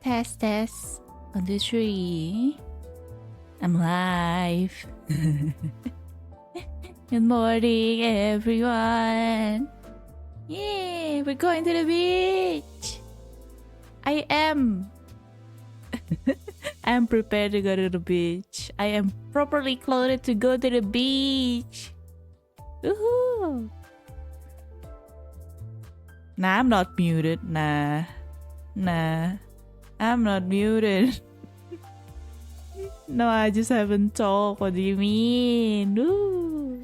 Test, test. 1, 2, 3. I'm live. Good morning, everyone. Yay, we're going to the beach. I am prepared to go to the beach. I am properly clothed to go to the beach. Woohoo! Nah, I'm not muted. Nah, I'm not muted. No, I just haven't talked. What do you mean? Ooh.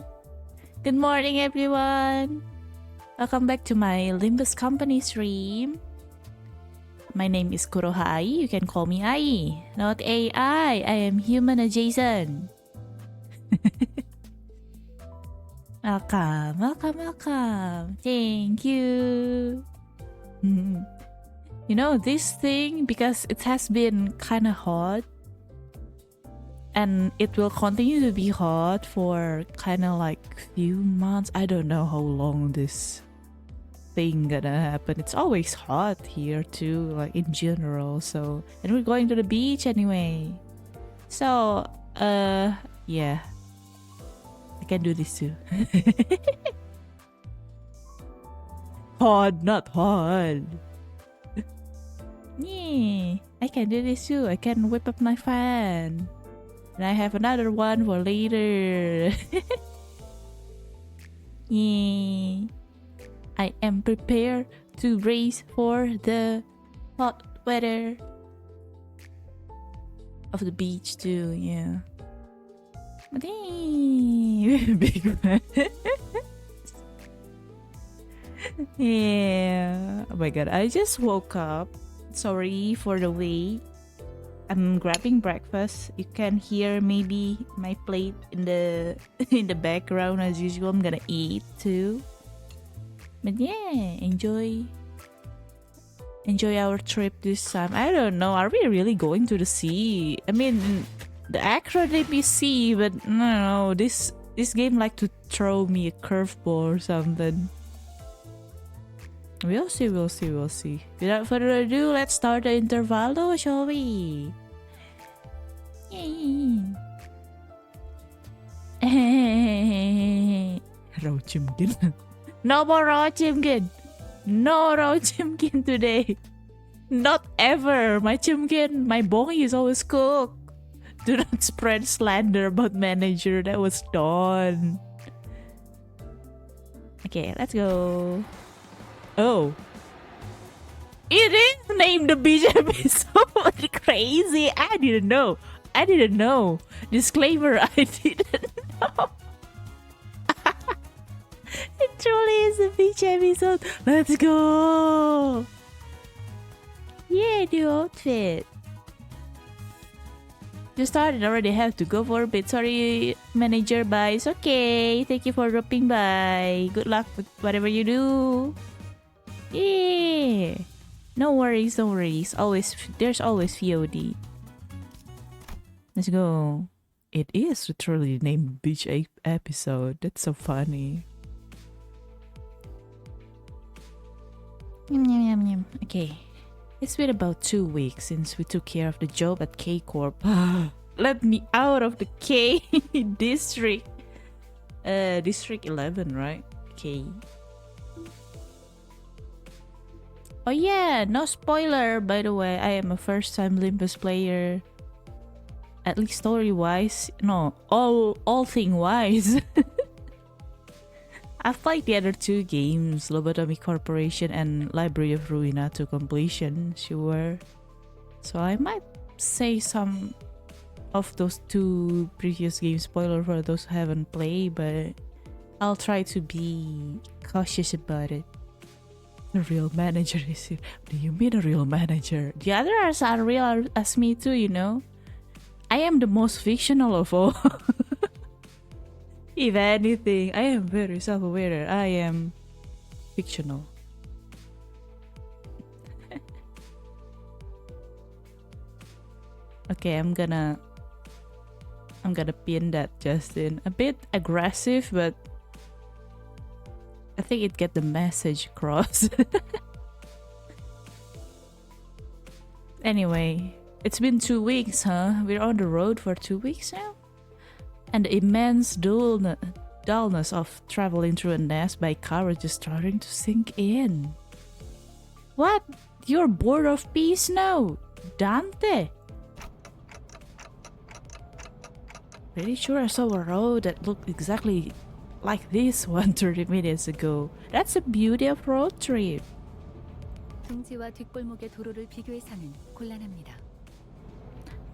Good morning, everyone. Welcome back to my Limbus Company stream. My name is Kuroha Ai. You can call me Ai, not AI. I am human adjacent. Welcome. Thank you. You know, this thing, because it has been kind of hot, and it will continue to be hot for kind of like few months. I don't know how long this thing gonna happen. It's always hot here too, like in general. So, and we're going to the beach anyway. So, yeah. I can do this too. Hard, not hard. Yeah, I can do this too. I can whip up my fan. And I have another one for later. Yeah. I am prepared to race for the hot weather of the beach too, yeah. Big man. Yeah. Oh my god, I just woke up. Sorry for the wait. I'm grabbing breakfast. You can hear maybe my plate in the in the background as usual. I'm gonna eat too. But yeah, enjoy our trip this time. I don't know. Are we really going to the sea? I mean, the acronym is sea, but I don't know. This game like to throw me a curveball or something. We'll see. Without further ado, let's start the intervallo, shall we? Yay! Roachimkin. No more Roachimkin. No Roachimkin today. Not ever. My chimkin, my bongi is always cooked. Do not spread slander about manager. That was done. Okay, let's go. Oh. It is named the beach episode. Crazy. I didn't know. Disclaimer, I didn't know. It truly is a beach episode. Let's go. Yeah, new outfit. You started already, have to go for a bit. Sorry, manager, bye. It's okay. Thank you for dropping by. Good luck with whatever you do. Yeah. No worries. There's always VOD. Let's go. It is literally named Beach episode. That's so funny. Yum. Okay. It's been about 2 weeks since we took care of the job at K Corp. Let me out of the K district. District 11, right? K. Oh yeah, no spoiler, by the way. I am a first-time Limbus player. At least story-wise. No, all thing-wise. I've played the other 2 games, Lobotomy Corporation and Library of Ruina, to completion, sure. So I might say some of those 2 previous games spoiler for those who haven't played, but I'll try to be cautious about it. The real manager is here. What do you mean a real manager? The others are real as me too, you know. I am the most fictional of all. If anything, I am very self-aware. I am fictional. Okay, I'm gonna pin that, Justin. A bit aggressive, but I think it get the message across. Anyway, it's been 2 weeks, huh? We're on the road for 2 weeks now? And the immense dullness of traveling through a nest by car is just starting to sink in. What? You're bored of peace now, Dante? Pretty sure I saw a road that looked exactly like this one 30 minutes ago. That's the beauty of road trip. 둥지와 뒷골목의 도로를 비교해서는 곤란합니다.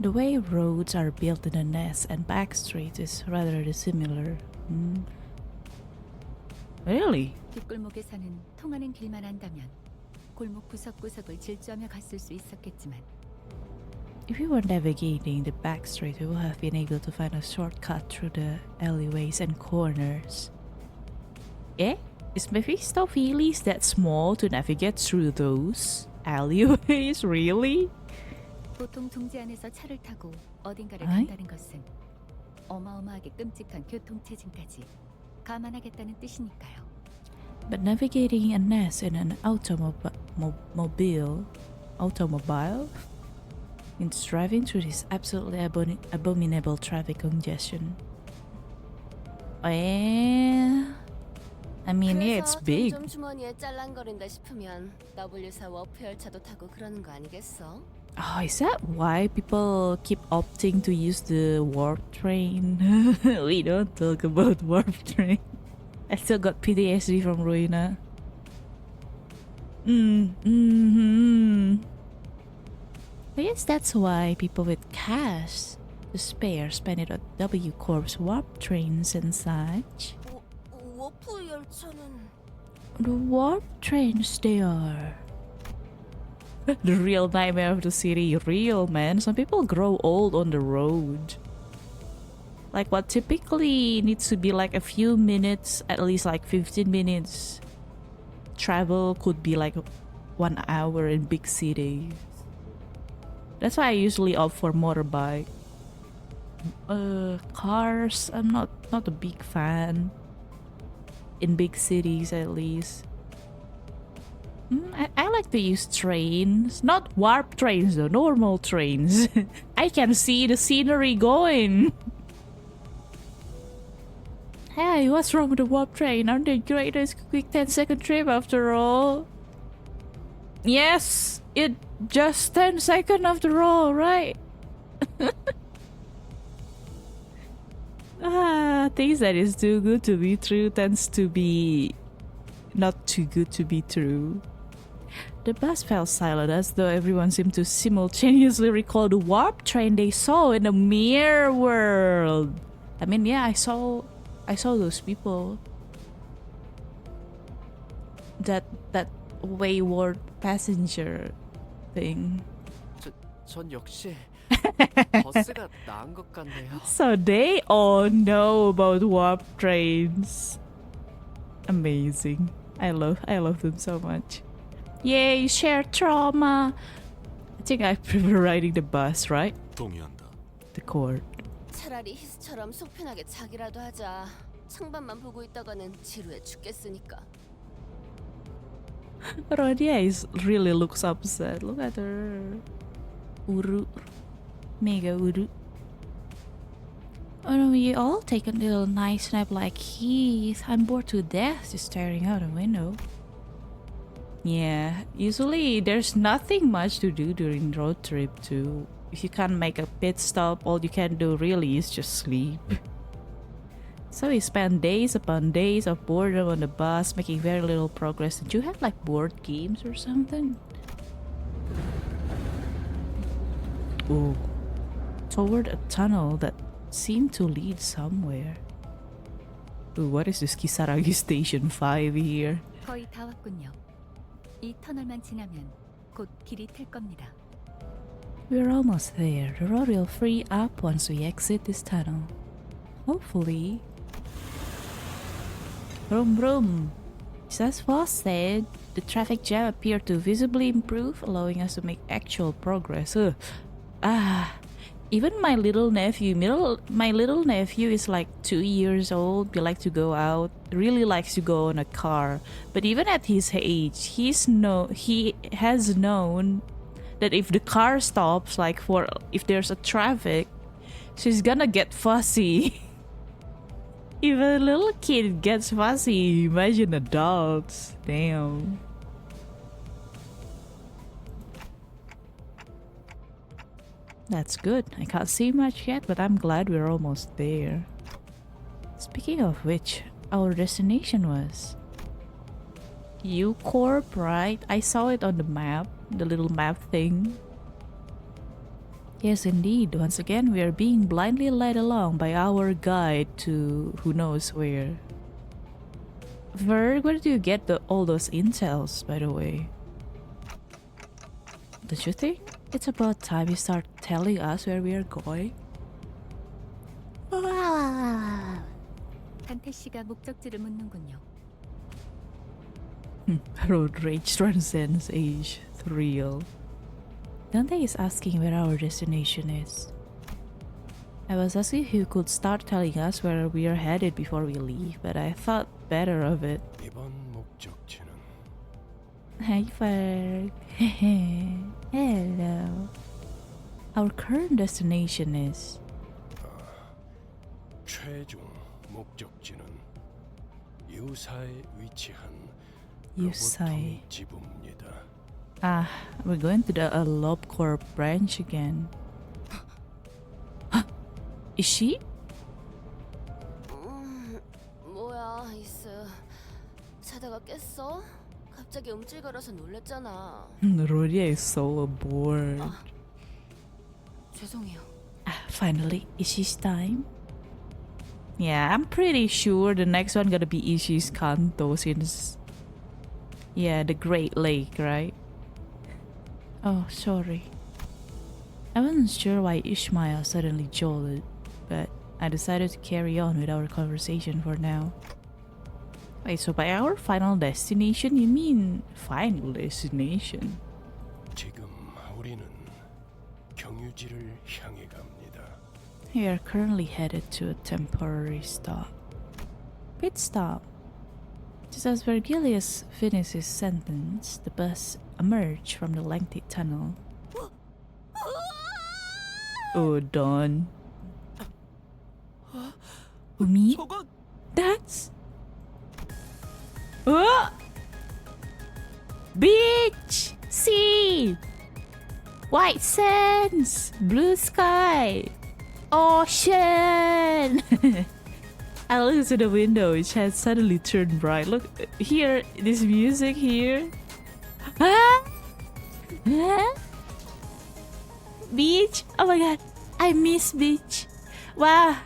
The way roads are built in the nest and back streets is rather dissimilar. Really? 뒷골목에서는 통하는 길만 안다면 골목 구석구석을 질주하며 갔을 수 있었겠지만 If we were navigating the back street, we would have been able to find a shortcut through the alleyways and corners. Eh? Is Mephistopheles that small to navigate through those alleyways? Really? 보통 둥지 안에서 차를 타고 어딘가를 아이? 간다는 것은 어마어마하게 끔찍한 교통체증까지 감안하겠다는 뜻이니까요. But navigating a nest in an automobile means driving through this absolutely abominable traffic congestion. I mean, yeah, it's big. 좀 주머니에 짤랑거린다 싶으면 W4 워프 열차도 타고 그러는 거 아니겠어? Oh, is that why people keep opting to use the warp train? We don't talk about warp train. I still got PTSD from Ruina. I guess that's why people with cash to spare spend it on W Corp's warp trains and such. 워프 열차는 The warp trains they are. The real nightmare of the city. Real, man. Some people grow old on the road. Like what typically needs to be like a few minutes, at least like 15 minutes travel could be like 1 hour in big cities. That's why I usually opt for motorbike. Cars, I'm not a big fan. In big cities at least. I like to use trains. Not warp trains though, normal trains. I can see the scenery going. Hey, what's wrong with the warp train? Aren't they great? It's a quick 10-second trip after all. Yes, it just 10 seconds after all, right? Things that is too good to be true tends to be not too good to be true. The bus fell silent as though everyone seemed to simultaneously recall the warp train they saw in the mirror world. I mean, yeah, I saw those people. That wayward passenger thing. 전 역시 버스가 나은 것 같네요. So they all know about warp trains. Amazing. I love them so much. Yay, shared trauma. I think I prefer riding the bus, right? 동의한다. The court. 차라리 히스처럼 속편하게 자기라도 하자. 창밖만 보고 있다가는 지루해 죽겠으니까. Rodia really looks upset. Look at her. Uru. Mega Uru. Oh no, we all take a little nice nap like Heath. I'm bored to death just staring out a window. Yeah, usually there's nothing much to do during road trip too. If you can't make a pit stop, all you can do really is just sleep. So we spent days upon days of boredom on the bus, making very little progress. Did you have like board games or something? Ooh. Toward a tunnel that seemed to lead somewhere. Ooh, what is this Kisaragi Station 5 here? 거의 다 왔군요. 이 터널만 지나면 곧 길이 틀 겁니다. We're almost there. The road will free up once we exit this tunnel. Hopefully. Vroom vroom. As Voss said, the traffic jam appeared to visibly improve, allowing us to make actual progress. Even my little nephew is like 2 years old. He likes to go out. Really likes to go on a car. But even at his age, he has known that if the car stops, like for if there's a traffic, she's gonna get fussy. If a little kid gets fussy, imagine adults. Damn. That's good. I can't see much yet, but I'm glad we're almost there. Speaking of which, our destination was U Corp, right? I saw it on the map, the little map thing. Yes, indeed. Once again, we are being blindly led along by our guide to who knows where. Verg, where do you get all those intels, by the way? Don't you think it's about time you start telling us where we are going? 간태 씨가 목적지를 묻는군요. Road rage transcends age thrill. Dante is asking where our destination is. I was asking who could start telling us where we are headed before we leave, but I thought better of it. 이번 목적지는 Hi, Ferg. Hello. Our current destination is 최종 목적지는 유사에 위치한 Yusai. 로봇 지부입니다. Ah, we're going to the LobCorp branch again. Is she? 뭐야, 이스. 자다가 깼어? 갑자기 움찔거려서 놀랬잖아. Rodia is so bored. 죄송해요. Finally, Ishi's time. Yeah, I'm pretty sure the next one gonna be Ishi's Kanto since... Yeah, the Great Lake, right? Oh, sorry. I wasn't sure why Ishmael suddenly jolted, but I decided to carry on with our conversation for now. Wait, so by our final destination, you mean final destination? 지금 우리는 경유지를 향해 갑니다. We are currently headed to a temporary stop. Pit stop. Just as Virgilius finished his sentence, the bus emerged from the lengthy tunnel. Oh, Dawn. Umi? That's... Oh! Beach! Sea! White sands! Blue sky! Ocean! I looked to the window, which had suddenly turned bright. Look, here, this music here. Ah! Ah! Beach! Oh my god, I miss beach. Wow!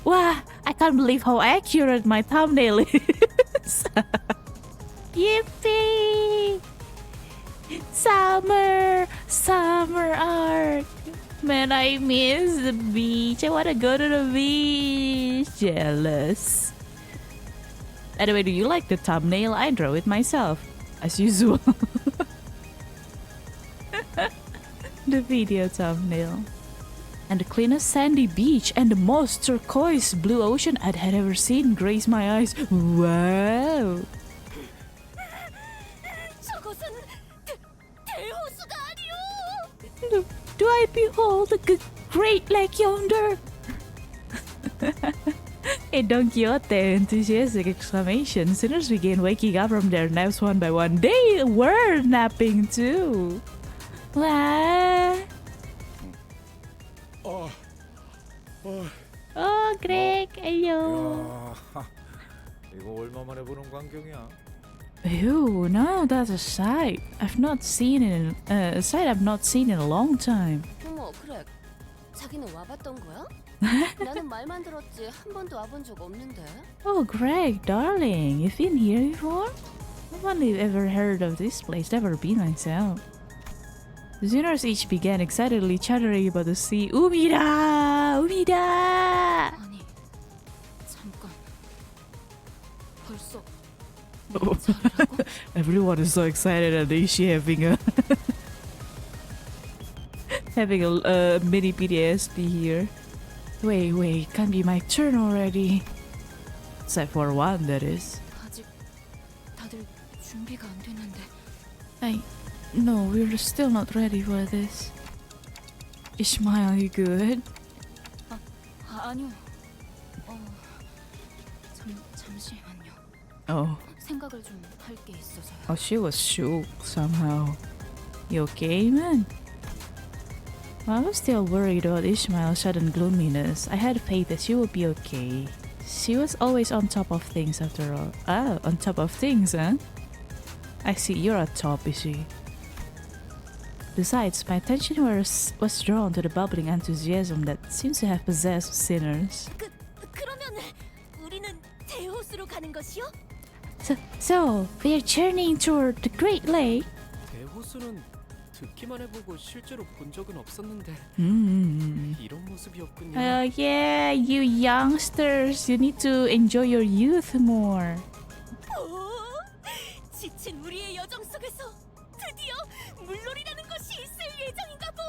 Wow! I can't believe how accurate my thumbnail is. Yippee! Summer! Summer art! Man, I miss the beach. I wanna go to the beach. Jealous. Anyway, do you like the thumbnail? I drew it myself, as usual. The video thumbnail. And the cleanest sandy beach and the most turquoise blue ocean I'd had ever seen grace my eyes. Wow! 저것은 대호수가 아니오. Do I behold the great lake yonder? A Don Quixote enthusiastic exclamation. Sinners began waking up from their naps one by one. They were napping too. Wow. Oh, Greg, hello. 야, 이거 얼마 만에 보는 광경이야? Ew, no, that's a sight. I've not seen in a sight I've not seen in a long time. 어머, 그래. 자기는 와봤던 거야? 나는 말만 들었지 한 번도 와본 적 없는데. Oh, Greg, darling, you've been here before? I've only ever heard of this place, never been myself. The sinners each began excitedly chattering about the sea. Umida! Umida! 아니, 잠깐. 벌써 Everyone is so excited at Ishi having a having a mini PTSD here. Wait, can't be my turn already. Except for one, that is. 아직 다들 준비가 안 됐는데. No, we're still not ready for this. Ishmael, you good? 아니요. 잠시만요. Oh. 생각을 좀 할 게 있어서요. Oh, she was shook somehow. You okay, man? I was still worried about Ishmael's sudden gloominess. I had faith that she would be okay. She was always on top of things after all. Ah, on top of things, huh? I see you're on top, is she? Besides, my attention was drawn to the bubbling enthusiasm that seems to have possessed sinners. 그러면 우리는 대호수로 가는 것이요? So we're journeying toward the Great Lake. 대호수는 듣기만 해보고 실제로 본 적은 없었는데 이런 모습이었군요. Yeah, you youngsters, you need to enjoy your youth more. 지친 우리의 여정 속에서 드디어 물놀이라는 것이 있을 예정인가 보.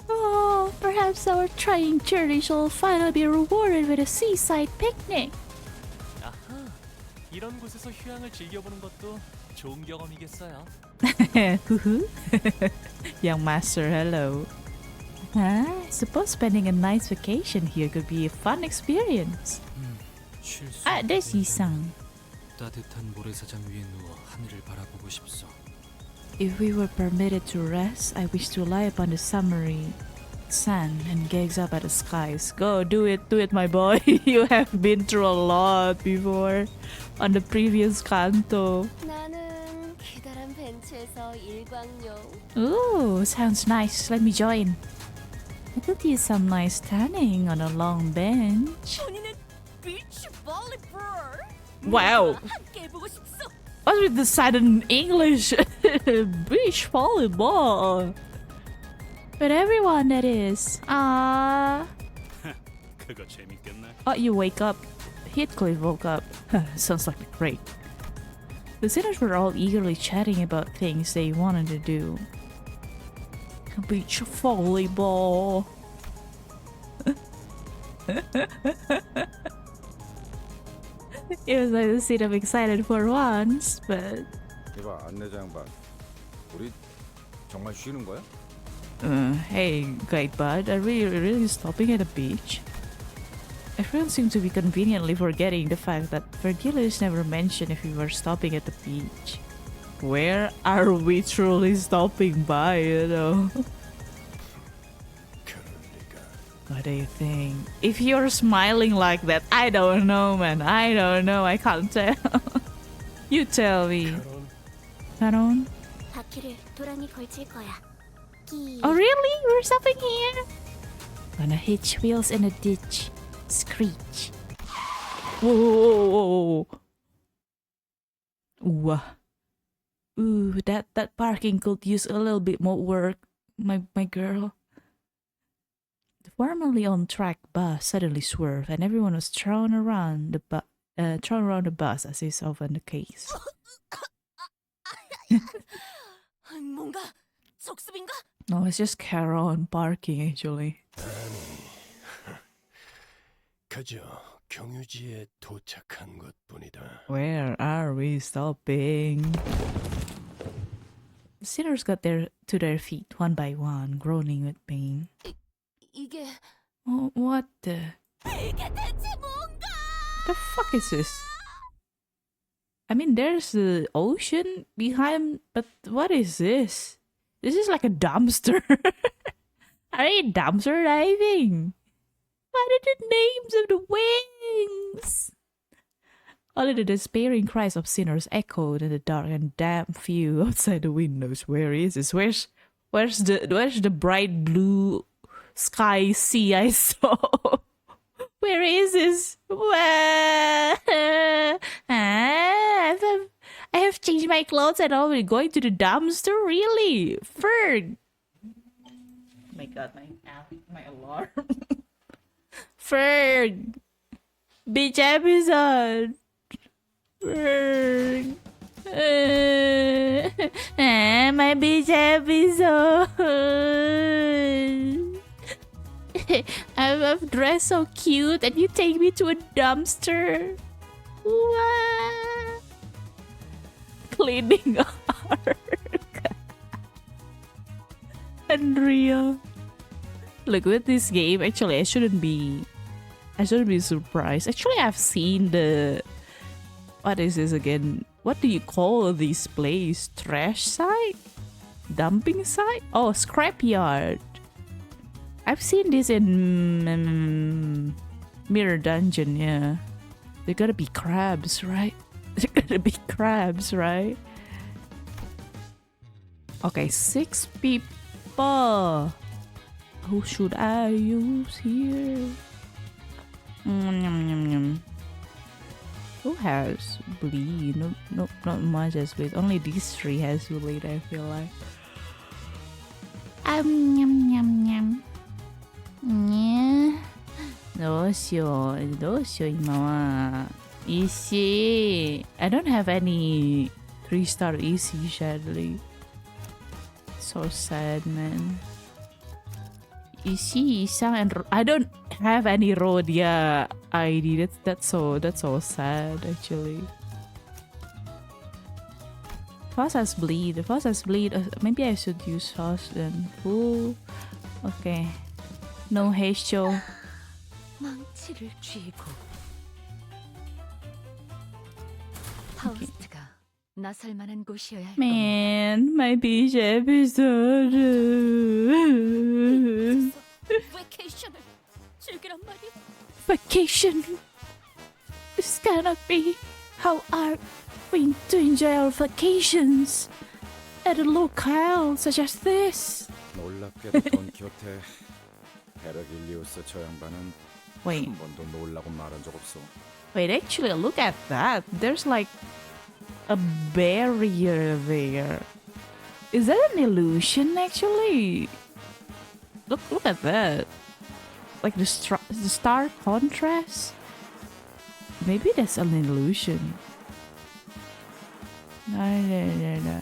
Oh, perhaps our trying journey shall finally be rewarded with a seaside picnic. 아하, 이런 곳에서 휴양을 즐겨보는 것도 좋은 경험이겠어요. Young master, hello. I suppose spending a nice vacation here could be a fun experience. there's Yi-sang. 따뜻한 모래사장 위에 누워 하늘을 바라보고 싶소. If we were permitted to rest, I wish to lie upon the summery sand and gaze up at the skies. Go, do it, my boy. You have been through a lot before on the previous canto. 나는 기다란 벤치에서 일광용. Ooh, sounds nice. Let me join. I could use some nice tanning on a long bench. 본인은 비치 볼리볼. Wow. 함께 해보고 싶소. What's with the sudden English? Beach volleyball. But everyone, that is. 그거 재밌겠네. Oh, you wake up. Heathcliff woke up. Sounds like a great. The sinners were all eagerly chatting about things they wanted to do. Beach volleyball. It was like a scene of excited for once, but 이봐 안내장 봐. 우리 정말 쉬는 거야? hey, great bud, are we really stopping at a beach? Everyone seemed to be conveniently forgetting the fact that Vergilius never mentioned if we were stopping at the beach. Where are we truly stopping by, you know? What do you think? If you're smiling like that, I don't know, man. I don't know. I can't tell. You tell me. Caron? 바퀴를 도랑이 걸칠 거야. Oh, really? We're stopping here? Gonna hitch wheels in a ditch. Screech. Whoa, whoa, whoa, whoa. Ooh, that parking could use a little bit more work, my girl. The formerly on track bus suddenly swerved, and everyone was thrown around the bus, as is often the case. 뭔가 적습인가? No, it's just Caron parking actually. 그저 경유지에 도착한 것뿐이다. Where are we stopping? The sinners got to their feet one by one, groaning with pain. 이게 Oh, what the? 이게 대체 뭔가? The fuck is this? I mean, there's the ocean behind, but what is this? This is like a dumpster. Are they dumpster diving? What are the names of the wings? Only the despairing cries of sinners echoed in the dark and damp view outside the windows. Where is this? Where's the bright blue sky sea I saw? Where is this? I have changed my clothes and already going to the dumpster. Really, Ferg? Oh my god, my alarm. Ferg, beach episode. Ferg. My beach episode. I've dressed so cute and you take me to a dumpster. What? Cleaning arc. Unreal. Look, with this game, actually, I shouldn't be surprised. Actually, I've seen the, what is this again? What do you call this place? Trash site? Dumping site? Oh, scrapyard. I've seen this in Mirror Dungeon, yeah. There gotta be crabs, right? There gotta be crabs, right? Okay, 6 people. Who should I use here? Who has bleed? No, not much has bleed. Only these 3 has bleed, I feel like. Yum yum yum. Yeah. どうしよう今は。Easy. I don't have any 3-star easy, sadly. So sad, man. Easy, Isang, and I don't have any Rhodia ID. That's so sad, actually. Fast as bleed. Maybe I should use fast then. Ooh. Okay. No Heisho. 망치를 쥐고 파우스트가 나설 만한 곳이어야 할 겁니다. Man, my beach episode. 베케이션을 즐기란 말이야. Vacation. This cannot be. How are we to enjoy our vacations at a locale such as this? 놀랍게도 돈키호테 헤르길리우스 저 양반은 Wait. 한 번도 놀라고 말한 적 없어. Wait, actually, look at that. There's like a barrier there. Is that an illusion, actually? Look at that. Like the star contrast. Maybe that's an illusion. No.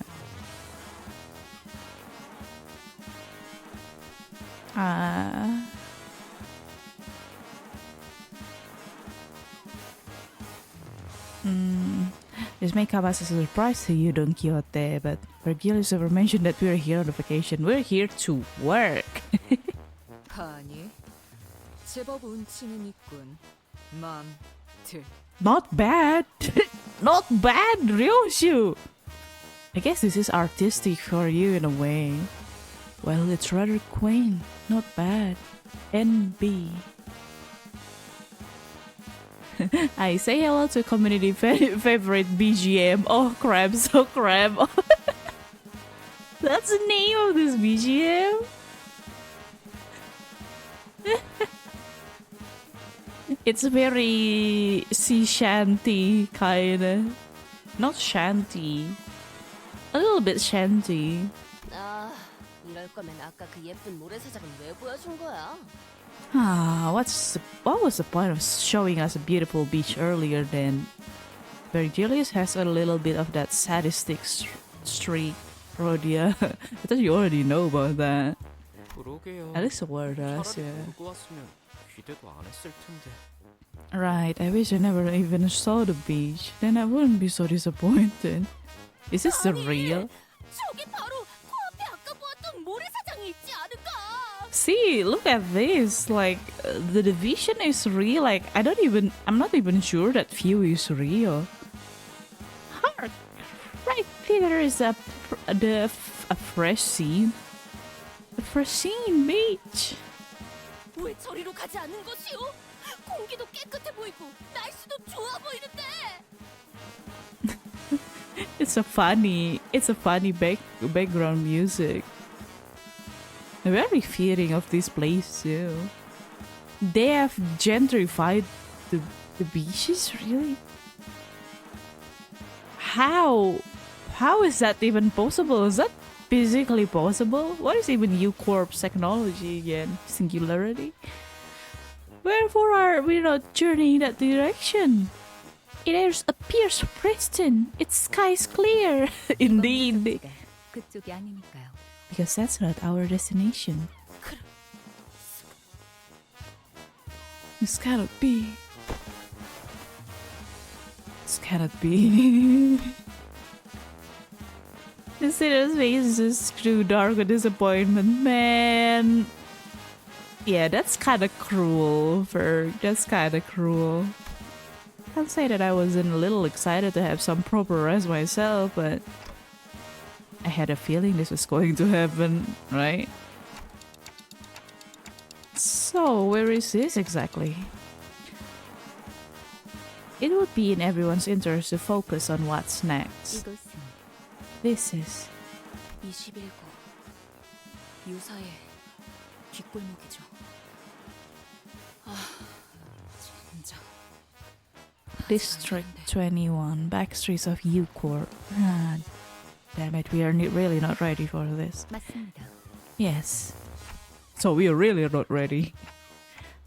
This may come as a surprise to you, Don Quixote, but Virgilius ever mentioned that we're here on a vacation. We're here to work. 아니, 제법 운치는 있군. Not bad. Not bad, Ryoshu. I guess this is artistic for you in a way. Well, it's rather quaint. Not bad. NB. I say hello to community favorite BGM. Oh crab, so crab. That's the name of this BGM. It's very sea shanty kinda. Not shanty. A little bit shanty. 아, 이럴 거면 아까 그 예쁜 모래사장은 왜 보여준 거야? What was the point of showing us a beautiful beach earlier then? Virgilius has a little bit of that sadistic streak, Rhodia. I thought you already know about that. 그러게요. At least aware us, 차라리 yeah. 모르고 왔으면 기대도 안 했을 텐데. Right, I wish I never even saw the beach. Then I wouldn't be so disappointed. Is this the real? 저기 바로 코앞에 아까 보았던 모래사장이 있지 않을까? See, look at this. Like, the division is real. Like, I'm not even sure that view is real. Hark! Right there is a fresh scene. A fresh scene, beach. 왜 저리로 가지 않는 것이오? 공기도 깨끗해 보이고 날씨도 좋아 보이는데. It's a funny background music. I'm very fearing of this place too. They have gentrified the beaches, really? How is that even possible? Is that physically possible? What is even U-Corp's technology again? Singularity? Wherefore are we not journeying that direction? It appears pristine. Its sky is clear. Indeed. 그쪽이 아니니까요. Because that's not our destination. This cannot be. This cannot be. Consider's face is just too dark with disappointment, man. Yeah, that's kind of cruel, Ferg. That's kind of cruel. Can't say that I wasn't a little excited to have some proper rest myself, but I had a feeling this was going to happen, right? So, where is this exactly? It would be in everyone's interest to focus on what's next. 이곳은 This is 21구 유사의 뒷골목이죠. 아, 진짜. District 21, backstreets of Ucore. Ah, damn it, we are really not ready for this. 맞습니다. Yes. So we are really not ready.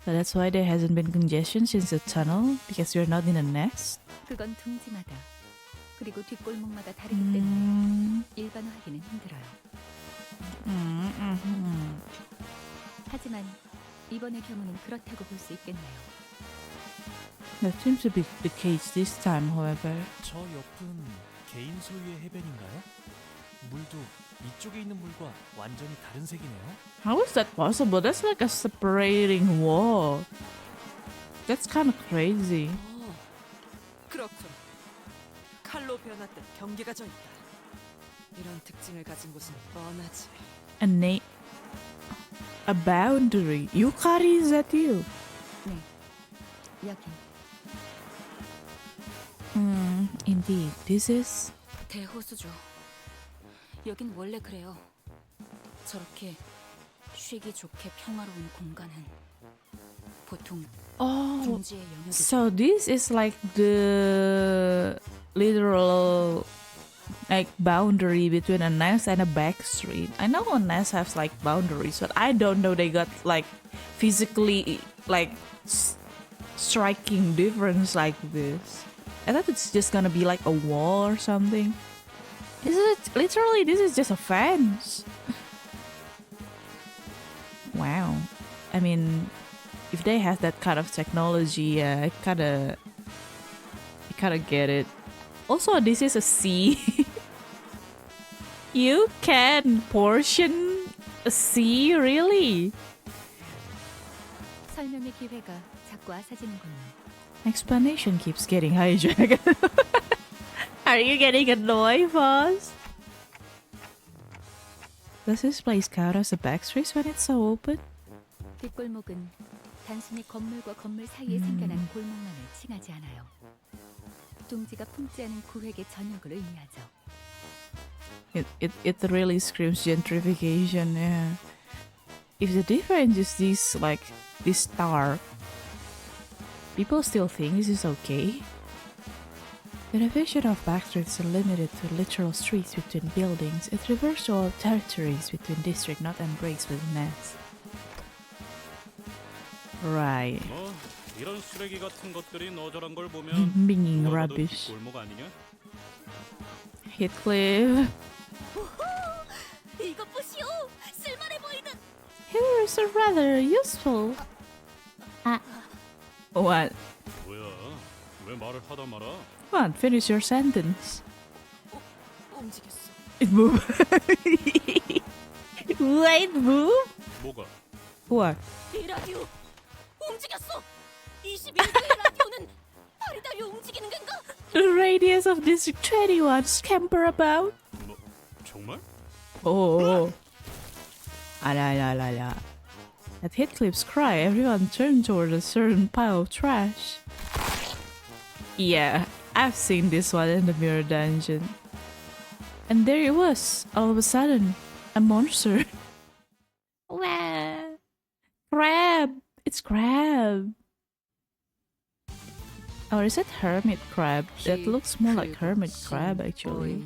So that's why there hasn't been congestion since the tunnel, because we're not in a nest. 그건 둥지마다 그리고 뒷골목마다 다르기 때문에 일반화하기는 힘들어요. 하지만 이번의 경우는 그렇다고 볼 수 있겠네요. That seems to be the case this time, however. 저 옆은 개인 소유의 해변인가요? 물도 이쪽에 있는 물과 완전히 다른 색이네요. How is that possible? That's like a separating wall. That's kind of crazy. 그렇군. 칼로 변화듯 경계가 져 있다. 이런 특징을 가진 곳은 뻔하지. A boundary. Yukari, is that you? 네, 여기 Indeed. This is... 대호수죠. 여긴 원래 그래요. 저렇게 쉬기 좋게 평화로운 공간은 보통 Oh, 둥지의 영역이죠. so this is like the literal like boundary between a nest and a back street. I know a nest has like boundaries, but I don't know they got like physically like striking difference like this. I thought it's just gonna be like a wall or something. This is literally, this is just a fence. Wow. I mean, if they have that kind of technology, I kind of get it. Also, this is a sea. You can portion a sea, really? 설명의 기회가 자꾸 아사지는군요. Explanation keeps getting hijacked. Are you getting annoyed, boss? Does this place count as a backstreet when it's so open? 뒷골목은 단순히 건물과 건물 사이에 생겨난 골목만을 칭하지 않아요. 둥지가 품지 않은 구획의 전역을 의미하죠. It really screams gentrification, yeah. If the difference is this, like, this star, people still think this is okay. The division of backstreets are limited to literal streets between buildings. It refers to all territories between district not embraced with nets. Right. 뭐 이런 쓰레기 같은 것들이 너저런 걸 보면 Being 누가 봐도 rubbish. 뒷골목 아니냐? Heathcliff. 이것 보시오. 쓸만해 보이는. Here is a rather useful. What? 뭐야? 왜 말을 하다 말아? Come on, finish your sentence. 움직였어. It moved. Wait, move? 뭐가? What? 이 라디오 움직였어. 21개의 라디오는 발이 달려 움직이는 건가? The radius of District 21 scamper about. 뭐 정말? Oh. Ala. At Heathcliff's cry, everyone turned toward a certain pile of trash. Yeah, I've seen this one in the mirror dungeon. And there it was, all of a sudden, a monster. Wow. Crab! It's crab! Or is it hermit crab? That looks more like hermit crab actually.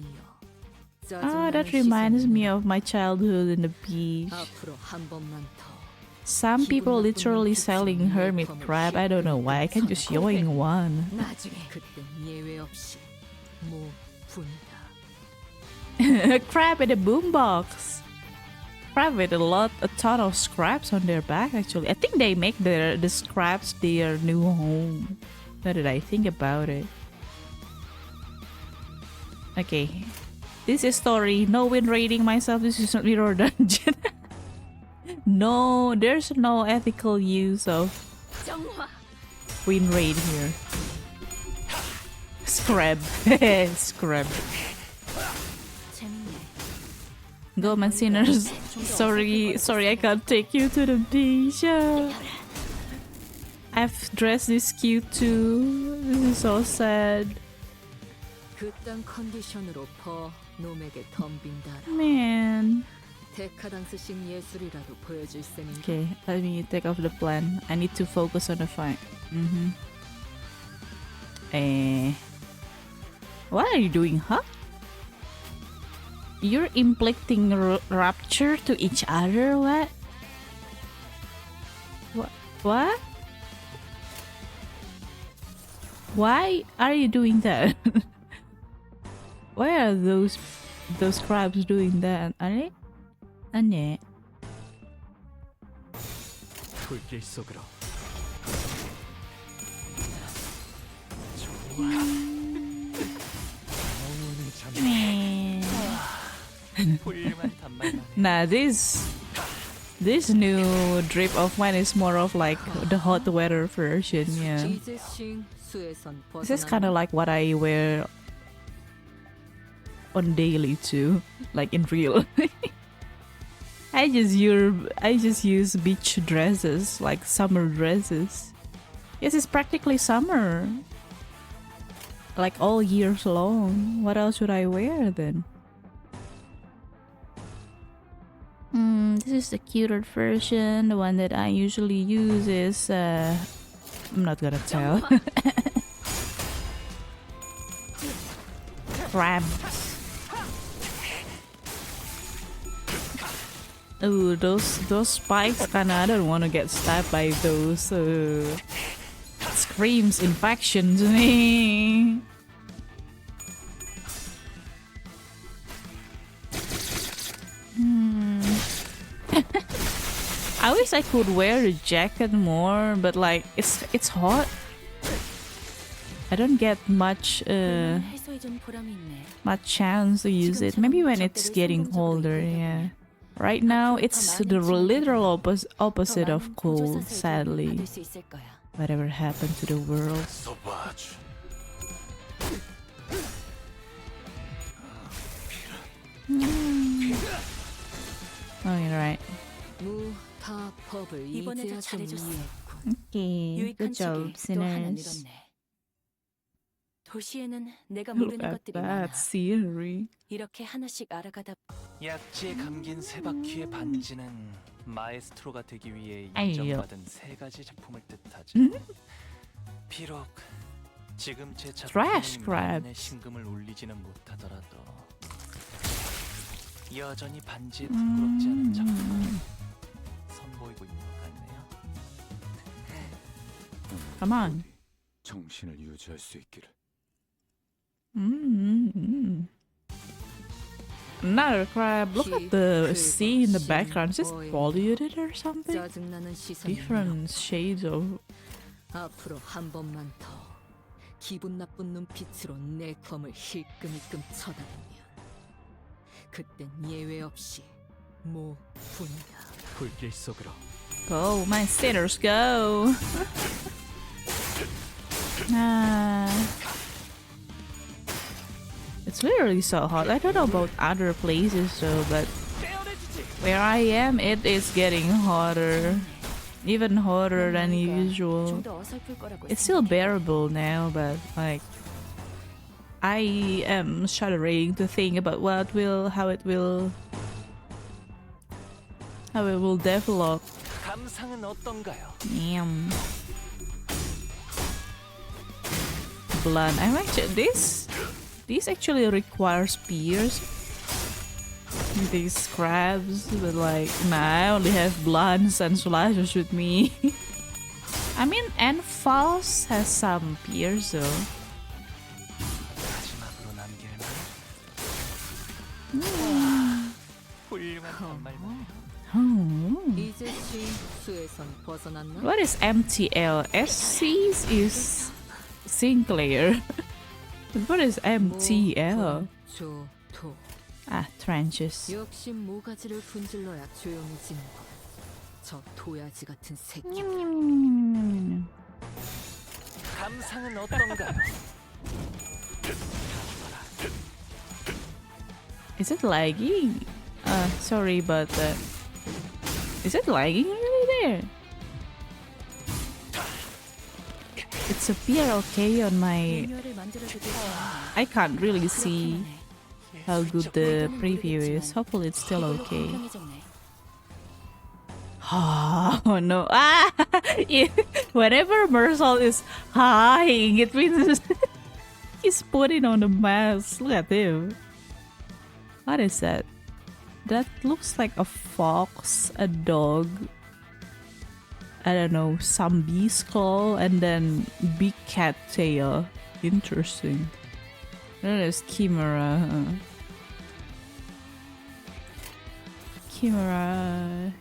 Ah, that reminds me of my childhood in the beach. 앞으로 한 번만 더. Some people literally selling hermit crab. I don't know why. I can just yoing one. 나중에 그땐 예외 없이 모 분다. Crab in a boombox. Crab with a ton of scraps on their back actually. I think they make the scraps their new home. Now that I think about it. Okay. This is story. No win rating myself. This is not mirror dungeon. No, there's no ethical use of win rate here. Scrap. Scrap. Go, man, sinners. Sorry, I can't take you to the beach. I've dressed this cute too. This is so sad. 그딴 컨디션으로 퍼 놈에게 덤빈다라. Man. 데카당스식 예술이라도 보여줄 셈인가? Okay, let me take off the plan. I need to focus on the fight. What are you doing, huh? You're inflicting rapture to each other? What? What? Why are you doing that? Why are those crabs doing that? 아니? 아니. 불길 속으로. Nah, this new drip of mine is more of like the hot weather version, yeah. This is kind of like what I wear on daily too, like in real. I just use beach dresses, like summer dresses. Yes, it's practically summer, like all years long. What else should I wear then? This is the cuter version. The one that I usually use is I'm not gonna tell. Crabs. Ooh, those spikes kinda, I don't want to get stabbed by those. Screams infection to me. I wish I could wear the jacket more, but like it's hot. I don't get much chance to use it. Maybe when it's getting colder, yeah. Right now it's the literal opposite of cold, sadly. Whatever happened to the world? Oh, you're right. 이번에도 잘해줬어. Okay, good job, sinners. 도시에는 내가 Look 모르는 at 것들이 많아. that scenery. 이렇게 하나씩 알아가다 약지에 감긴 세 바퀴의 반지는 마에스트로가 되기 위해 아이요. 인정받은 세 가지 작품을 뜻하죠. 비록 지금 제 Trash 작품이 crabs. 만년의 신금을 울리지는 못하더라도 여전히 반지에 부끄럽지 않은 작품을 선보이고 있는 것 같네요. Come on. 정신을 유지할 수 있기를. Another crab. Look at the sea in the background. Is this polluted or something? 짜증나는 시선이 Different shades of. 앞으로 한 번만 더 기분 나쁜 눈빛으로 내 검을 힐끔힐끔 쳐다보면 그땐 예외 없이 모분이다. 불길 속으로. Go, my sinners, go! It's literally so hot. I don't know about other places though, but where I am, it is getting hotter. Even hotter than usual. It's still bearable now, but like I am shuddering to think about how it will develop. 감상은 어떤가요? Damn. Blood. I'm actually this actually requires spears. These crabs, but like nah, I only have blunts and slashes with me. I mean, Enfals has some spears though. 마지막으로 남길 말. 훌륭한 말만. 이제 수에선 벗어났나? What is MTL? SC's is Sinclair. But what is MTL? 조토 Ah, trenches. 역시 모가지를 분질러야 조용해지는 거. 저 도야지 같은 새끼. 감상은 어떤가? Is it lagging? Sorry, but is it lagging really there? It's appear okay on my. 매뉴얼을 만들어주길 I can't really see how good the preview is. Hopefully, it's still okay. Oh no! Ah, whenever Mersal is high, it means he's putting on a mask. Look at him. What is that? That looks like a fox, a dog. I don't know, some bee skull, and then big cat tail. Interesting. That is Chimera. Chimera.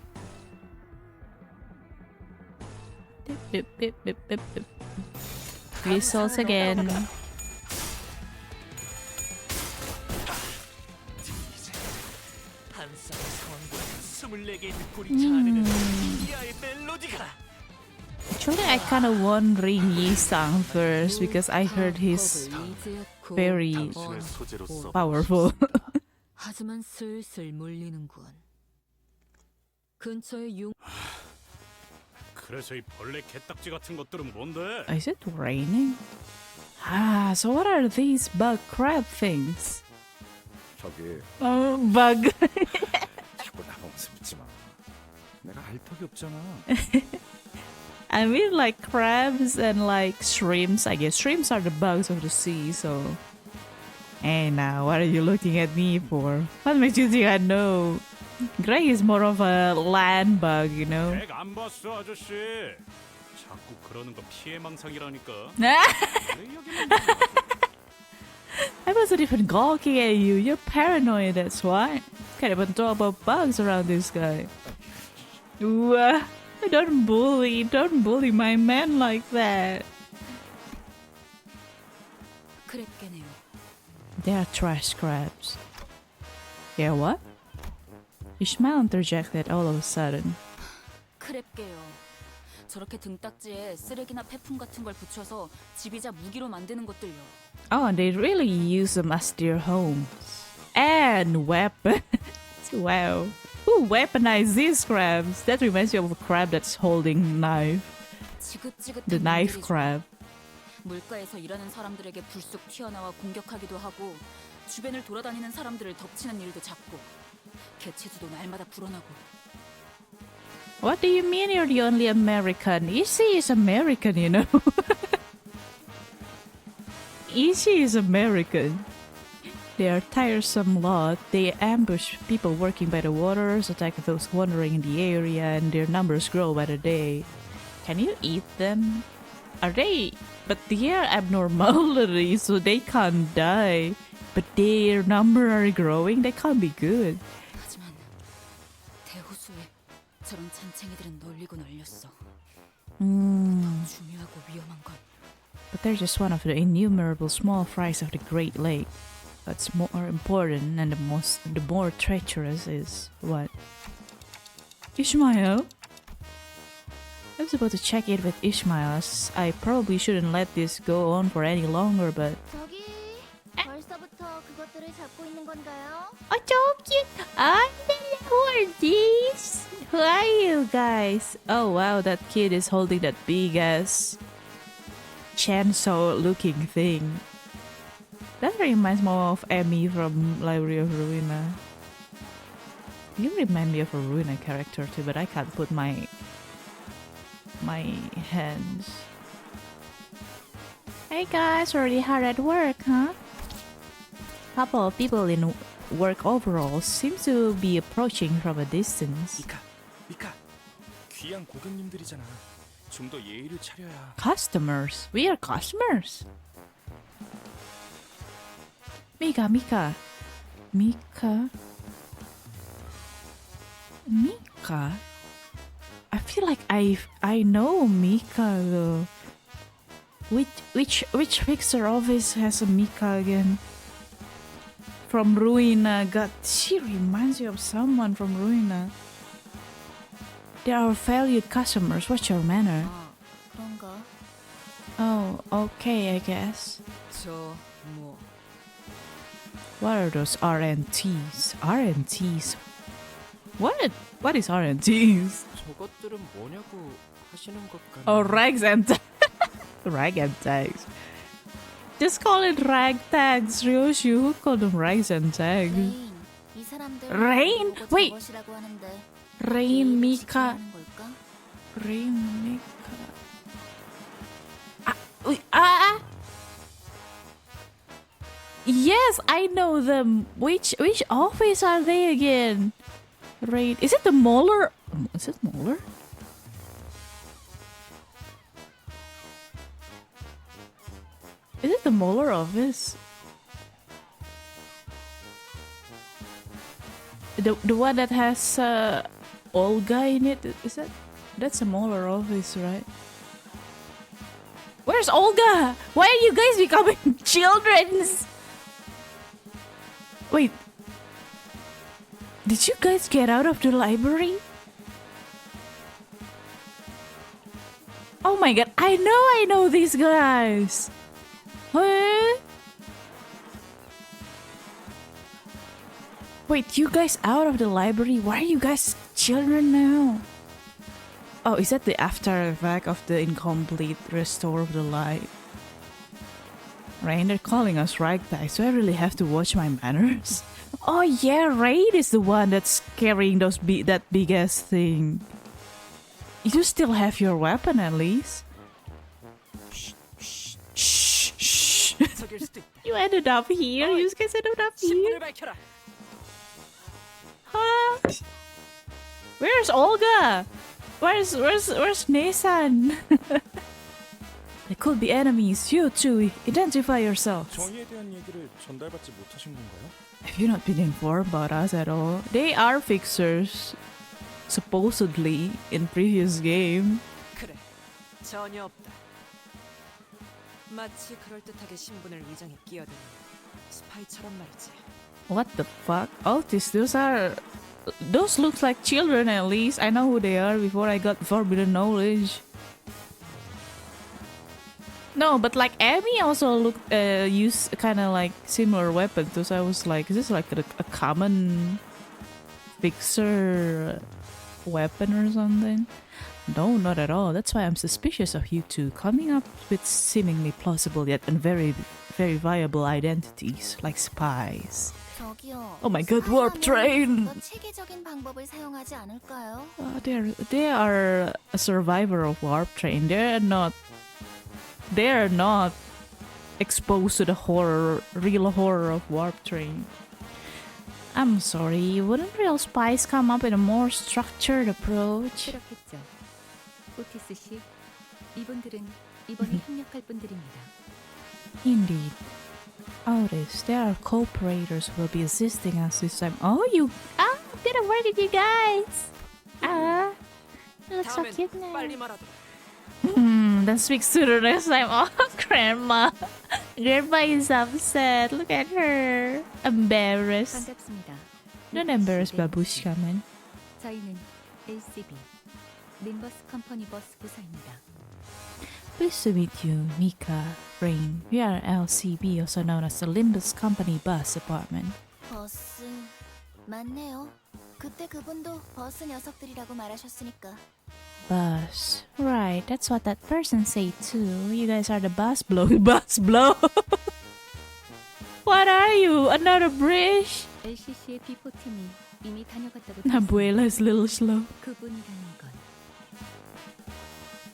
Bip, bip, bip, bip, bip, bip. Whistles again. Actually, I kind of want Ring Yi-sang first because I heard he's very powerful. 하지만 슬슬 물리는군. 근처에 용 그래서 이 벌레 개딱지 같은 것들은 뭔데? Is it raining? Ah, so what are these bug crab things? 저기 Oh, bug. 자꾸 나보면서 묻지 마. 내가 알 턱이 없잖아. I mean like crabs and like shrimps. I guess shrimps are the bugs of the sea, so... Hey now, what are you looking at me for? What makes you think I know? Greg is more of a land bug, you know? 백 안 봤어, 아저씨. 자꾸 그러는 거 피해망상이라니까. I wasn't even gawking at you. You're paranoid, that's why. Can't even talk about bugs around this guy. Ooh, don't bully my man like that. 그랬겠네요. They are trash crabs. Yeah, what? Ishmael interjected all of a sudden. 크랩게요. 저렇게 등딱지에 쓰레기나 폐품 같은 걸 붙여서 집이자 무기로 만드는 것들요. Oh, and they really use them as their homes. And weapons. Wow. Who weaponized these crabs? That reminds me of a crab that's holding knife. 지긋지긋한 The knife 놈들이죠. crab. 물가에서 일하는 사람들에게 불쑥 튀어나와 공격하기도 하고 주변을 돌아다니는 사람들을 덮치는 일도 잦고 개체수도 날마다 불어나고. What do you mean you're the only American? Ishii is American, you know. Ishii is American. They are tiresome lot. They ambush people working by the waters, attack those wandering in the area, and their numbers grow by the day. Can you eat them? Are they... But they are abnormality, so they can't die. But their number are growing, they can't be good. 하지만 대호수에 저런 잔챙이들은 널리고 널렸어. 중요하고 위험한 건 But they're just one of the innumerable small fries of the Great Lake. What's more important and the more treacherous is what? Ishmael? I was about to check in with Ishmael, as I probably shouldn't let this go on for any longer, but... 저기 벌써부터 그것들을 잡고 있는 건가요? Oh, so cute! Who are these? Who are you guys? Oh wow, that kid is holding that big-ass chainsaw looking thing. That reminds me of Emmy from Library of Ruina. You remind me of a Ruina character too, but I can't put my hands. Hey guys, already hard at work, huh? Couple of people in work overalls seem to be approaching from a distance. 미카, 귀한 고객님들이잖아. 좀 더 예의를 차려야. Customers? We are customers. Mika. I feel like I know Mika though. Which fixer office has a Mika again? from Ruina. God, she reminds you of someone from Ruina. They are valued customers. What's your manner? 아, 그런가? Oh, okay, I guess. 뭐 What are those RNTs? RNTs? What is RNTs? 저것들은 뭐냐고 하시는 것 같네. Oh, rags and rag and tags. Just call it rag tags, Ryoshu. Who called them rags and tags? 레인, 이 사람들 Rain? 로봇 Wait. 저것이라고 하는데 Rain 게임을 Mika. 집중하는 걸까? Rain Mika. Ah! Yes, I know them. Which office are they again? Rain. Is it the Molar? Is it Molar? Is it the Molar office? The one that has Olga in it? Is that's a Molar office, right? Where's Olga? Why are you guys becoming children's? Wait. Did you guys get out of the library? Oh my god, I know these guys. Huh? Wait, you guys out of the library? Why are you guys children now? Oh, is that the after effect of the incomplete restore of the light? Rain, they're calling us ragtag, so I really have to watch my manners. Oh yeah, Rain is the one that's carrying those that big ass thing. You still have your weapon at least. Shh. You ended up here. You guys ended up here. Huh? Where's Olga? Where's Nesan? They could be enemies. You too. Identify yourselves. 정의에 대한 얘기를 전달받지 못하신 건가요? Have you not been informed about us at all? They are fixers, supposedly in previous game. 그래 전혀 없다. 마치 그럴듯하게 신분을 이정해 끼어드는 스파이처럼 말이지. What the fuck? Oh, those looks like children at least. I know who they are before I got forbidden knowledge. No, but like Amy also use kind of like similar weapons. So I was like, is this like a common fixer weapon or something? No, not at all. That's why I'm suspicious of you two coming up with seemingly plausible yet and very, very viable identities like spies. 저기요. Oh my god, warp train! 더 체계적인 방법을 사용하지 않을까요? They are a survivor of warp train. They're not exposed to the real horror of warp train. I'm sorry, wouldn't real spies come up with a more structured approach? 그렇겠죠. 오티스 씨, 이분들은 이번에 협력할 분들입니다. Indeed. Otis, there are cooperators who will be assisting us this time. Oh, bit of work with you guys! You look so cute now. 빨리 말하도록. Then speak sooner next time. Oh, Grandma. Grandma is upset. Look at her. Embarrassed. 반갑습니다. Don't embarrass Babushka, man. 저희는 LCB, 림버스 컴퍼니 버스 부서입니다. Pleased to meet you, Mika, Rain. We are LCB, also known as the Limbus Company Bus Department. 버스 맞네요. 그때 그분도 버스 녀석들이라고 말하셨으니까. Bus. Right, that's what that person said too. You guys are the bus blow. Bus blow? What are you? Another bridge? LCC의 B4팀이 이미 다녀갔다고 Abuela's little slow. 그분이라는 건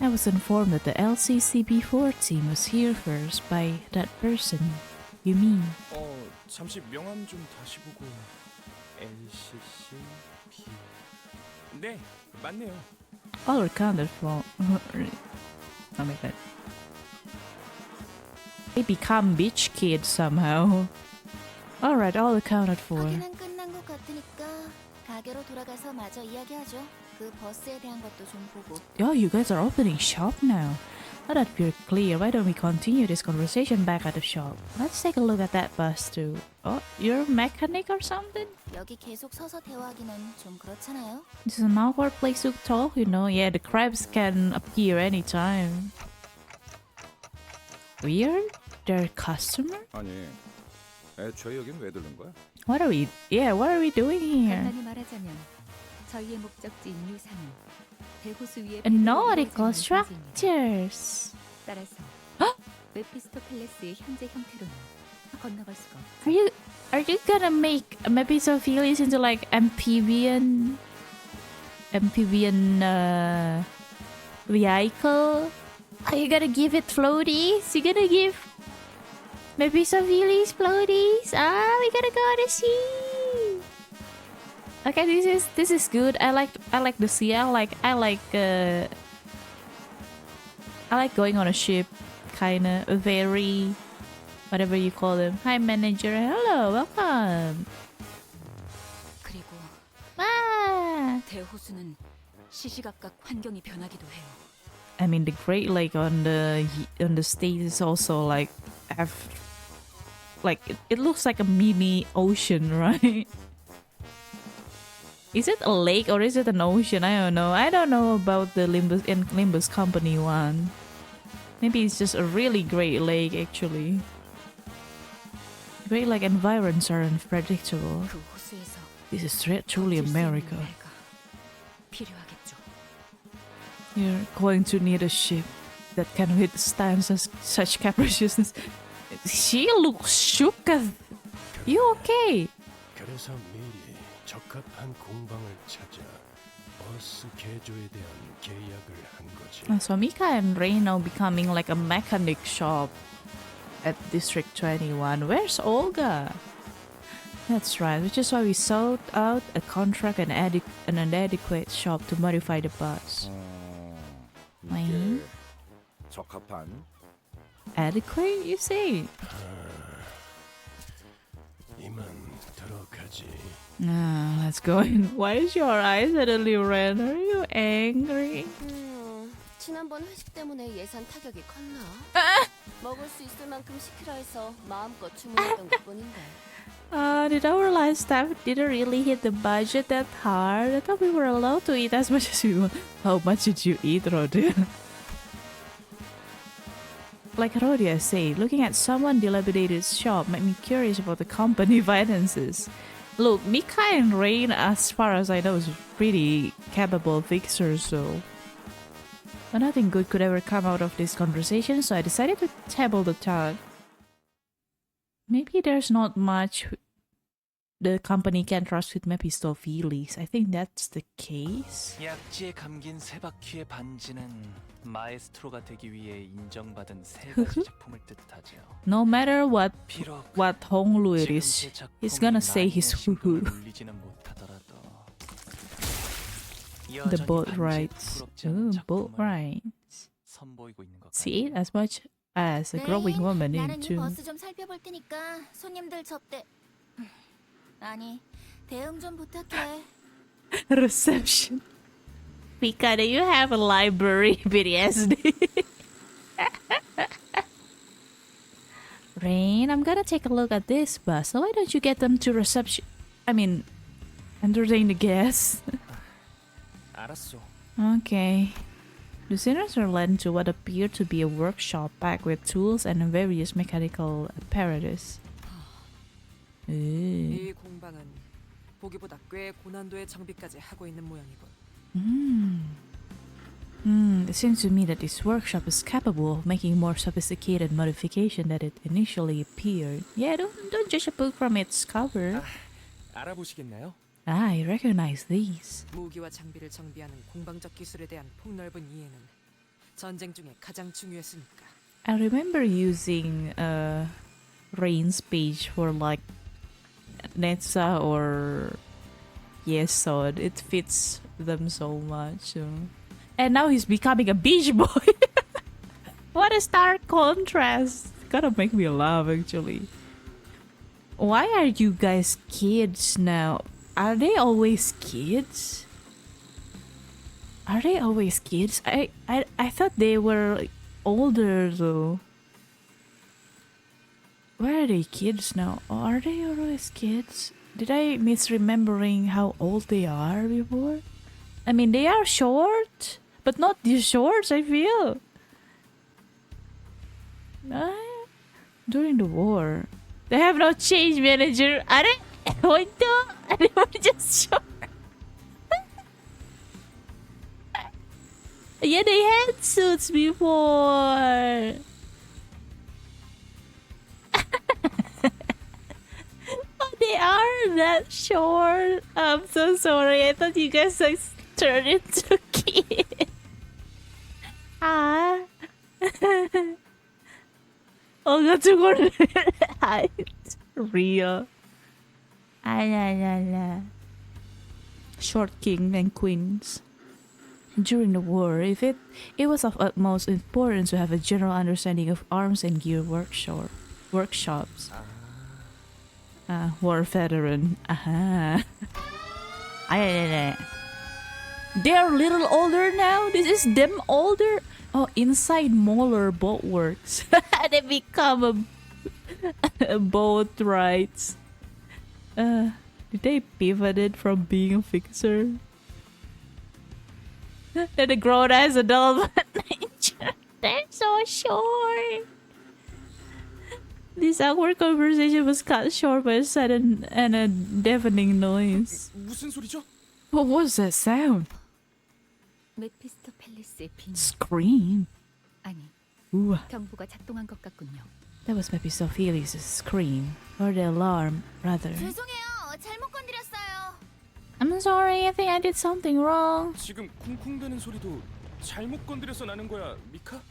I was informed that the LCCB4 team was here first by that person. You mean? 잠시 명함 좀 다시 보고. LCCB. 네, 맞네요. All accounted for. Oh my god. They become bitch kids somehow. Alright, all accounted for. 확인은 끝난 것 같으니까 가게로 돌아가서 마저 이야기하죠. 그 버스에 대한 것도 좀 보고. Oh, you guys are opening shop now. Now that we're clear, why don't we continue this conversation back at the shop? Let's take a look at that bus too. Oh, you're a mechanic or something? 여기 계속 서서 대화하기는 좀 그렇잖아요. This is an awkward place to talk, you know. Yeah, the crabs can appear anytime. Weird? They're a customer? 아니, 애초에 여긴 왜 들른 거야? What are we doing here? 간단히 말하자면 저희의 목적지인 유산은 대호수 위에 A nautical 이루어지는 structures. 존재입니다. 따라서 메피스토펠레스의 현재 형태로는 건너갈 수가 없죠. Are you gonna make Mephistopheles into like amphibian vehicle? Are you gonna give it floaties? You gonna give Mephistopheles floaties? Ah, we gotta go to sea. Okay, this is good. I like the sea. I like going on a ship, kinda very whatever you call them. Hi manager. Hello, welcome. 그리고 Ah. 대호수는 시시각각 환경이 변하기도 해요. I mean the Great Lake on the state is also like it looks like a mini ocean, right? Is it a lake or is it an ocean? I don't know. I don't know about the Limbus company one. Maybe it's just a really great lake actually. Great Lake environs are unpredictable. 그 호수에서 This is truly America. 필요하겠죠. You're going to need a ship that can withstand such capriciousness. She looks shook. You okay? 그래서 미리 적합한 공방을 찾아 버스 개조에 대한 계약을 한 거지. So Mika and Ray now becoming like a mechanic shop at District 21. Where's Olga? That's right, which is why we sought out a contract and an adequate shop to modify the bus. 이게 적합한? Adequate, you say? 이만 들어가지. Let's go in. Why is your eye suddenly red? Are you angry? 지난번 회식 때문에 예산 타격이 컸나? 먹을 수 있을 만큼 시키라 해서 마음껏 주문했던 것뿐인데. Did our live staff didn't really hit the budget that hard? I thought we were allowed to eat as much as we want. How much did you eat, Rhodia? Like Rhodia said, looking at someone dilapidated shop made me curious about the company finances. Look, Mika and Rain, as far as I know, is pretty capable fixers, so... But nothing good could ever come out of this conversation, so I decided to table the talk. Maybe there's not much the company can trust with Mephistopheles. I think that's the case. 약지에 감긴 세 바퀴의 반지는 마에스트로가 되기 위해 인정받은 세 가지 제품을 뜻하죠. No matter what Honglu it 지금 is, 제 he's 작품이 gonna say 나인의 his 심금을 woohoo. 울리지는 못하더라도 The 여전히 boat 반지에 rides. 부끄럽지 않은 Boat 작품을 rides. 선보이고 있는 것 See it 같아요. as much as a growing woman 나는 이 into 버스 좀 살펴볼 테니까 손님들 접대. 아니, 대응 좀 부탁해. reception. Mika, do you have a library PTSD? Rain, I'm gonna take a look at this bus. So why don't you get them to reception? I mean, entertain the guests. 알았어. Okay. The sinners are led to what appeared to be a workshop packed with tools and various mechanical apparatus. 이 공방은 보기보다 꽤 고난도의 장비까지 하고 있는 모양이군. It seems to me that this workshop is capable of making more sophisticated modification than it initially appeared. Yeah, don't judge a book from its cover. 알아보시겠나요? I recognize these. 무기와 장비를 정비하는 공방적 기술에 대한 폭넓은 이해는 전쟁 중에 가장 중요했으니까. I remember using Rain's page for like Netsa or Yesod. It fits them so much. And now he's becoming a beach boy. What a stark contrast. Gotta make me laugh actually. Why are you guys kids now? Are they always kids? Are they always kids? I thought they were older though. Where are they kids now? Are they always kids? Did I misremembering how old they are before? I mean, they are short, but not these shorts, I feel. During the war. They have no change manager. Are they? They were just short. Yeah, they had suits before. Oh, they are that short. I'm so sorry. I thought you guys like turned into kids. Ah. Oh, that's a good height. Real. Ah, la, la, la. Short king and queens. During the war, it was of utmost importance to have a general understanding of arms and gear workshops. War veteran. Aha. They are a little older now. This is them older. Oh, inside Molar Boatworks. They become a boat rights. Did they pivoted from being a fixer? They're the grown as adult nature. They're so short. This awkward conversation was cut short by a sudden and a deafening noise. 무슨 소리죠? What was that sound? 메피스토 팰리스의 비명. Scream. 아니, Ooh. 경보가 작동한 것 같군요. That was Mephistopheles' scream, or the alarm, rather. 죄송해요. 잘못 건드렸어요. I'm sorry, I think I did something wrong. 지금 쿵쿵대는 소리도 잘못 건드려서 나는 거야, 미카?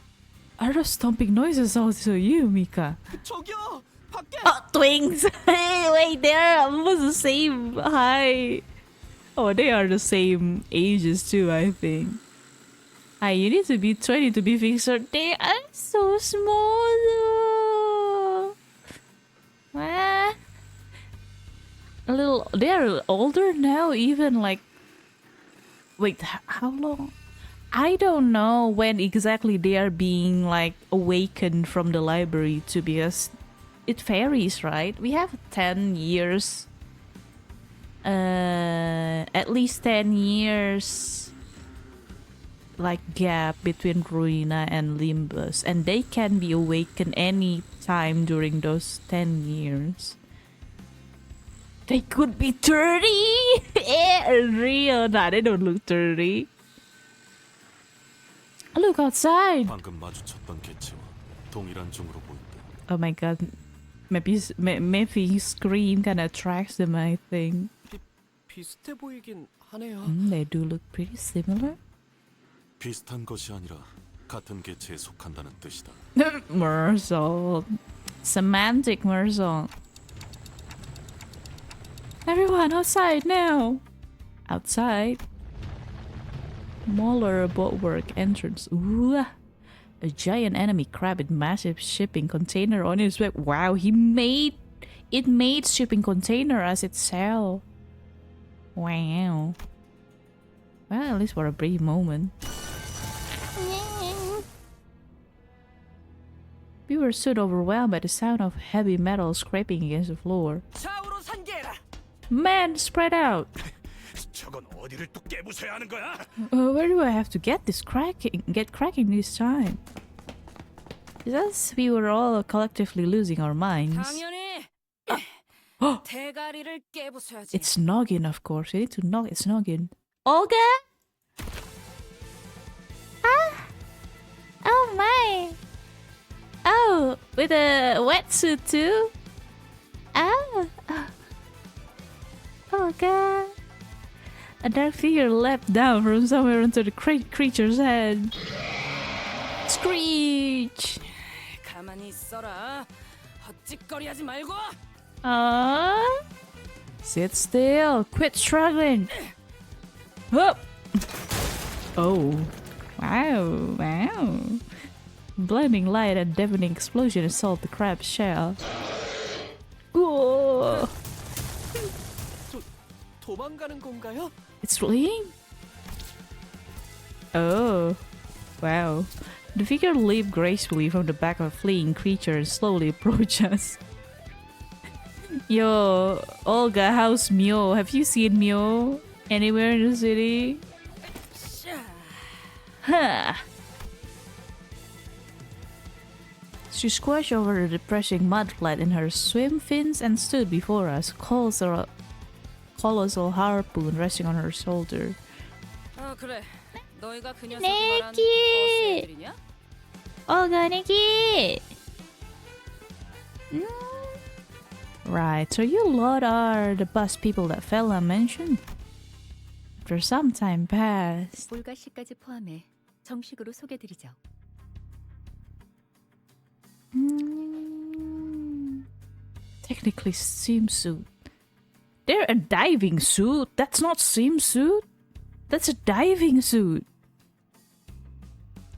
Are those stomping noises also you, Mika? 저기요, 밖에. Oh, twins! Hey, wait, they're almost the same height. Oh, they are the same ages too, I think. You need to be 20 to be fixer. They are so small though. Ah. A little, they're older now, even like, wait, how long? I don't know when exactly they are being like awakened from the library to, because it varies, right? We have 10 years, at least 10 years like gap between Ruina and Limbus, and they can be awakened any time during those 10 years. They could be 30. Real. Nah, they don't look 30. Look outside. 방금 마주쳤던 개체와 동일한 종으로 보인다. Oh my god. Maybe scream kind of attracts them, I think. 비슷해 보이긴 하네요. They do look pretty similar. 비슷한 것이 아니라 같은 개체에 속한다는 뜻이다. Merzel. Semantic Merzel. Everyone outside now. Outside. Molar Boatwork entrance. Ooh. A giant enemy crab with massive shipping container on his back. Wow, it made shipping container as its cell. Wow. Well, at least for a brief moment. We were soon overwhelmed by the sound of heavy metal scraping against the floor. Man, spread out! 저건 어디를 또 깨부숴야 하는 거야? Where do I have to get cracking this time? Because we were all collectively losing our minds. 대가리를 깨부숴야지. It's Noggin, of course. We need to knock its Noggin. Olga? Ah! Oh my! Oh, with a wetsuit too? Oh! Olga! A dark figure leapt down from somewhere onto the creature's head. Screech! 가만히 있어라. 헛짓거리하지 말고. Sit still. Quit struggling. Up. Oh. Wow. Wow. Blinding light and deafening explosion assault the crab's shell. Whoa. 도망가는 건가요? It's fleeing? Oh. Wow. The figure leaped gracefully from the back of a fleeing creature and slowly approached us. Yo, Olga, how's Mio? Have you seen Mio anywhere in the city? Huh. She squashed over the depressing mudflat in her swim fins and stood before us, colossal harpoon resting on her shoulder. 그래. 너희가 그 녀석이 말한 Nikki! 애들이냐? Olga, Nikki! Right, so you lot are the bus people that fella mentioned? After some time passed. 올가 씨까지 포함해 정식으로 소개드리죠. Technically swimsuit. They're a diving suit. That's not swimsuit. That's a diving suit.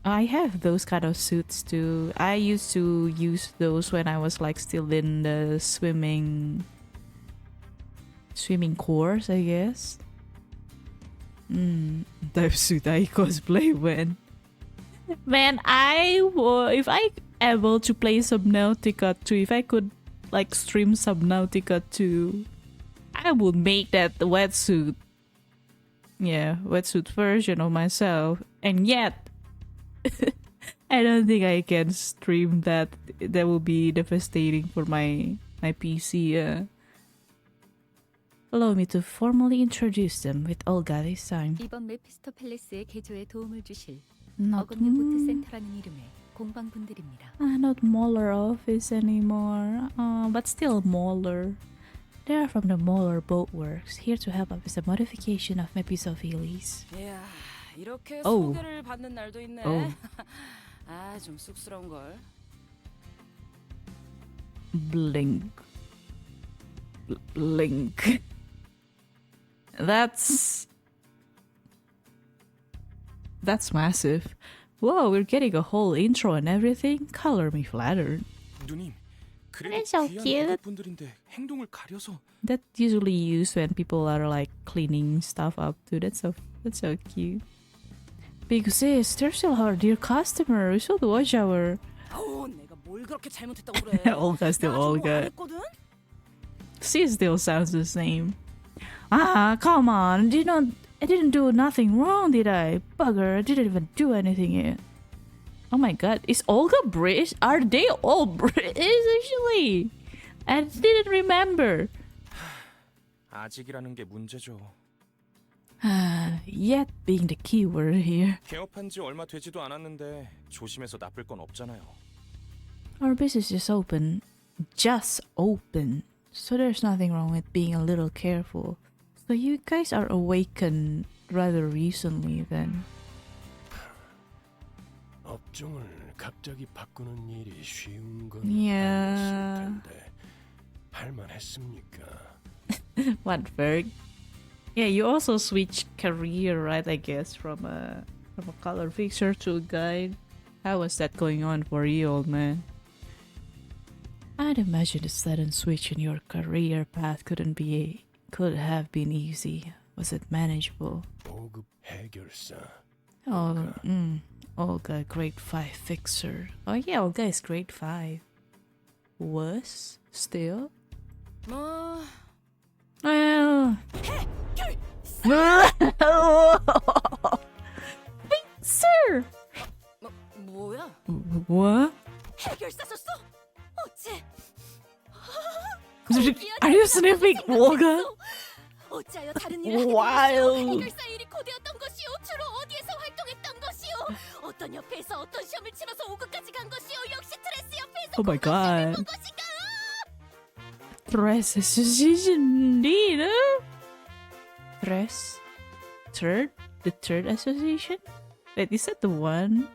I have those kind of suits too. I used to use those when I was like still in the swimming course, I guess. Dive suit I cosplay when. Man, if I able to play Subnautica 2, if I could like stream Subnautica 2, I would make that the wetsuit. Yeah, wetsuit version of myself. And yet, I don't think I can stream that. That would be devastating for my PC. Allow me to formally introduce them with Olga this time. 이번 메피스토 팰리스의 개조에 도움을 주실 Not, 어금니보트 센터라는 이름의 공방분들입니다. not Molar office anymore. But still Molar. They are from the Molar Boatworks, here to help us with the modification of Mephisopheles. 이야, 이렇게 Oh. 소개를 받는 날도 있네. Oh. 아, 좀 쑥스러운 걸. Blink. Blink. That's massive. Whoa, we're getting a whole intro and everything. Color me flattered. 누님, It's so cute. 분들인데 행동을 가려서. That's usually used when people are like cleaning stuff up too. That's so cute. Big sis, they're still our dear customer. We should watch our. 내가 뭘 그렇게 잘못했다고 그래. Olga still 나 아직 Olga. 뭐안 했거든? She still sounds the same. Ah, come on. I didn't do nothing wrong, did I? Bugger, I didn't even do anything yet. Oh my god, is Olga British? Are they all British actually? I didn't remember. 아직이라는 게 문제죠. Yet being the key word here. 개업한 지 얼마 되지도 않았는데 조심해서 나쁠 건 없잖아요. Our business is open. Just open. So there's nothing wrong with being a little careful. So you guys are awakened rather recently then. 업종을 갑자기 바꾸는 일이 쉬운 건 Yeah. 아니었을 텐데 할만했습니까? What, Ferg? Yeah, you also switched career, right? I guess from a color fixer to a guide. How was that going on for you, old man? I'd imagine the sudden switch in your career path could have been easy. Was it manageable? 5급 해결사. Oh, Olga, grade 5 fixer. Oh yeah, Olga is grade 5. Was? Still? 뭐 Well... Fixer! 뭐야? What? 해결사 썼어? 어째? Are you sniffing Olga? 어찌하여 다른 일을 하게 Wild. 되었소? 해결사 일이 고되었던 것이오? 주로 어디에서 활동했던 것이오? 어떤 협회에서 어떤 시험을 치러서 5급까지 간 것이오? 역시 트레스 협회에서 Oh my god. 본 것인가? Tres Association indeed, huh? Tres? Third? The third association? Wait, is that the one?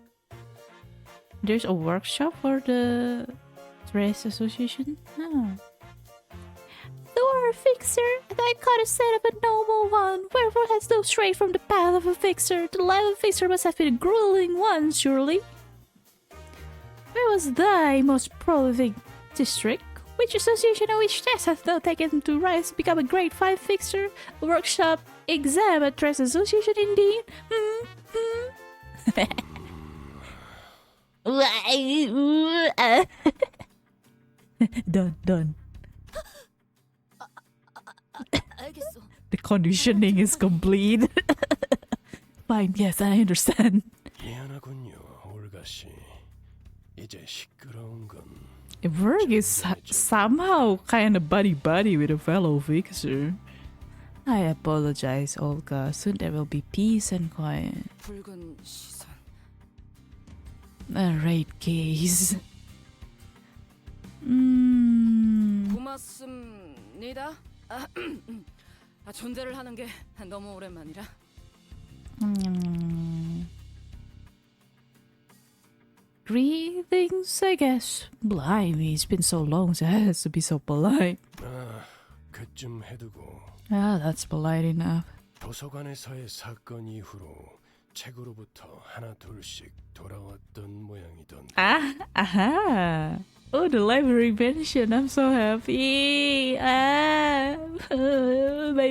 There's a workshop for the Tres Association? Oh. You are a fixer, and I caught a set of a noble one. Wherefore hast thou strayed from the path of a fixer? The life of a fixer must have been a grueling one, surely. Where was thy most prolific district? Which association or which test hast thou taken to rise to become a grade 5 fixer? A workshop exam at Tres Association indeed? Done. 알겠어. The conditioning is complete. Fine, yes, I understand. 미안하군요, 올가 씨. 이제 시끄러운 건 Berg is somehow kind of buddy with a fellow fixer. I apologize, Olga. Soon there will be peace and quiet. 붉은 시선. A raid case. 고맙습니다. 존대를 하는 게 너무 오랜만이라. Greetings, I guess. Blimey, it's been so long, so it has to be so polite. 그쯤 해두고. That's polite enough. 도서관에서의 사건 이후로 책으로부터 하나 둘씩 돌아왔던 모양이던. Aha! Oh, the library mention. I'm so happy. My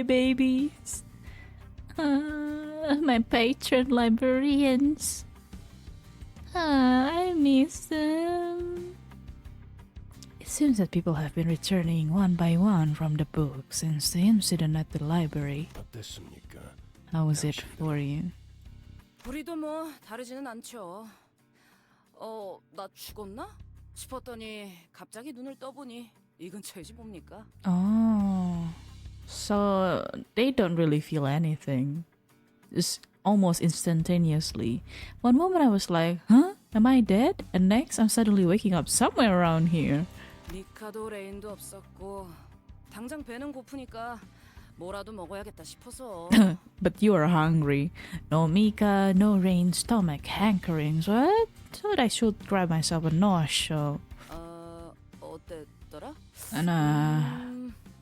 babies. My patron librarians. I miss them. It seems that people have been returning one by one from the book since the incident at the library. 어땠습니까? How was it for you? 우리도 뭐 다르지는 않죠. 나 죽었나? 싶었더니 갑자기 눈을 떠보니 이 근처이지 뭡니까? Oh, so they don't really feel anything. Just almost instantaneously. One moment I was like, huh? Am I dead? And next I'm suddenly waking up somewhere around here. 미카도 레인도 없었고 당장 배는 고프니까 뭐라도 먹어야겠다 싶어서. But you are hungry. No Mika, no rain, stomach hankerings. What? Thought I should grab myself a nausea. 어땠더라? And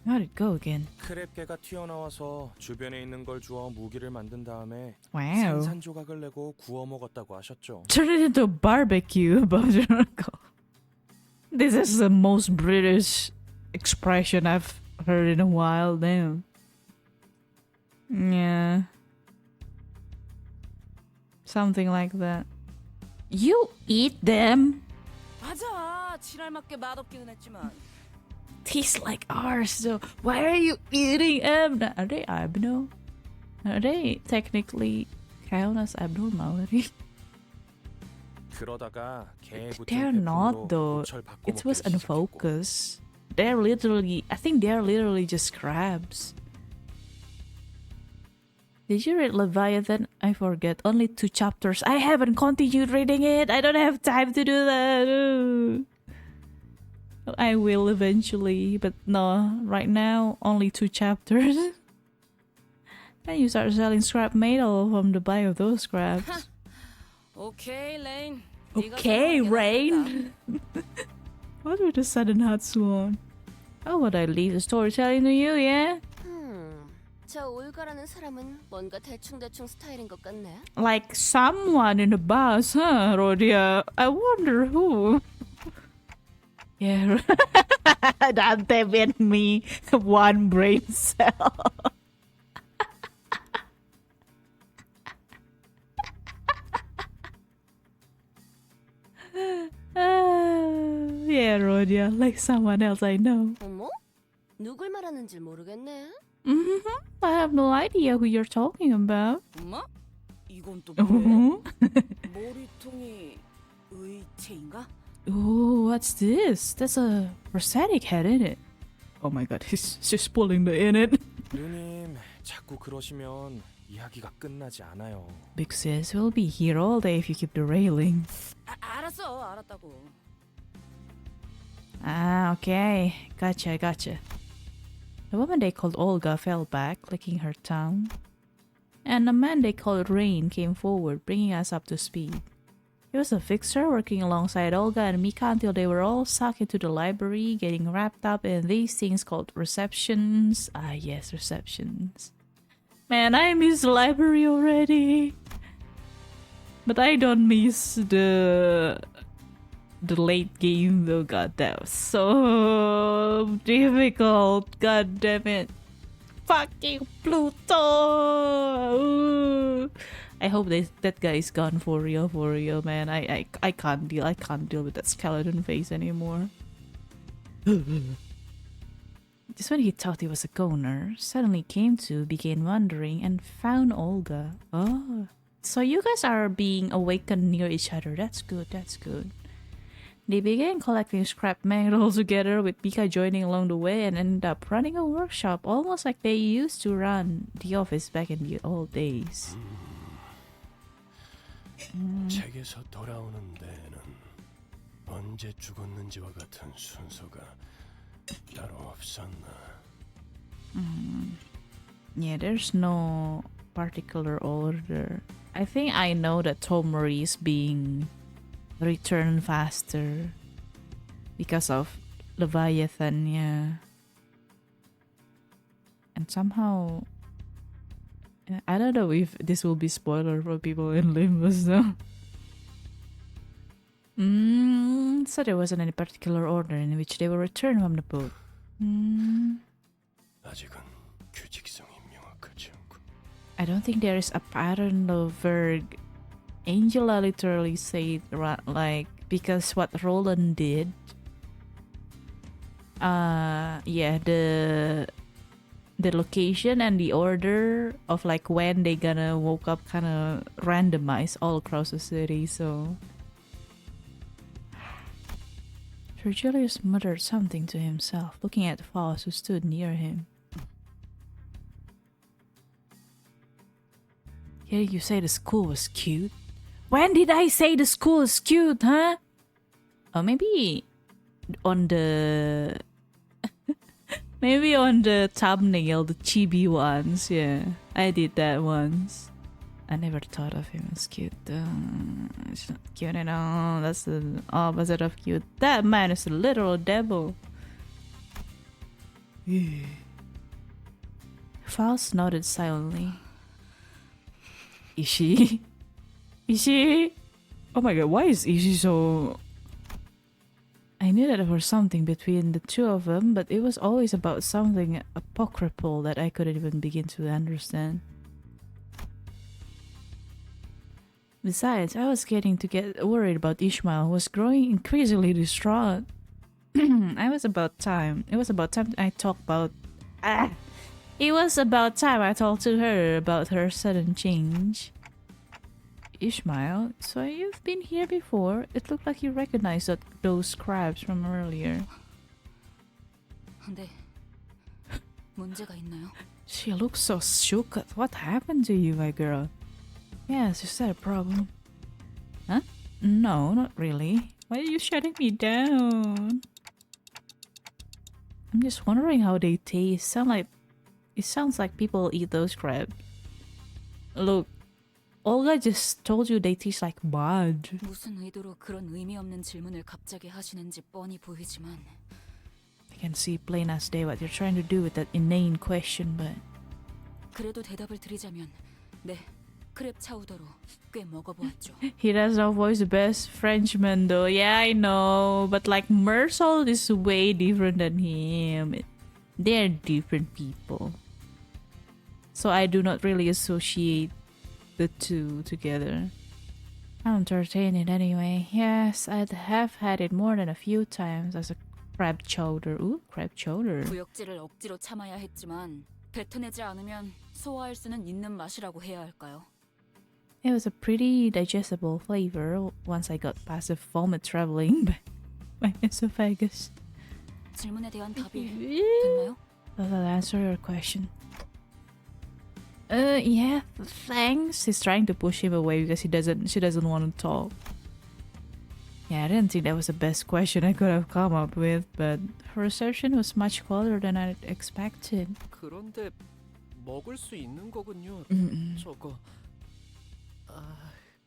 how'd it go again? 크랩개가 튀어나와서 주변에 있는 걸 주워 무기를 만든 다음에 Wow. 산산조각을 내고 구워 먹었다고 하셨죠. Turn it into a barbecue, Bojorko. This is the most British expression I've heard in a while. Damn. Yeah. Something like that. You eat them? 맞아. 지랄맞게 맛없기는 했지만. Tastes like ours, so why are you eating them? Are they abnormal? Are they technically count as abnormality? 그러다가 개 They're not though. It was unfocused. They're literally, I think they're literally just crabs. Did you read Leviathan? I forget. Only 2 chapters. I haven't continued reading it. I don't have time to do that. I will eventually, but no, right now, only 2 chapters. Then you start selling scrap metal from the buy of those scraps. Okay, Lane. Okay, Rain. What with the sudden Hatsuon? How would I leave the storytelling to you, yeah? 저 올가라는 사람은 뭔가 대충대충 스타일인 것 같네. Like someone in the bus, huh, Rodia? I wonder who. Yeah, Dante and me, one brain cell. Yeah, Rodia, like someone else I know. 어머? 누굴 말하는지 모르겠네. I have no idea who you're talking about. 엄마? 이건 또 뭐야? 머리통이 의체인가? Oh, what's this? That's a prosthetic head, isn't it? Oh my god, he's just pulling the in it. 누님, 자꾸 그러시면 이야기가 끝나지 않아요. Big sis, we'll be here all day if you keep derailing. 알았어, 알았다고. Ah, okay. Gotcha. The woman they called Olga fell back, licking her tongue. And the man they called Rain came forward, bringing us up to speed. He was a fixer working alongside Olga and Mika until they were all sucked into the library, getting wrapped up in these things called receptions. Ah, yes, receptions. Man, I miss the library already. But I don't miss the late game though. God, that was so difficult. God damn it. Fucking Pluto. Ooh. I hope that guy is gone for real, man. I can't deal with that skeleton face anymore. Just when he thought he was a goner, suddenly came to, began wandering, and found Olga. Oh, so you guys are being awakened near each other. That's good, that's good. They began collecting scrap metal together, with Mika joining along the way, and ended up running a workshop, almost like they used to run the office back in the old days. 책에서 돌아오는 데에는 언제 죽었는지와 같은 순서가 따로 없었나? Yeah, there's no particular order. I think I know that Tomori is being returned faster because of Leviathan, yeah. And somehow, I don't know if this will be spoiler for people in Limbus though. So there wasn't any particular order in which they were returned from the boat. 아직은 규칙성이 명확하지 않고. I don't think there is a pattern of where Angela literally said like, because what Roland did, yeah, the location and the order of like when they gonna woke up kind of randomized all across the city. So Virgilius muttered something to himself, looking at Faust, who stood near him. Here you say the school was cute? When did I say the school is cute, huh? Or maybe on the maybe on the thumbnail, the chibi ones, yeah. I did that once. I never thought of him as cute. It's not cute at all. That's the opposite of cute. That man is a literal devil. Faust nodded silently. Ishi? Ishi? Oh my god, why is Ishi so... I knew that there was something between the two of them, but it was always about something apocryphal that I couldn't even begin to understand. Besides, I was getting to get worried about Ishmael, who was growing increasingly distraught. It was about time I talked about... It was about time I talked to her about her sudden change. Ishmael, so you've been here before? It looked like you recognized those scribes from earlier. 네. 문제가 있나요? She looks so shook. What happened to you, my girl? Yes, is that a problem? Huh? No, not really. Why are you shutting me down? I'm just wondering how they taste. It sounds like people eat those crabs. Look, Olga just told you they taste like mud. 무슨 의도로 그런 의미 없는 질문을 갑자기 하시는지 뻔히 보이지만 I can see plain as day what you're trying to do with that inane question, but 그래도 대답을 드리자면 네, 크랩 차우더로 꽤 먹어보았죠. He does not voice the best Frenchman though. Yeah, I know, but like Mersol is way different than him. They're different people, so I do not really associate the two together. I'll entertain it anyway. Yes, I'd have had it more than a few times as a crab chowder. Ooh, crab chowder. 구역질을 억지로 참아야 했지만 뱉어내지 않으면 소화할 수는 있는 맛이라고 해야 할까요? It was a pretty digestible flavor once I got past the vomit traveling by esophagus. 질문에 대한 답이 됐나요? Does that answer your question? Yeah, thanks. He's trying to push him away because she doesn't want to talk. Yeah, I didn't think that was the best question I could have come up with, but her reception was much colder than I expected. 그런데 먹을 수 있는 거군요. 저거.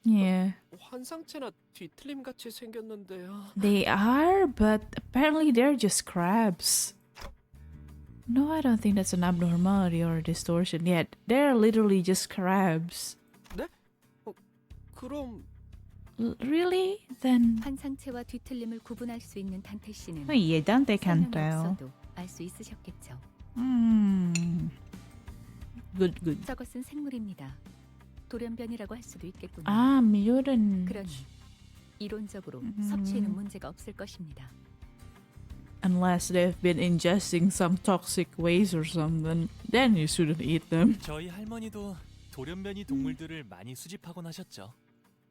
Yeah. 환상체나 뒤틀림 같이 생겼는데요. They are, but apparently they're just crabs. No, I don't think that's an abnormality or a distortion yet. They're literally just crabs. 네? 그럼 Really? Then 환상체와 뒤틀림을 구분할 수 있는 단테 씨는 oh, yeah, Dante can tell. 알수 있으셨겠죠. Good. 저것은 생물입니다. 돌연변이라고 할 수도 있겠군요. Ah, mutant. 그러니 이론적으로 섭취에는 문제가 없을 것입니다. Unless they've been ingesting some toxic waste or something, then you shouldn't eat them. 저희 할머니도 돌연변이 동물들을 많이 수집하곤 하셨죠.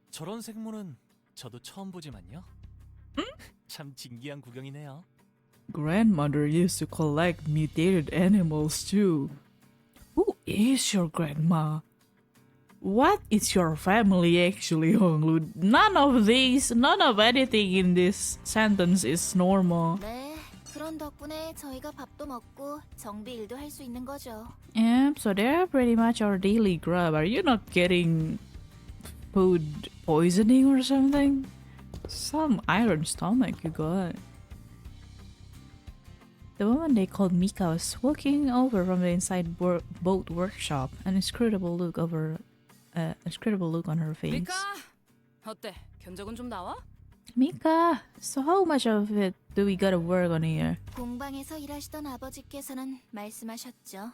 저런 생물은 저도 처음 보지만요. 참 진기한 구경이네요. Grandmother used to collect mutated animals too. Who is your grandma? What is your family actually, Honglu? None of anything in this sentence is normal. 네, 그런 덕분에 저희가 밥도 먹고 정비 일도 할 수 있는 거죠. Yep, so they're pretty much our daily grub. Are you not getting food poisoning or something? Some iron stomach you got. The woman they called Mika was walking over from the inside boat workshop, an inscrutable look on her face. 미카, 어때? 견적은 좀 나와? Mika, so how much of it do we gotta work on here? 공방에서 일하시던 아버지께서는 말씀하셨죠.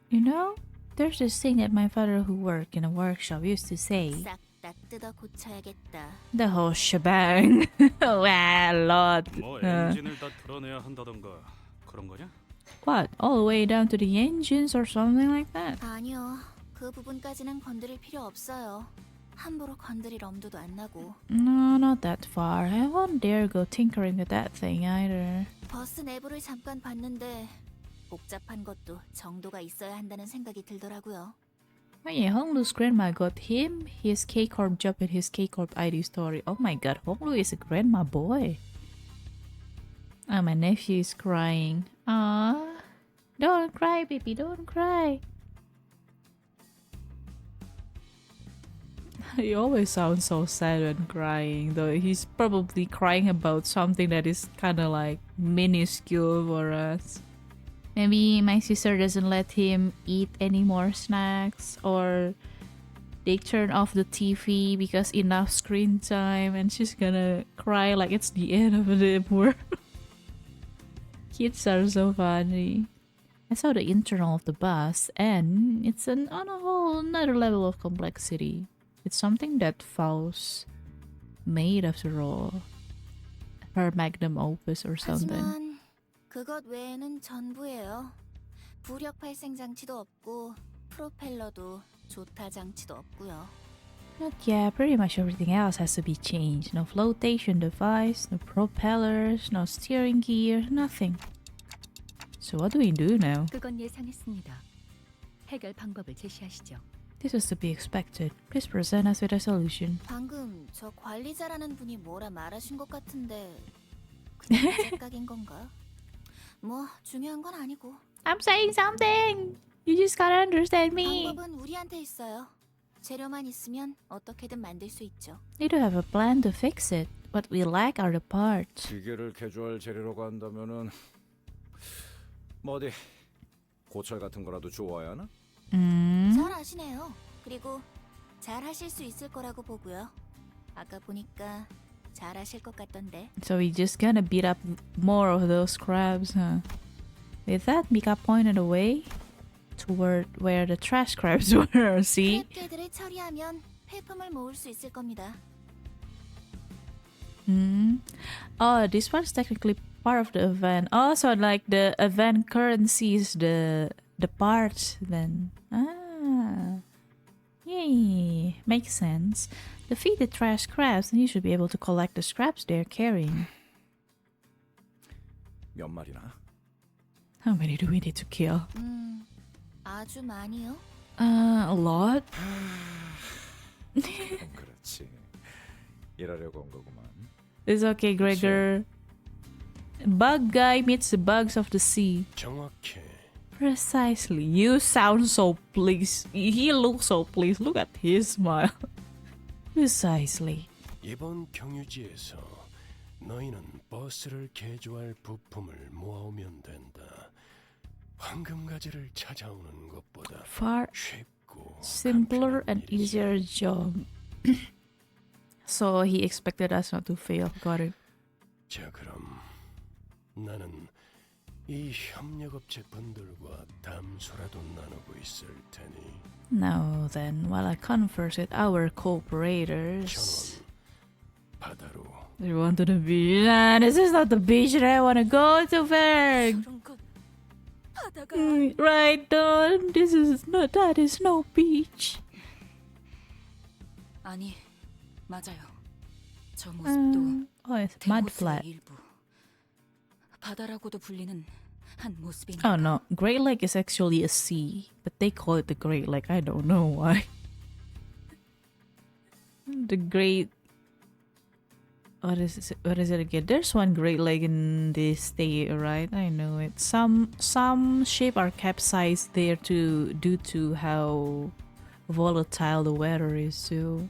You know, there's this thing that my father who worked in a workshop used to say. 싹 다 뜯어 고쳐야겠다. The whole shebang. Well, a lot. 뭐 엔진을 다 드러내야 한다던가 그런 거냐? What? All the way down to the engines or something like that? 아니요, 그 부분까지는 건드릴 필요 없어요. 함부로 건드릴 엄두도 안 나고. No, not that far. I won't dare go tinkering with that thing either. 버스 내부를 잠깐 봤는데 복잡한 것도 정도가 있어야 한다는 생각이 들더라고요. Oh yeah, Honglu's grandma got him his K-Corp job in his K-Corp ID story. Oh my god, Honglu is a grandma boy. Oh, my nephew is crying. Ah, don't cry, baby, don't cry. He always sounds so sad when crying, though he's probably crying about something that is kind of like minuscule for us. Maybe my sister doesn't let him eat any more snacks, or they turn off the TV because enough screen time and she's gonna cry like it's the end of the world. Kids are so funny. I saw the internal of the bus and it's on a whole another level of complexity. It's something that Faust made after all. Her magnum opus or something. 하지만 그것 외에는 전부예요. 부력 발생 장치도 없고 프로펠러도 조타 장치도 없고요. But yeah, pretty much everything else has to be changed. No flotation device, no propellers, no steering gear, nothing. So what do we do now? 그건 예상했습니다. 해결 방법을 제시하시죠. This was to be expected. Please present us with a solution. 방금 저 관리자라는 분이 뭐라 말하신 것 같은데 그냥 착각인 건가? 뭐 중요한 건 아니고. I'm saying something! You just gotta understand me. 방법은 우리한테 있어요. 재료만 있으면 어떻게든 만들 수 있죠. We do have a plan to fix it. What we lack are the parts. 기계를 개조할 재료라고 한다면은 뭐 어디 고철 같은 거라도 주워야 하나? 잘 아시네요. 그리고 잘 하실 수 있을 거라고 보고요. 아까 보니까 잘 하실 것 같던데. So we just gonna beat up more of those crabs, huh? With that, Mika pointed away toward where the trash crabs were. See? 크랩개들을 처리하면 폐품을 모을 수 있을 겁니다. Oh, this one's technically part of the event. Oh, so like the event currency is the parts then. Ah. Yay. Makes sense. Defeat the trash crabs and you should be able to collect the scraps they're carrying. 몇 마리나? How many do we need to kill? 아주 많이요. A lot? 그렇지. 일하려고 온 거구만. It's okay, Gregor. Bug guy meets the bugs of the sea. 정확해. Precisely. You sound so pleased. He looks so pleased. Look at his smile. Precisely. 이번 경유지에서 너희는 버스를 개조할 부품을 모아오면 된다. 황금가지를 찾아오는 것보다 Far 쉽고 simpler and easier job. So he expected us not to fail. Got it. 자 그럼 나는 이 협력업체 분들과 담소라도 나누고 있을 테니. Now then, while I converse with our cooperators. 바다로. We want to the beach. Nah, this is not the beach that I want to go to, Berg. Right, Don. This is not. That is no beach. 아니, 맞아요. 저 모습도 Oh, it's mud 대호수의 flat. 일부. 바다라고도 불리는 한 모습이니까. Oh no, Great Lake is actually a sea, but they call it the Great Lake. I don't know why. The Great. What is it? What is it again? There's one Great Lake in this state, right? I know it. Some ships are capsized there due to how volatile the weather is too.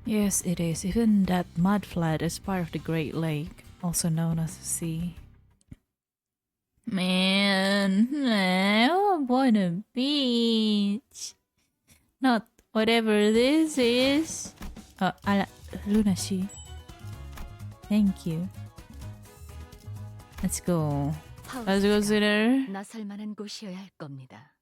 Yes, it is. Even that mud flat is part of the Great Lake, also known as the sea. Man, I want a beach. Not whatever this is. Oh, Lunashi. Thank you. Let's go. Let's go sit there. 나설 만한 곳이어야 할 겁니다.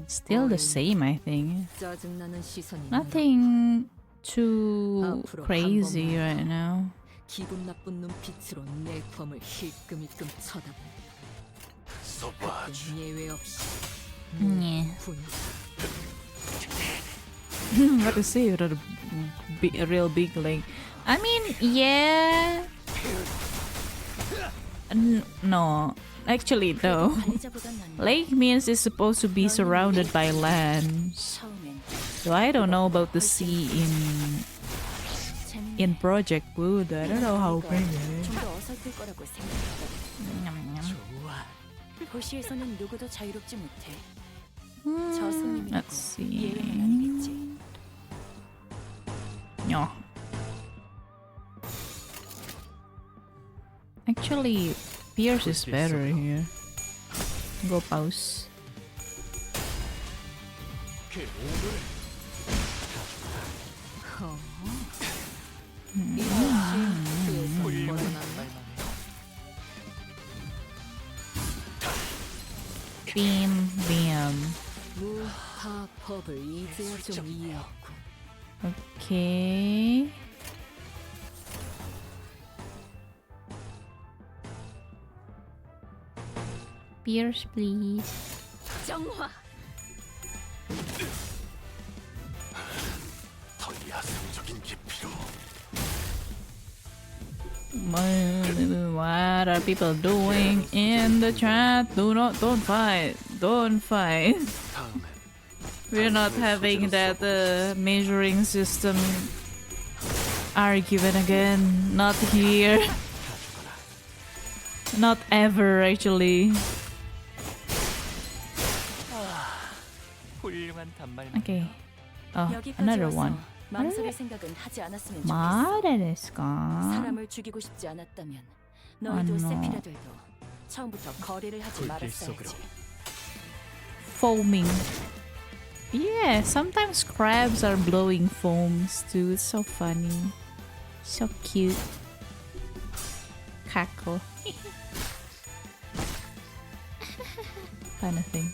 Still the same, I think. 짜증나는 시선이 Nothing too crazy right now. 기분 나쁜 눈빛으로 내 검을 힐끔힐끔 쳐다본다. 예외 없이 Yeah. What to say without a real big leg? I mean, yeah. No, actually, though. Lake means it's supposed to be surrounded by land. So I don't know about the sea in Project Wood. I don't know how big it is. 도시에서는 누구도 자유롭지 못해. 저 손님이라고 Let's see. 예외는 아니겠지. No. Actually, Pierce is better here. Go pause. Beam, beam. 법을 이제야 좀 이해했고. Okay. Pierce, please. 정화. 더 야성적인 깊이로. What are people doing in the chat? Don't fight. Don't fight. We're not having that measuring system argument again. Not here. Not ever, actually. Okay. Oh, another one. 망설일 생각은 하지 않았으면 좋겠어. 말해냈을까? 사람을 죽이고 싶지 않았다면 너희도 세피라들도 처음부터 거래를 하지 말았어야지. Foaming. Yeah, sometimes crabs are blowing foams too. It's so funny. So cute. Cackle. Kind of thing.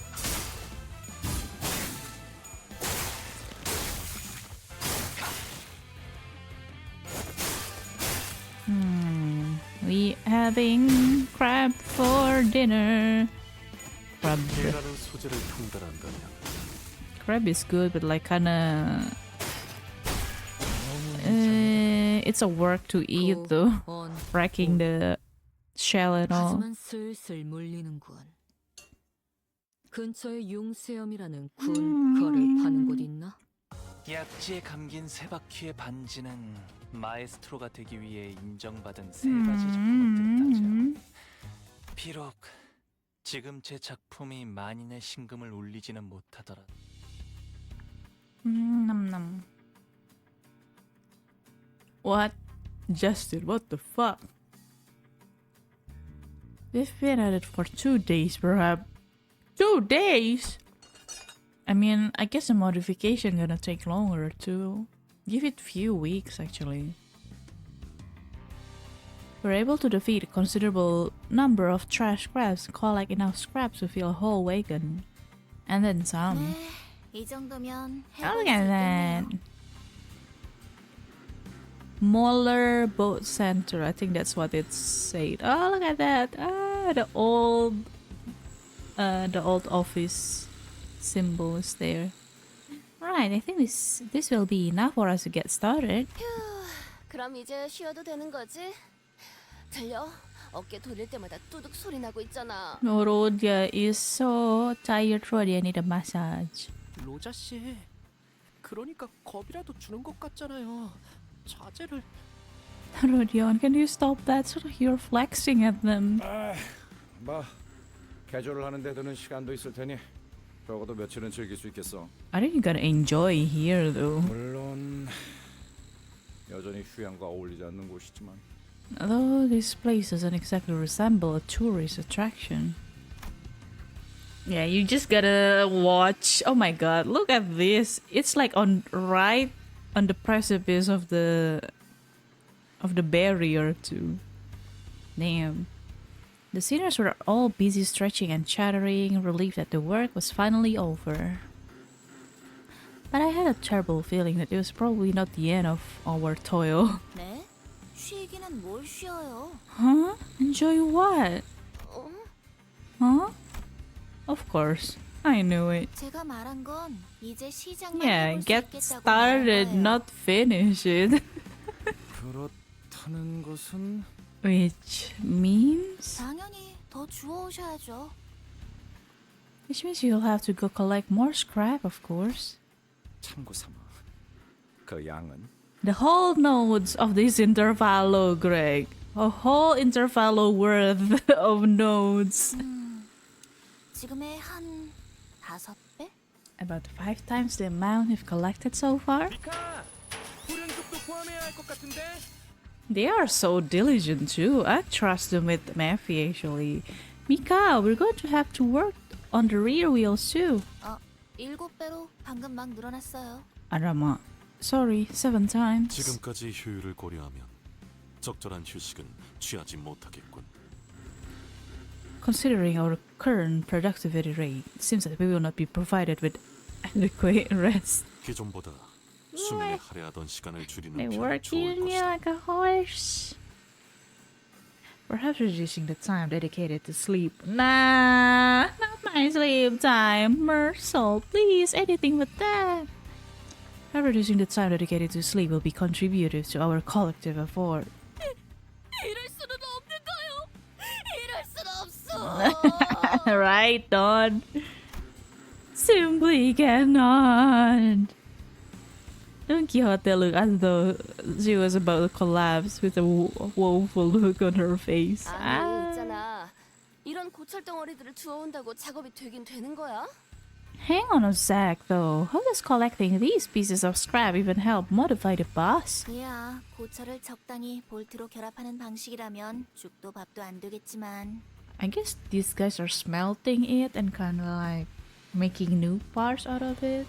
We having crab for dinner. Crab is good, but like kinda it's a work to eat though. Cracking the shell and all. 하지만 슬슬 물리는군. 근처에 융수염이라는 군 거를 파는 곳 있나? 약지에 감긴 새 바퀴의 반지는 마에스트로가 되기 위해 인정받은 세 가지 작품을 뜻하죠. 비록 지금 제 작품이 만인의 신금을 울리지는 못하더라도. What? Justin, what the fuck? We've been at it for 2 days, perhaps. 2 days? I mean, I guess the modification gonna take longer too. Give it few weeks actually. We're able to defeat a considerable number of trash scraps, collect enough scraps to fill a whole wagon. And then some. 이 정도면 Oh, 해볼 look 수 at that. 있겠네요. Molar boat center, I think that's what it's said. Oh, look at that. Ah, the old office symbol is there. Right, I think this will be enough for us to get started. 휴, 그럼 이제 쉬어도 되는 거지? 들려? 어깨 돌릴 때마다 뚜둑 소리 나고 있잖아. Rodia is so tired. Rodia need a massage. 로자 씨, 그러니까 겁이라도 주는 것 같잖아요. 자제를. Rodion, can you stop that? Sort of you're flexing at them. 뭐 개조를 하는데 드는 시간도 있을 테니 적어도 며칠은 즐길 수 있겠어. I think you gotta enjoy here though. 물론 여전히 휴양과 어울리지 않는 곳이지만. Although this place doesn't exactly resemble a tourist attraction. Yeah, you just gotta watch. Oh my god, look at this. It's like right on the precipice of the barrier too. Damn. The seniors were all busy stretching and chattering, relieved that the work was finally over. But I had a terrible feeling that it was probably not the end of our toil. 네? 쉬기는 뭘 쉬어요? Huh? Enjoy what? 어? Huh? Of course. I knew it. 제가 말한 건 이제 시작만 Yeah, 해볼 수 get 있겠다고 started, 말한 거예요. not finish it. 그렇다는 것은 Which means? 당연히 더 주워오셔야죠. Which means you'll have to go collect more scrap, of course. 참고 삼아. 그 양은 The whole nodes of this intervallo, Greg. A whole intervallo worth of nodes. 지금의 한 5배? About 5 times the amount we've collected so far. They are so diligent too. I trust them with Mephi actually. Mika, we're going to have to work on the rear wheels too. 7배로 방금 막 늘어났어요. Arama. Sorry, 7 times. 지금까지 효율을 고려하면 적절한 휴식은 취하지 못하겠군. Considering our current productivity rate, it seems that we will not be provided with adequate rest. 기존보다 수면에 할애하던 시간을 줄이는 They 편이 work 좋을 me 것이다. like a horse. Perhaps reducing the time dedicated to sleep. Nah, not my sleep time. Mercel, please, anything but that. Perhaps reducing the time dedicated to sleep will be contributive to our collective effort. 이럴 수는 없는 거요. 이럴 수는 없어. Right, Dawn? Simply cannot. Don Quixote looked as though she was about to collapse with a woeful look on her face. 아니 있잖아. 이런 고철 덩어리들을 주워온다고 작업이 되긴 되는 거야? Hang on a sec, though. How does collecting these pieces of scrap even help modify the bus? 이야, 고철을 적당히 볼트로 결합하는 방식이라면 죽도 밥도 안 되겠지만. I guess these guys are smelting it and kind of like making new parts out of it.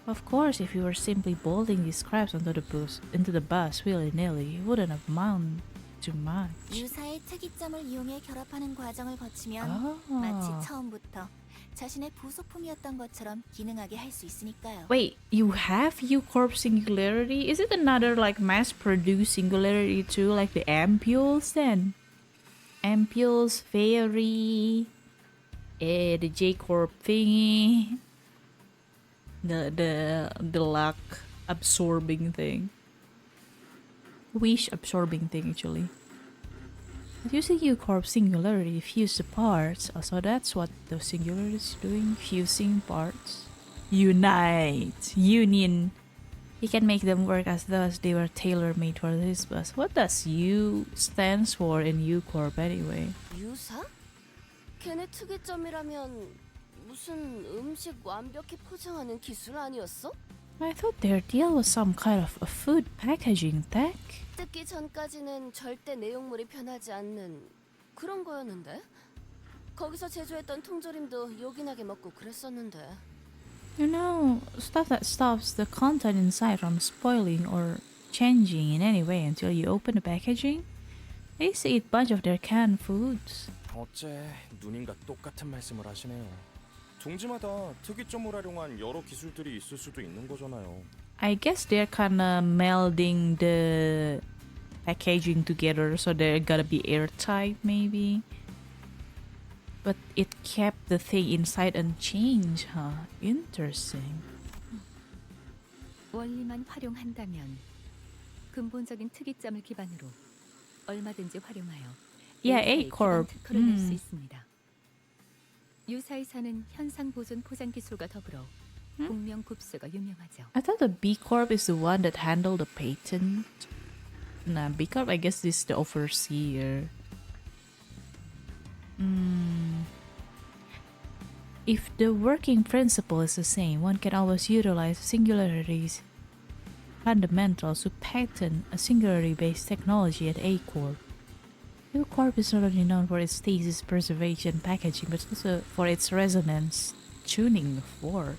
Of course, if you were simply bolting these scraps into the bus willy-nilly, it wouldn't amount to much. 유사의 특이점을 이용해 결합하는 과정을 거치면 Ah. 마치 처음부터 자신의 부속품이었던 것처럼 기능하게 할 수 있으니까요. Wait, you have U-Corp Singularity? Is it another like mass-produced Singularity too, like the ampules then? Ampules, Fairy, the J-Corp thingy, the luck absorbing thing, wish absorbing thing actually. But using U-Corp Singularity, fuse the parts. Also, that's what the Singularity is doing, fusing parts. Unite, union. You can make them work as though they were tailor-made for this bus. What does U stands for in U-Corp anyway? 유사? 걔네 특이점이라면 무슨 음식 완벽히 포장하는 기술 아니었어? I thought their deal was some kind of a food packaging tech. 뜯기 전까지는 절대 내용물이 변하지 않는 그런 거였는데? 거기서 제조했던 통조림도 요긴하게 먹고 그랬었는데. You know, stuff that stops the content inside from spoiling or changing in any way until you open the packaging. I used to eat a bunch of their canned foods. 어째 누님과 똑같은 말씀을 하시네요. 종지마다 특이점을 활용한 여러 기술들이 있을 수도 있는 거잖아요. I guess they're kinda melding the packaging together, so they're gotta be airtight maybe. But it kept the thing inside unchanged, huh? Interesting. 원리만 활용한다면 근본적인 특이점을 기반으로 얼마든지 활용하여 Yeah, A사의 A-Corp. 기본 특허를 낼 수 있습니다. 유사이사는 현상 보존 포장 기술과 더불어 공명 굽수가 유명하죠. I thought the B Corp is the one that handled the patent. Nah, B Corp, I guess is the overseer. If the working principle is the same, one can always utilize singularities fundamentals to patent a singularity-based technology at A Corp. A Corp is not only known for its stasis preservation packaging, but also for its resonance tuning fork.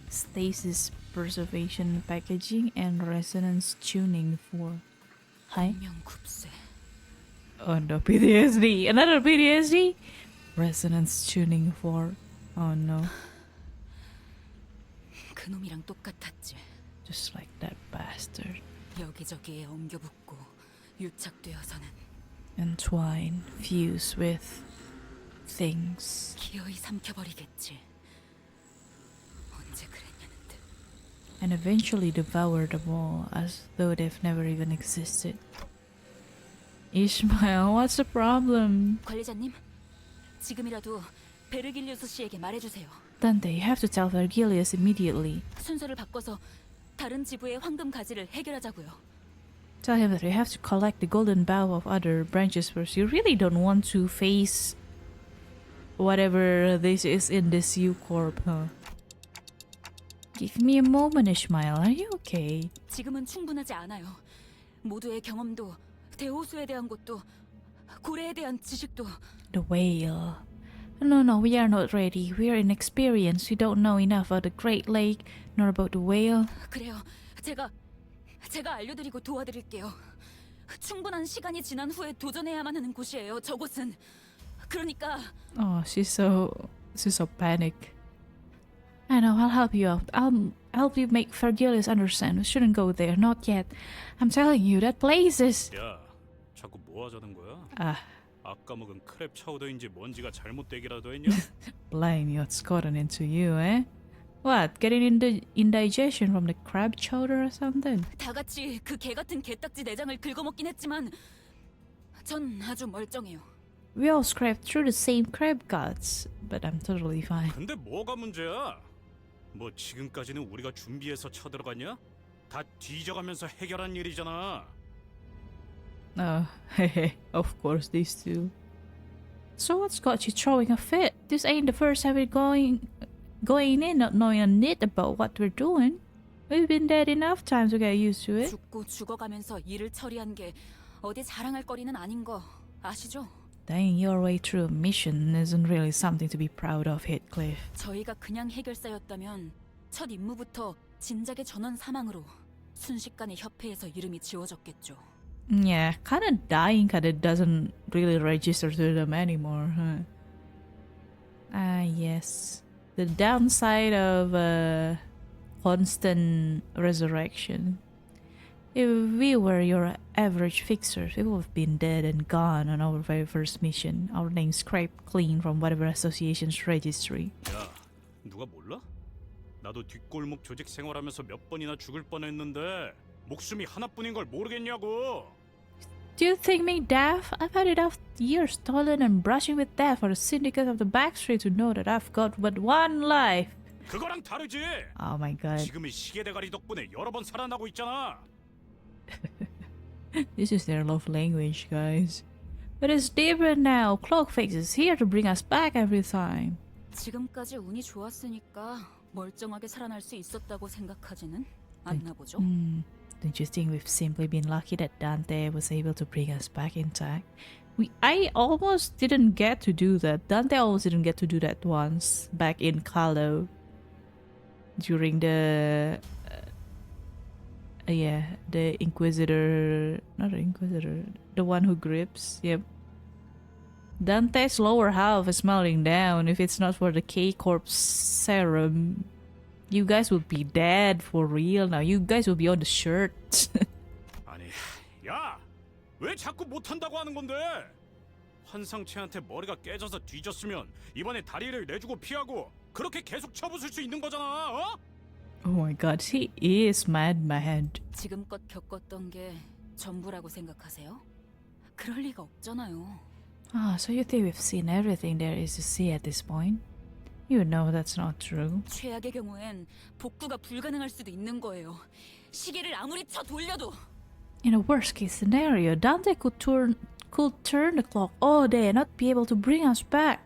Stasis preservation packaging and resonance tuning fork. Hi. Oh no, PTSD! Another PTSD? Resonance tuning fork. Oh no. 그놈이랑 똑같았지. Just like that bastard. 여기저기에 엉겨붙고 유착되어서는 Entwine, fuse with things. 기어이 삼켜버리겠지. 언제 그랬냐는 듯. And eventually devour them all as though they've never even existed. Ishmael, what's the problem? 관리자님, 지금이라도 베르길리우스 씨에게 말해주세요. Dante, you have to tell Vergilius immediately. 순서를 바꿔서 다른 지부의 황금 가지를 해결하자고요. Tell him that we have to collect the golden bough of other branches first. You really don't want to face whatever this is in this U-Corp, huh? Give me a moment, Ishmael. Are you okay? 지금은 충분하지 않아요. 모두의 경험도, 대호수에 대한 것도, 고래에 대한 지식도. The whale. No, we are not ready. We are inexperienced. We don't know enough about the Great Lake, nor about the whale. 그래요. 제가 알려드리고 도와드릴게요. 충분한 시간이 지난 후에 도전해야만 하는 곳이에요. 저곳은. 그러니까. Oh, she's so panic. I know. I'll help you out. I'll help you make Vergilius understand. We shouldn't go there. Not yet. I'm telling you, that place is. 야, 자꾸 뭐 하자는 거야? 아까 먹은 크랩 차우더인지 뭔지가 잘못되기라도 했냐? Blame what's gotten into you, eh? What? Getting indigestion from the crab chowder or something? 다 같이 그 개 같은 개딱지 내장을 긁어먹긴 했지만 전 아주 멀쩡해요. We all scraped through the same crab guts, but I'm totally fine. 근데 뭐가 문제야? 뭐 지금까지는 우리가 준비해서 쳐들어갔냐? 다 뒤져가면서 해결한 일이잖아. Oh, hehe, of course these two. So what's got you throwing a fit? This ain't the first time we're going in not knowing a nit about what we're doing. We've been dead enough times to get used to it. 죽고 죽어가면서 일을 처리한 게 어디 자랑할 거리는 아닌 거 아시죠? Dying your way through a mission isn't really something to be proud of, Heathcliff. 저희가 그냥 해결사였다면 첫 임무부터 진작의 전원 사망으로 순식간에 협회에서 이름이 지워졌겠죠. Yeah, kinda dying kinda doesn't really register to them anymore, huh? Yes. The downside of constant resurrection. If we were your average fixers, we would have been dead and gone on our very first mission. Our names scraped clean from whatever association's registry. 야, 누가 몰라? 나도 뒷골목 조직 생활하면서 몇 번이나 죽을 뻔했는데 목숨이 하나뿐인 걸 모르겠냐고. Do you think me daft? I've had enough years toiling and brushing with death for the syndicate of the backstreet to know that I've got but one life. 그거랑 다르지. Oh my god. 지금은 시계 대가리 덕분에 여러 번 살아나고 있잖아. This is their love language, guys. But it's different now. Cloakface is here to bring us back every time. 지금까지 운이 좋았으니까 멀쩡하게 살아날 수 있었다고 생각하지는 않나 보죠. Don't you think we've simply been lucky that Dante was able to bring us back intact? I almost didn't get to do that. Dante almost didn't get to do that once back in Kalo. during the the Inquisitor, not the Inquisitor, the one who grips. Yep. Dante's lower half is melting down. If it's not for the K-Corp serum, you guys would be dead for real now. You guys will be on the shirt. 아니, 야! 왜 자꾸 못한다고 하는 건데? 환상체한테 머리가 깨져서 뒤졌으면 이번에 다리를 내주고 피하고 그렇게 계속 쳐부술 수 있는 거잖아, 어? Oh my god, he is mad. 지금껏 겪었던 게 전부라고 생각하세요? 그럴 리가 없잖아요. Ah, so you think we've seen everything there is to see at this point? You know that's not true. 최악의 경우엔 복구가 불가능할 수도 있는 거예요. 시계를 아무리 쳐 돌려도. In a worst case scenario, Dante could turn the clock all day and not be able to bring us back.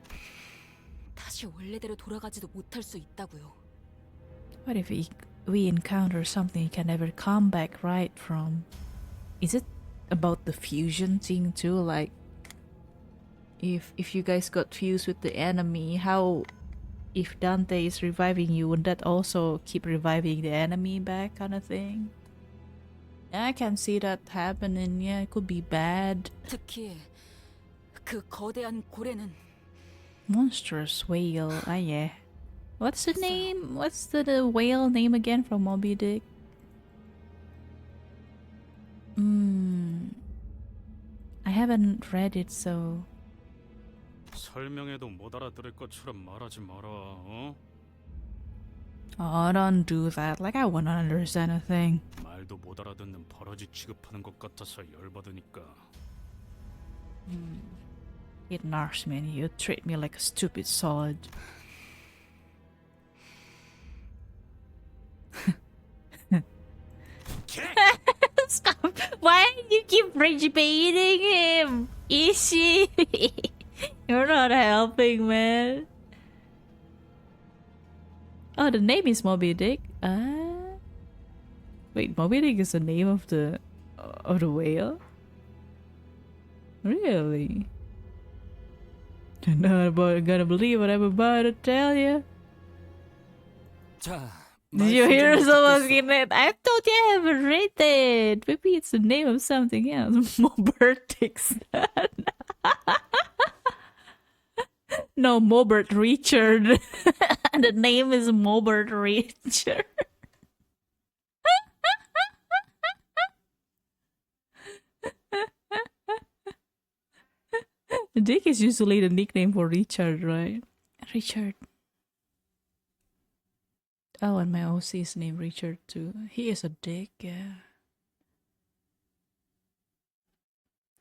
다시 원래대로 돌아가지도 못할 수 있다고요. What if we encounter something you can never come back right from? Is it about the fusion thing too? Like, if you guys got fused with the enemy, how, if Dante is reviving you, would that also keep reviving the enemy back, kind of thing? I can see that happening. Yeah, it could be bad. 특히 그 거대한 고래는 Monstrous whale. Ah, yeah. What's the name? What's the whale name again from Moby Dick? I haven't read it, so. 설명해도 못 알아들을 것처럼 말하지 마라, 어? Oh, don't do that. Like I won't understand a thing. 말도 못 알아듣는 버러지 취급하는 것 같아서 열받으니까. It knocks me and you treat me like a stupid sod. Stop! Why do you keep rage baiting him? Ishi! You're not helping, man. Oh, the name is Moby Dick. Wait, Moby Dick is the name of the whale? Really? I'm not gonna believe what I'm about to tell you. 자, Did you hear someone in it? I thought you haven't read it. Maybe it's the name of something else. Mobert Dixon. No, Mobert Richard. The name is Mobert Richard. Dick is usually the nickname for Richard, right? Richard. Oh, and my OC is named Richard too. He is a dick, yeah.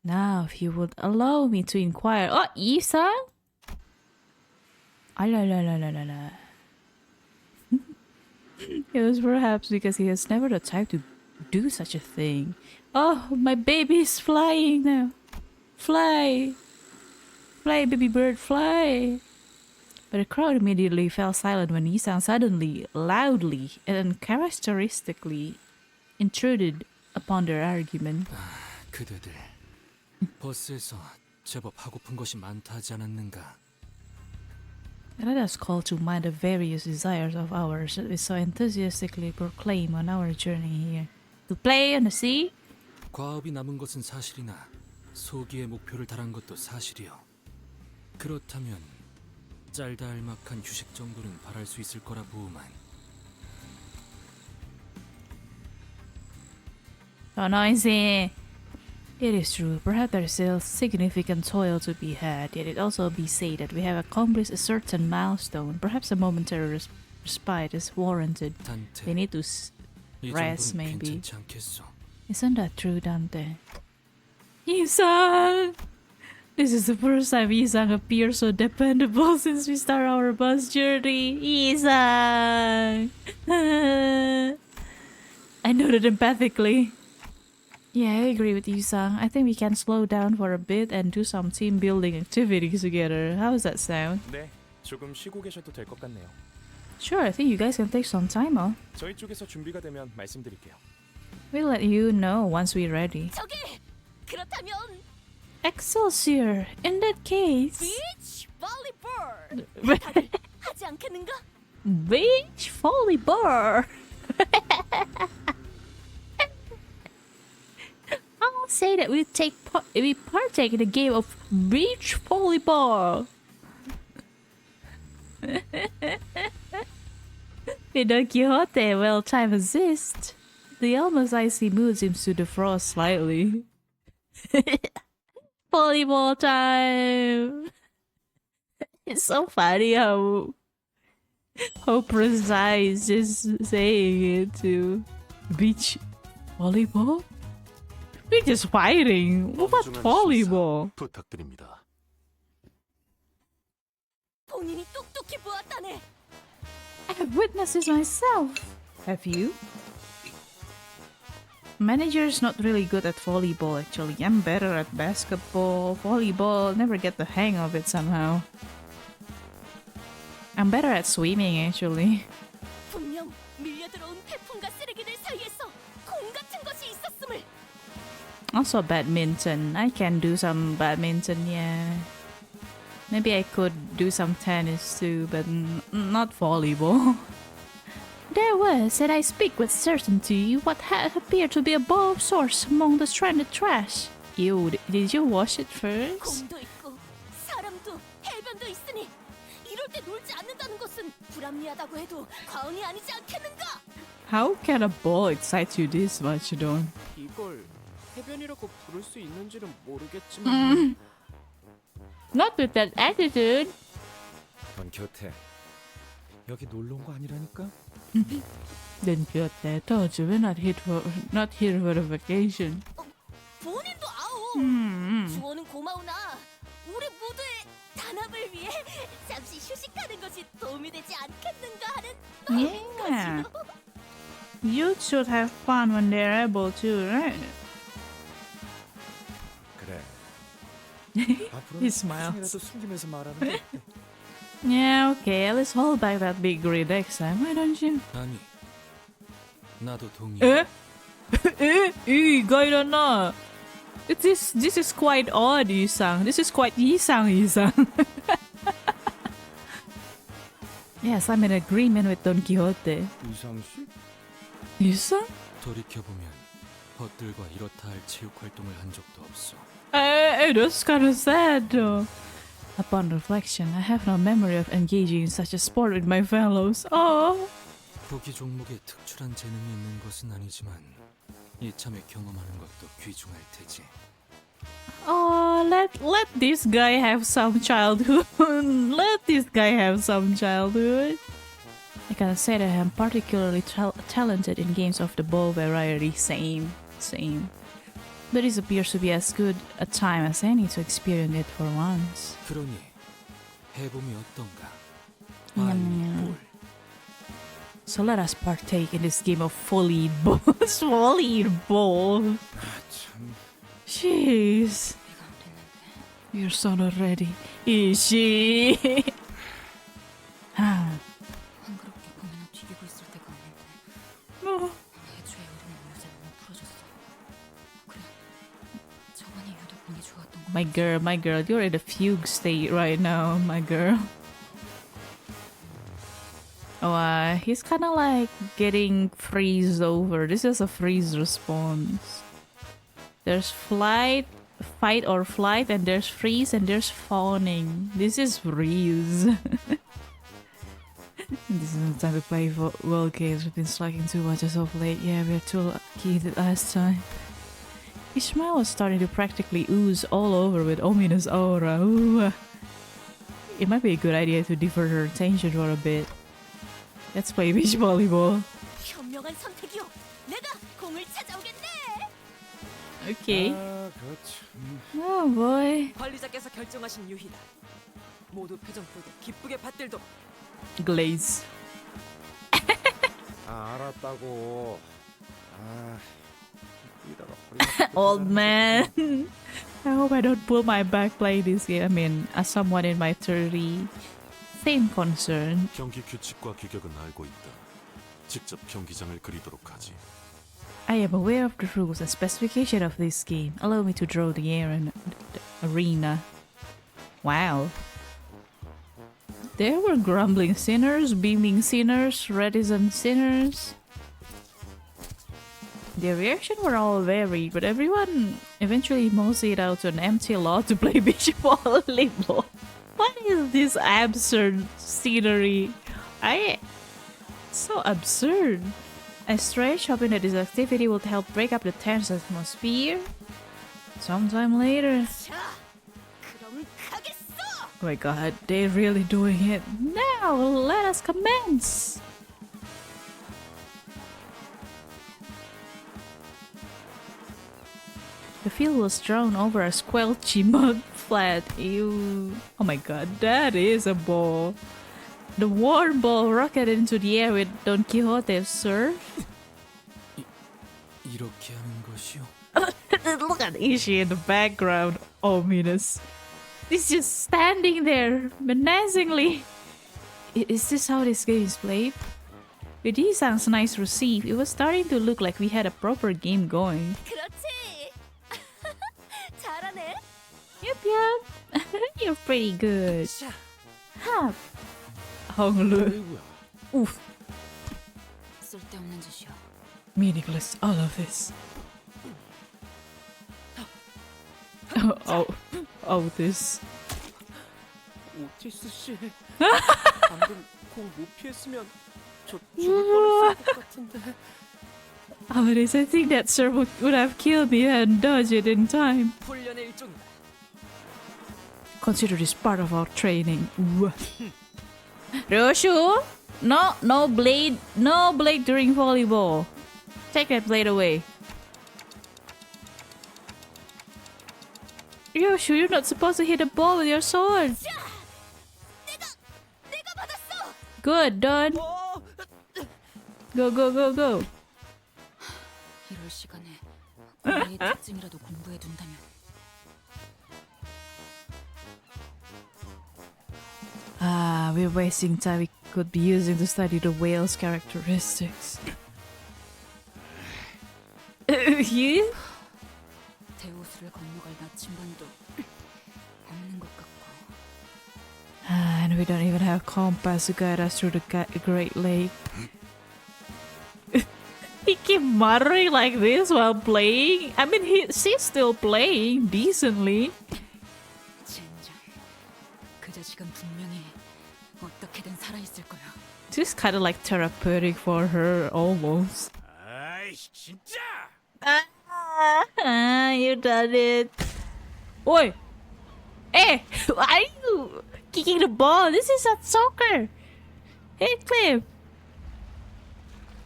Now, if you would allow me to inquire. Oh, Isa? It was perhaps because he has never the time to do such a thing. Oh, my baby is flying now. Fly. Fly, baby bird, fly. But the crowd immediately fell silent when Isang suddenly, loudly, and uncharacteristically intruded upon their argument. 그대들 버스에서 제법 하고픈 것이 많다 하지 않았는가? Let us call to mind the various desires of ours that we so enthusiastically proclaim on our journey here. To play on the sea? 과업이 남은 것은 사실이나 소기의 목표를 달한 것도 사실이요. 그렇다면 짤다알막한 휴식 정도는 바랄 수 있을 거라 보우만. So noisy. It is true, perhaps there is still significant toil to be had, yet it also be said that we have accomplished a certain milestone. Perhaps a momentary respite is warranted. We need to rest, maybe. Isn't that true, Dante? Isang! This is the first time Isang appears so dependable since we start our bus journey. Isang! I nodded empathically. Yeah, I agree with you, Sang. I think we can slow down for a bit and do some team building activities together. How does that sound? 네, 조금 쉬고 계셔도 될 것 같네요. Sure, I think you guys can take some time off. 저희 쪽에서 준비가 되면 말씀드릴게요. We'll let you know once we're ready. 저기 그렇다면 Excelsior! In that case... Beach Volleyball! 다들 하지 않겠는가? Beach volleyball. I'll say that we partake in a game of beach volleyball. In Don Quixote, while time exists, the almost icy mood seems to defrost slightly. Volleyball time! It's so funny how precise just saying it too. Beach volleyball? We're just fighting. What volleyball? 부탁드립니다. 본인이 똑똑히 보았다네. I have witnessed this myself. Have you? Manager's not really good at volleyball actually. I'm better at basketball, volleyball, never get the hang of it somehow. I'm better at swimming actually. 분명 밀려들어온 태풍과 쓰레기들 사이에서 공 같은 것이 있었음을. Also badminton. I can do some badminton, yeah. Maybe I could do some tennis too, but not volleyball. There was, and I speak with certainty, what had appeared to be a ball of sorts among the stranded trash. Ew, did you wash it first? 공도 있고 사람도 해변도 있으니 이럴 때 놀지 않는다는 것은 불합리하다고 해도 과언이 아니지 않겠는가? How can a ball excite you this much, Don? 이걸 해변이라고 부를 수 있는지는 모르겠지만 Not with that attitude. 던 곁에 여기 놀러 온 거 아니라니까? Then Quixote told you we're not here for a vacation. 본인도 아오. 조언은 고마우나 우리 모두의 단합을 위해 잠시 휴식하는 것이 도움이 되지 않겠는가 하는 Yeah. You should have fun when they're able to, right? 그래. He smiles. 앞으로는 숨기면서 말하는 게 어때? Yeah, okay, let's hold back that big greed next time, why don't you? 아니, 나도 동의. 이거 일어나. This is quite odd, Yusang. This is quite Yisang. Yes, I'm in agreement with Don Quixote. 이상 씨? Yusang? 돌이켜보면 벗들과 이렇다 할 체육 활동을 한 적도 없어. That's kind of sad, though. Upon reflection, I have no memory of engaging in such a sport with my fellows. Oh. 보기 종목에 특출한 재능이 있는 것은 아니지만 이참에 경험하는 것도 귀중할 테지. Oh, let this guy have some childhood. Let this guy have some childhood. I can say that I'm particularly talented in games of the ball variety. Same. But this appears to be as good a time as any to experience it for once. 그러니 해봄이 어떤가? Yum. So let us partake in this game of volleyball. Volleyball. Jeez. Your son already. Is she? 안 그렇게 고민을 튀기고 있을 때가 아닌데. 애초에 우리는 어제 너무 풀어줬어. 그래. 저번에 유독 보기 좋았던 거. My girl, you're in a fugue state right now, my girl. Oh, he's kind of like getting freezed over. This is a freeze response. There's fight or flight, and there's freeze, and there's fawning. This is freeze. This isn't time to play world games. We've been slacking too much as of late. Yeah, we're too lucky the last time. His smile was starting to practically ooze all over with ominous aura. Ooh. It might be a good idea to divert her attention for a bit. Let's play beach volleyball. 현명한 선택이요. 내가 공을 찾아오겠네. Okay. 그렇지. Oh boy. 관리자께서 결정하신 유희다. 모두 표정 풀고 기쁘게 받들도록. Glaze. 알았다고. Old man. I hope I don't pull my back playing this game. I mean, as someone in my 30, same concern. 경기 규칙과 규격은 알고 있다. 직접 경기장을 그리도록 하지. I am aware of the rules and specification of this game. Allow me to draw the arena. Wow. There were grumbling sinners, beaming sinners, reticent sinners. Their reaction were all varied, but everyone eventually moseyed out to an empty lot to play beach volleyball. What is this absurd scenery? So absurd. S.E.A. hoping that this activity would help break up the tense atmosphere. Sometime later. Oh my god, they're really doing it. Now let us commence. The field was drawn over a squelchy mud flat. Ew. Oh my god, that is a ball. The warm ball rocketed into the air with Don Quixote's surf. 이렇게 하는 것이요. Look at Ishi in the background. Ominous. He's just standing there menacingly. Is this how this game is played? With Isan's nice receive, it was starting to look like we had a proper game going. 그렇지. 잘하네. Yup. You're pretty good. Huh. Honglu. Oof. 쓸데없는 짓이야. Meaningless, all of this. This. 오티스 씨, 방금 공 못 피했으면 저 죽을 뻔했을 것 같은데. Otis, I think that sir would have killed me and dodged it in time. 훈련의 일종이다. Consider this part of our training. Ryoshu, no blade during volleyball. Take that blade away. Ryoshu, you're not supposed to hit the ball with your sword. Good, done. Go. 이럴 시간에 고래의 특징이라도 공부해 둔다면. We're wasting time we could be using to study the whale's characteristics. You? 대호수를 건너갈 나침반도 없는 것 같고. And we don't even have a compass to guide us through the Great Lake. He keep muttering like this while playing. I mean, she's still playing decently. 젠장, 그 자식은 분명히 어떻게든 살아 있을 거야. This is kind of like therapeutic for her, almost. 아이씨 진짜. You done it. Oi! Hey! Why are you kicking the ball? This is not soccer! Hey, Cliff!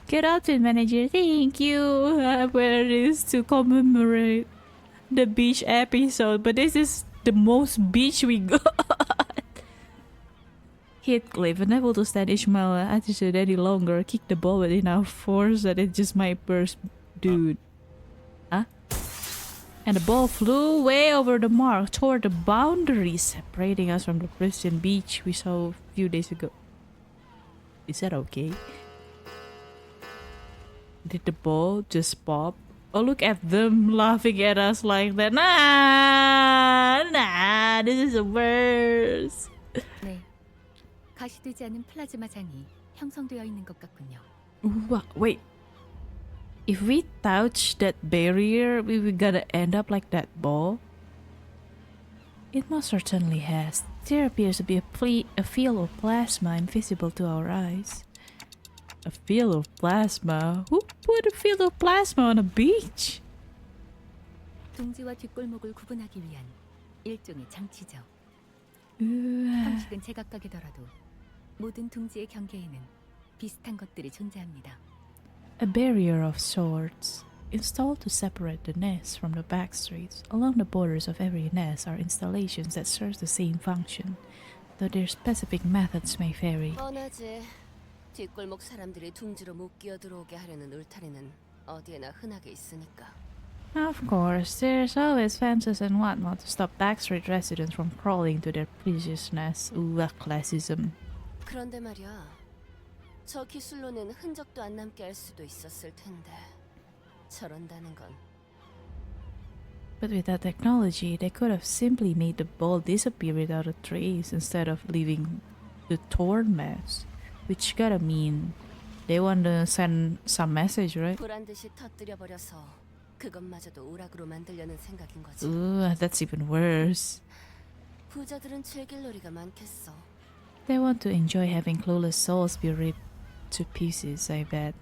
Get out it, manager. Thank you. I wear this to commemorate the beach episode, but this is the most beach we got. Hit Cliff, unable to stand Ishmael's attitude any longer, kick the ball with enough force that it just might burst. Dude. Huh? And the ball flew way over the mark toward the boundary separating us from the pristine beach we saw a few days ago. Is that okay? Did the ball just pop? Oh, look at them laughing at us like that. Nah, this is the worst. 네, 가시되지 않은 플라즈마 장이 형성되어 있는 것 같군요. Wait. If we touch that barrier, we gonna end up like that ball? It most certainly has. There appears to be a field of plasma invisible to our eyes. A field of plasma? Who put a field of plasma on a beach? 둥지와 뒷골목을 구분하기 위한 일종의 장치죠. 형식은 제각각이더라도 모든 둥지의 경계에는 비슷한 것들이 존재합니다. A barrier of sorts, installed to separate the nests from the back streets. Along the borders of every nest are installations that serve the same function, though their specific methods may vary. 뻔하지. 뒷골목 사람들이 둥지로 못 끼어들어오게 하려는 울타리는 어디에나 흔하게 있으니까. Of course, there's always fences and whatnot to stop backstreet residents from crawling to their precious nests. Ooh, classism. 그런데 말이야. 저 기술로는 흔적도 안 남게 할 수도 있었을 텐데. 저런다는 건. But with that technology, they could have simply made the ball disappear without a trace instead of leaving the torn mess, which gotta mean they want to send some message, right? 불안 듯이 터뜨려 버려서 그것마저도 오락으로 만들려는 생각인 거지. Ooh, that's even worse. 부자들은 즐길 놀이가 많겠어. They want to enjoy having clueless souls be ripped to pieces, I bet.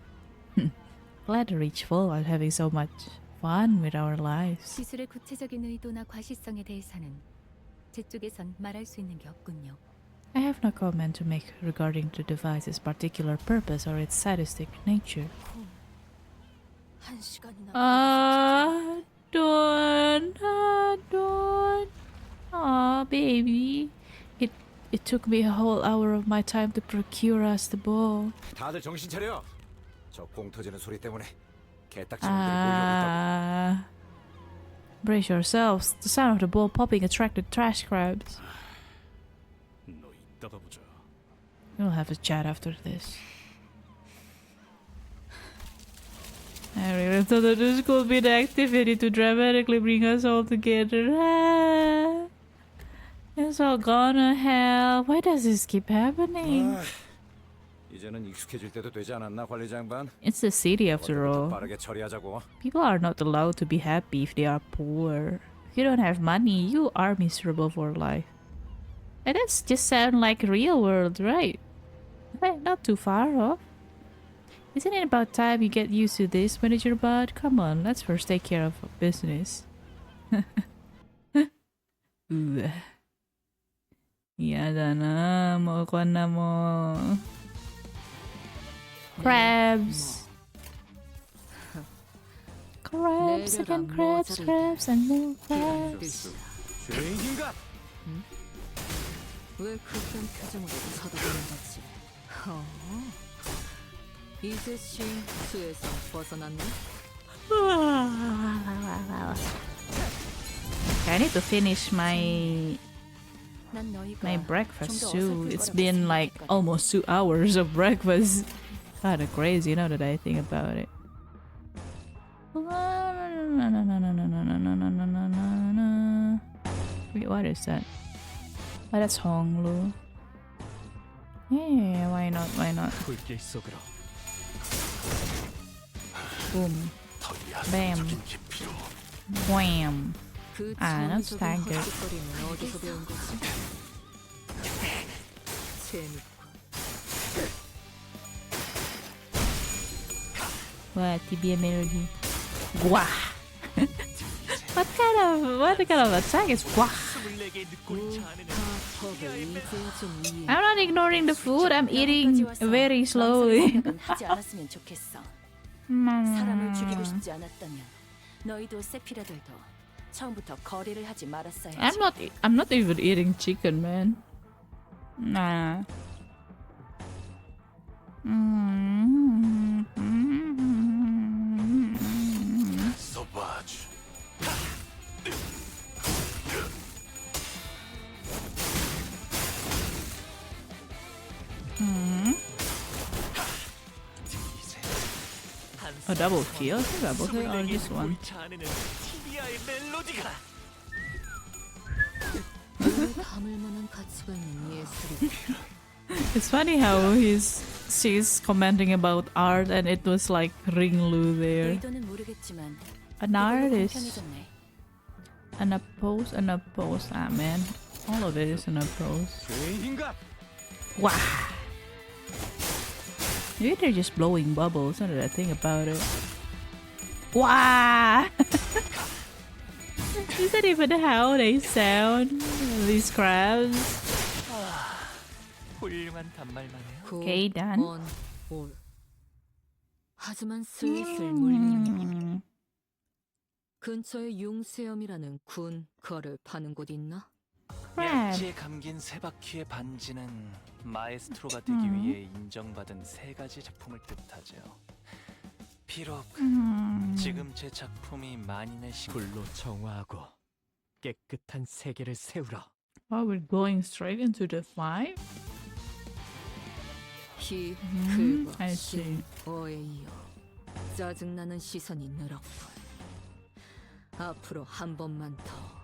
Glad the rich folk are having so much fun with our lives. 기술의 구체적인 의도나 과시성에 대해서는 제 쪽에선 말할 수 있는 게 없군요. I have no comment to make regarding the device's particular purpose or its sadistic nature. 한 시간이나. Don't. Aw, baby. It took me a whole hour of my time to procure us the ball. 다들 정신 차려. 저 공 터지는 소리 때문에 개딱지들이 몰려오고 있다고. Brace yourselves. The sound of the ball popping attracted trash crabs. 너 이따가 보자. We'll have a chat after this. I really thought that this could be the activity to dramatically bring us all together. It's all gonna hell. Why does this keep happening? 이제는 익숙해질 때도 되지 않았나, 관리자 양반? It's the city after all. 빠르게 처리하자고. People are not allowed to be happy if they are poor. If you don't have money, you are miserable for life. And that's just sound like real world, right? Not too far off. Isn't it about time you get used to this, Manager Bud? Come on, let's first take care of business. Yada na, mukha na mo. Crabs. Crabs again, crabs and more crabs. 죄인인가? 왜 그딴 표정으로 쳐다보는 거지? 이제 싱수에서 벗어났네? I need to finish my breakfast too. It's been like almost 2 hours of breakfast. Kinda crazy now that I think about it. Wait, what is that? Oh, that's Honglu. Yeah, why not? Why not? Boom. Bam. Wham. Ah, not staggered. What? TBA melody. Gwah! What kind of attack is gwah? I'm not ignoring the food. I'm eating very slowly. 하지 않았으면 좋겠어. 사람을 죽이고 싶지 않았다면 너희도 세피라들도 처음부터 거래를 하지 말았어야지. I'm not even eating chicken, man. Nah. 소바주. A double kill? Double kill or this one? It's funny how she's commenting about art and it was like Ringlu there. An artist. An oppose. Ah man, all of it is an oppose. Wow. Maybe they're just blowing bubbles, now that I think about it. Wow! Is that even how they sound? These crabs? Okay, done. 하지만 슬슬 물리는군. 근처에 융수염이라는 군 거를 파는 곳 있나? 약지에 감긴 세 바퀴의 반지는 마에스트로가 되기 위해 인정받은 3가지 작품을 뜻하죠. 비록 지금 제 작품이 만인의 불로 정화하고 깨끗한 세계를 세우라. Oh, we're going straight into the 5? 히, I see. 어에 이어 짜증나는 시선이 늘었군. 앞으로 한 번만 더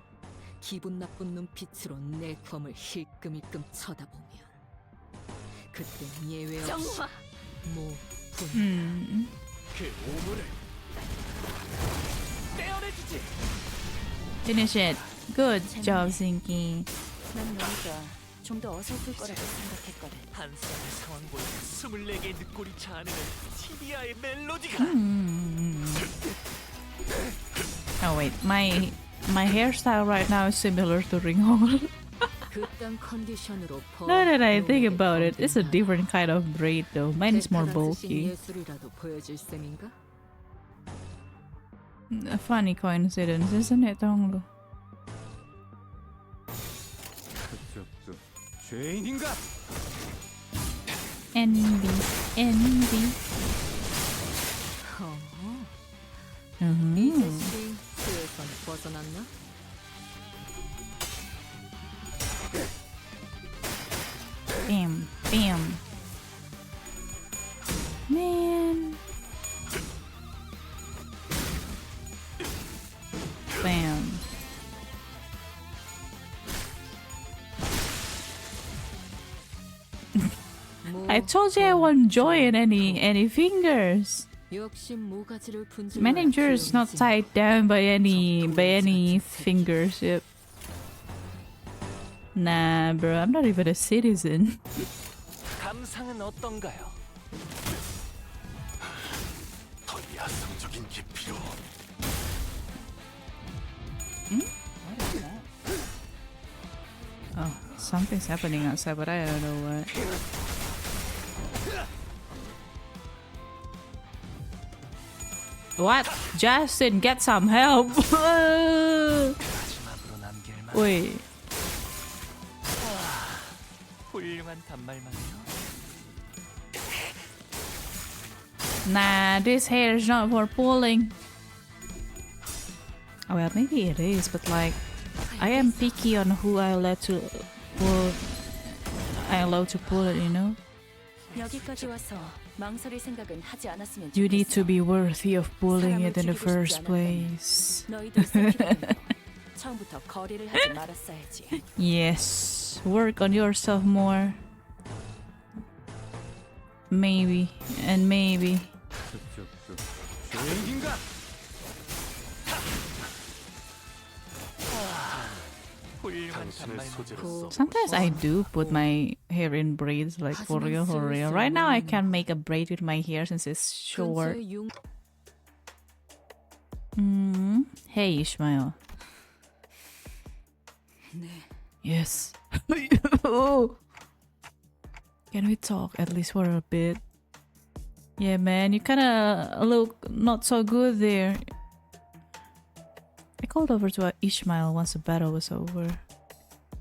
기분 나쁜 눈빛으로 내 검을 힐끔힐끔 쳐다보면 그땐 예외 없이 정화. 뭐 그 오물을 떼어내주지. Finish it. Good job, Zinky. 난 너희가 좀 더 어설플 거라고 생각했거든. 한 쌍의 상황보다 24개의 늑골이 자아내는 티비아의 멜로디가. Oh wait, my hairstyle right now is similar to Ringhole. 그딴 컨디션으로 Now that I think about it, it's a different kind of braid though. Mine is more bulky. 예술이라도 보여줄 셈인가? A funny coincidence, isn't it, Tonglo? 죄인인가? Envy. 이제씨 그에선 벗어났나? Bam. Man. Bam. I told you I won't join any fingers. 역시 모가지를 분줄. Manager is not tied down by any fingers. Yep. Nah, bro, I'm not even a citizen. 감상은 어떤가요? 더 야성적인 게 필요. Oh, something's happening outside, but I don't know what. What? Justin, get some help! Wait. 훌륭한 단말만요. Nah, this hair is not for pulling. Oh, well, maybe it is, but like, I am picky on who I allow to pull. It, you know. 여기까지 와서 망설일 생각은 하지 않았으면 You need 좋겠어. to be worthy of pulling it in the first place. 너희들 생각은 처음부터 거리를 하지 말았어야지. Yes, work on yourself more. Maybe and maybe. 죄인인가? 훌륭한 단말만요. Sometimes I do put my hair in braids, like for real, for real. Right now I can't make a braid with my hair since it's short. Hey, Ishmael. Yes. Can we talk at least for a bit? Yeah, man, you kinda look not so good there. I called over to Ishmael once the battle was over.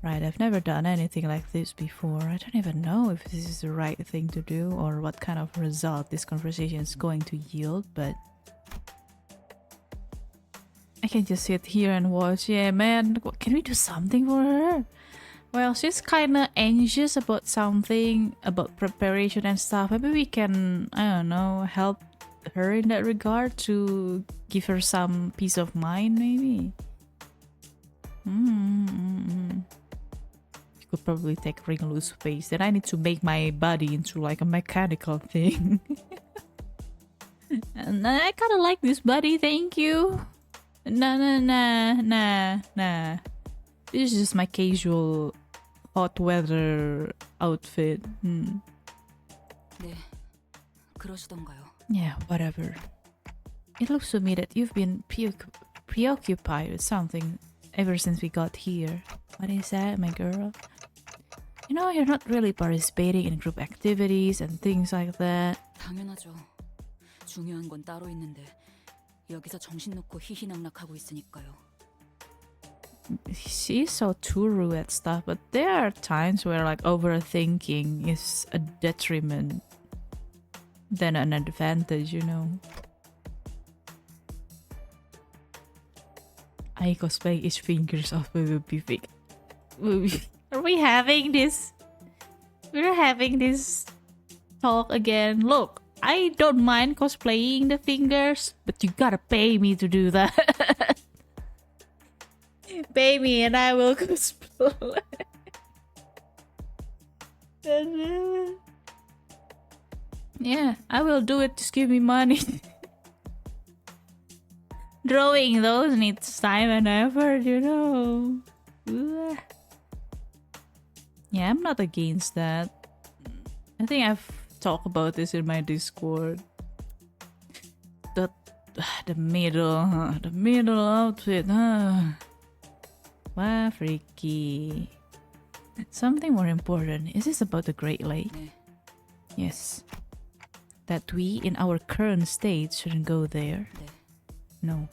Right, I've never done anything like this before. I don't even know if this is the right thing to do or what kind of result this conversation is going to yield, but I can just sit here and watch. Yeah, man, can we do something for her? Well, she's kinda anxious about something, about preparation and stuff. Maybe we can, I don't know, help her in that regard to give her some peace of mind, maybe. You could probably take ring loose space. Then I need to make my body into like a mechanical thing. And I kind of like this body, thank you. Nah. This is just my casual hot weather outfit. 네, 그러시던가요. Yeah, whatever. It looks to me that you've been preoccupied with something ever since we got here. What is that, my girl? You know, you're not really participating in group activities and things like that. 당연하죠. 중요한 건 따로 있는데 여기서 정신 놓고 희희낙낙하고 있으니까요. She's so true at stuff, but there are times where like overthinking is a detriment than an advantage, you know. I cosplay each fingers off with a big. Are we having this? We're having this talk again. Look, I don't mind cosplaying the fingers, but you gotta pay me to do that. Pay me and I will cosplay. Yeah, I will do it. Just give me money. Drawing those needs time and effort, you know. Ugh. Yeah, I'm not against that. I think I've talked about this in my Discord. The middle outfit, huh? Wow, freaky. Something more important. Is this about the Great Lake? Yes. That we, in our current state, shouldn't go there? No.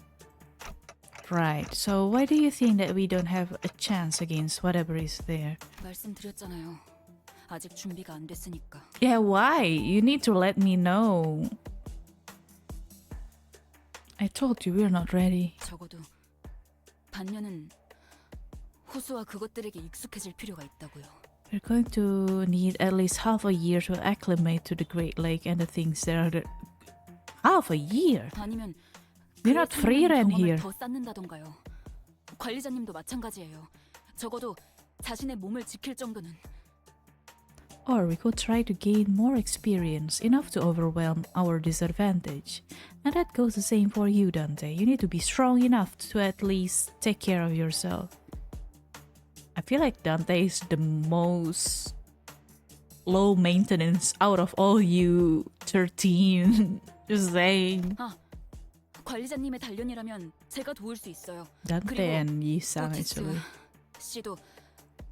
Right. So why do you think that we don't have a chance against whatever is there? 말씀드렸잖아요. 아직 준비가 안 됐으니까. Yeah, why? You need to let me know. I told you we're not ready. 적어도 반년은 호수와 그것들에게 익숙해질 필요가 있다고요. We're going to need at least half a year to acclimate to the Great Lake and the things that are there. Half a year? 아니면 We're not free rent here. 더 쌓는다던가요. 관리자님도 마찬가지예요. 적어도 자신의 몸을 지킬 정도는. Or we could try to gain more experience, enough to overwhelm our disadvantage. And that goes the same for you, Dante. You need to be strong enough to at least take care of yourself. I feel like Dante is the most low maintenance out of all you 13. Just saying. 아, 관리자님의 단련이라면 제가 도울 수 있어요. Dante and Yi-sang actually. 씨도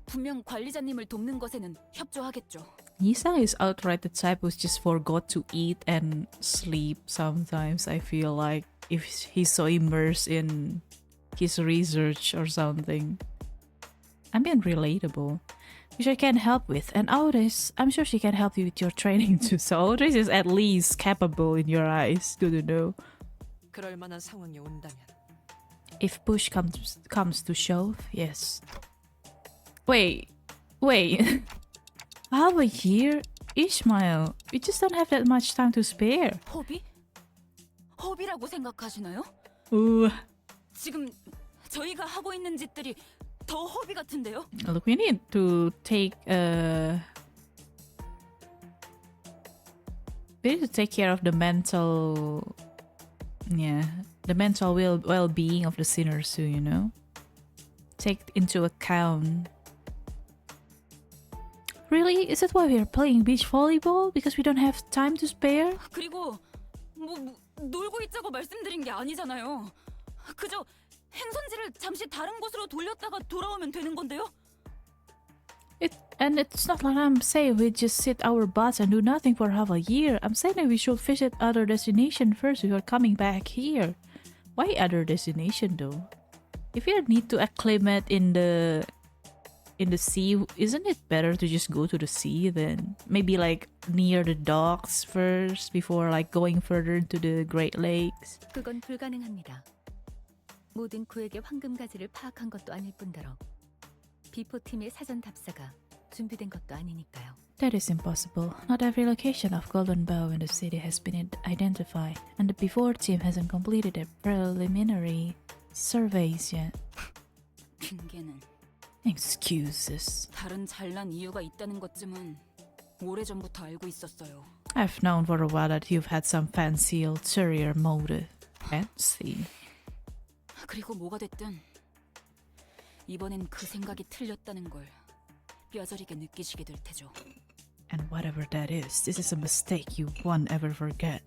분명 관리자님을 돕는 것에는 협조하겠죠. Yi-sang is outright the type who just forgot to eat and sleep sometimes. I feel like if he's so immersed in his research or something. I'm being relatable, which I can help with. And Auris, I'm sure she can help you with your training too. So Auris is at least capable in your eyes. Good to know. 그럴 만한 상황이 온다면. If push comes to shove, yes. Wait. Half a year? Ishmael, we just don't have that much time to spare. 허비? 허비라고 생각하시나요? Ooh. 지금 저희가 하고 있는 짓들이 더 허비 같은데요? Look, we need to take care of the mental well-being of the sinners too, you know? Take into account. Really? Is that why we are playing beach volleyball? Because we don't have time to spare? 그리고 놀고 있자고 말씀드린 게 아니잖아요. 그저 행선지를 잠시 다른 곳으로 돌렸다가 돌아오면 되는 건데요. And it's not like I'm saying we just sit our butts and do nothing for half a year. I'm saying that we should visit other destination first before coming back here. Why other destination though? If you need to acclimate in the sea, isn't it better to just go to the sea then? Maybe like near the docks first before like going further into the Great Lakes. 그건 불가능합니다. 모든 구획의 황금 가지를 파악한 것도 아닐 뿐더러 비포팀의 사전 답사가 준비된 것도 아니니까요. That is impossible. Not every location of Golden Bow in the city has been identified, and the before team hasn't completed their preliminary surveys yet. 핑계는 Excuses. 다른 잘난 이유가 있다는 것쯤은 오래전부터 알고 있었어요. I've known for a while that you've had some fancy ulterior motive. Fancy. 그리고 뭐가 됐든 이번엔 그 생각이 틀렸다는 걸 뼈저리게 느끼시게 될 테죠. And whatever that is, this is a mistake you won't ever forget.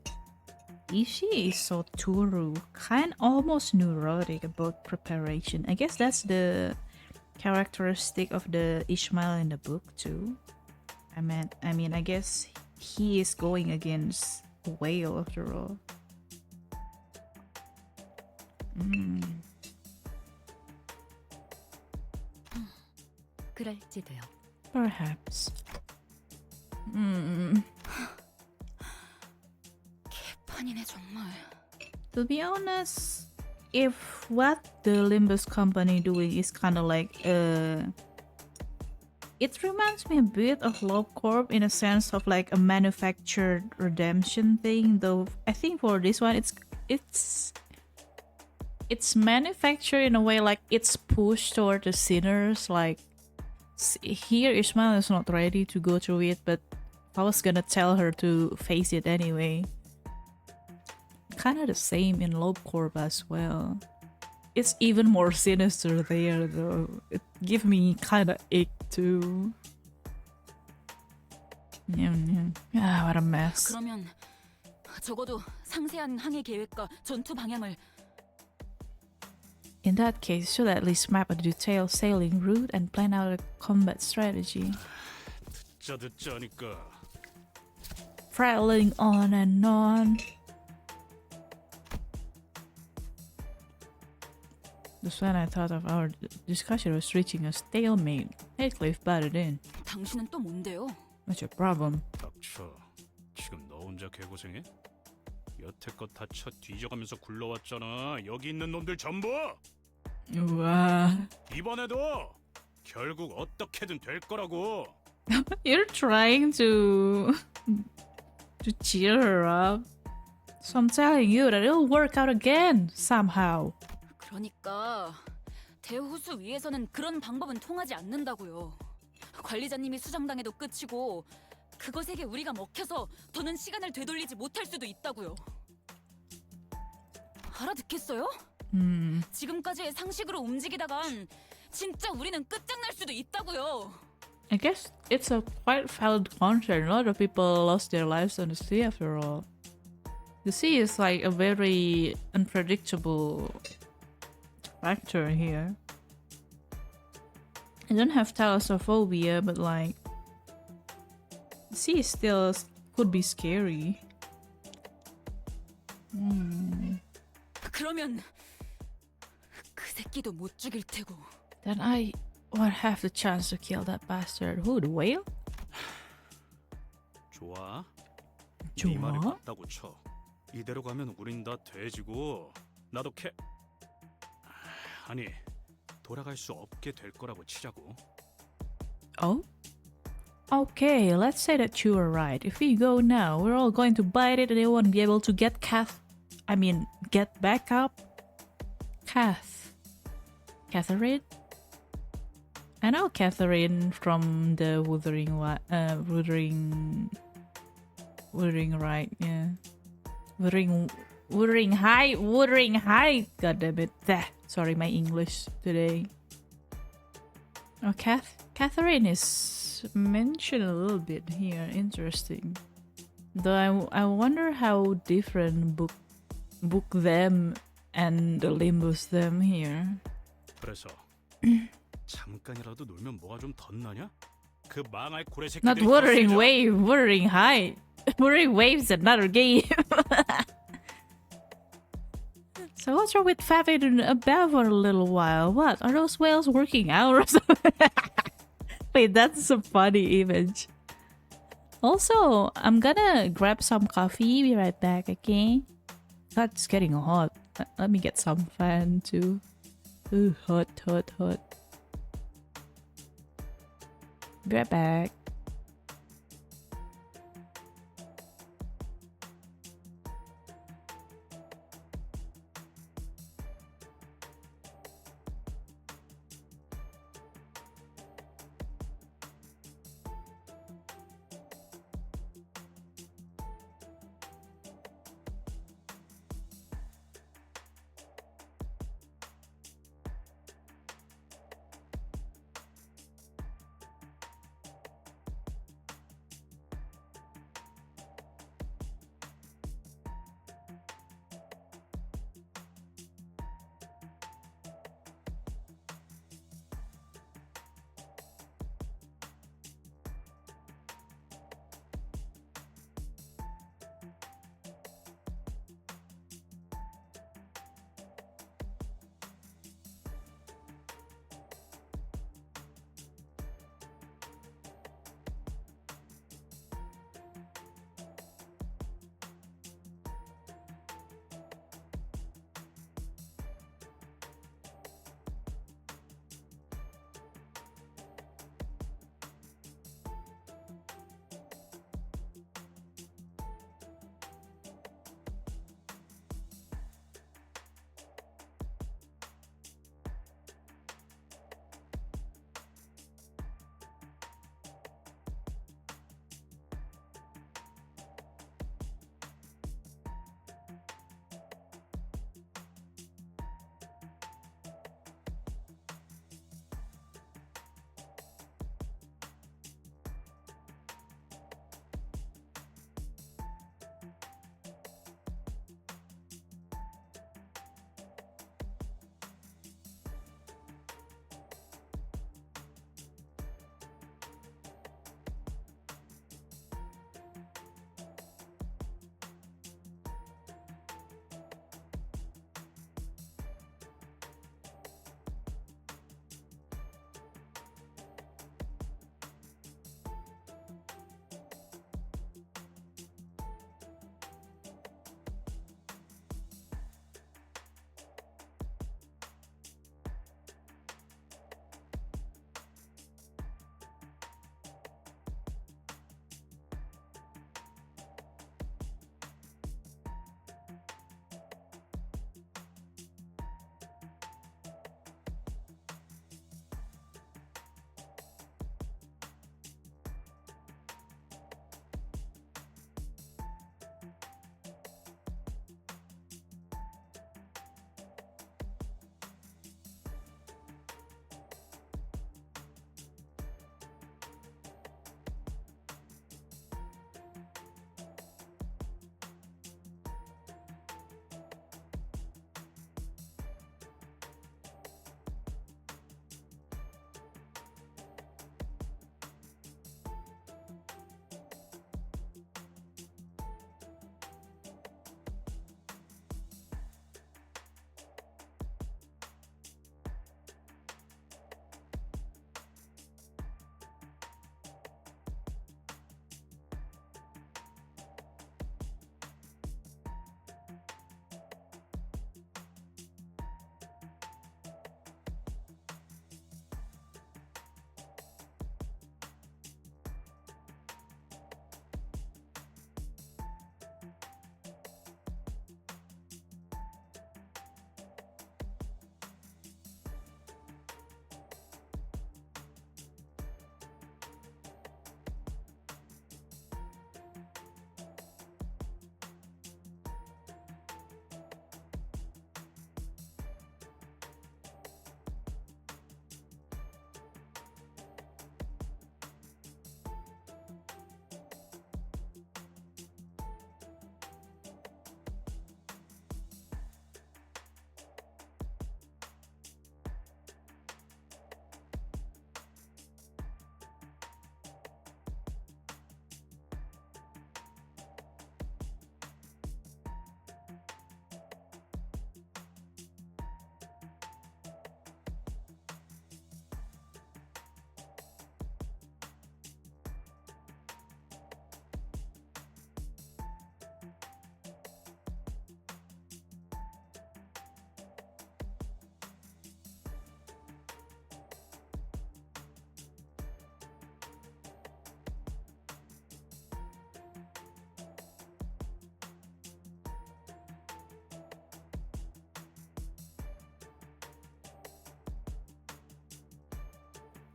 Ishii is so Toru, kind almost neurotic about preparation. I guess that's the characteristic of the Ishmael in the book too. I mean, I guess he is going against a whale after all. 그럴지도요. Perhaps. 개판이네 정말. To be honest, if what the Limbus company doing is kind of like it reminds me a bit of LobCorp in a sense of like a manufactured redemption thing, though I think for this one it's manufactured in a way like it's pushed toward the sinners. Like here Ishmael is not ready to go through it, but I was gonna tell her to face it anyway. Kinda the same in Lobe Corp as well. It's even more sinister there though. It gives me kinda ick too. Ah, what a mess. 그러면 적어도 상세한 항해 계획과 전투 방향을 In that case, should at least map a detailed sailing route and plan out a combat strategy. 듣자 하니까. Prattling on and on. Just when I thought of our discussion was reaching a stalemate, Heathcliff butted in. 당신은 또 뭔데요? What's your problem? 닥쳐. 지금 너 혼자 개고생해? 여태껏 다쳐 뒤져가면서 굴러왔잖아. 여기 있는 놈들 전부. 우와. 이번에도 결국 어떻게든 될 거라고. You're trying to cheer her up. So I'm telling you that it'll work out again somehow. 그러니까 대호수 위에서는 그런 방법은 통하지 않는다고요. 관리자님이 수정당해도 끝이고 그것에게 우리가 먹혀서 더는 시간을 되돌리지 못할 수도 있다고요. 알아듣겠어요? 지금까지의 상식으로 움직이다간 진짜 우리는 끝장날 수도 있다고요. I guess it's a quite valid concern. A lot of people lost their lives on the sea after all. The sea is like a very unpredictable factor here. I don't have thalassophobia, but like the sea still could be scary. 그러면 그 새끼도 못 죽일 테고. Then I won't have the chance to kill that bastard. Who, the whale? 좋아. 좋아? 네 말이 맞다고 쳐. 이대로 가면 우린 다 돼지고 나도 아니 돌아갈 수 없게 될 거라고 치자고. Oh? Okay, let's say that you were right. If we go now, we're all going to bite it and they won't be able to get get back up. Catherine? I know Catherine from the Wuthering Right, yeah. Wuthering High. God damn it. Sorry, my English today. Oh, Catherine is mentioned a little bit here. Interesting. Though I wonder how different book them and the Limbus them here. 그래서 잠깐이라도 놀면 뭐가 좀 덧나냐? 그 망할 고래 새끼들이. Not Wuthering Wave, Wuthering High. Wuthering Wave's another game. So what's wrong with fapping about for a little while? What? Are those whales working out or something? Wait, that's a funny image. Also, I'm gonna grab some coffee. Be right back, okay? God, it's getting hot. Let me get some fan too. Ooh, hot. Be right back.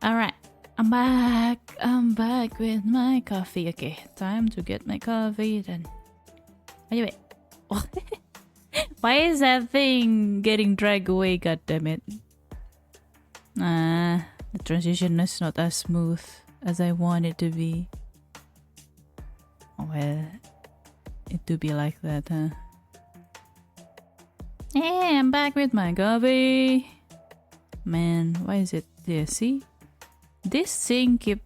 Alright, I'm back. I'm back with my coffee. Okay, time to get my coffee then. Anyway, why is that thing getting dragged away? God damn it! The transition is not as smooth as I want it to be. Well, it do be like that, huh? Hey, I'm back with my coffee. Man, why is it there? See, this thing keep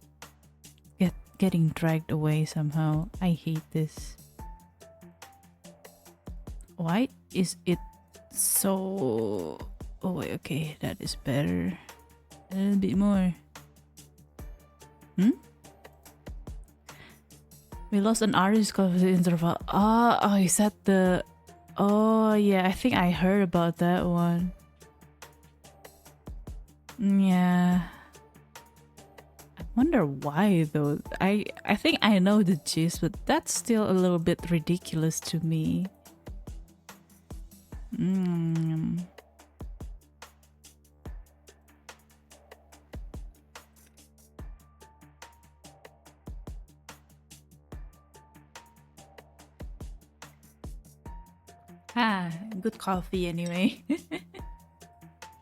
getting dragged away somehow. I hate this. Why is it so... Oh wait, okay, that is better. A little bit more. We lost an artist because of the interval. Oh, is that the... Oh yeah, I think I heard about that one. Yeah. I wonder why though. I think I know the gist, but that's still a little bit ridiculous to me. Good coffee anyway.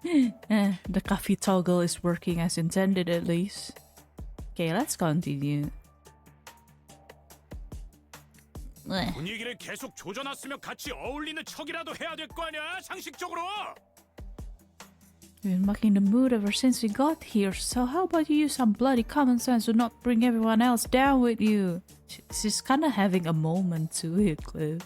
The coffee toggle is working as intended at least. Okay, let's continue. 분위기를 계속 조져놨으면 같이 어울리는 척이라도 해야 될 거 아니야, 상식적으로. We've been mucking the mood ever since we got here, so how about you use some bloody common sense to not bring everyone else down with you? She's kinda having a moment to it, Cliff.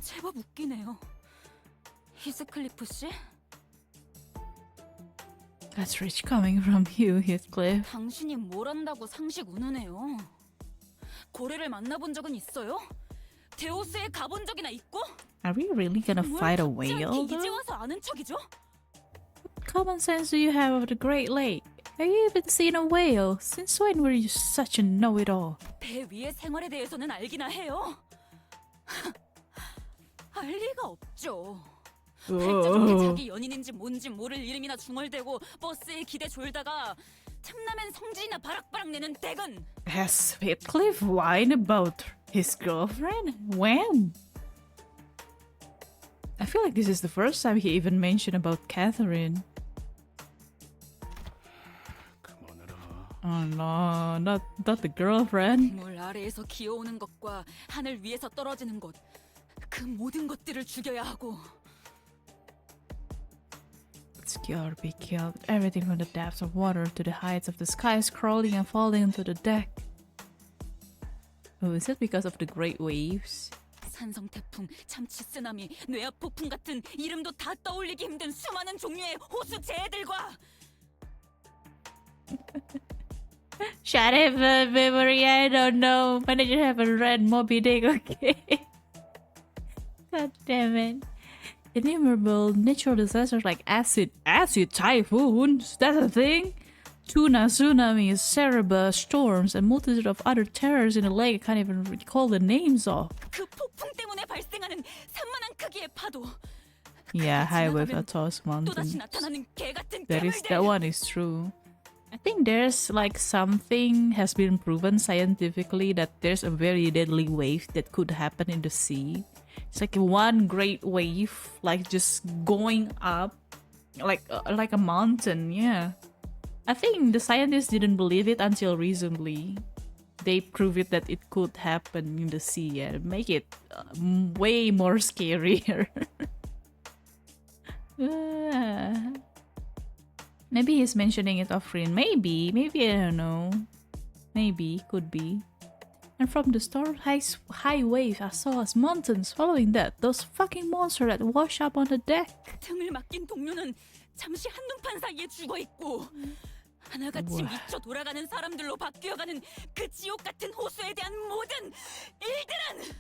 제법 웃기네요. 히스클리프 씨? That's rich coming from you, Heathcliff. 당신이 뭘 안다고 상식 운운해요. 고래를 만나본 적은 있어요? 데오스에 가본 적이나 있고? Are we really gonna fight a whale, 이제 though? 와서 아는 척이죠? What common sense do you have of the Great Lake? Have you even seen a whale? Since when were you such a know-it-all? 배 위의 생활에 대해서는 알기나 해요. 알 리가 없죠. 팔자족에 자기 연인인지 뭔지 모를 이름이나 중얼대고 버스에 기대 졸다가 탐나면 성질이나 바락바락 내는 댁은. Has Heathcliff whined about his girlfriend? When? I feel like this is the first time he even mentioned about Catherine. Oh no, not the girlfriend. 물 아래에서 기어오는 것과 하늘 위에서 떨어지는 것, 그 모든 것들을 죽여야 하고. It's killed, be killed. Everything from the depths of water to the heights of the skies, crawling and falling into the deck. Oh, is it because of the great waves? 산성 태풍, 참치 쓰나미, 뇌압 폭풍 같은 이름도 다 떠올리기 힘든 수많은 종류의 호수 재해들과. Shut up, memory. I don't know. But I just haven't read Moby Dick, okay? God damn it. Innumerable natural disasters like acid typhoons, that's a thing? Tuna tsunamis, Cerebra storms, and multitude of other terrors in the lake I can't even recall the names of. 그 폭풍 때문에 발생하는 산만한 크기의 파도. Yeah, high wave atolls mountains. That one is true. I think there's like something has been proven scientifically that there's a very deadly wave that could happen in the sea. It's like one great wave, like just going up, like a mountain. Yeah, I think the scientists didn't believe it until recently. They proved it that it could happen in the sea and make it way more scarier. Maybe he's mentioning it offering. Maybe, I don't know. Maybe, could be. And from the storm high waves I saw as mountains. Following that, those fucking monsters that wash up on the deck. 등을 맡긴 동료는 잠시 한눈판 사이에 죽어 있고 하나같이 미쳐 돌아가는 사람들로 바뀌어가는 그 지옥 같은 호수에 대한 모든 일들은.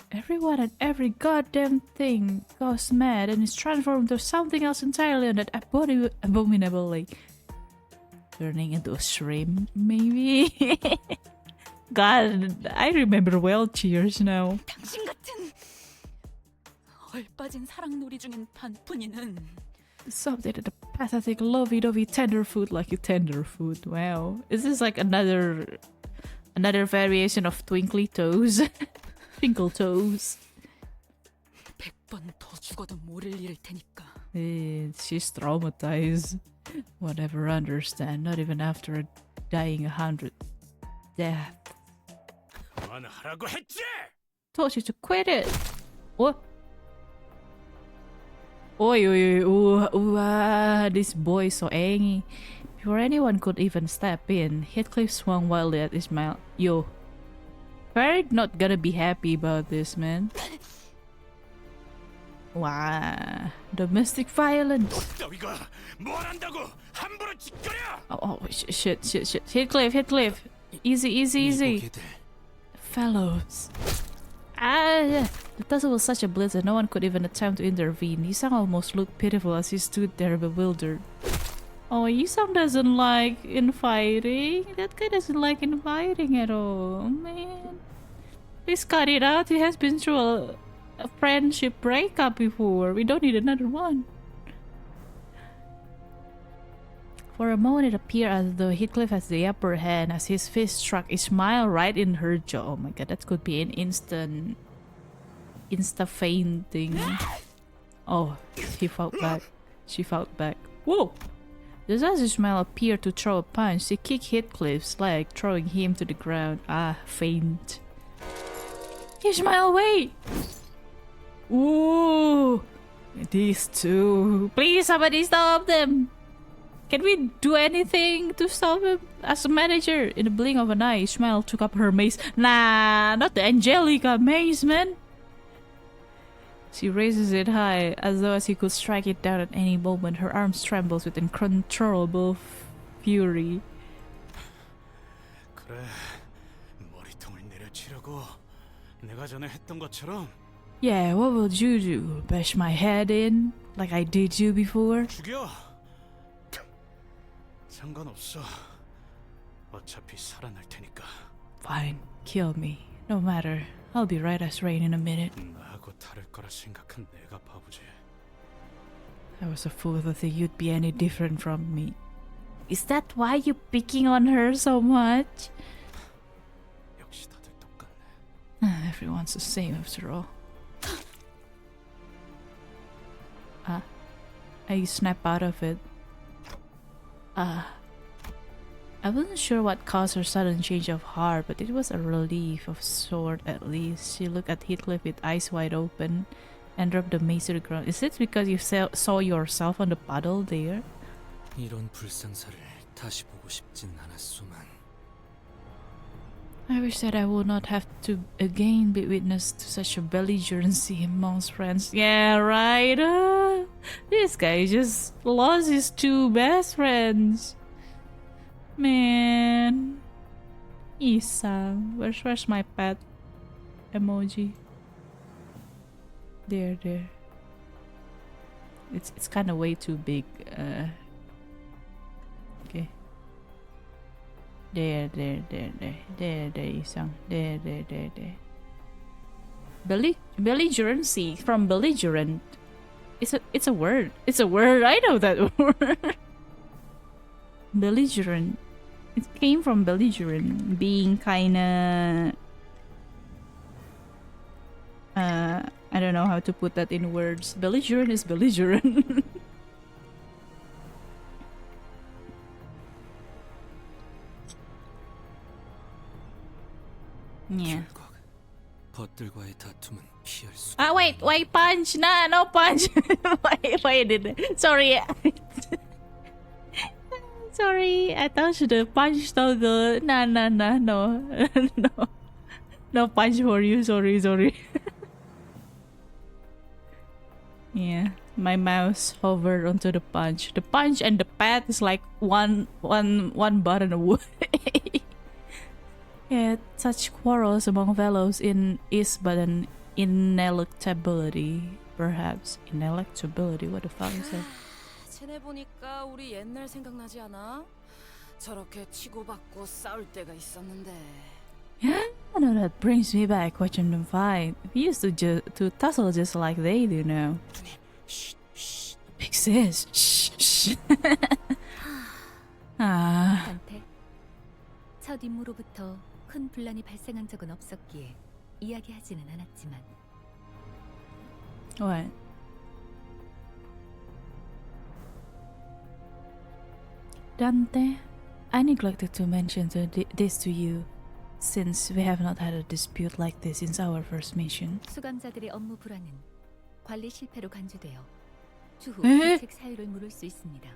Everyone and every goddamn thing goes mad and is transformed into something else entirely on that abominable lake. Turning into a shrimp, maybe? God, I remember well Cheers now. 당신 같은 빠진 사랑놀이 중인 반푼이는 Something that the pathetic lovey-dovey tender food like you tender food. Wow. Is this like another variation of twinkly toes? Twinkle toes. 100번 더 죽어도 모를 일일 테니까. She's traumatized. Whatever, understand. Not even after dying 100 death. 그만하라고 했지. Told you to quit it. What? Oi, this boy is so angry. Before anyone could even step in, Heathcliff swung wildly at Ismail. Yo, Barry not gonna be happy about this, man. Wow, domestic violence. Oh, shit. Heathcliff. Easy. Fellows. The tussle was such a blizzard, no one could even attempt to intervene. Yisang almost looked pitiful as he stood there bewildered. Oh, Yisang doesn't like infighting. That guy doesn't like infighting at all, man. Please cut it out. He has been through a friendship breakup before. We don't need another one. For a moment it appeared as though Heathcliff has the upper hand as his fist struck a smile right in her jaw. Oh my god, that could be an insta-fainting. Oh, he fought back. She fought back. Whoa! Just as Ismail appeared to throw a punch, she kicked Heathcliff's leg, throwing him to the ground. Ah, faint. Ismail, wait! Ooh! These two. Please, somebody stop them! Can we do anything to stop him? As a manager, in the blink of an eye, Ismail took up her mace. Nah, not the Angelica mace, man! She raises it high, as though he could strike it down at any moment. Her arms trembles with uncontrollable fury. 그래, 머리통을 내려치려고 내가 전에 했던 것처럼. Yeah, what would you do? Bash my head in? Like I did you before? 죽여! 상관없어. 어차피 살아날 테니까. Fine, kill me. No matter. I'll be right as rain in a minute. 나하고 다를 거라 생각한 내가 바보지. I was a fool to think you'd be any different from me. Is that why you picking on her so much? 역시 다들 똑같네. Everyone's the same after all. I snap out of it. I wasn't sure what caused her sudden change of heart, but it was a relief of sort at least. She looked at Heathcliff with eyes wide open and dropped the mace to the ground. Is it because you saw yourself on the puddle there? 이런 불상사를 다시 보고 싶진 않았소만. I wish that I would not have to again be witness to such a belligerency amongst friends. Yeah, right. This guy just lost his two best friends. Man. Isang. Where's my pet emoji? There. It's kind of way too big. Okay. There, Isang. There. Belligerency from belligerent. It's a word. It's a word. I know that word. Belligerent. It came from belligerent, being kinda I don't know how to put that in words. Belligerent is belligerent. Yeah. 벗들과의 다툼은 피할 수. Wait, punch. Nah, no punch. wait. Sorry. Sorry, I thought I should have punched the girl. Nah, no. No punch for you, sorry. Yeah, my mouse hovered onto the punch. The punch and the pat is like one button away. Yeah, such quarrels among fellows is but an ineluctability, perhaps. Ineluctability, what the fuck is that? 쟤네 보니까 우리 옛날 생각나지 않아? 저렇게 치고받고 싸울 때가 있었는데. Oh no, that brings me back. Question number 5. We used to tussle just like they do now. Big sis. Shh, shh. Ah. 간택. 첫 임무로부터 큰 분란이 발생한 적은 없었기에 이야기하지는 않았지만 What? Dante, I neglected to mention this to you, since we have not had a dispute like this since our first mission. 수감자들의 업무 불안은 관리 실패로 간주되어 추후 에? 대책 사유를 물을 수 있습니다.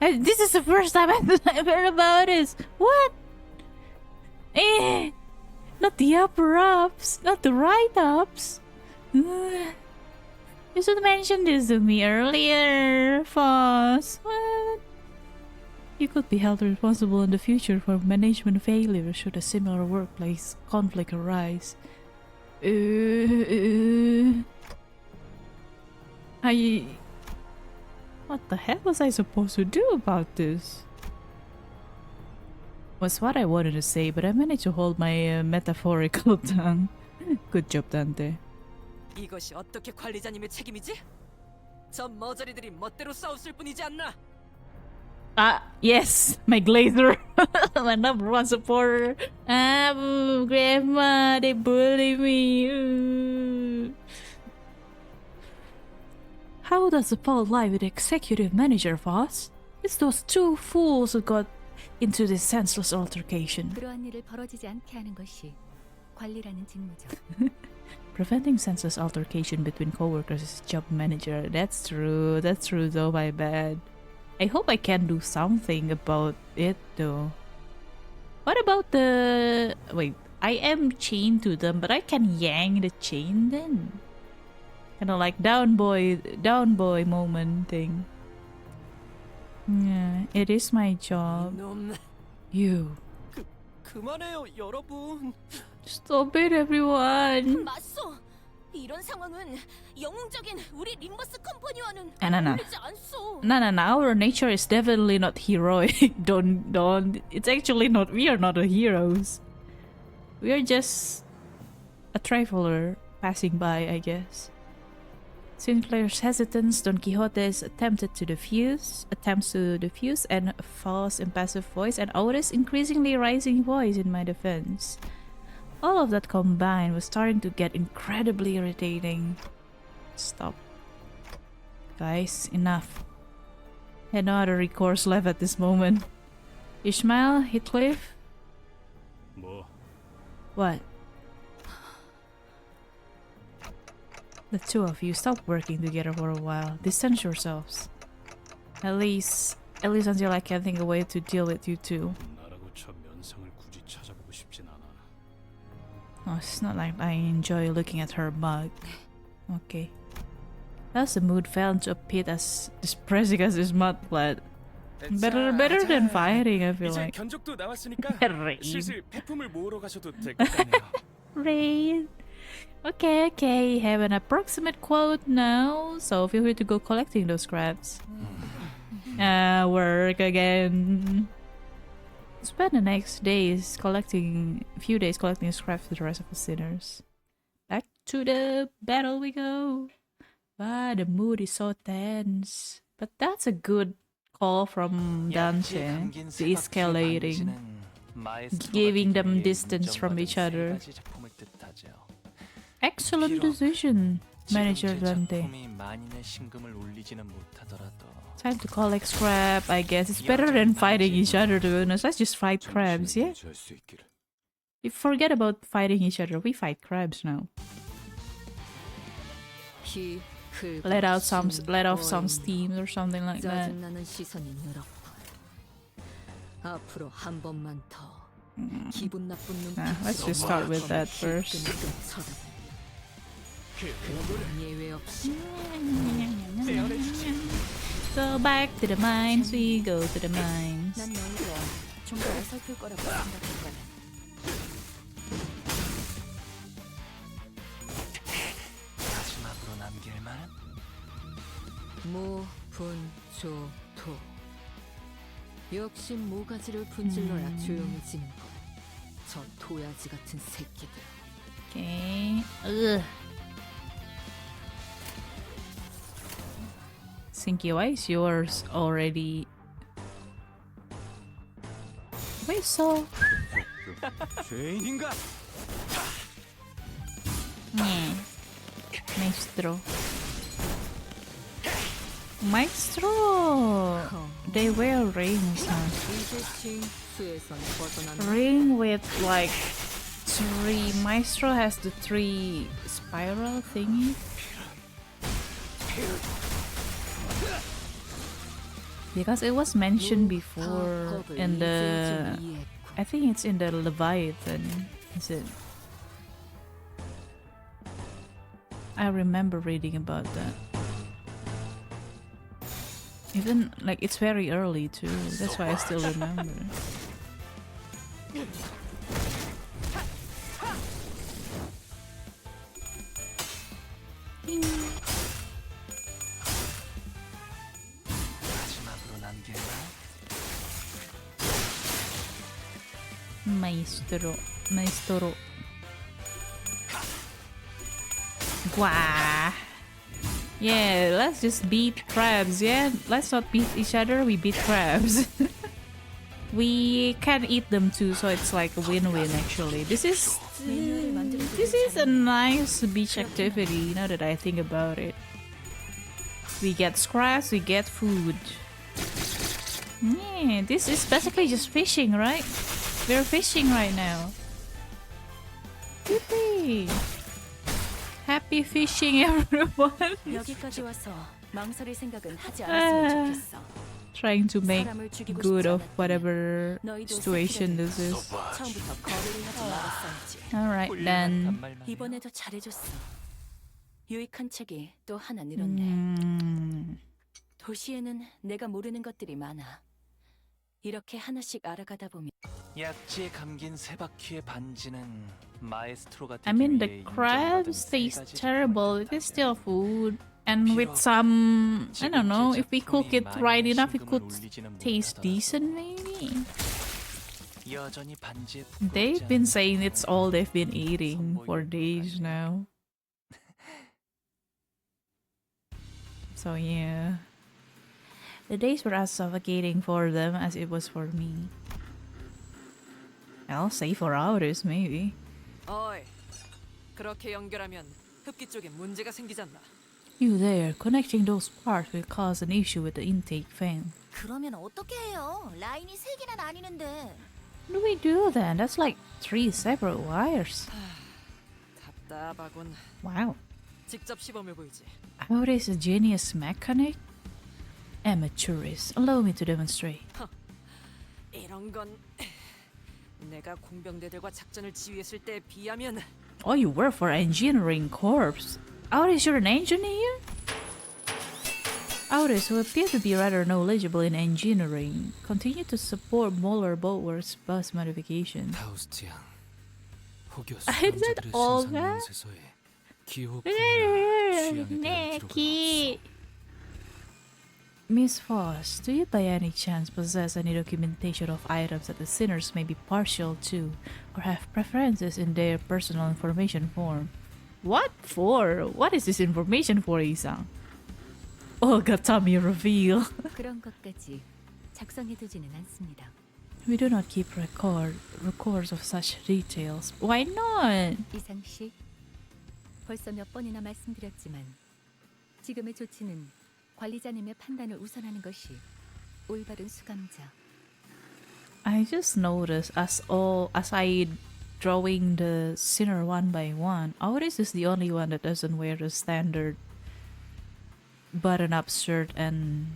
This is the first time I've heard about this. What? Not the upper ups, not the right ups. You should mention this to me earlier, Foss. What? You could be held responsible in the future for management failure should a similar workplace conflict arise. What the hell was I supposed to do about this? Was what I wanted to say, but I managed to hold my metaphorical tongue. Good job, Dante. 이것이 어떻게 관리자님의 책임이지? 저 머저리들이 멋대로 싸웠을 뿐이지 않나? Yes, my glazer, my number one supporter. Grandma, they bully me. How does the fault lie with the executive manager, Foss? It's those two fools who got into this senseless altercation. 그러한 일을 벌어지지 않게 하는 것이 관리라는 직무죠. Preventing senseless altercation between coworkers is job manager. That's true though, my bad. I hope I can do something about it though. What about the... Wait, I am chained to them, but I can yank the chain then? Kinda like down boy moment thing. Yeah, it is my job. You. 그만해요, 여러분. Stop it, everyone. 맞소. 이런 상황은 영웅적인 우리 림버스 컴퍼니와는 No. 어울리지 않소. No. Our nature is definitely not heroic. don't. It's actually not. We are not the heroes. We are just a traveler passing by, I guess. Sinclair's hesitance, Don Quixote's attempts to defuse, and False impassive voice, and Aura's increasingly rising voice in my defense. All of that combined was starting to get incredibly irritating. Stop. Guys, enough. Had no other recourse left at this moment. Ishmael, Heathcliff? 뭐? What? The two of you stop working together for a while. Distance yourselves. At least until I can think of a way to deal with you two. 나라고 저 면상을 굳이 찾아보고 싶진 않아. Oh, it's not like I enjoy looking at her mug. Okay. As the mood fell into a pit as depressing as this mud flat. Better than fighting, I feel 이제 like. 견적도 나왔으니까 Rain. 슬슬 폐품을 모으러 가셔도 될 것 같네요. Rain. Okay, have an approximate quote now, so feel free to go collecting those scraps. Work again. Spend the next few days collecting scraps with the rest of the sinners. Back to the battle we go. The mood is so tense. But that's a good call from Dante. De-escalating. Giving them distance from each other. Excellent decision, Manager Dante. Time to collect scrap, I guess. It's better than fighting each other, to be honest. Let's just fight crabs, yeah? You forget about fighting each other. We fight crabs now. Let off some steam or something like that. Let's just start with that first. Go back to the mines, we go to the mines. 난 너희가 좀 더 어설플 거라고 생각했잖아. 마지막으로 남길 말? 무분조토 역시 모가지를 분질러야 조용해지는 거. 저 도야지 같은 새끼들. Okay. Ugh. Sinky, why is yours already? Wait, so. 죄인인가? Yeah. Maestro. Maestro! They wear rings, huh? Ring with like 3. Maestro has the 3 spiral thingy. Because it was mentioned before in the... I think it's in the Leviathan, is it? I remember reading about that. Even, like, it's very early too, that's why I still remember. Maestro. Wah. Yeah, let's just beat crabs, yeah? Let's not beat each other, we beat crabs. We can eat them too, so it's like a win-win actually. This is a nice beach activity, now that I think about it. We get scraps, we get food. Yeah, this is basically just fishing, right? We're fishing right now. Yippee! Happy fishing, everyone! Trying to make good of whatever situation this is. Alright then. 이번에도 잘해줬어. 유익한 책이 또 하나 늘었네. 도시에는 내가 모르는 것들이 많아. 이렇게 하나씩 알아가다 보면 약지에 감긴 세 바퀴의 반지는 마에스트로가 I mean, the crabs taste terrible. It is still food. And with some, I don't know, if we cook it right enough, it could taste decent maybe. 여전히 반지에 They've been saying it's all they've been eating for days now. So yeah. The days were as suffocating for them as it was for me. I'll say for hours, maybe. 어이, 그렇게 연결하면 흡기 쪽에 문제가 생기잖아. You there, connecting those parts will cause an issue with the intake fan. 그러면 어떻게 해요? 라인이 3개나 나뉘는데. What do we do then? That's like 3 separate wires. 답답하군. Wow. 직접 시범을 보이지. How is a genius mechanic? Amateurist. Allow me to demonstrate. 이런 건 내가 공병대들과 작전을 지휘했을 때에 비하면. Oh, you work for engineering corps. Auris, you're an engineer? Auris, who appear to be rather knowledgeable in engineering, continue to support Molar Boatworks bus modification. 다우스티앙, 혹여 Is that all that? 수상자들의 기호 취향에 대한 기록은 없어. Miss Foss, do you by any chance possess any documentation of items that the sinners may be partial to, or have preferences in their personal information form? What for? What is this information for, Isang? Oh, Gatami reveal. 그런 것까지 작성해두지는 않습니다. We do not keep records of such details. Why not? 이상 씨, 벌써 몇 번이나 말씀드렸지만 지금의 조치는 관리자님의 판단을 우선하는 것이 올바른 수감자. I just noticed as I drawing the sinner one by one, Auris is the only one that doesn't wear the standard button-up shirt and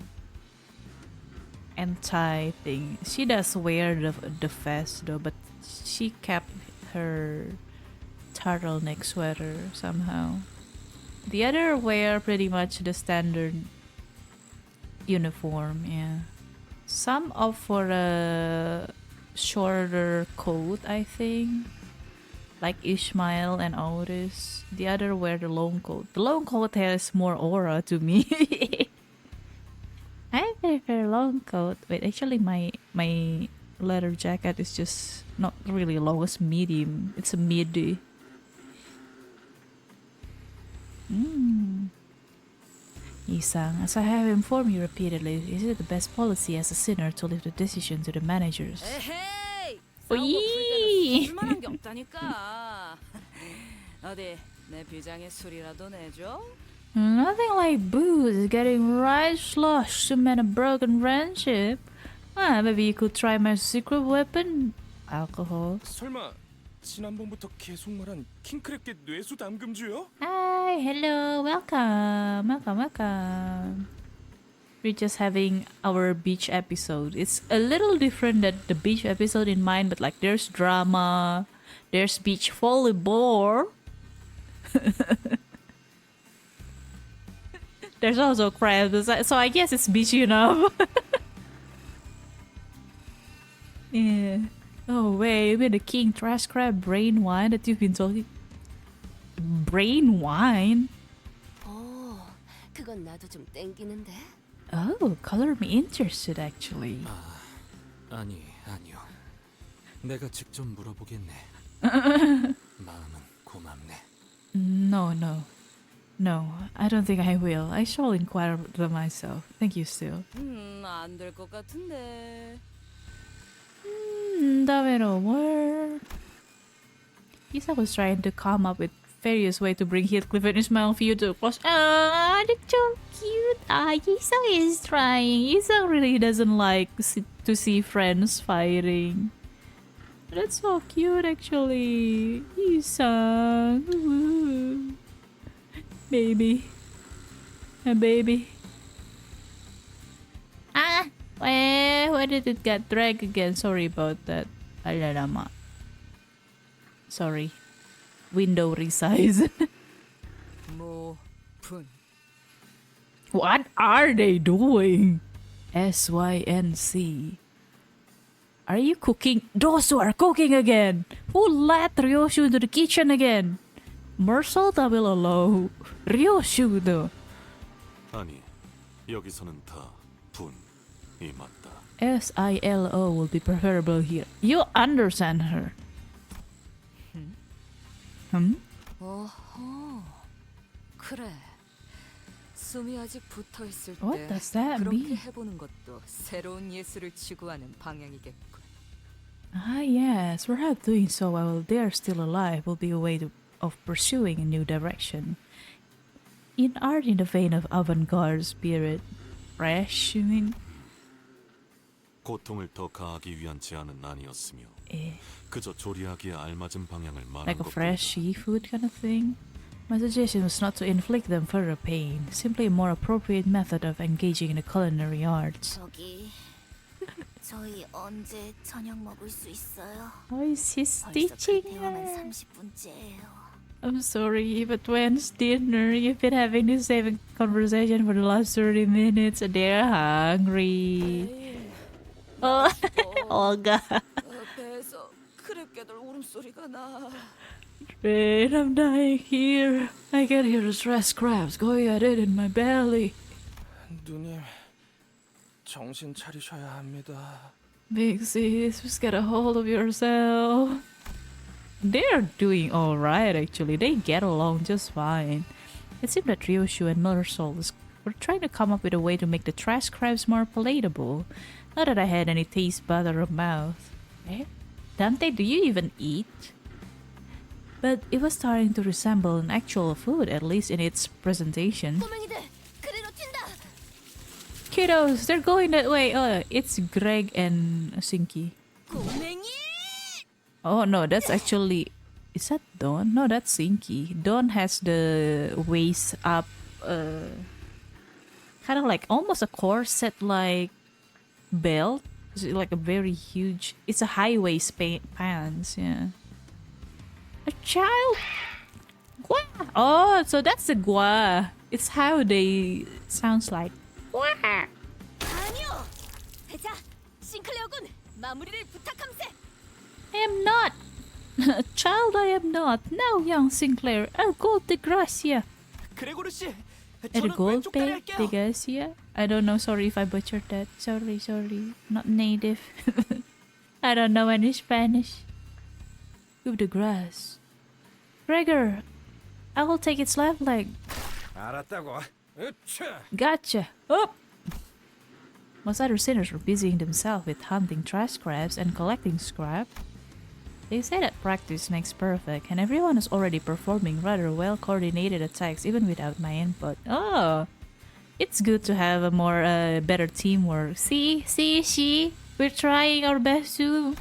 tie thing. She does wear the vest though, but she kept her turtleneck sweater somehow. The other wear pretty much the standard uniform, yeah. Some opt for a shorter coat, I think. Like Ishmael and Otis. The other wear the long coat. The long coat has more aura to me. Hi there, prefer long coat. Wait, actually my leather jacket is just not really long, it's medium. It's a midi. Isang, as I have informed you repeatedly, is it the best policy as a sinner to leave the decision to the managers? 에헤이! 오이! 불만한 게 없다니까. 어디 내 비장의 술이라도 내줘? Nothing like booze getting right sloshed to mend a broken friendship. Ah, maybe you could try my secret weapon, alcohol. 설마 지난번부터 계속 말한 킹크랩계 뇌수 담금주요? Hi, hello, welcome. We're just having our beach episode. It's a little different than the beach episode in mine, but like there's drama, there's beach volleyball. There's also crabs, so I guess it's beachy enough. Yeah. Oh wait, you mean the king trash crab brain wine that you've been talking? Brain wine? 그건 나도 좀 땡기는데. Oh, color me interested actually. 아니요. 내가 직접 물어보겠네. 마음은 고맙네. No, I don't think I will. I shall inquire them myself. Thank you still. 안 될 것 같은데. 다음에 no more. Isa was trying to come up with various ways to bring Heathcliff and Ismail for you to close. Ah, that's so cute. Isa is trying. Isa really doesn't like to see friends fighting. That's so cute actually. Isa. Baby. A baby. Why did it get dragged again? Sorry about that. Alalama. Sorry. Window resize. What are they doing? SYNC. Are you cooking? Those two are cooking again. Who let Ryoshu into the kitchen again? Mercel Tabilolo. Ryoshu though. 아니, 여기서는 다 분이 맞다. SILO will be preferable here. You understand her. 어허. 그래. 숨이 아직 붙어 있을 때 What does that 그렇게 mean? 해보는 것도 새로운 예술을 추구하는 방향이겠군. Yes, perhaps doing so while they are still alive will be a way of pursuing a new direction. In art in the vein of avant-garde spirit. Fresh, you mean? 고통을 더 가하기 위한 제안은 아니었으며 Eh, 그저 조리하기에 알맞은 방향을 말한 like a 것뿐이다. fresh seafood kind of thing? My suggestion was not to inflict them further pain, simply a more appropriate method of engaging in the culinary arts. 저희 언제 저녁 먹을 수 있어요? Oh, she's 벌써 teaching 대화만 her. 30분째예요. I'm sorry, but when's dinner? You've been having the same conversation for the last 30 minutes and they're hungry. Oh, Olga. 배에서 크랩 울음소리가 나. Wait, I'm dying here. I can hear the stress crabs going at it in my belly. 누님, 정신 차리셔야 합니다. Big sis, just get a hold of yourself. They're doing alright actually. They get along just fine. It seemed that Ryoshu and Nursol were trying to come up with a way to make the trash crabs more palatable. Not that I had any taste bud or mouth. Eh? Dante, do you even eat? But it was starting to resemble an actual food, at least in its presentation. Kiddos, they're going that way. Oh, it's Greg and Sinky. Oh no, that's actually... Is that Dawn? No, that's Sinky. Dawn has the waist up, kind of like almost a corset-like belt. It's like a very huge... It's a high-waist pants, yeah. A child? Gua! Oh, so that's the gua. It's how they... Sounds like... Gua! 아니요. 자, 싱클레어군, 마무리를 부탁함세. I am not. Child, I am not. No, young Sinclair. I'll go to Gracia. 그레고르 씨, El golpe de Garcia? I don't know, sorry if I butchered that. Sorry. Not native. I don't know any Spanish. With the grass. Gregor, I will take its left leg. 알았다고. 으차. Gotcha. Up. Most other sinners were busying themselves with hunting trash crabs and collecting scrap. They say that practice makes perfect, and everyone is already performing rather well-coordinated attacks even without my input. Oh, it's good to have a more better teamwork. See, we're trying our best too.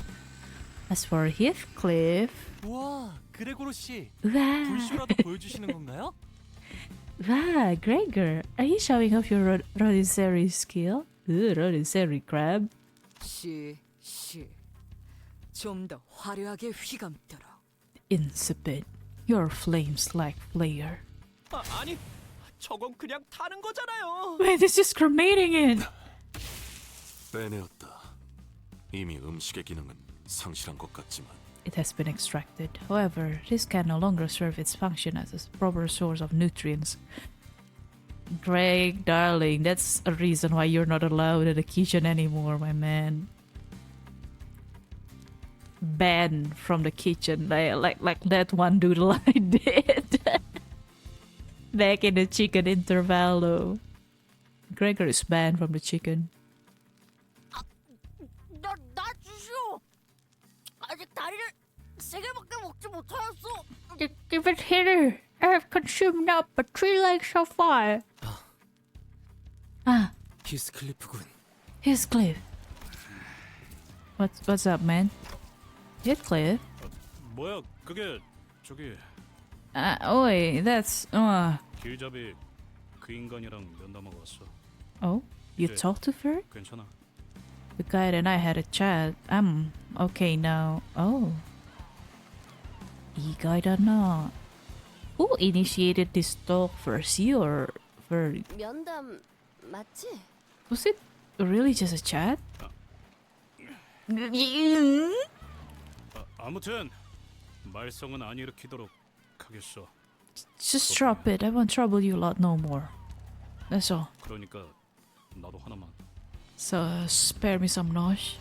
As for Heathcliff, 와, 그레고로 씨. 우와. 불쇼라도 보여주시는 건가요? wow, Gregor, are you showing off your rotisserie skill? Rotisserie crab. 씨. 좀 더 화려하게 휘감더라. Insipid. Your flames lack flair. 아니, 저건 그냥 타는 거잖아요. Wait, this is cremating it. 빼내었다. 이미 음식의 기능은 상실한 것 같지만. It has been extracted. However, this can no longer serve its function as a proper source of nutrients. Greg, darling, that's a reason why you're not allowed in the kitchen anymore, my man. Banned from the kitchen, like that one doodle I did back in the chicken intervallo. Gregor is banned from the chicken. 나 주시오. 아직 다리를 3개밖에 먹지 못하였어. Give it here. I have consumed up but 3 legs so far. 히스클리프군. Heathcliff. What's up, man? Heathcliff? 뭐야 그게 저기 Oi, that's 길잡이 그 인간이랑 면담하고 왔어. Oh, you 이제 talked to her? 괜찮아. The guy and I had a chat. I'm okay now. Oh. 이가이다나. Who initiated this talk first? You or her? 면담 맞지? Was it really just a chat? 아무튼 말썽은 안 일으키도록 하겠어. Just drop it. I won't trouble you a lot no more. That's all. 그러니까 나도 하나만. So spare me some nosh.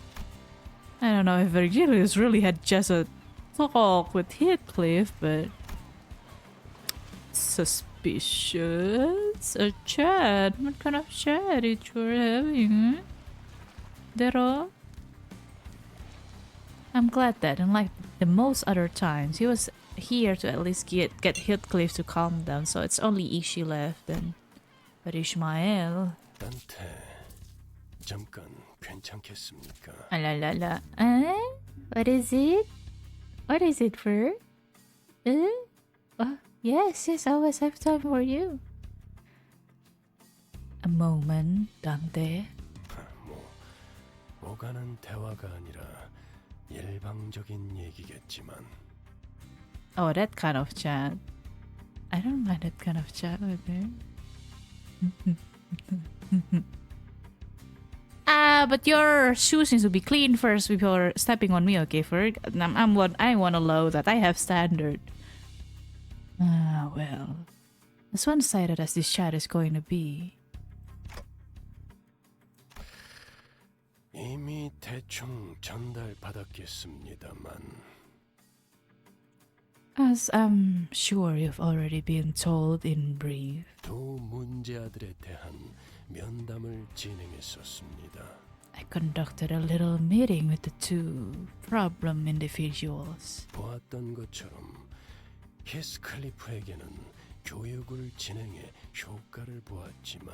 I don't know if Virgilius really had just a talk with Heathcliff, but suspicious. A chat. What kind of chat it you're having? That all? I'm glad that, unlike the most other times, he was here to at least get Heathcliff to calm down. So it's only Ishi left, and but Ishmael. 딴테 잠깐 괜찮겠습니까? La. What is it? What is it for? Yes, I always have time for you. A moment, Dante. 오가는 대화가 아니라 일방적인 얘기겠지만. Oh, that kind of chat. I don't mind that kind of chat with her. But your shoes need to be clean first before stepping on me, okay, Ferg? I want to allow that. I have standard. Well. As one-sided as this chat is going to be. 이미 대충 전달받았겠습니다만. As I'm sure you've already been told in brief. 두 문제아들에 대한 면담을 진행했었습니다. I conducted a little meeting with the two problem individuals. 보았던 것처럼 히스클리프에게는 교육을 진행해 효과를 보았지만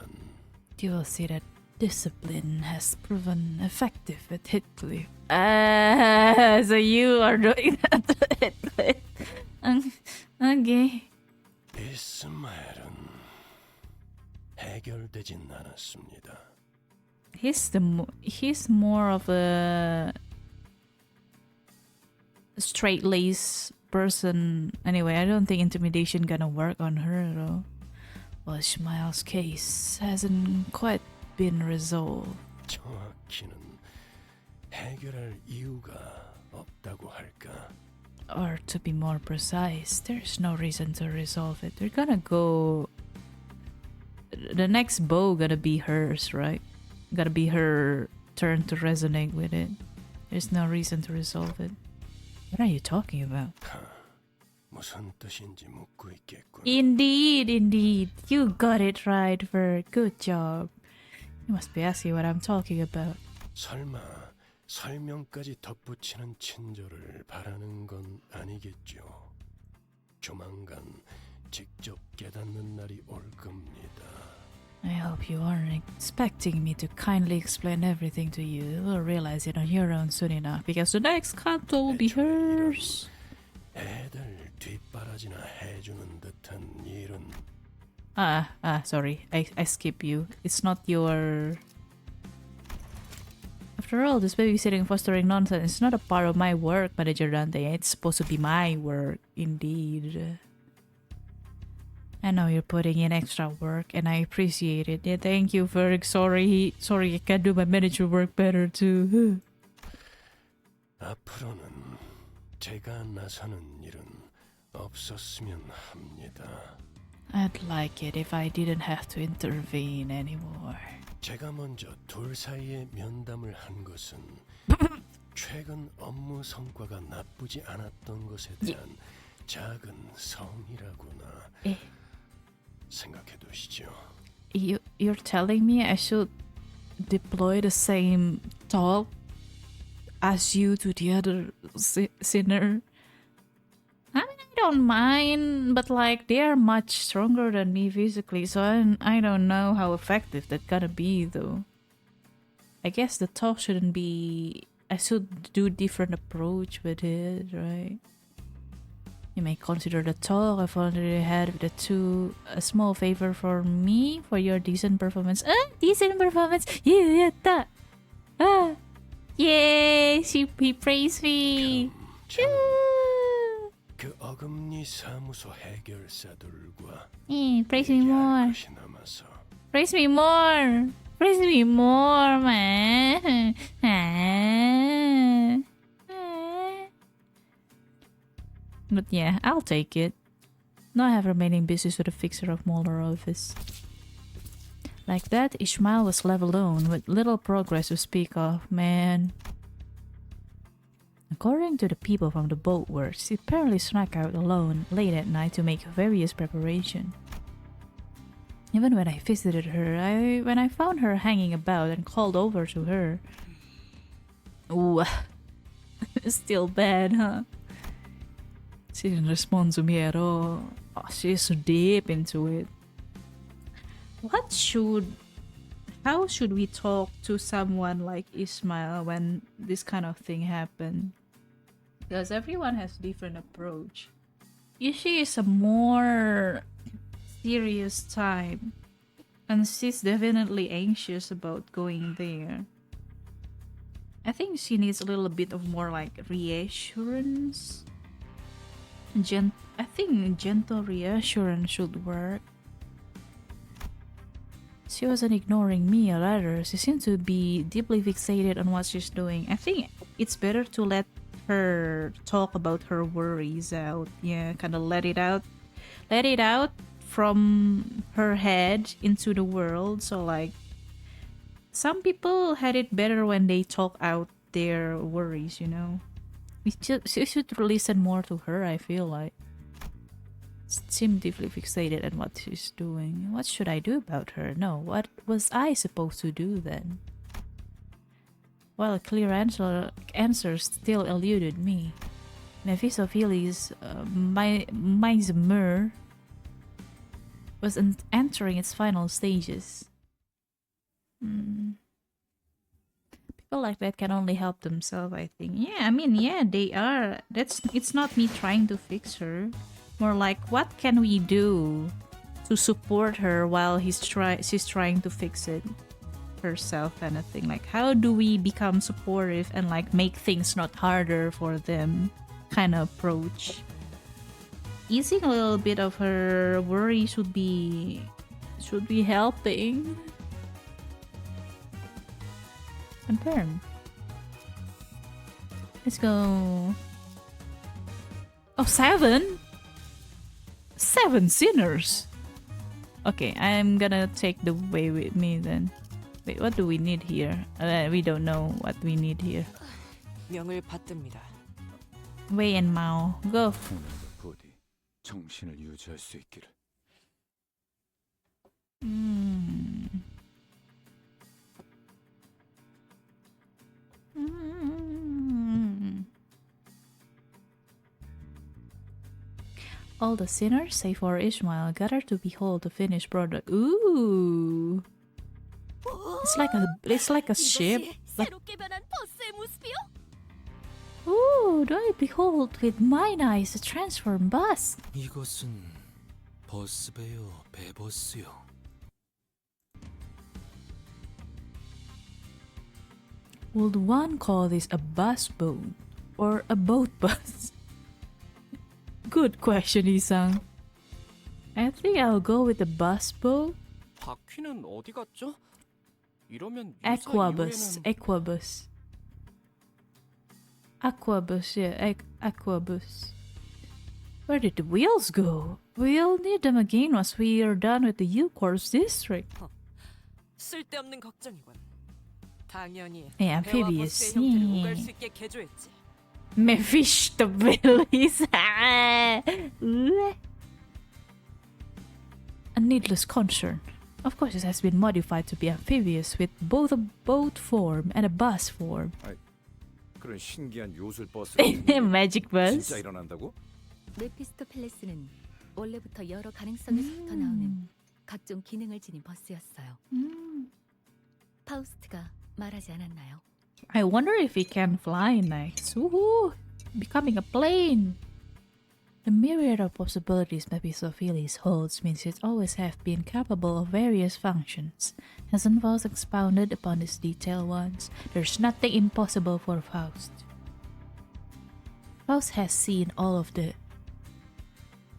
You will see that discipline has proven effective at Heathcliff. So you are doing that to Heathcliff. Okay. 이스마엘은 해결되진 않았습니다. He's more of a straight-laced person. Anyway, I don't think intimidation gonna work on her though. Well, Ishmael's case hasn't quite been resolved. 정확히는 해결할 이유가 없다고 할까? Or to be more precise, there's no reason to resolve it. We're gonna go the next bow gotta be hers, right? Gotta be her turn to resonate with it. There's no reason to resolve it. What are you talking about? 무슨 뜻인지 묻고 있겠군. Indeed. You got it right, Vert. Good job. You must be asking what I'm talking about. 설마 설명까지 덧붙이는 친절을 바라는 건 아니겠죠. 조만간 직접 깨닫는 날이 올 겁니다. I hope you aren't expecting me to kindly explain everything to you. You will realize it on your own soon enough, because the next canto will be hers. 애들 뒷바라지나 해주는 듯한 일은 sorry. I skip you. It's not your... After all, this babysitting fostering nonsense is not a part of my work, Manager Dante. It's supposed to be my work, indeed. I know you're putting in extra work, and I appreciate it. Yeah, thank you, Ferg. Sorry, I can't do my manager work better too. 앞으로는 제가 나서는 일은 없었으면 합니다. I'd like it if I didn't have to intervene anymore. 제가 먼저 둘 사이에 면담을 한 것은 최근 업무 성과가 나쁘지 않았던 것에 대한 작은 성이라구나 생각해 두시죠. You're telling me I should deploy the same talk as you to the other sinner? I mean, I don't mind, but like they are much stronger than me physically, so I don't know how effective that's gonna be though. I guess the talk shouldn't be... I should do different approach with it, right? You may consider the talk I've already had with the two a small favor for me for your decent performance. Decent performance! Yeah, that! Yay! He praised me! 그 어금니 사무소 해결사들과 praise me more. 것이 남아서 Praise me more. Praise me more, man. But yeah, I'll take it. Now I have remaining business with the fixer of Molar office. Like that, Ishmael was left alone with little progress to speak of, man. According to the people from the Boatworks, she apparently snuck out alone late at night to make various preparations. Even when I visited her, when I found her hanging about and called over to her... Ooh, still bad, huh? She didn't respond to me at all. Oh, she's so deep into it. How should we talk to someone like Ismail when this kind of thing happened? Because everyone has different approach. Ishi is a more serious type, and she's definitely anxious about going there. I think she needs a little bit of more like reassurance. I think gentle reassurance should work. She wasn't ignoring me, or rather, she seemed to be deeply fixated on what she's doing. I think it's better to let her talk about her worries out. Yeah, kind of let it out from her head into the world. So like, some people had it better when they talk out their worries, you know. We should listen more to her, I feel like. She seemed deeply fixated on what she's doing. What should I do about her? No, what was I supposed to do then? Well, a clear answer still eluded me. Mephistopheles' miasmer was entering its final stages. People like that can only help themselves, I think. Yeah, I mean, yeah, they are. It's not me trying to fix her. More like, what can we do to support her while she's trying to fix it herself, kind of thing. Like, how do we become supportive and like make things not harder for them, kind of approach. Easing a little bit of her worry should be helping. Confirm. Let's go. Oh, 7? 7 sinners. Okay, I'm gonna take the way with me then. Wait, what do we need here? We don't know what we need here. 명을 받듭니다. Wei and Mao, go. 부디 정신을 유지할 수 있기를. All the sinners, save for Ishmael, gather to behold the finished product. Ooh, it's like a ship. 새롭게 변한 버스의 모습이요? Ooh, do I behold with mine eyes a transformed bus? 이것은 버스배요, 배버스요. Would one call this a bus boat or a boat bus? Good question, Isang. I think I'll go with the bus boat. 바퀴는 어디 갔죠? 이러면 Aquabus, Aquabus. Aquabus, yeah, Aquabus. Where did the wheels go? We'll need them again once we are done with the U-Course district. 쓸데없는 걱정이군. 당연히 Yeah, 배와 amphibious. 버스의 형태를 Yeah. 오갈 수 있게 개조했지. Mephistopheles. A needless concern. Of course, it has been modified to be amphibious with both a boat form and a bus form. 그런 신기한 요술 버스 Magic bus. 진짜 일어난다고? 메피스토펠레스는 원래부터 여러 가능성에서부터 나오는 각종 기능을 지닌 버스였어요. 파우스트가 말하지 않았나요? I wonder if he can fly next. Woohoo! Becoming a plane! The myriad of possibilities Mephistopheles holds means it always have been capable of various functions. Hasn't Faust expounded upon this detail once? There's nothing impossible for Faust. Faust has seen all of the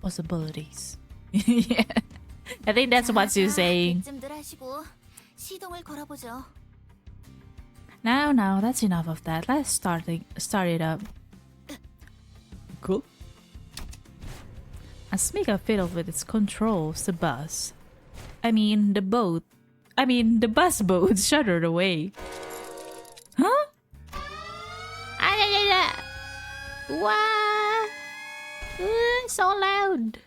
possibilities. Yeah. I think that's what you're saying. 쯤들 하시고 시동을 걸어보죠. Now, that's enough of that. Let's start it up. Cool. As Mika fiddled with its controls, the bus boat shuddered away. Huh? What? So loud.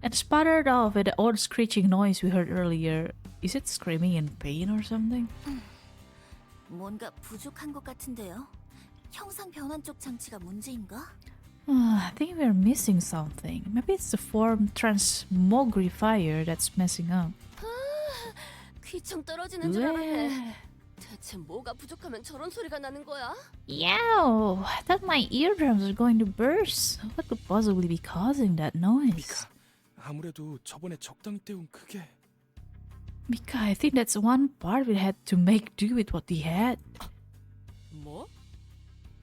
And sputtered off with the odd screeching noise we heard earlier. Is it screaming in pain or something? 뭔가 부족한 것 같은데요. 형상 변환 쪽 장치가 문제인가? I think we're missing something. Maybe it's the form transmogrifier that's messing up. 귀청 떨어지는 줄 알았네. 대체 뭐가 부족하면 저런 소리가 나는 거야? Yow! I thought my eardrums are going to burst. What could possibly be causing that noise? 아무래도 저번에 적당히 때운 그게. Mika, I think that's one part we had to make do with what we had. 뭐?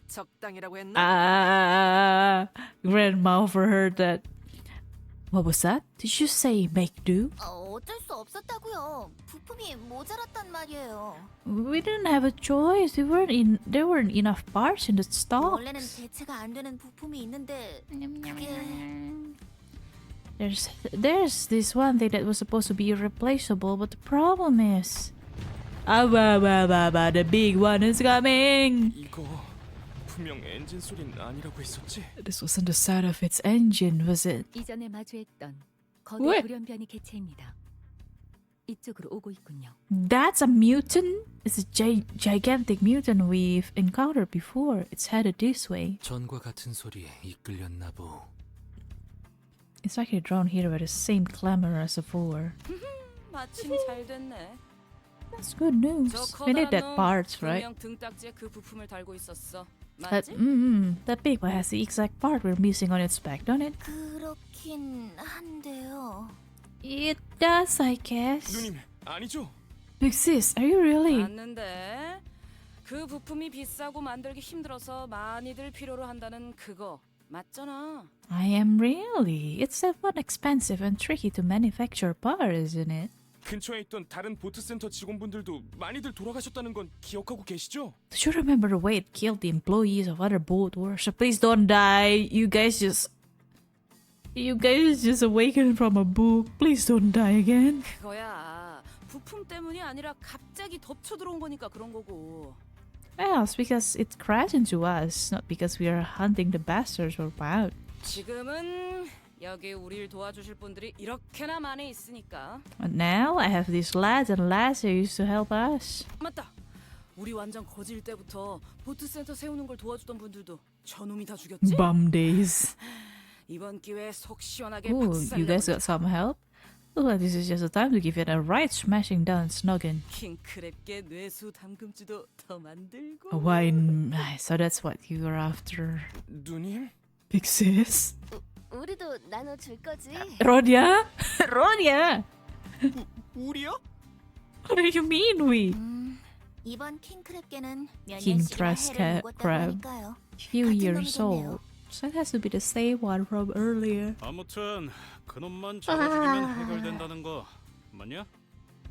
적당이라고 했나? Grandma overheard that. What was that? Did you say make do? 어쩔 수 없었다고요. 부품이 모자랐단 말이에요. We didn't have a choice. There weren't enough parts in the stocks. 원래는 대체가 안 되는 부품이 있는데 그게 There's this one thing that was supposed to be irreplaceable, but the problem is the big one is coming. 이거 분명 엔진 소리는 아니라고 했었지? This wasn't the sound of its engine, was it? 이전에 마주했던 거대 왜? 돌연변이 개체입니다. 이쪽으로 오고 있군요. That's a mutant? It's a gigantic mutant we've encountered before. It's headed this way. 전과 같은 소리에 이끌렸나 보. It's actually drawn here by the same clamor as before. 마침 잘 됐네. That's good news. We need that parts, right? 분명 등딱지에 그 부품을 달고 있었어. That, 맞지? that big one has the exact part we're missing on its back, don't it? 그렇긴 한데요. It does, I guess. 누님, 아니죠? Big sis, are you really? 맞는데 그 부품이 비싸고 만들기 힘들어서 많이들 필요로 한다는 그거 맞잖아. I am really. It's that one expensive and tricky to manufacture part, isn't it? 근처에 있던 다른 보트센터 직원분들도 많이들 돌아가셨다는 건 기억하고 계시죠? Do you remember the way it killed the employees of other Boatworks? So please don't die. You guys just... You guys just awakened from a book. Please don't die again. 그거야. 부품 때문이 아니라 갑자기 덮쳐 들어온 거니까 그런 거고. Well, it's because it crashed into us, not because we are hunting the bastards or out. 지금은 여기 우리를 도와주실 분들이 이렇게나 많이 있으니까. But now I have these lads and lasses to help us. 맞다. 우리 완전 거질 때부터 보트 센터 세우는 걸 도와주던 분들도 저놈이 다 죽였지? Bum days. 이번 기회에 속 시원하게 Ooh, you guys 박살내버리자. got some help? Looks like this is just the time to give it a right smashing down snogging. 킹크랩계 뇌수 담금주도 더 만들고. Wine. So that's what you were after. 누님? Big sis. 우리도 나눠줄 거지? Rodia? Rodia? 우리요? What do you mean we? 이번 킹크랩계는 몇 King 년씩이나 Trash 해를 Cat 묵었다고 Crab. 하니까요. Few 같은 years 놈이겠네요. old. So it has to be the same one from earlier. 아무튼 그놈만 잡아주기면 해결된다는 거 맞냐?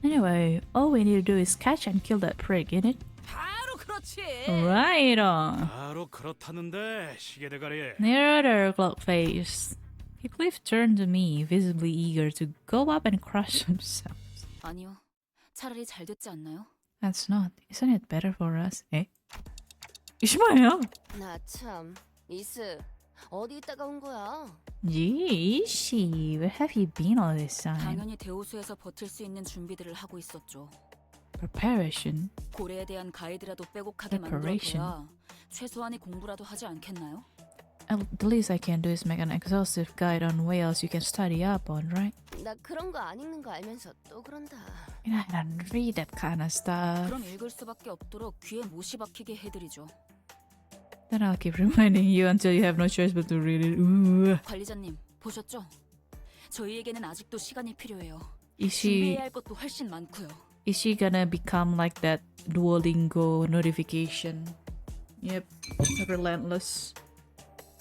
Anyway, all we need to do is catch and kill that prick, innit? 바로 그렇지. Right on. 바로 그렇다는데 시계 대가리. Near there, clock face. Heathcliff turned to me, visibly eager to go up and crush himself. 아니요. 차라리 잘 됐지 않나요? That's not. Isn't it better for us? Eh? 이시마야. 나 참, 이스 어디 있다가 온 거야? Yeeshi, where have you been all this time? 당연히 대호수에서 버틸 수 있는 준비들을 하고 있었죠. Preparation. 고래에 대한 가이드라도 빼곡하게 Preparation. 만들어둬야 최소한의 공부라도 하지 않겠나요? The least I can do is make an exhaustive guide on whales you can study up on, right? 나 그런 거 안 읽는 거 알면서 또 그런다. You know, I don't read that kind of stuff. 그럼 읽을 수밖에 없도록 귀에 못이 박히게 해드리죠. Then I'll keep reminding you until you have no choice but to read it. Ooh. 관리자님, 보셨죠? 저희에게는 아직도 시간이 필요해요. Is she 준비해야 할 것도 훨씬 많고요. is she gonna become like that Duolingo notification? Yep, relentless,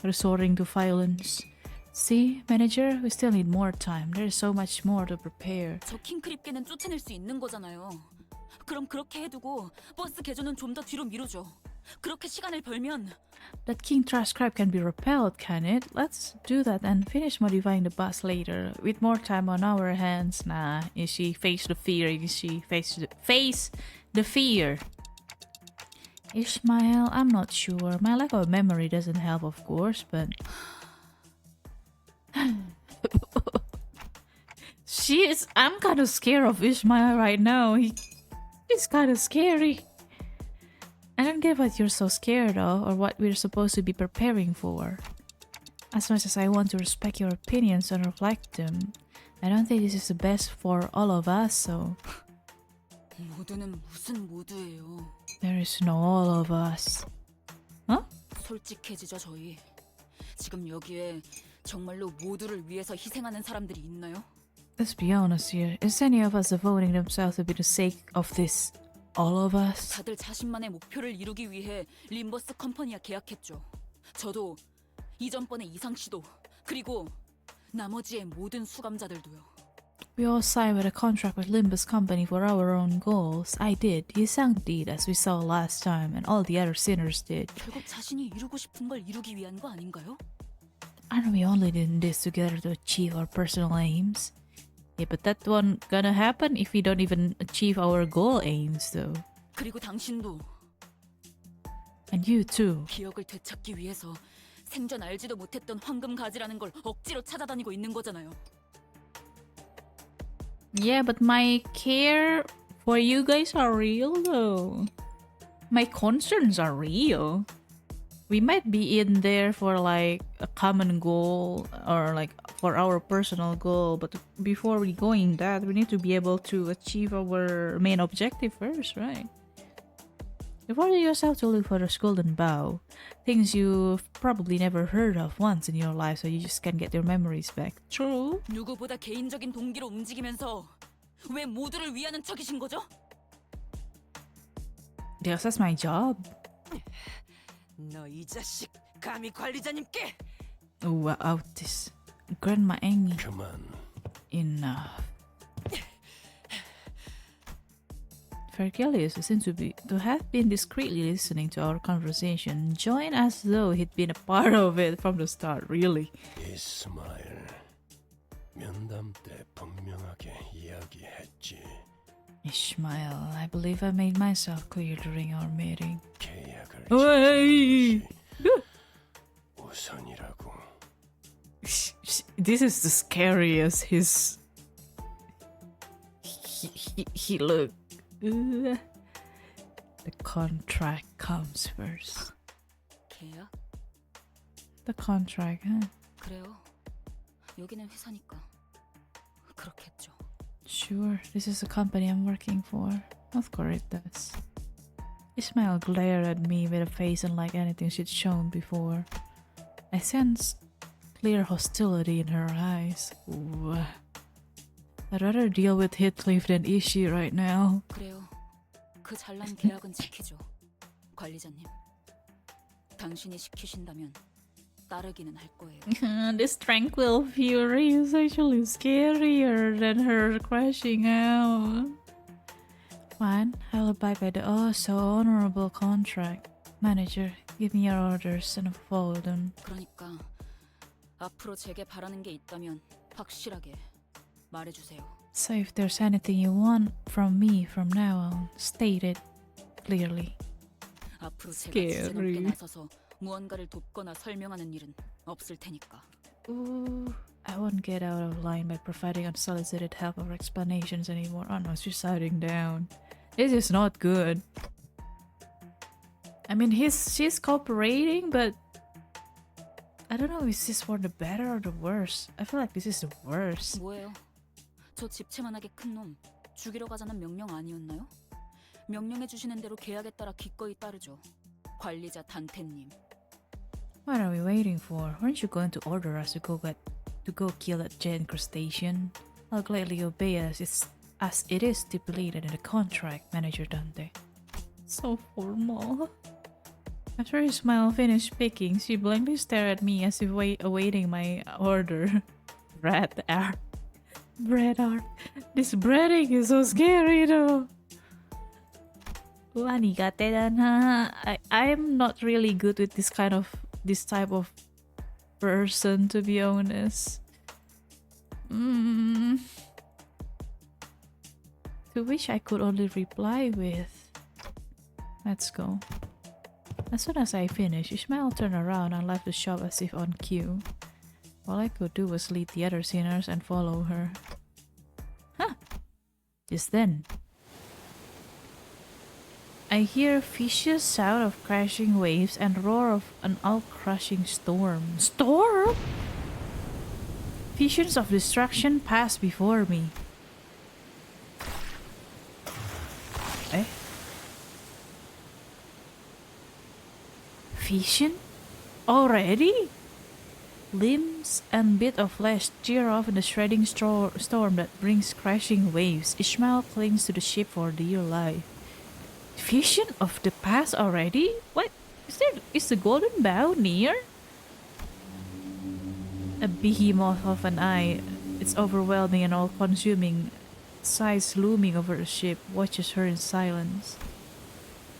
resorting to violence. See, manager, we still need more time. There's so much more to prepare. 저 킹크립계는 쫓아낼 수 있는 거잖아요. 그럼 그렇게 해두고 버스 개조는 좀 더 뒤로 미루죠. 그렇게 시간을 벌면 That king trash crab can be repelled, can it? Let's do that and finish modifying the bus later. With more time on our hands. Nah, is she face the fear? Is she face the fear? Ishmael, I'm not sure. My lack of memory doesn't help, of course, but I'm kind of scared of Ishmael right now. He's kind of scary. I don't get what you're so scared of or what we're supposed to be preparing for. As much as I want to respect your opinions and reflect them, I don't think this is the best for all of us, so 모두는 무슨 모두예요. there is no all of us. Huh? 솔직해지죠, 저희. 지금 여기에 정말로 모두를 위해서 희생하는 사람들이 있나요? Let's be honest here. Is any of us devoting themselves to be the sake of this? All of us? 다들 자신만의 목표를 이루기 위해 림버스 컴퍼니와 계약했죠. 저도 이전번에 이상 씨도 그리고 나머지의 모든 수감자들도요. We all signed with a contract with Limbus Company for our own goals. I did. Yisang did, as we saw last time, and all the other sinners did. 결국 자신이 이루고 싶은 걸 이루기 위한 거 아닌가요? Aren't we only doing this together to achieve our personal aims? Yeah, but that won't gonna happen if we don't even achieve our goal aims, though. 그리고 당신도 And you too. 기억을 되찾기 위해서 생전 알지도 못했던 황금 가지라는 걸 억지로 찾아다니고 있는 거잖아요. Yeah, but my care for you guys are real, though. My concerns are real. We might be in there for like a common goal or like for our personal goal, but before we going that, we need to be able to achieve our main objective first, right? You order yourself to look for the golden bow, things you've probably never heard of once in your life, so you just can't get your memories back. True. 누구보다 개인적인 동기로 움직이면서 왜 모두를 위하는 척이신 거죠? Yes, that's my job. 너 이 자식 감히 관리자님께 Oh, out this. Grandma Angie. Come on. Enough. Vergilius seems to have been discreetly listening to our conversation, joined as though he'd been a part of it from the start, really. His smile. 면담 때 분명하게 이야기했지. Ishmael, I believe I made myself clear during our meeting. 계약을 Hey! 지키는 것이 우선이라고. This is the scariest he look. The contract comes first. 계약? The contract, huh? 그래요. 여기는 회사니까 그렇겠죠. Sure, this is the company I'm working for. Of course it does. Ismail glared at me with a face unlike anything she'd shown before. I sensed clear hostility in her eyes. Ooh. I'd rather deal with Heathcliff than Ishi right now. 그래요. 그 잘난 계약은 지키죠. 관리자님. 당신이 시키신다면 따르기는 할 거예요. This tranquil fury is actually scarier than her crashing out. Fine, I'll abide by the so honorable contract. Manager, give me your orders and I'll follow them. 그러니까 앞으로 제게 바라는 게 있다면 확실하게 말해주세요. So if there's anything you want from me from now on, state it clearly. 앞으로 제가 주제 넘게 나서서 무언가를 돕거나 설명하는 일은 없을 테니까. Ooh, I won't get out of line by providing unsolicited help or explanations anymore. Oh no, she's shutting down. This is not good. I mean, she's cooperating, but I don't know, is this for the better or the worse? I feel like this is the worst. 뭐예요? 저 집채만하게 큰 놈 죽이러 가자는 명령 아니었나요? 명령해 주시는 대로 계약에 따라 기꺼이 따르죠. 관리자 단테님. What are we waiting for? Weren't you going to order us to go kill that giant crustacean? I'll gladly obey as it is stipulated in the contract, Manager Dante. So formal. After Ismail finished speaking, she blankly stared at me as if awaiting my order. Bread art. This breading is so scary though. I'm not really good with this type of person, to be honest. To which I could only reply with, let's go. As soon as I finished, Ishmael turned around and left the shop as if on cue. All I could do was lead the other sinners and follow her. Huh! Just then, I hear a vicious sound of crashing waves and roar of an all-crushing storm. Storm? Visions of destruction pass before me. Eh? Vision? Already? Limbs and bit of flesh tear off in the shredding storm that brings crashing waves. Ishmael clings to the ship for dear life. Vision of the past already? What? Is the golden bow near? A behemoth of an eye, its overwhelming and all-consuming size looming over the ship, watches her in silence.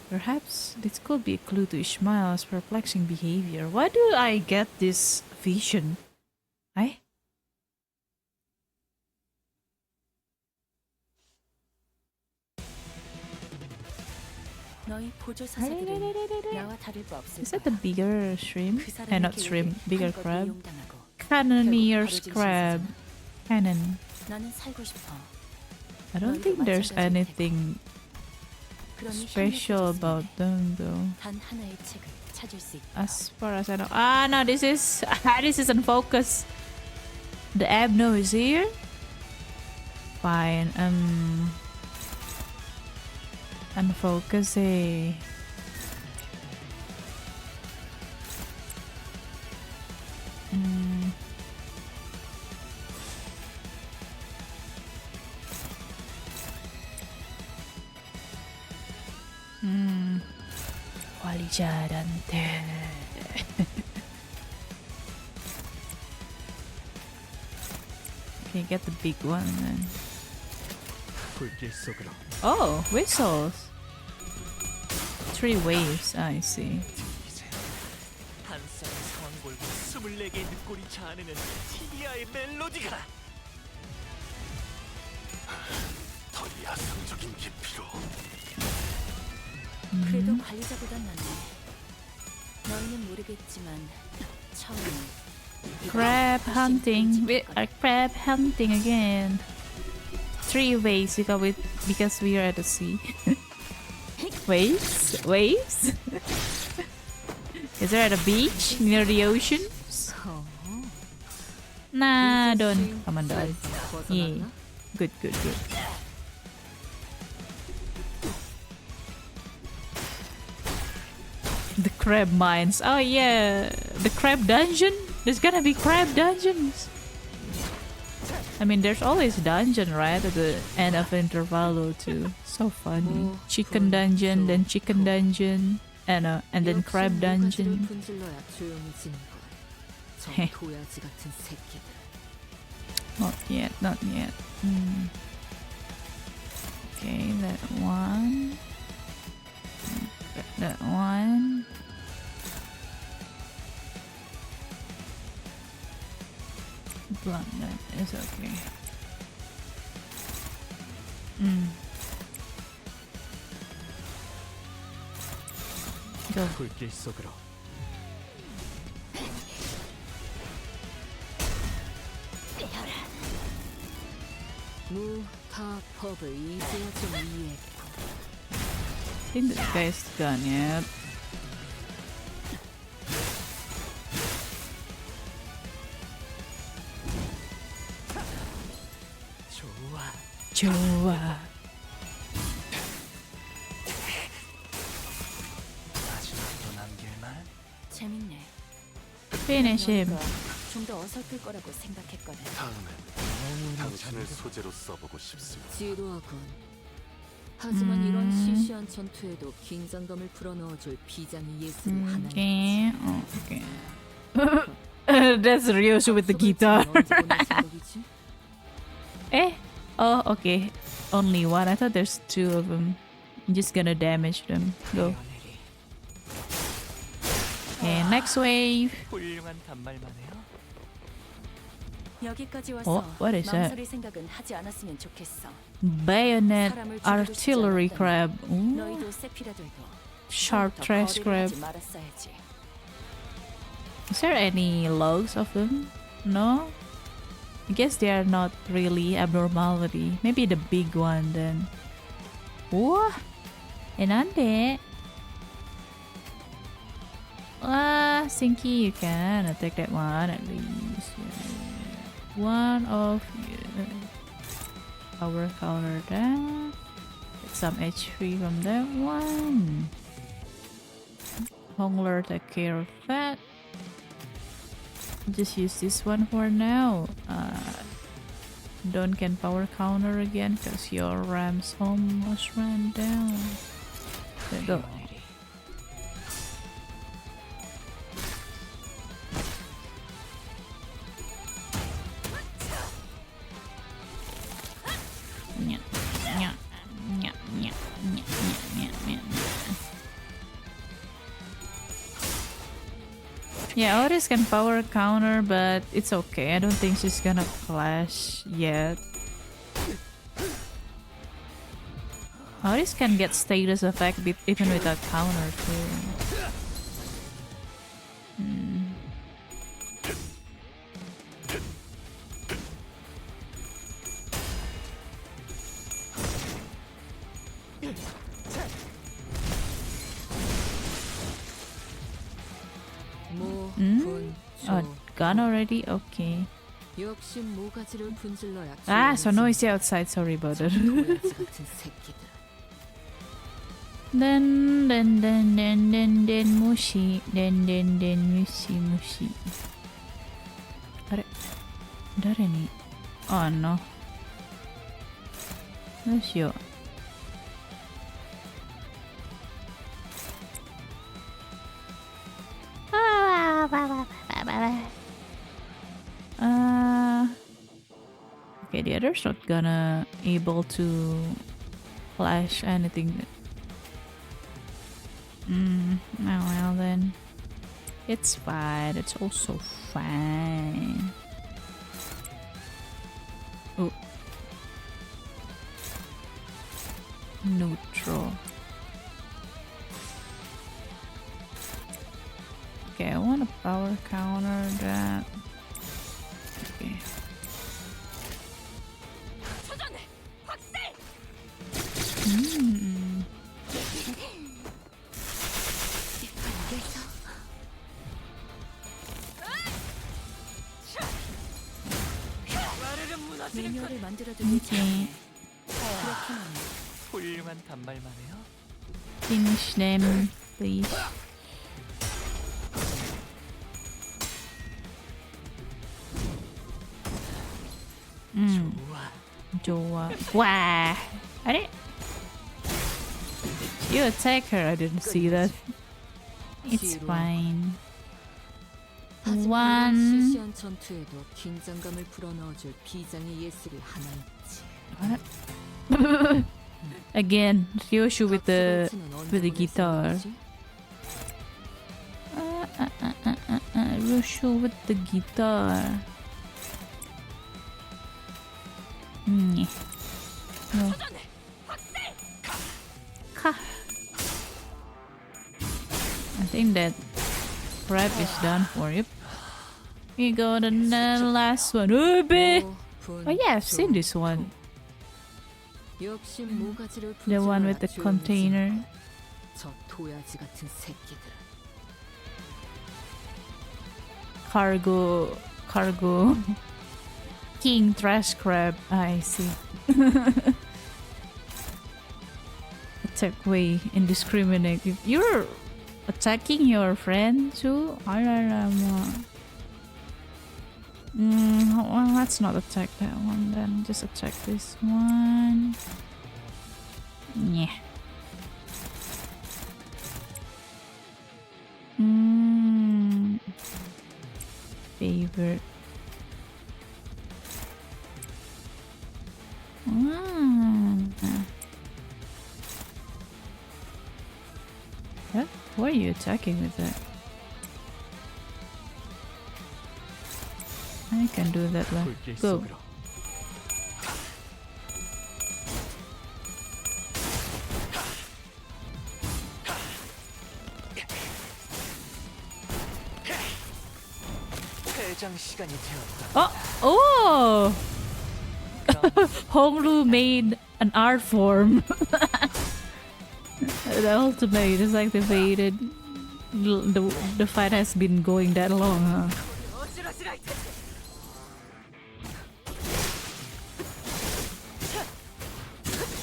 Perhaps this could be a clue to Ishmael's perplexing behavior. Why do I get this vision? 너희 보조사사들은 나와 다를 바 없을 Is that the bigger shrimp? Not shrimp, bigger crab. Cannoneer's crab. Cannon. 나는 살고 싶어. I don't think there's anything special about them though. 단 하나의 책을 찾을 수 있다. As far as I know. Ah no, this is unfocused. The Abno is here? Fine, unfocus eh. 관리자한테. Okay, get the big one then. Oh, whistles. 3 waves, I see. 한 쌍의 상황 걸고 24개의 늑골이 자아내는 TDI의 멜로디가 더 야성적인 깊이로. 그래도 관리자보단 낫네. 너희는 모르겠지만 처음 Crab hunting. We are crab hunting again. 3 waves because we are at the sea. Waves? Waves? Is there at a beach near the ocean? Nah, don't. Come on, dog. Yeah. Good, good, good. The crab mines. Oh yeah, the crab dungeon. There's gonna be crab dungeons. I mean, there's always dungeon, right? At the end of intervallo too. So funny. Chicken dungeon, then chicken dungeon, and then crab dungeon. Not yet, not yet. Okay, that one. That one. Blunt, that is okay. Go. 불길 속으로. 무타법을 이제야 좀 이해했고. I think this guy's done yet. 좋아. 마지막으로 남길 말? 재밌네. Finish him. 좀 더 어설플 거라고 생각했거든. 다음엔 당신을 소재로 써보고 싶습니다. 지루하군. 하지만 이런 시시한 전투에도 긴장감을 불어넣어줄 비장의 예술이 하나. Okay, okay. That's Ryoshi with the guitar. Eh? Oh, okay. Only one. I thought there's 2 of them. I'm just gonna damage them. Go. Okay, next wave. 훌륭한 단말만 해요. 여기까지 와서 Oh, what is that? 망설일 생각은 하지 않았으면 좋겠어. Bayonet artillery crab. Ooh. 너희도 세피라들도 Sharp trash crab. 하지 말았어야지. Is there any logs of them? No? I guess they are not really abnormality. Maybe the big one then. Whoa! Enande. Ah, Sinky, you can attack that one at least. One of power counter that. Get some HP from that one. Hongler take care of that. Just use this one for now. Don't can power counter again because your ramps almost ran down. There you go. Yeah, Oris can power counter, but it's okay. I don't think she's gonna clash yet. Oris can get status effect even without counter too. Oh, gone already? Okay. Ah, so noisy outside. Sorry about that. then, mushi. Then, mushi. Dare ni? Oh, no. Let's go. Okay, the other's not gonna able to flash anything. Oh well then. It's fine. It's also fine. Oh. Neutral. Okay, I want a power counter that. Okay. Hmm. 매뉴얼을 만들어도 Okay. 되지. 그렇게만 훌륭한 단말만 해요. Finish them, please. Joa. Wow. I didn't. You attack her. I didn't see that. It's fine. 하지만 One. 시시한 전투에도 긴장감을 불어넣어줄 비장의 예술이 하나 있지. Again, Ryoshu with the guitar. Ryoshu with the guitar. No. Ka. I think that prep is done for you. We got the last one. Oh yeah, I've seen this one. 역시 모가지를 The one with the 분석하라, container. 저 도야지 같은 새끼들. Cargo. King trash crab. I see. Attack way indiscriminate. If you're attacking your friend too, well, let's not attack that one then. Just attack this one. Yeah. Favorite. What? Why are you attacking with that? I can do that one. Go. 퇴장 시간이 되었다. Oh! Hongru made an art form. The ultimate is activated. The fight has been going that long, huh?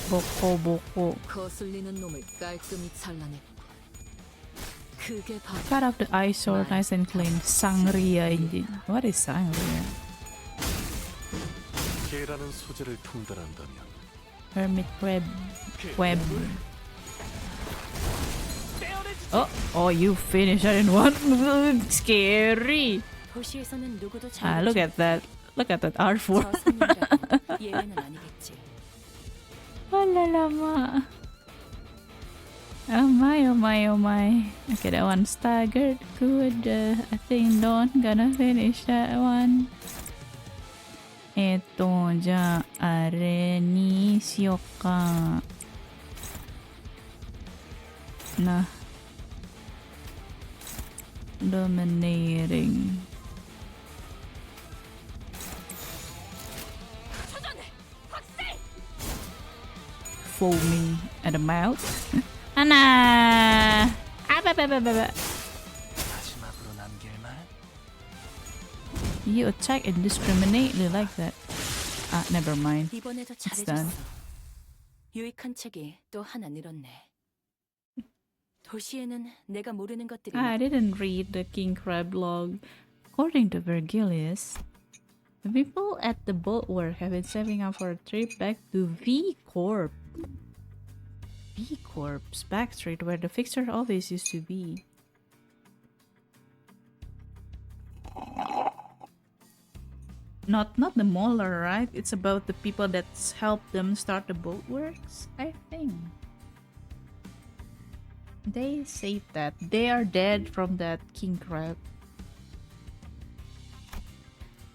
Boko. 거슬리는 놈을 깔끔히 잘라냈고. 그게 바로 Cut off the eyesore nice and clean. Sangria indeed. What is sangria? 개라는 소재를 통달한다면 Hermit crab. Web. Oh, you finished. I didn't want. Scary. 도시에서는 누구도 Look at that. Look at that art form. 예외는 아니겠지. Lama. Oh my. Okay, that one staggered. Good. I think Dawn gonna finish that one. Eto, ja, are ni siyoka. Nah. Dominating. Foaming at the mouth. Anna! 마지막으로 남길 말. You attack indiscriminately like that. Never mind. 이번에도 It's done. 잘해줬어. 유익한 책이 또 하나 늘었네. 도시에는 내가 모르는 것들이 I didn't read the King Crab log. According to Virgilius, the people at the Boatworks have been saving up for a trip back to V Corp. V Corp's back street where the fixer office used to be. Not the Molar, right? It's about the people that's helped them start the Boatworks, I think. They say that they are dead from that king crab.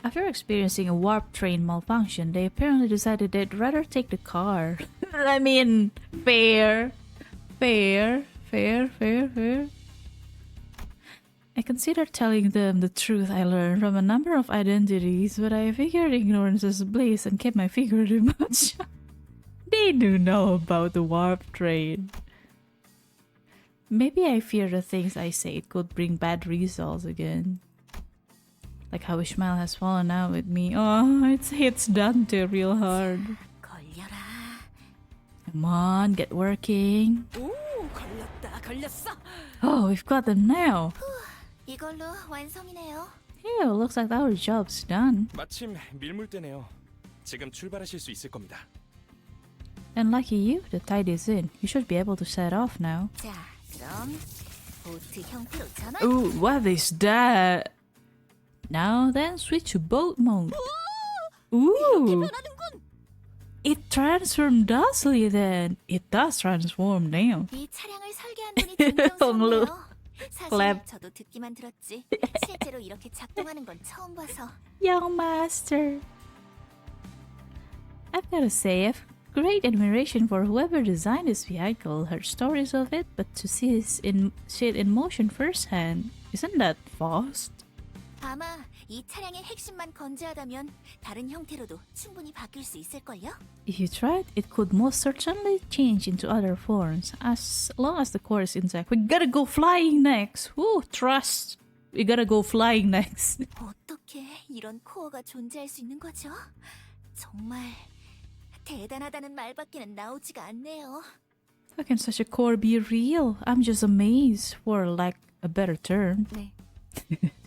After experiencing a warp train malfunction, they apparently decided they'd rather take the car. I mean, fair. I considered telling them the truth I learned from a number of identities, but I figured ignorance is bliss and kept my figurative mouth shut. They do know about the warp train. Maybe I fear the things I say could bring bad results again. Like how Ishmael has fallen out with me. Oh, it hits Dante real hard. Come on, get working. Oh, we've got them now. 이걸로 완성이네요. Ew, looks like our job's done. 마침 밀물대네요. 지금 출발하실 수 있을 겁니다. And lucky you, the tide is in. You should be able to set off now. 자, 그럼 보트 형태로 전환. Ooh, what is that? Now then, switch to boat mode. Ooh! It transformed thusly then. It does transform now. 이 차량을 설계한 분이 진정성이에요. 사실 저도 듣기만 들었지 실제로 이렇게 작동하는 건 처음 봐서. Young master. I've gotta say, I've great admiration for whoever designed this vehicle. Heard stories of it, but to see it in motion firsthand, isn't that fast? 아마 이 차량의 핵심만 건재하다면 다른 형태로도 충분히 바뀔 수 있을걸요? If you tried, it could most certainly change into other forms. As long as the core is intact. We gotta go flying next! Woo! Trust! We gotta go flying next. 어떻게 이런 코어가 존재할 수 있는 거죠? 정말 대단하다는 말밖에는 나오지가 않네요. How can such a core be real? I'm just amazed, for lack a better term. 네.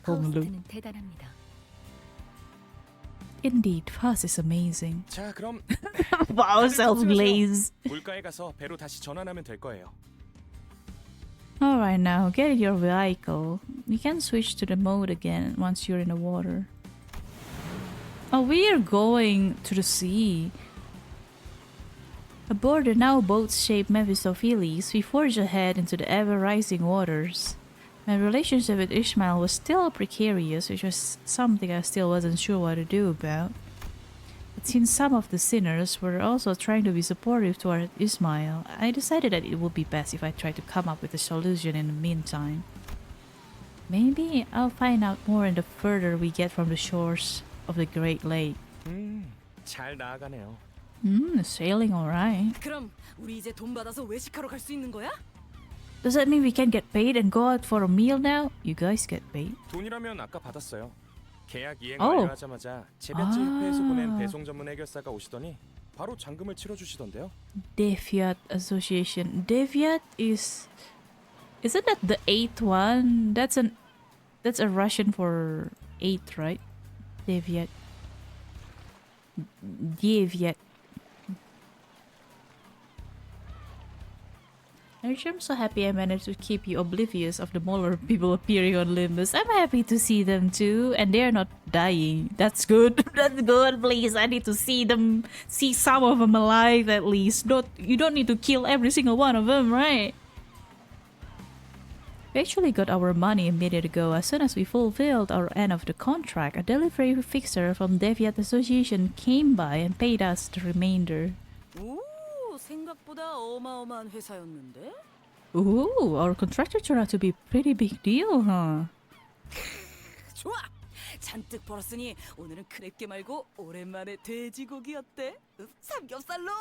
Honolulu. 파우스트는 대단합니다. Indeed, Faust is amazing. 자, 그럼 Wow, self-glaze. 물가에 가서 배로 다시 전환하면 될 거예요. Alright, now get your vehicle. You can switch to the mode again once you're in the water. Oh, we are going to the sea. Aboard the now boat-shaped Mephistopheles, we forge ahead into the ever-rising waters. My relationship with Ishmael was still precarious, which was something I still wasn't sure what to do about. But since some of the sinners were also trying to be supportive toward Ishmael, I decided that it would be best if I tried to come up with a solution in the meantime. Maybe I'll find out more the further we get from the shores of the Great Lake. 잘 나아가네요. Sailing alright. 그럼 우리 이제 돈 받아서 외식하러 갈 수 있는 거야? Does that mean we can get paid and go out for a meal now? You guys get paid. 돈이라면 아까 받았어요. 계약 이행 Oh. 완료하자마자 재배지 협회에서 보낸 배송 전문 해결사가 오시더니 바로 잔금을 치러주시던데요. Deviat Association. Deviat isn't that the 8th one? That's a Russian for 8, right? Deviat. I'm so happy I managed to keep you oblivious of the Molar people appearing on Limbus. I'm happy to see them too, and they're not dying. That's good. That's good, please. I need to see some of them alive at least. You don't need to kill every single one of them, right? We actually got our money a minute ago. As soon as we fulfilled our end of the contract, a delivery fixer from Deviat Association came by and paid us the remainder. 오, 생각보다 어마어마한 회사였는데? Ooh, our contractor turned out to be a pretty big deal, huh? 좋아! 잔뜩 벌었으니 오늘은 크랩게 말고 오랜만에 돼지고기 어때? 삼겹살로!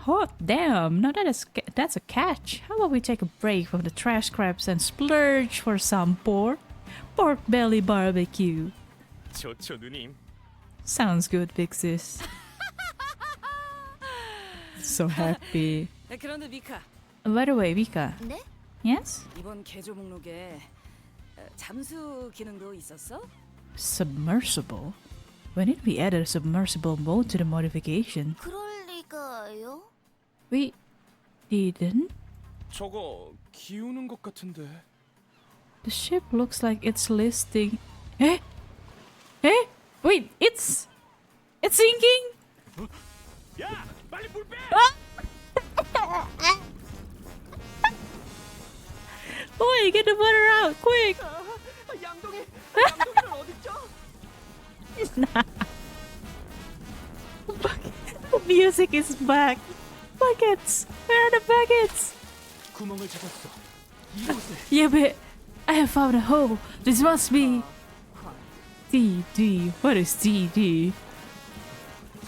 Hot damn! Now that's a catch. How about we take a break from the trash crabs and splurge for some pork belly barbecue? 좋죠, 누님. Sounds good, big sis. So happy. 그런데 미카. By the way, Mika. 네? Yes? 이번 개조 목록에 잠수 기능도 있었어? Submersible? When did we add a submersible mode to the modification? 그럴 리가요? We didn't? 저거 기우는 것 같은데. The ship looks like it's listing. Eh? Eh? Wait, it's sinking? 야, 빨리 물 빼! Boy, get the butter out, quick! 양동이는 어딨죠? The music is back. Buckets. Where are the buckets? 구멍을 잡았어. 이곳에. Yeah, but I have found a hole. This must be DD. What is DD?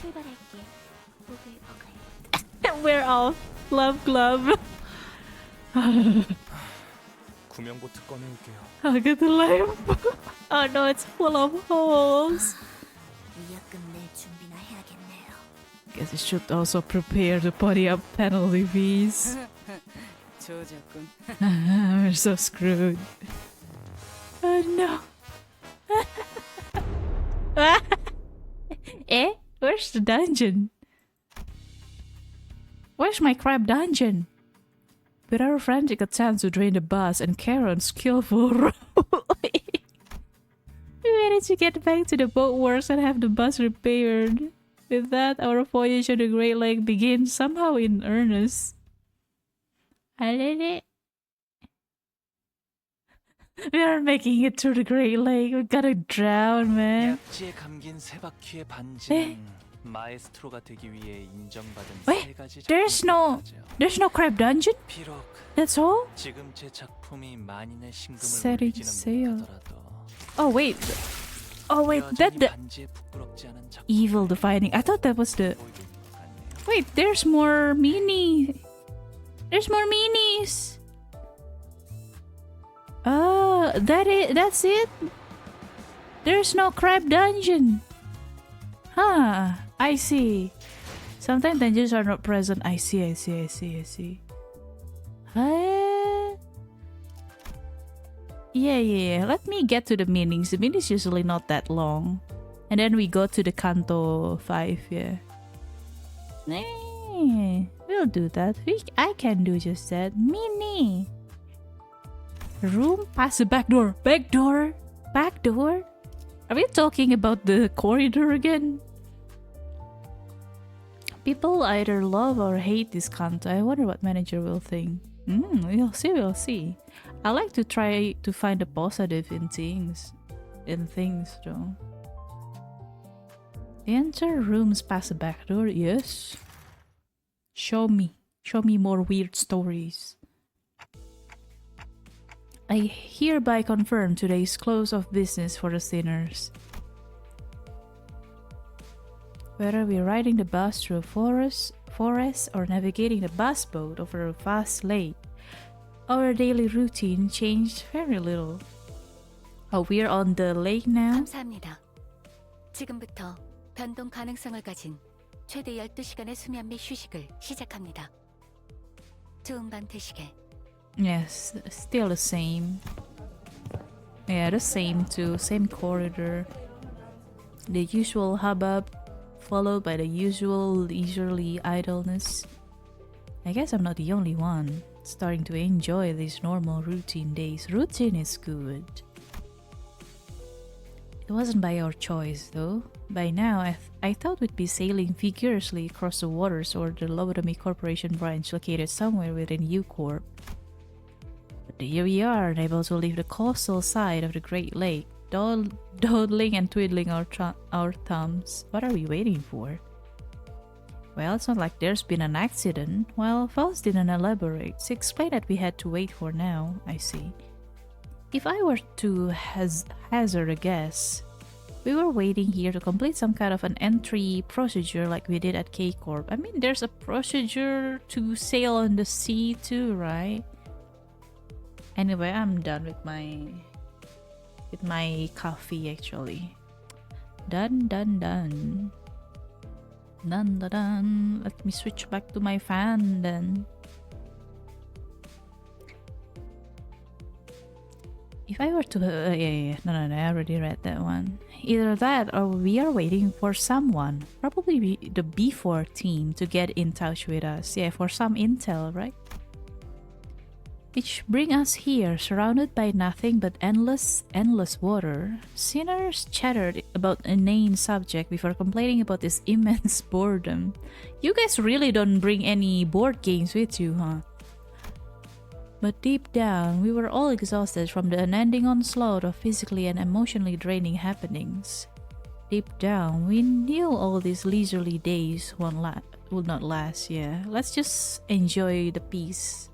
출발할게. 보글보글. We're all love glove. 구명보트 꺼내올게요. Look at the lamp. Oh no, it's full of holes. 위약금 낼 준비나 해야겠네요. Guess I should also prepare to pony up penalty fees. 조졌군. We're so screwed. Oh no. Eh? Where's the dungeon? Where's my crab dungeon? With our frantic attempts to drain the bus and Karen's skillful role, we managed to get back to the Boatworks and have the bus repaired. With that, our voyage on the Great Lake begins somehow in earnest. I did it. We are making it through the Great Lake. We're gonna drown, man. 약지에 감긴 세 바퀴의 반지는 마에스트로가 되기 위해 인정받은 세 Wait, 가지 there's no crab dungeon? 비록 That's all? 지금 제 작품이 만인의 심금을 Setting 울리지는 sail. 못하더라도 Oh wait, that the 반지에 부끄럽지 않은 작품 evil defining. I thought that was the. Wait, there's more mini. There's more minis. Oh, that's it. There's no crab dungeon. Huh, I see. Sometimes dungeons are not present. I see. Yeah. Let me get to the minis. The minis usually not that long. And then we go to the Canto V, yeah. We'll do that. I can do just that. Mini. Room past the back door. Back door? Are we talking about the corridor again? People either love or hate this Canto. I wonder what manager will think. We'll see. I like to try to find the positive in things though. Enter rooms past the back door, yes. Show me more weird stories. I hereby confirm today's close of business for the sinners. Whether we're riding the bus through a forest or navigating the bus boat over a vast lake, our daily routine changed very little. Oh, we're on the lake now? 감사합니다. 지금부터 변동 가능성을 가진 최대 12시간의 수면 및 휴식을 시작합니다. 좋은 밤 되시게. Yes, still the same. Yeah, the same too. Same corridor. The usual hubbub, followed by the usual leisurely idleness. I guess I'm not the only one starting to enjoy these normal routine days. Routine is good. It wasn't by our choice, though. By now, I thought we'd be sailing vigorously across the waters or the Lobotomy Corporation branch located somewhere within U-Corp. But here we are, unable to leave the coastal side of the Great Lake, dawdling and twiddling our thumbs. What are we waiting for? Well, it's not like there's been an accident. Well, Faust didn't elaborate. She explained that we had to wait for now. I see. If I were to hazard a guess, we were waiting here to complete some kind of an entry procedure like we did at K-Corp. I mean, there's a procedure to sail on the sea too, right? Anyway, I'm done with my coffee actually. Done. Dun. Let me switch back to my fan then. If I were to... No, I already read that one. Either that or we are waiting for someone. Probably the B4 team to get in touch with us. Yeah, for some intel, right? Which bring us here, surrounded by nothing but endless water. Sinners chattered about an inane subject before complaining about this immense boredom. You guys really don't bring any board games with you, huh? But deep down, we were all exhausted from the unending onslaught of physically and emotionally draining happenings. Deep down, we knew all these leisurely days would not last, yeah. Let's just enjoy the peace.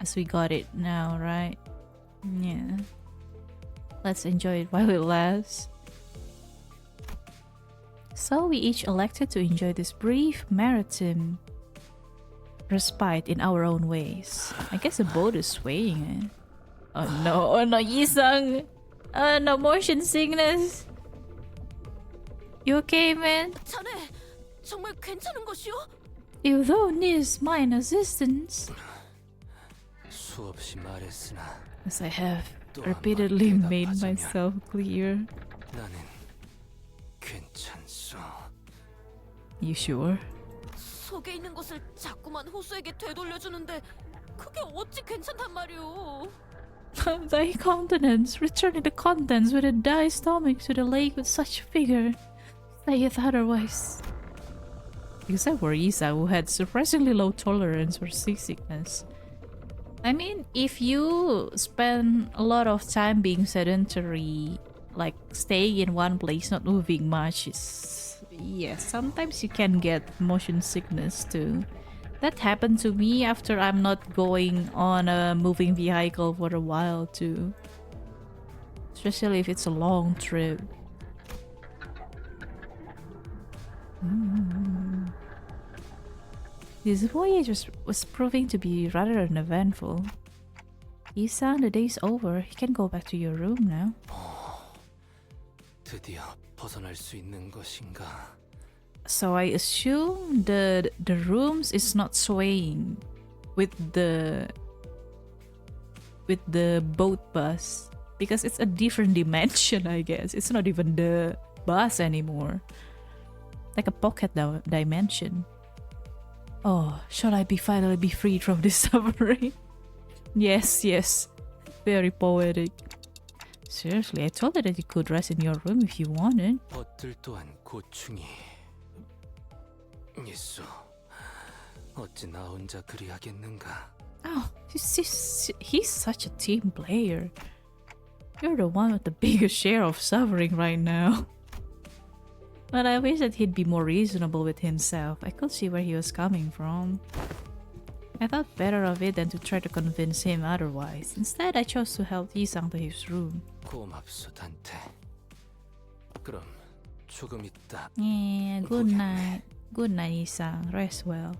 As we got it now, right? Yeah. Let's enjoy it while it lasts. So we each elected to enjoy this brief maritime respite in our own ways. I guess the boat is swaying, eh? Oh no, Yi-sang! No motion sickness! You okay, man? 자네 정말 괜찮은 것이오? You don't need mine assistance. 수없이 말했으나 As I have repeatedly made myself clear. 나는 괜찮소. You sure? 속에 있는 것을 자꾸만 호수에게 되돌려주는데 그게 어찌 괜찮단 말이오? Thy countenance, returning the contents with a dry stomach to the lake with such vigor, sayeth otherwise. Except for Isa, who had surprisingly low tolerance for seasickness. I mean, if you spend a lot of time being sedentary, like staying in one place, not moving much, yes, sometimes you can get motion sickness too. That happened to me after I'm not going on a moving vehicle for a while too. Especially if it's a long trip. This voyage was proving to be rather uneventful. Isa, the day's over. You can go back to your room now. 드디어 벗어날 수 있는 것인가? So I assume the rooms is not swaying with the boat bus because it's a different dimension, I guess. It's not even the bus anymore. Like a pocket dimension. Oh, shall I finally be freed from this suffering? Yes. Very poetic. Seriously, I told her that you could rest in your room if you wanted. 벗들 또한 고충이 있어. 어찌 나 혼자 그리하겠는가? Oh, he's such a team player. You're the one with the biggest share of suffering right now. But I wish that he'd be more reasonable with himself. I could see where he was coming from. I thought better of it than to try to convince him otherwise. Instead, I chose to help Yi-sang to his room. 고맙소, 단테. 그럼 조금 있다. Yeah, good night. Good night, Yi-sang. Rest well.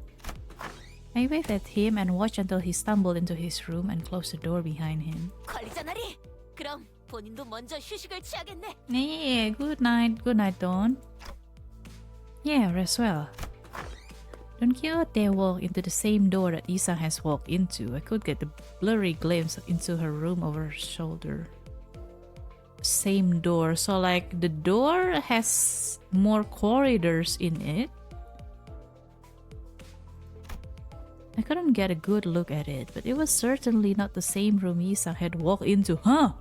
I waved at him and watched until he stumbled into his room and closed the door behind him. 관리자 나리, 그럼 본인도 먼저 휴식을 취하겠네. Yeah, good night. Good night, Dawn. Yeah, rest well. Don't you dare walk into the same door that Yi-sang has walked into. I could get a blurry glimpse into her room over her shoulder. Same door, so like the door has more corridors in it. I couldn't get a good look at it, but it was certainly not the same room Yi-sang had walked into. Huh?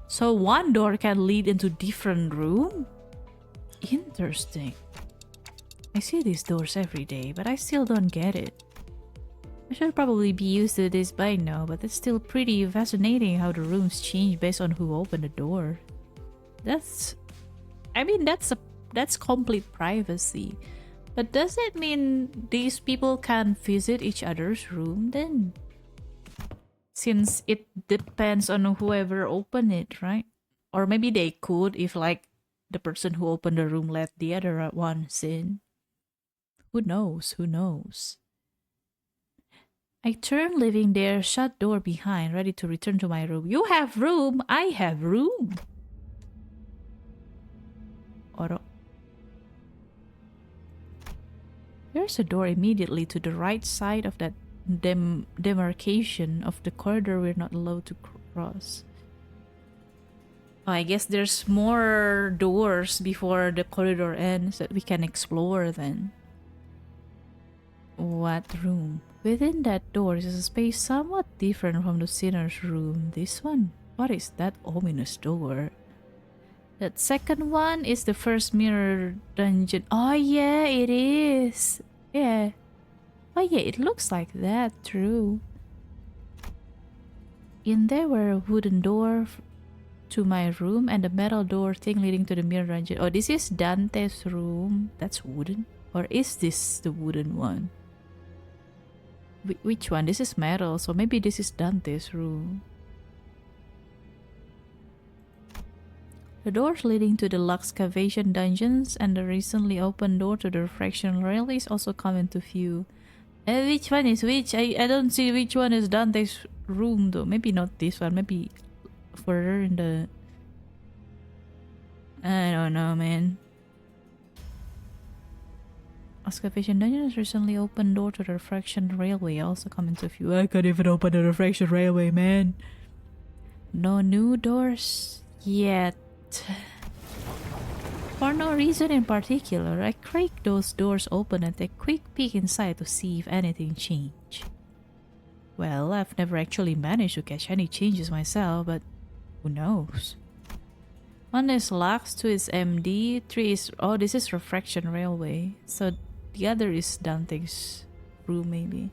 So one door can lead into different room? Interesting. I see these doors every day, but I still don't get it. I should probably be used to this by now, but it's still pretty fascinating how the rooms change based on who opened the door. That's complete privacy. But does it mean these people can't visit each other's room then? Since it depends on whoever opened it, right? Or maybe they could if like the person who opened the room let the other ones in. Who knows? I turned, leaving their shut door behind, ready to return to my room. You have room! I have room! Oro. There's a door immediately to the right side of that demarcation of the corridor we're not allowed to cross. Oh, I guess there's more doors before the corridor ends that we can explore then. What room? Within that door is a space somewhat different from the sinner's room. This one? What is that ominous door? That second one is the first mirror dungeon. Oh yeah, it is. Yeah. Oh yeah, it looks like that, true. In there were a wooden door to my room and the metal door thing leading to the mirror dungeon. Oh, this is Dante's room. That's wooden. Or is this the wooden one? Which one? This is metal, so maybe this is Dante's room. The doors leading to the excavation dungeons and the recently opened door to the refraction railways also come into view. Which one is which? I don't see which one is Dante's room though. Maybe not this one. Maybe further in the... I don't know, man. Excavation dungeons recently opened door to the refraction railway also come into view. I can't even open the refraction railway, man. No new doors yet. For no reason in particular, I crack those doors open and take a quick peek inside to see if anything changed. Well, I've never actually managed to catch any changes myself, but who knows? 1 is Lux, 2 is MD, 3 is... Oh, this is refraction railway. So the other is Dante's room, maybe.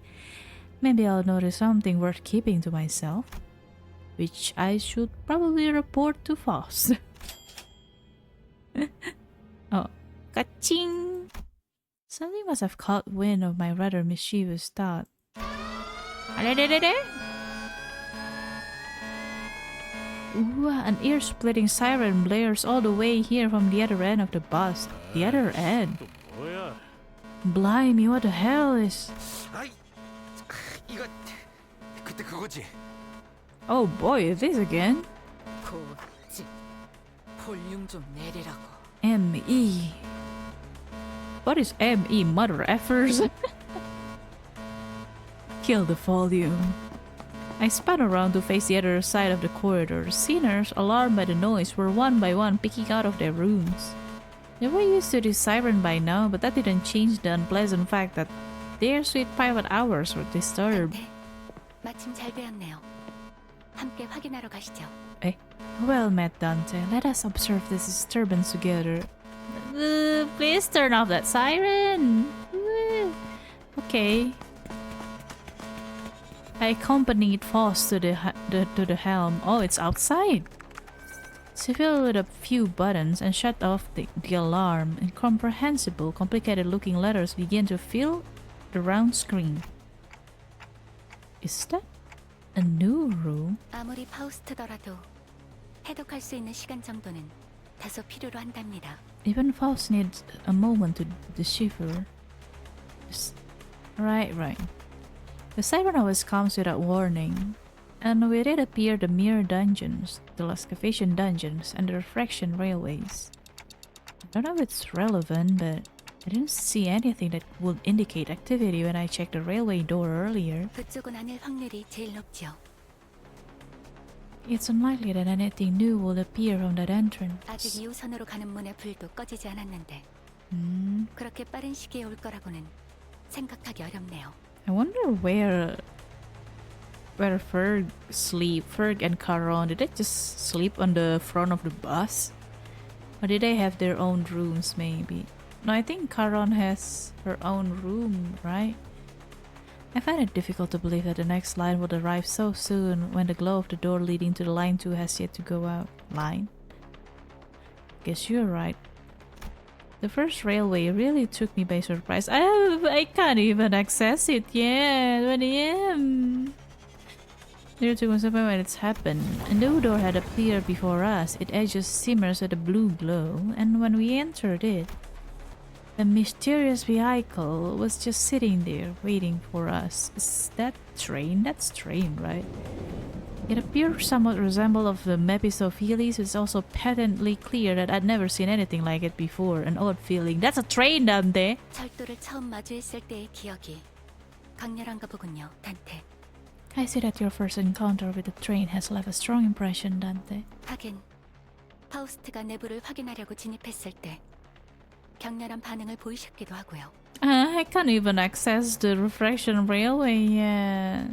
Maybe I'll notice something worth keeping to myself, which I should probably report to Faust. Oh, kaching! Something must have caught wind of my rather mischievous thought. Ooh, an ear-splitting siren blares all the way here from the other end of the bus. The other end? Blimey, what the hell is... Oh boy, this again? ME. What is ME, mother effers? Kill the volume. I spun around to face the other side of the corridor. Sinners, alarmed by the noise, were one by one picking out of their rooms. They were used to this siren by now, but that didn't change the unpleasant fact that their sweet private hours were disturbed. 마침 잘 되었네요. 함께 확인하러 가시죠. Eh? Well met, Dante. Let us observe this disturbance together. Please turn off that siren! Okay. I accompanied Faust to the helm. Oh, it's outside! She fiddled with a few buttons and shut off the alarm. Incomprehensible, complicated-looking letters began to fill the round screen. Is that a new room? 아무리 파우스트더라도 해독할 수 있는 시간 정도는 다소 필요로 한답니다. Even Faust needs a moment to decipher. Right. The siren always comes without warning, and with it appear the mirror dungeons, the excavation dungeons, and the refraction railways. I don't know if it's relevant, but I didn't see anything that would indicate activity when I checked the railway door earlier. 그쪽은 아닐 확률이 제일 높죠. It's unlikely that anything new will appear from that entrance. 아직 2호선으로 가는 문의 불도 꺼지지 않았는데 그렇게 빠른 시기에 올 거라고는 생각하기 어렵네요. I wonder where Ferg sleep. Ferg and Caron, did they just sleep on the front of the bus? Or did they have their own rooms maybe? No, I think Caron has her own room, right? I find it difficult to believe that the next line would arrive so soon when the glow of the door leading to the line 2 has yet to go out. Line? Guess you're right. The first railway really took me by surprise. I can't even access it yet. 1 AM. There took myself when it's happened. A new door had appeared before us. Its edges shimmers with a blue glow, and when we entered it, the mysterious vehicle was just sitting there, waiting for us. Is that train? That's train, right? It appeared somewhat resembled of the Mephistopheles. It's also patently clear that I'd never seen anything like it before. An odd feeling. That's a train, Dante! 철도를 처음 마주했을 때의 기억이 강렬한가 보군요, 단테. I see that your first encounter with the train has left a strong impression, Dante. 하긴, 파우스트가 내부를 확인하려고 진입했을 때 격렬한 반응을 보이셨기도 하고요. I can't even access the refraction railway yet.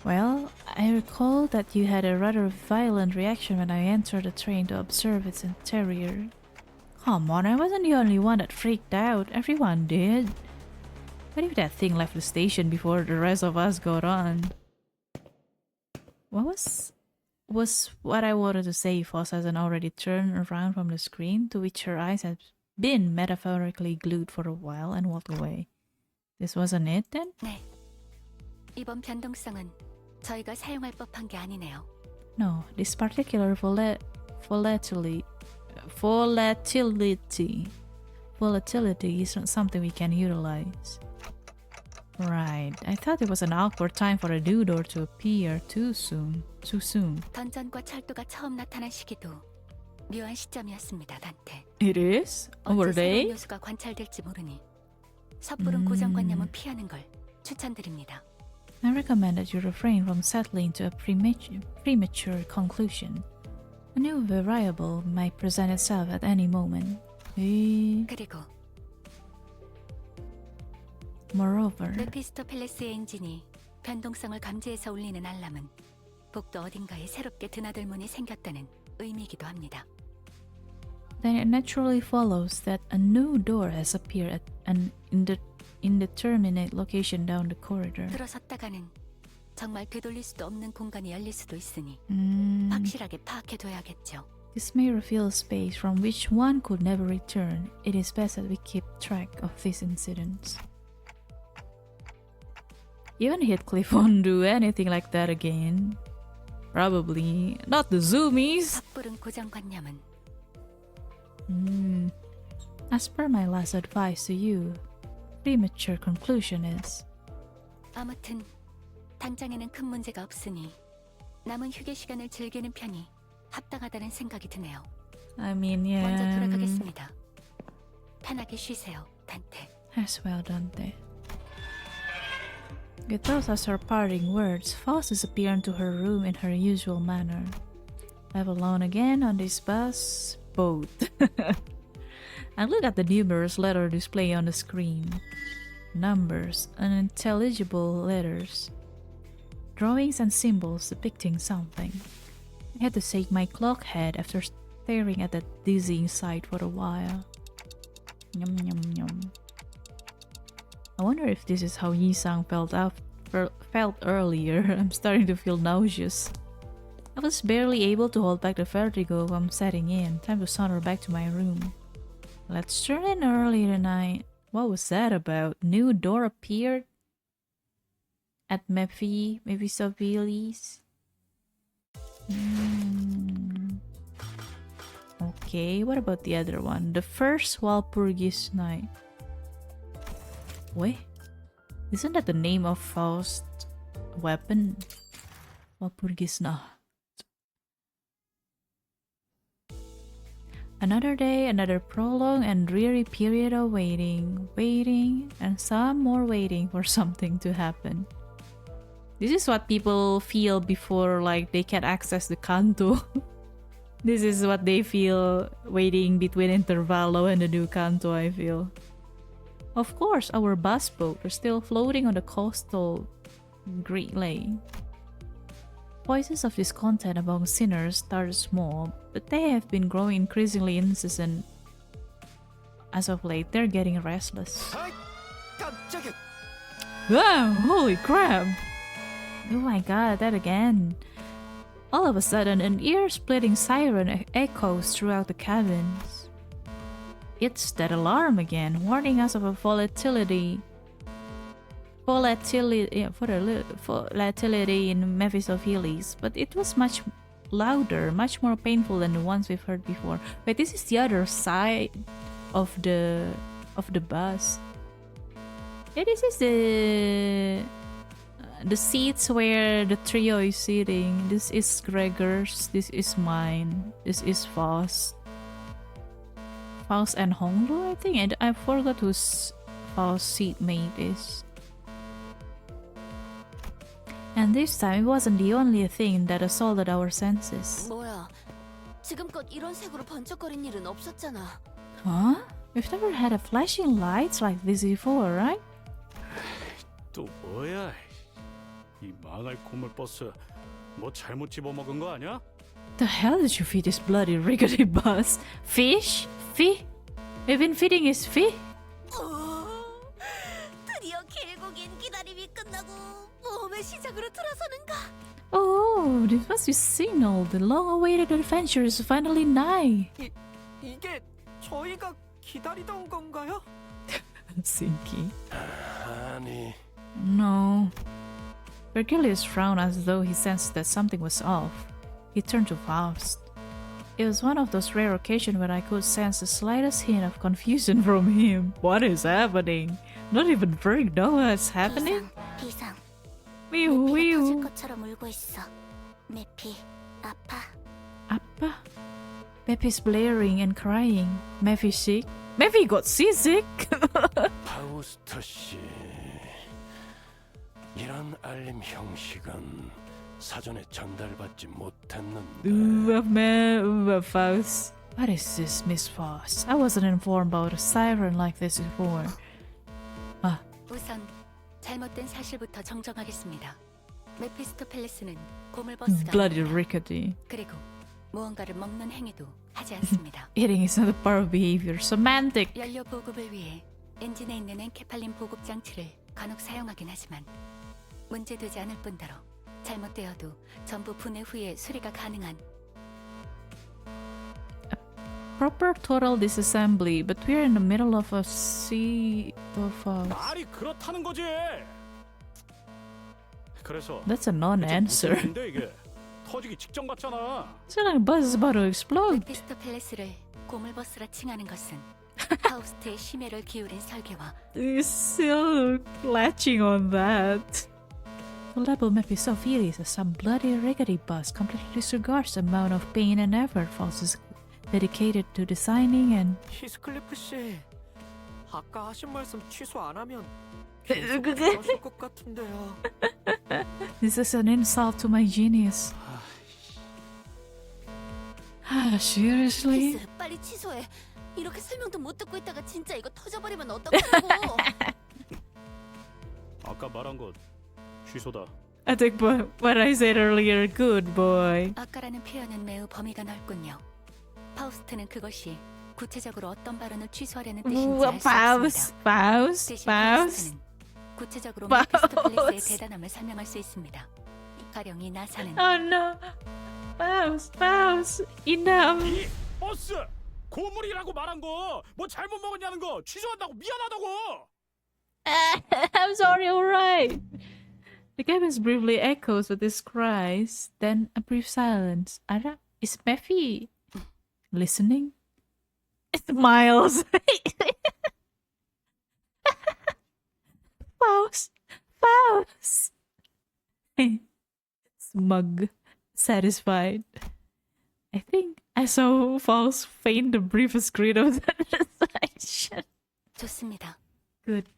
Well, I recall that you had a rather violent reaction when I entered the train to observe its interior. Come on, I wasn't the only one that freaked out. Everyone did. What if that thing left the station before the rest of us got on? What was was what I wanted to say. Foss hasn't already turned around from the screen, to which her eyes had been metaphorically glued for a while, and walked away. This wasn't it then? 네. 이번 변동성은 저희가 사용할 법한 게 아니네요. No, this particular volatility is not something we can utilize. Right. I thought it was an awkward time for a new door to appear too soon. 던전과 철도가 처음 나타난 시기도 묘한 시점이었습니다, 단테. It is? Were 언제 새로운 they? 요소가 관찰될지 모르니 섣부른 고정관념은 피하는 걸 추천드립니다. I recommend that you refrain from settling to a premature conclusion. A new variable might present itself at any moment. 그리고 Moreover, 메피스토펠레스의 엔진이 변동성을 감지해서 울리는 알람은 복도 어딘가에 새롭게 드나들 문이 생겼다는 의미이기도 합니다. then it naturally follows that a new door has appeared at an indeterminate location down the corridor. 들어섰다가는 정말 되돌릴 수도 없는 공간이 열릴 수도 있으니 확실하게 파악해둬야겠죠. This may reveal a space from which one could never return. It is best that we keep track of these incidents. Even Heathcliff won't do anything like that again. Probably. Not the zoomies! 섣부른 고정관념은 As per my last advice to you, premature conclusion is... 아무튼 당장에는 큰 문제가 없으니 남은 휴게 시간을 즐기는 편이 합당하다는 생각이 드네요. I mean, yeah. 먼저 돌아가겠습니다. 편하게 쉬세요, 단테. As well, Dante. With those as her parting words, Faust disappeared into her room in her usual manner. Left alone again on this boat. I look at the numerous letter display on the screen. Numbers, unintelligible letters. Drawings and symbols depicting something. I had to shake my clock head after staring at that dizzying sight for a while. Yum yum yum. I wonder if this is how Yi-sang felt earlier. I'm starting to feel nauseous. I was barely able to hold back the vertigo from setting in. Time to saunter back to my room. Let's turn in early tonight. What was that about? New door appeared at Mephistopheles. Okay, what about the other one? The first Walpurgis night. Wait, isn't that the name of Faust's weapon? Walpurgis night. Another day, another prolonged and dreary period of waiting, and some more waiting for something to happen. This is what people feel before, like, they can access the Canto. This is what they feel waiting between Intervallo and the new Canto, I feel. Of course, our bus boat is still floating on the coastal Great Lake. Voices of discontent among sinners started small, but they have been growing increasingly incessant. As of late, they're getting restless. Wow, holy crap! Oh my god, that again. All of a sudden, an ear-splitting siren echoes throughout the cabins. It's that alarm again, warning us of a volatility in Mephistopheles, but it was much louder, much more painful than the ones we've heard before. Wait, this is the other side of the bus. Yeah, this is the seats where the trio is sitting. This is Gregor's, this is mine, this is Faust and Honglu, I think, and I forgot whose Faust's seatmate is. And this time, it wasn't the only thing that assaulted our senses. 뭐야? 지금껏 이런 색으로 번쩍거린 일은 없었잖아. Huh? We've never had a flashing lights like this before, right? 또 뭐야? 이 망할 고물버스 뭐 잘못 집어먹은 거 아니야? The hell did you feed this bloody rickety bus? Fish? We've been feeding his fish? 드디어 길고 긴 기다림이 끝나고 모험의 시작으로 들어서는가? Oh, Oh, this must be signal. The long-awaited adventure is finally nigh. 이게 저희가 기다리던 건가요? Sinky. 아니, No. Virgilius frowned as though he sensed that something was off. He turned to Faust. It was one of those rare occasions when I could sense the slightest hint of confusion from him. What is happening? Not even Berg knows what's happening? 비상. Mew, 메피가 터질 mew. 것처럼 울고 있어. 메피, 아파. Appa? Mephie's blaring and crying. Mephie sick? Mephie got seasick? 파우스터 씨. 이런 알림 형식은 사전에 전달받지 못했는데. Ooh, Faust. What is this, Miss Faust? I wasn't informed about a siren like this before. 우선 잘못된 사실부터 정정하겠습니다. 메피스토 팰리스는 고물버스가 Bloody 아닙니다. rickety. 그리고 무언가를 먹는 행위도 하지 않습니다. Eating is not a part of behavior. Semantic. 연료 보급을 위해 엔진에 있는 엔케팔린 보급 장치를 간혹 사용하긴 하지만 문제되지 않을 뿐더러 잘못되어도 전부 분해 후에 수리가 가능한 Proper total disassembly, but we're in the middle of a sea of 말이 그렇다는 거지. 그래서 That's a non-answer. 근데 이게 터지기 직전 같잖아. It's like a bus is about to explode. 메피스토 팰리스를 고물버스라 칭하는 것은 파우스트의 심혈을 기울인 설계와 He's still latching on that. The label Mephistopheles is some bloody rickety bus completely disregards the amount of pain and effort Faust is dedicated to designing and 히스클리프 씨, 아까 하신 말씀 취소 안 하면 그게- 그러실 것 같은데요. this is an insult to my genius. Seriously? 키스, 빨리 취소해. 이렇게 설명도 못 듣고 있다가 진짜 이거 터져버리면 어떡하냐고. 아까 말한 거 취소다. I think what I said earlier, good boy. 아까라는 표현은 매우 범위가 넓군요. 파우스트는 그것이 구체적으로 어떤 발언을 취소하려는 뜻인지 알 수 Faust, 없습니다. Faust, 대신 Faust. 파우스트는 구체적으로 Faust. 메피스토펠레스의 대단함을 설명할 수 있습니다. 가령 이 나사는 Oh no. Faust, enough. 이 버스 고물이라고 말한 거 뭐 잘못 먹었냐는 거 취소한다고 미안하다고. I'm sorry, alright. The cabin briefly echoes with his cries, then a brief silence. Is Mephie listening? It smiles. Faust. Smug, satisfied. I think I saw Faust feign the briefest grin of satisfaction. 좋습니다. Good.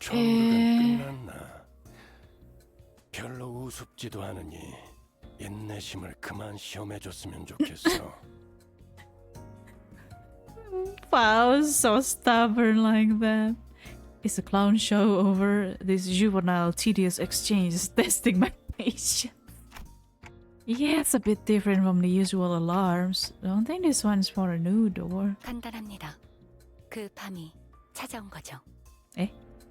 정극은 끝났나? 별로 우습지도 않으니 인내심을 그만 시험해줬으면 좋겠어. Faust so stubborn like that. It's a clown show over this juvenile tedious exchange is testing my patience. Yeah, it's a bit different from the usual alarms. Don't think this one's for a new door. 간단합니다. 그 밤이 찾아온 거죠.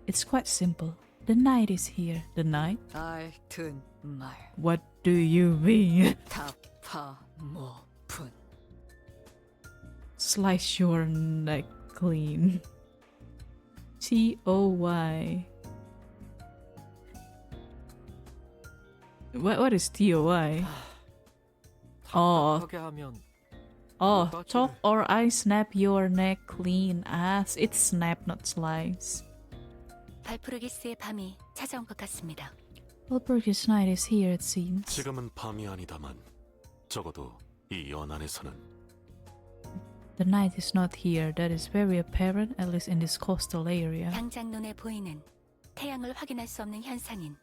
It's quite simple. The night is here. The night? 알튼 말 What do you mean? 타파모푼 Slice your neck clean. T-O-Y. What is T-O-Y? 답답하게 하면 Oh, 뭐가 chop or I snap your neck clean. It's snap, not slice. 발프르기스의 밤이 찾아온 것 같습니다. Walpurgis night is here, it seems. 지금은 밤이 아니다만 적어도 이 연안에서는 The night is not here. That is very apparent, at least in this coastal area. 당장 눈에 보이는 태양을 확인할 수 없는 현상인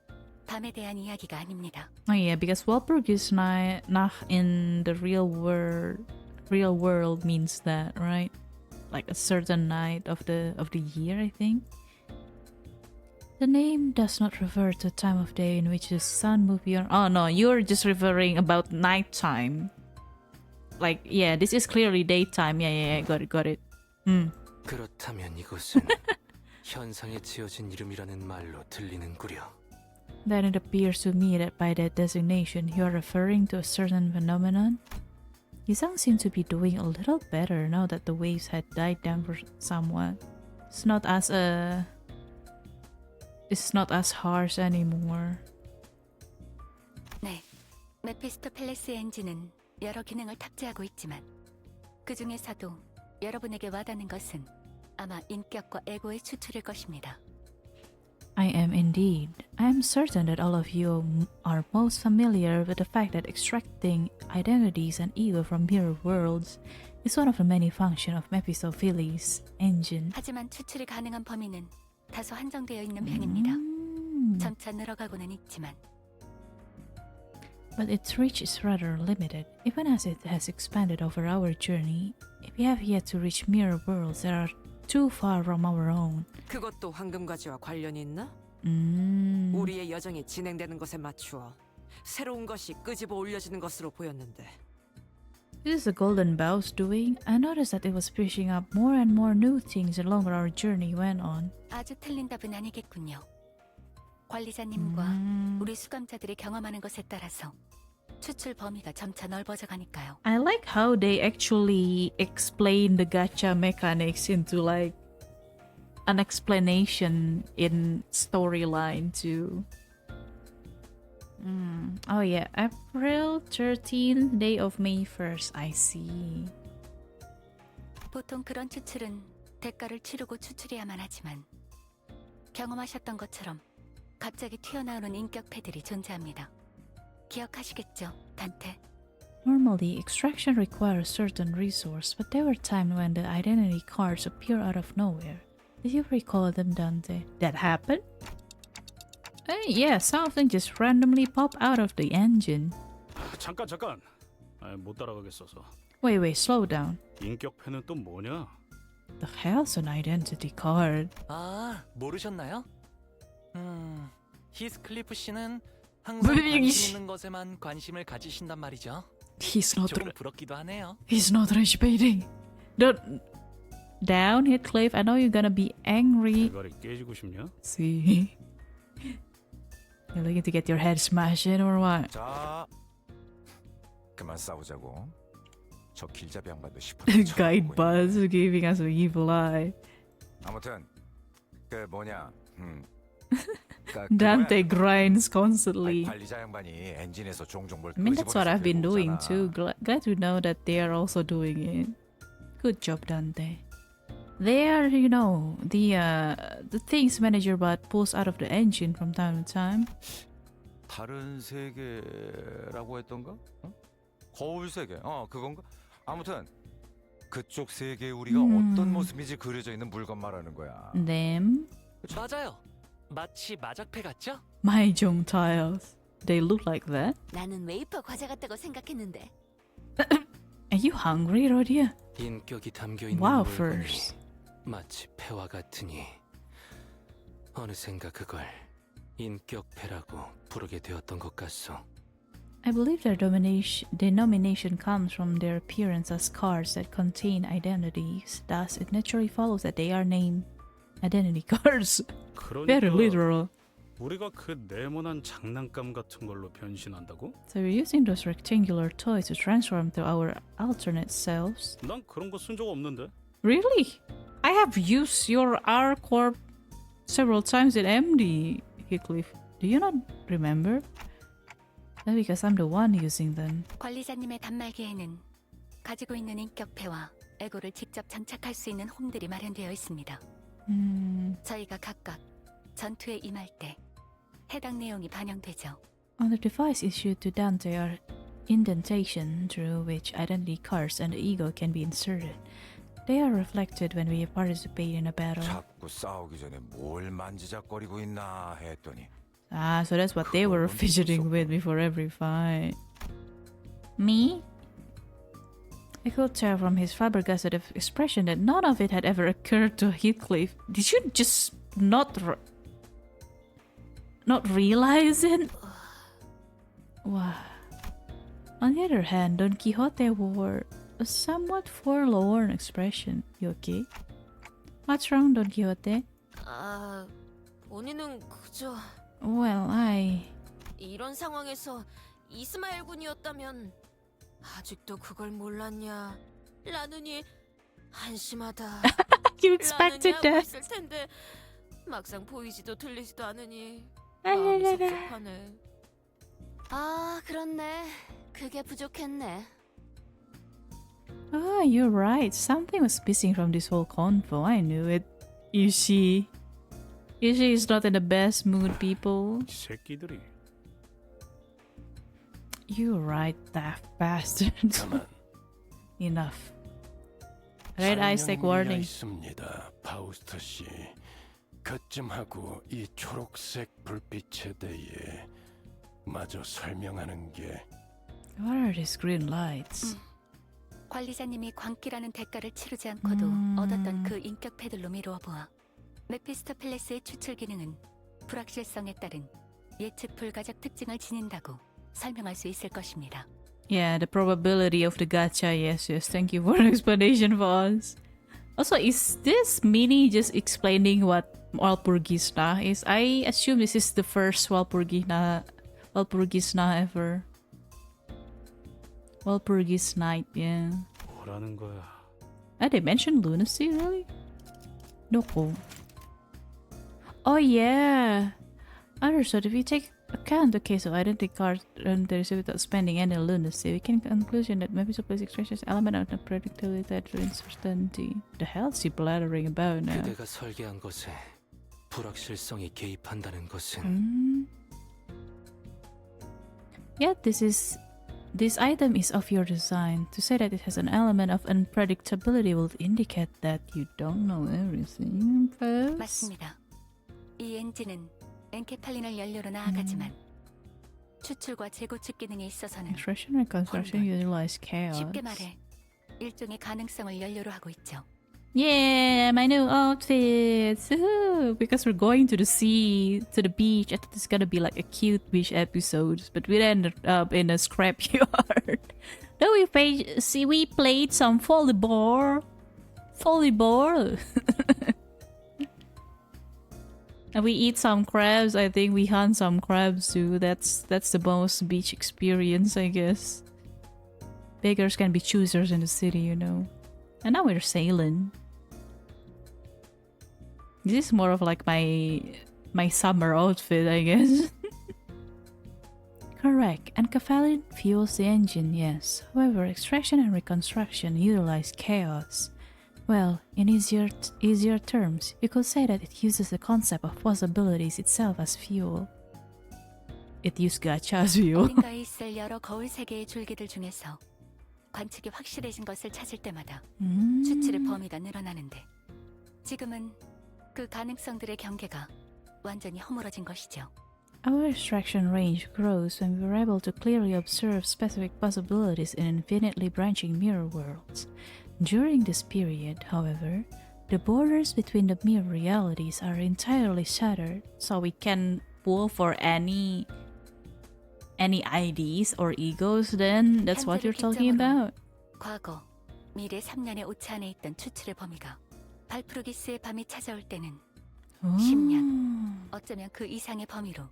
밤에 대한 이야기가 아닙니다. Oh yeah, because Walpurgis night in the real world means that, right? Like a certain night of the year, I think. The name does not refer to a time of day in which the sun moves beyond. Oh no, you're just referring about nighttime. Like, yeah, this is clearly daytime. Yeah, got it. 그렇다면 이곳은 현상에 지어진 이름이라는 말로 들리는구려. Then it appears to me that by that designation you are referring to a certain phenomenon. Yisang seemed to be doing a little better now that the waves had died down for somewhat. It's not as harsh anymore. 네, 메피스토 팰리스 엔진은 여러 기능을 탑재하고 있지만 그 중에서도 여러분에게 와닿는 것은 아마 인격과 에고의 추출일 것입니다. I am indeed. I am certain that all of you are most familiar with the fact that extracting identities and ego from mirror worlds is one of the many functions of Mephistopheles' engine. 하지만 추출이 가능한 범위는 다소 한정되어 있는 편입니다. 점차 늘어가고는 있지만 But its reach is rather limited, even as it has expanded over our journey. We have yet to reach mirror worlds that are too far from our own. 그것도 황금가지와 관련이 있나? 우리의 여정이 진행되는 것에 맞추어 새로운 것이 끄집어 올려지는 것으로 보였는데. This is the Golden Bow's doing. I noticed that it was pushing up more and more new things the longer our journey went on. 아주 틀린 답은 아니겠군요. 관리자님과 우리 수감자들이 경험하는 것에 따라서 추출 범위가 점차 넓어져 가니까요. I like how they actually explain the gacha mechanics into like an explanation in storyline too. Oh yeah, April 13th, day of May 1st. I see. 보통 그런 추출은 대가를 치르고 추출해야만 하지만 경험하셨던 것처럼 갑자기 튀어나오는 인격패들이 존재합니다. 기억하시겠죠, 단테? Normally, extraction requires certain resource, but there were times when the identity cards appear out of nowhere. Did you recall them, Dante? That happened? Yeah, some of them just randomly pop out of the engine. 잠깐. 못 따라가겠어서. Wait, slow down. 인격패는 또 뭐냐? The hell's an identity card? 아, 모르셨나요? 히스클리프 씨는 항상 관심 있는 것에만 관심을 가지신단 말이죠. 조금 부럽기도 하네요. He's not rage baiting. Down, Heathcliff. I know you're gonna be angry. 대가리 깨지고 싶냐? See, you're looking to get your head smashed in or what? 자, 그만 싸우자고. 저 길잡이 양반도 10% Guide Buzz giving us an evil eye. 아무튼 그 뭐냐. Dante grinds constantly. 관리자 양반이 엔진에서 종종 뭘 I mean, that's what I've been doing too. Glad to know that they are also doing it. Good job, Dante. They are, you know, the things Manager Bot pulls out of the engine from time to time. 다른 세계라고 했던가? 거울 세계. 그건가? 아무튼 그쪽 세계에 우리가 어떤 모습인지 그려져 있는 물건 말하는 거야. Them. 맞아요. 마치 마작패 같죠? Mahjong tiles. They look like that. 나는 웨이퍼 과자 같다고 생각했는데. Are you hungry, Rodia? 인격이 담겨 있는 Wow, 물건이 first. 마치 패와 같으니 어느샌가 그걸 인격패라고 부르게 되었던 것 같소. I believe their denomination comes from their appearance as cards that contain identities. Thus, it naturally follows that they are named identity cards. Very literal. 우리가 그 네모난 장난감 같은 걸로 변신한다고? So we're using those rectangular toys to transform to our alternate selves. 난 그런 거 쓴 적 없는데. Really? I have used your R-Corp several times in MD, Heathcliff. Do you not remember? That's because I'm the one using them. 관리자님의 단말기에는 가지고 있는 인격패와 에고를 직접 장착할 수 있는 홈들이 마련되어 있습니다. 저희가 각각 전투에 임할 때 해당 내용이 반영되죠. On the device issued to Dante are indentation through which identity cards and the ego can be inserted. They are reflected when we participate in a battle. 자꾸 싸우기 전에 뭘 만지작거리고 있나 했더니. Ah, so that's what they were fidgeting with before every fight. Me? I could tell from his flabbergasted expression that none of it had ever occurred to Heathcliff. Did you just not realize it? Wow. On the other hand, Don Quixote wore a somewhat forlorn expression. You okay? What's wrong, Don Quixote? 본인은 그저 Well, 이런 상황에서 이스마엘 군이었다면 아직도 그걸 몰랐냐? 라느니 한심하다. You expected 라느니 하고 that. 있을 텐데 막상 보이지도 들리지도 않으니 아, 마음이 네, 네, 네. 섭섭하네. 아, 그렇네. 그게 부족했네. Oh, you're right. Something was missing from this whole convo. I knew it. Yushi is not in the best mood, people. 이 새끼들이. You're right, daft bastards. Enough. Red eye stick warning. 있습니다, 파우스트 씨. 그쯤하고 이 초록색 불빛에 대해 마저 설명하는 게. What are these green lights? 관리자님이 광기라는 대가를 치르지 않고도 얻었던 그 인격 패들로 미루어 보아 메피스토펠레스의 추출 기능은 불확실성에 따른 예측 불가적 특징을 지닌다고 설명할 수 있을 것입니다. Yeah, the probability of the gacha. Yes. Thank you for the explanation for us. Also, is this mini just explaining what Walpurgisnacht is? I assume this is the first Walpurgisnacht ever. Walpurgisnacht, yeah. 뭐라는 거야? They mentioned lunacy, really? No. Oh yeah. Understood. If we take account the case of identity cards and there is without spending any lunacy, we can conclusion that maybe supply extraction is element of unpredictability and uncertainty. The hell is he blathering about now? 그대가 설계한 것에 불확실성이 개입한다는 것은 Yeah, this item is of your design. To say that it has an element of unpredictability will indicate that you don't know everything. 맞습니다. 이 엔진은 엔케팔린을 연료로 나아가지만 추출과 재고축 기능에 있어서는 Extraction and construction utilize chaos. 쉽게 말해 일종의 가능성을 연료로 하고 있죠. Yeah, my new outfits. Because we're going to the sea, to the beach. I thought it's gonna be like a cute beach episode, but we ended up in a scrapyard. No, we played some volleyball. And we eat some crabs. I think we hunt some crabs too. That's the most beach experience, I guess. Beggars can be choosers in the city, you know. And now we're sailing. This is more of like my summer outfit, I guess. Correct. And Encaphalin fuels the engine, yes. However, extraction and reconstruction utilize chaos. Well, in easier terms, you could say that it uses the concept of possibilities itself as fuel. It used gacha as fuel. 어딘가에 있을 여러 거울 세계의 줄기들 중에서 관측이 확실해진 것을 찾을 때마다 추출의 범위가 늘어나는데 지금은 그 가능성들의 경계가 완전히 허물어진 것이죠. Our extraction range grows when we are able to clearly observe specific possibilities in infinitely branching mirror worlds. During this period, however, the borders between the mirror realities are entirely shattered, so we can pull for any IDs or egos then? That's what you're talking about? 과거, 미래 3년의 오차 안에 있던 추출의 범위가 발프루기스의 밤이 찾아올 때는 10년, 어쩌면 그 이상의 범위로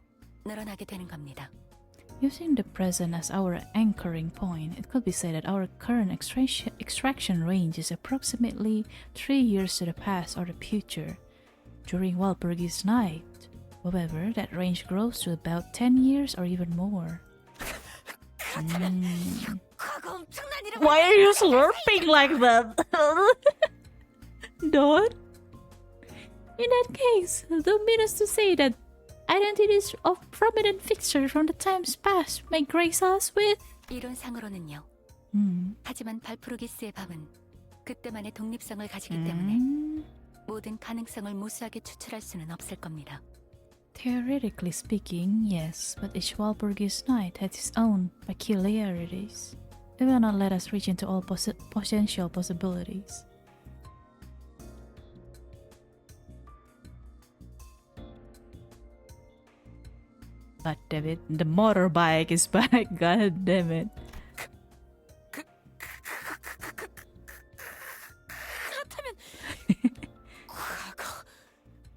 늘어나게 되는 겁니다. Using the present as our anchoring point, it could be said that our current extraction range is approximately 3 years to the past or the future. During Walpurgisnacht, however, that range grows to about 10 years or even more. Why are you slurping like that? Don't? In that case, don't mean us to say that identities of prominent fixtures from the times past may grace us with. 이론상으로는요. 하지만 발프루기스의 밤은 그때만의 독립성을 가지기 때문에 모든 가능성을 무수하게 추출할 수는 없을 겁니다. Theoretically speaking, yes, but each Walpurgisnacht has its own peculiarities. It will not let us reach into all potential possibilities. God damn it, the motorbike is back, god damn it.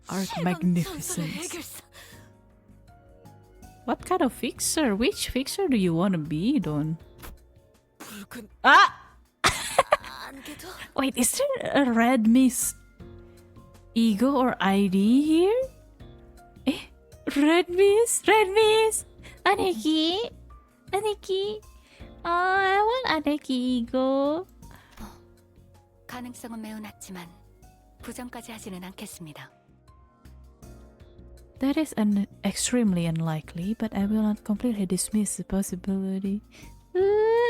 Art magnificence. What kind of fixer? Which fixer do you want to be, Don? 붉은 Ah! 안개도 Wait, is there a red mist ego or ID here? Eh? Red mist? Red mist! Aneki! Aneki! Oh, I want Aneki ego. 가능성은 매우 낮지만 부정까지 하지는 않겠습니다. That is extremely unlikely, but I will not completely dismiss the possibility.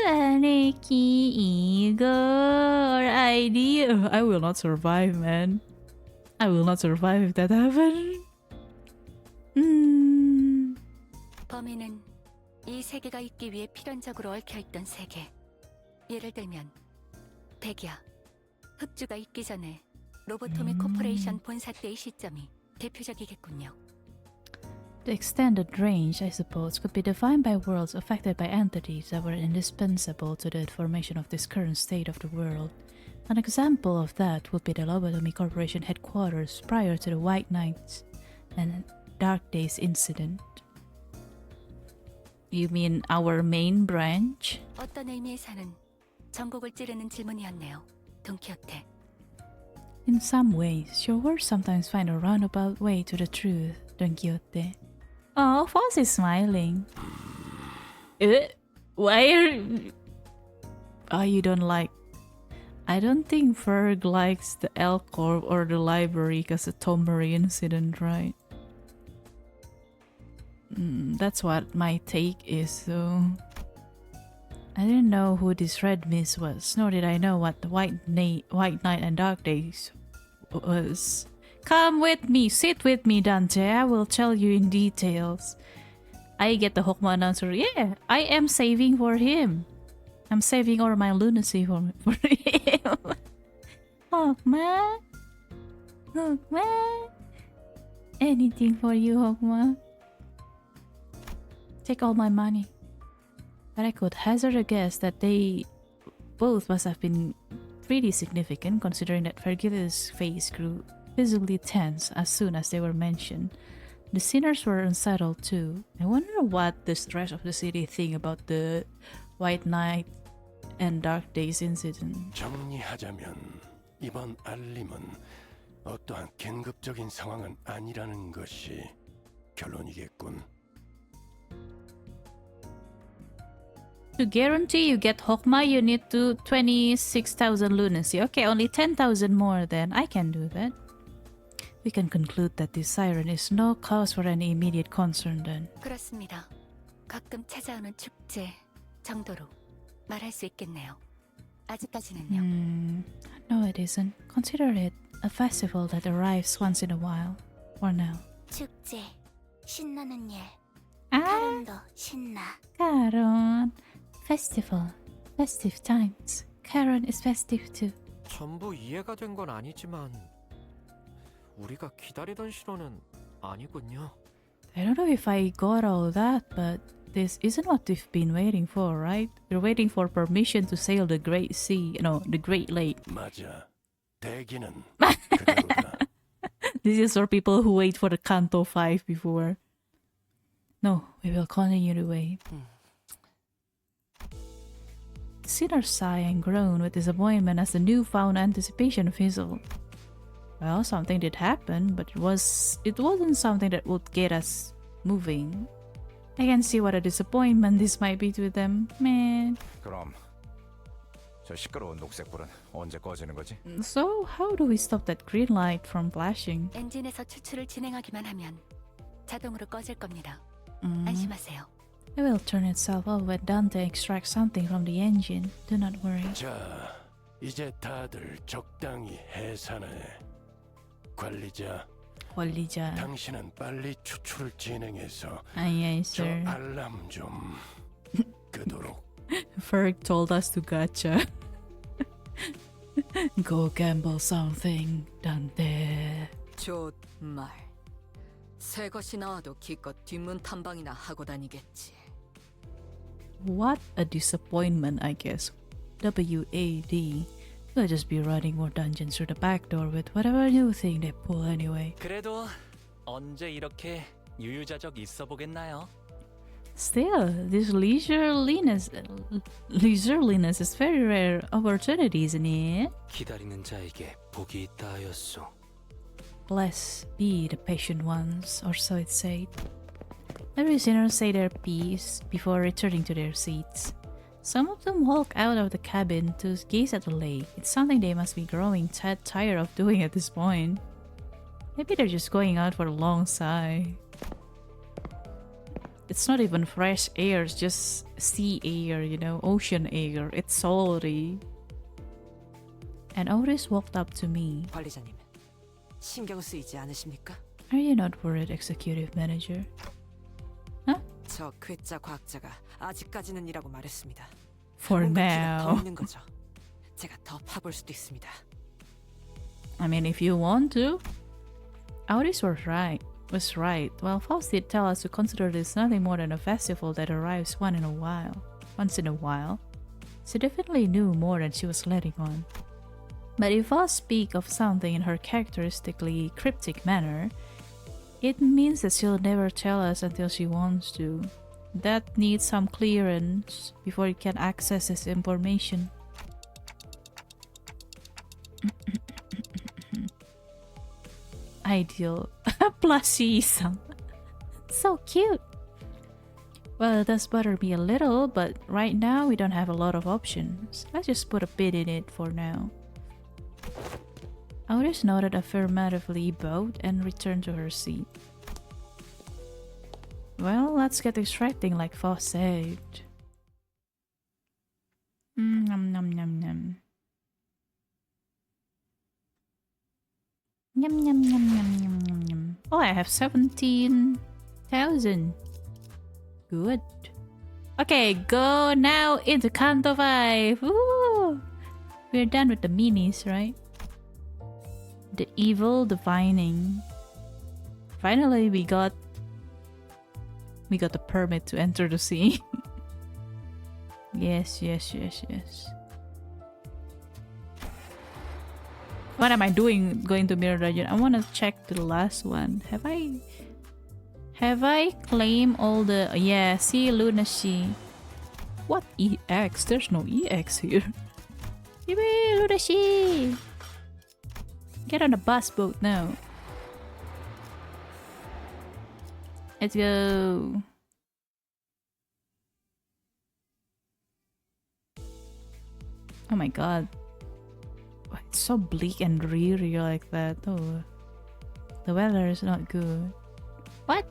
Aneki ego or ID. I will not survive, man. I will not survive if that happens. 범인은 이 세계가 있기 위해 필연적으로 얽혀있던 세계. 예를 들면 백야, 흑주가 있기 전에 로보토미 코퍼레이션 본사 때의 시점이 대표적이겠군요. The extended range, I suppose, could be defined by worlds affected by entities that were indispensable to the formation of this current state of the world. An example of that would be the Lobotomy Corporation headquarters prior to the White Nights and Dark Days incident. You mean our main branch? 어떤 의미에서는 전곡을 찌르는 질문이었네요, 돈키호테. In some ways, your words sometimes find a roundabout way to the truth, Don Quixote. Oh, Foz is smiling. Why are... Oh, you don't like... I don't think Ferg likes the L Corp or the library because of the Tom Murray incident, right? That's what my take is, so... I didn't know who this Red Mist was, nor did I know what the White Night and Dark Days was. Come with me, sit with me, Dante. I will tell you in details. I get the Hokma announcer. Yeah, I am saving for him. I'm saving all my lunacy for him. Hokma. Hokma. Anything for you, Hokma. Take all my money. But I could hazard a guess that they both must have been pretty significant, considering that Fergili's face grew visibly tense as soon as they were mentioned. The sinners were unsettled too. I wonder what the rest of the city think about the White Night and Dark Days incident. 정리하자면 이번 알림은 어떠한 긴급적인 상황은 아니라는 것이 결론이겠군. To guarantee you get Hokma, you need to 26,000 lunacy. Okay, only 10,000 more then. I can do that. We can conclude that this siren is no cause for any immediate concern then. 그렇습니다. 가끔 찾아오는 축제 정도로 말할 수 있겠네요. 아직까지는요. No, it isn't. Consider it a festival that arrives once in a while. For now. 축제, 신나는 일. Ah, 카론도 신나. Karon. Festival. Festive times. Karon is festive too. 전부 이해가 된 건 아니지만 우리가 기다리던 신호는 아니군요. I don't know if I got all that, but this isn't what we've been waiting for, right? We're waiting for permission to sail the Great Sea, the Great Lake. 맞아. 대기는 그대로다. This is for people who wait for the Canto V before. No, we will continue to wait. Sinners sigh and groan with disappointment as the newfound anticipation fizzled. Well, something did happen, but it wasn't something that would get us moving. I can see what a disappointment this might be to them. Man. 그럼 저 시끄러운 녹색불은 언제 꺼지는 거지? So, how do we stop that green light from flashing? 엔진에서 추출을 진행하기만 하면 자동으로 꺼질 겁니다. 안심하세요. It will turn itself off when Dante extracts something from the engine. Do not worry. 자, 이제 다들 적당히 해산해. 관리자, 당신은 빨리 추출을 진행해서 Aye, 저 sir. 알람 좀 끄도록. Ferg told us to gacha. Go gamble something, Dante. 좋말. 새 것이 나와도 기껏 뒷문 탐방이나 하고 다니겠지. What a disappointment, I guess. WAD. We'll just be running more dungeons through the back door with whatever new thing they pull anyway. 그래도 언제 이렇게 유유자적 있어 보겠나요? Still, this leisureliness is very rare opportunity, isn't it? 기다리는 자에게 복이 있다 하였소. Blessed be the patient ones, or so it said. The prisoners say their piece before returning to their seats. Some of them walk out of the cabin to gaze at the lake. It's something they must be growing tired of doing at this point. Maybe they're just going out for a long sigh. It's not even fresh air, it's just sea air, you know, ocean air. It's salty. And Otis walked up to me. 관리자님, 신경 쓰이지 않으십니까? Are you not worried, executive manager? Huh? 저 괴짜 과학자가 아직까지는이라고 말했습니다. For 뭔가 기가 더 now. 있는 거죠. 제가 더 파볼 수도 있습니다. I mean, if you want to. Otis was right. Well, Faust did tell us to consider this nothing more than a festival that arrives once in a while. She definitely knew more than she was letting on. But if Faust speak of something in her characteristically cryptic manner, it means that she'll never tell us until she wants to. That needs some clearance before you can access this information. Ideal. Plushie-san. So cute. Well, it does bother me a little, but right now we don't have a lot of options. Let's just put a bid in it for now. Otis nodded affirmatively, bowed, and returned to her seat. Well, let's get extracting like Foss said. Nom nom nom nom. Yum yum yum yum yum yum yum. Oh, I have 17,000. Good. Okay, go now into Canto V. Woo! We're done with the minis, right? The evil divining. Finally, we got the permit to enter the sea. Yes. What am I doing going to Mirror Dungeon? I want to check the last one. Have I claimed all the... Yeah, see Lunacy. What EX? There's no EX here. Yippee, Lunacy! Get on the bus boat now. Let's go. Oh my god. It's so bleak and dreary like that. Oh, the weather is not good. What?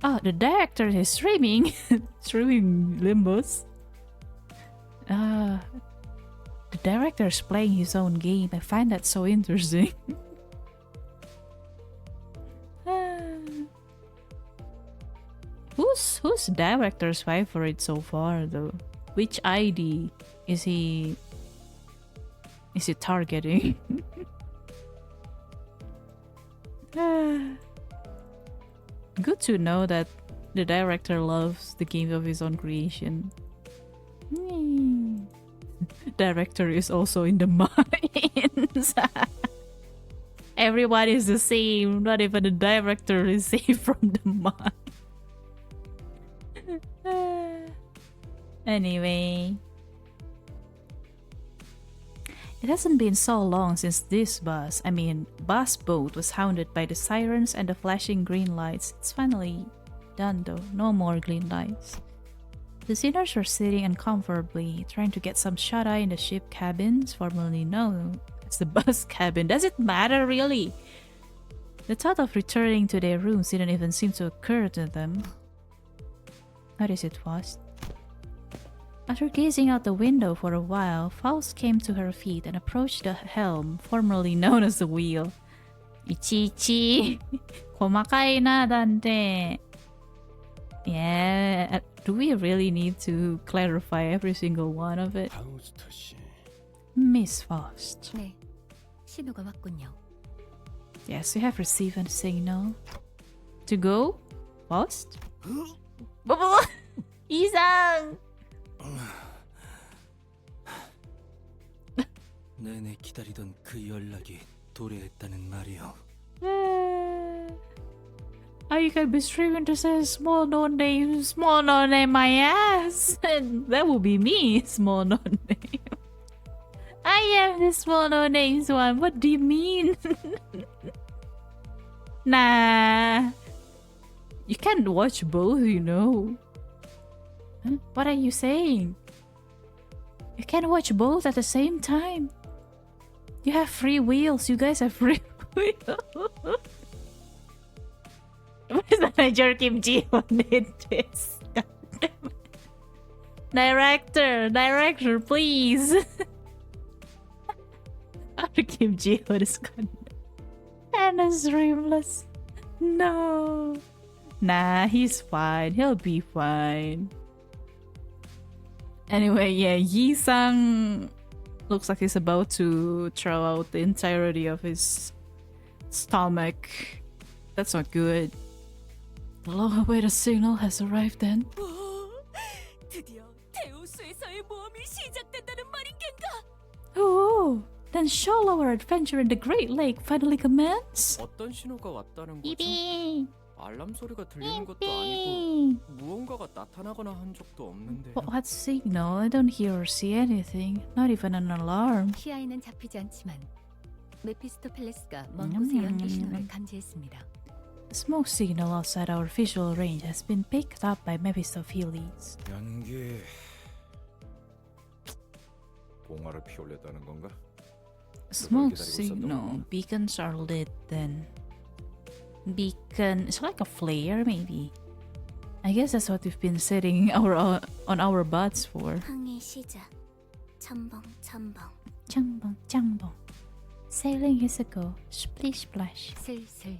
Oh, the director is streaming. Streaming Limbus. The director is playing his own game. I find that so interesting. Who's director's favorite so far though? Which ID is he targeting? Good to know that the director loves the game of his own creation. Director is also in the mines. Everyone is the same. Not even the director is safe from the mine. Anyway. It hasn't been so long since this bus boat was hounded by the sirens and the flashing green lights. It's finally done though, no more green lights. The sinners were sitting uncomfortably, trying to get some shut-eye in the ship cabins, formerly known as the bus cabin. Does it matter really? The thought of returning to their rooms didn't even seem to occur to them. What is it, Faust? After gazing out the window for a while, Faust came to her feet and approached the helm, formerly known as the wheel. Ichi. Komakai na, Dante. Yeah, do we really need to clarify every single one of it? Miss Faust. 네, 신호가 왔군요. Yes, we have received a signal. To go? Faust? 이상! 내내 기다리던 그 연락이 도래했다는 말이오. You can be streaming to say small no name, my ass. And that will be me, small no name. I am the small no names one. What do you mean? Nah. You can't watch both, you know. Huh? What are you saying? You can't watch both at the same time. You have free wheels. You guys have free wheels. Where's the manager Kim Ji-hoon did this? Director, please. Kim Ji-hoon is gone. And it's dreamless. No. Nah, he's fine. He'll be fine. Anyway, yeah, Yi-sang looks like he's about to throw out the entirety of his stomach. That's not good. The long-awaited signal has arrived then. 드디어 대우수에서의 모험이 시작된다는 말인겐가? Oh, then shall our adventure in the Great Lake finally commence? 어떤 신호가 왔다는 거죠? 비비. 알람 소리가 들리는 것도 아니고 무언가가 나타나거나 한 적도 없는데. What signal? I don't hear or see anything. Not even an alarm. PI는 잡히지 않지만 메피스토펠레스가 먼 곳의 연기 신호를 감지했습니다. The smoke signal outside our visual range has been picked up by Mephistopheles. 연기 봉화를 피울렸다는 건가? Smoke signal. Beacons are lit then. Beacon. It's like a flare, maybe. I guess that's what we've been sitting on our butts for. 항해 시작. 첨벙. 짱벙. Sailing is a go. Splish splash. 슬슬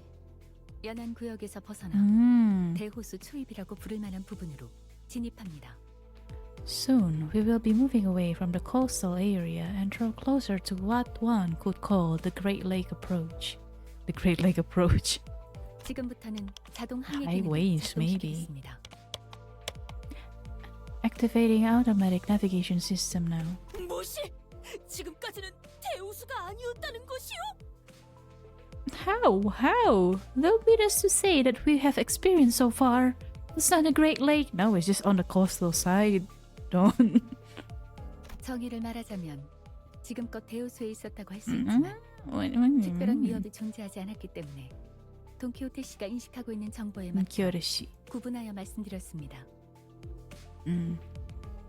연안 구역에서 벗어나 대호수 초입이라고 부를 만한 부분으로 진입합니다. Soon we will be moving away from the coastal area and draw closer to what one could call the Great Lake Approach. The Great Lake Approach. 지금부터는 자동 항해 Highways, 기능을 maybe. 작동시키겠습니다. Activating automatic navigation system now. 뭐시? 지금까지는 대우수가 아니었다는 것이요? How? They'll beat us to say that we have experienced so far. It's not a Great Lake. No, it's just on the coastal side. Don't. 정의를 말하자면 지금껏 대우수에 있었다고 할 수 있지만 특별한 위협이 존재하지 않았기 때문에 돈키호테 씨가 인식하고 있는 정보에 맞춰 구분하여 말씀드렸습니다.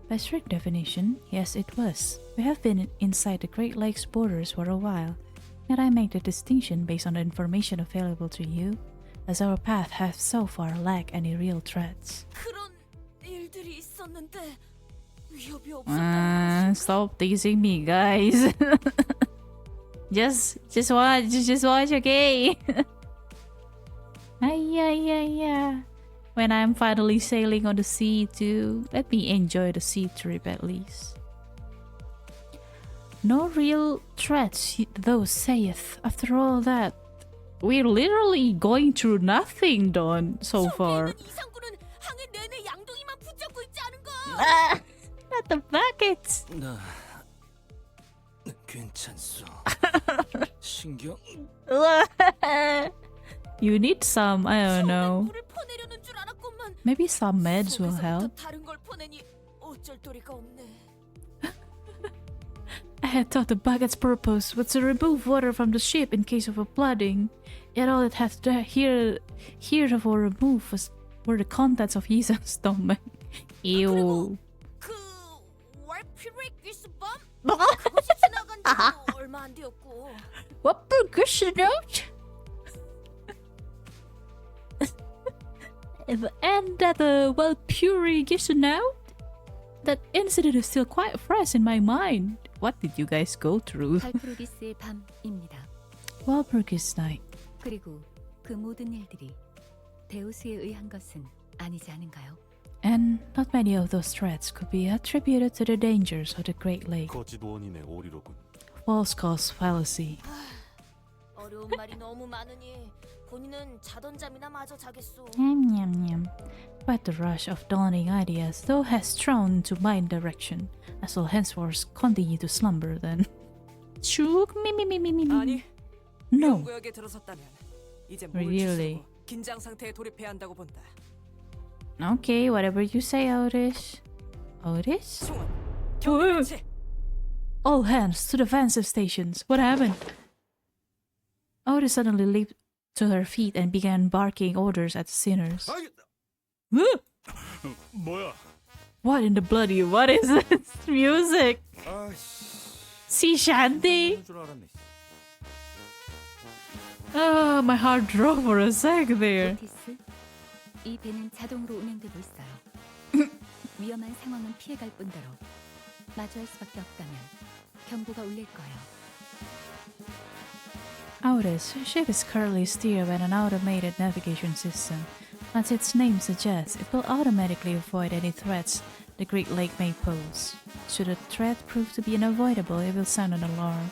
By strict definition, yes, it was. We have been inside the Great Lakes borders for a while, yet I make the distinction based on the information available to you, as our path has so far lacked any real threats. 그런 일들이 있었는데 위협이 없었다는 Stop teasing me, guys. just watch, okay? Yeah. When I'm finally sailing on the sea too, let me enjoy the sea trip at least. No real threats, though saith. After all that, we're literally going through nothing, Dawn, so far. 이상구는 항해 내내 양동이만 붙잡고 있지 않은가? Not the buckets. 나 괜찮소. 신경. You need some, I don't know. Maybe some meds will help. 다른 걸 보내니 어쩔 도리가 없네. I had thought the bucket's purpose was to remove water from the ship in case of a flooding. Yet all it had to heretofore remove were the contents of Yisan's stomach. Ew. 그 월피릭 기스범? 그것이 지나간 지 얼마 안 되었고. What progression note? And that Puri gives you now? That incident is still quite fresh in my mind. What did you guys go through? 발프루기스의 밤입니다. Walpurgis night. 그리고 그 모든 일들이 데우스에 의한 것은 아니지 않은가요? And not many of those threats could be attributed to the dangers of the Great Lake. 거짓 원인의 오리로군. False cause fallacy. 어려운 말이 너무 많으니 본인은 자던 잠이나 마저 자겠소. Yum. Quite the rush of dawning ideas, though has thrown to my direction. I shall henceforth continue to slumber then. Shuk me. 아니, No. 구역에 들어섰다면 이제 뭘 Really? 주시고 긴장 상태에 돌입해야 한다고 본다. Okay, whatever you say, Otis. Otis? 총은 Whoa. 경계. All hands to defensive stations. What happened? Otis suddenly leaped to her feet and began barking orders at the sinners. 뭐야? What in the bloody? What is this music? Sea shanty? Oh, my heart dropped for a sec there. 오티스, 이 배는 자동으로 운행되고 있어요. 위험한 상황은 피해갈 뿐더러 마주할 수밖에 없다면 경보가 울릴 거예요. Otis, ship is currently steered by an automated navigation system. As its name suggests, it will automatically avoid any threats the Great Lake may pose. Should a threat prove to be unavoidable, it will sound an alarm.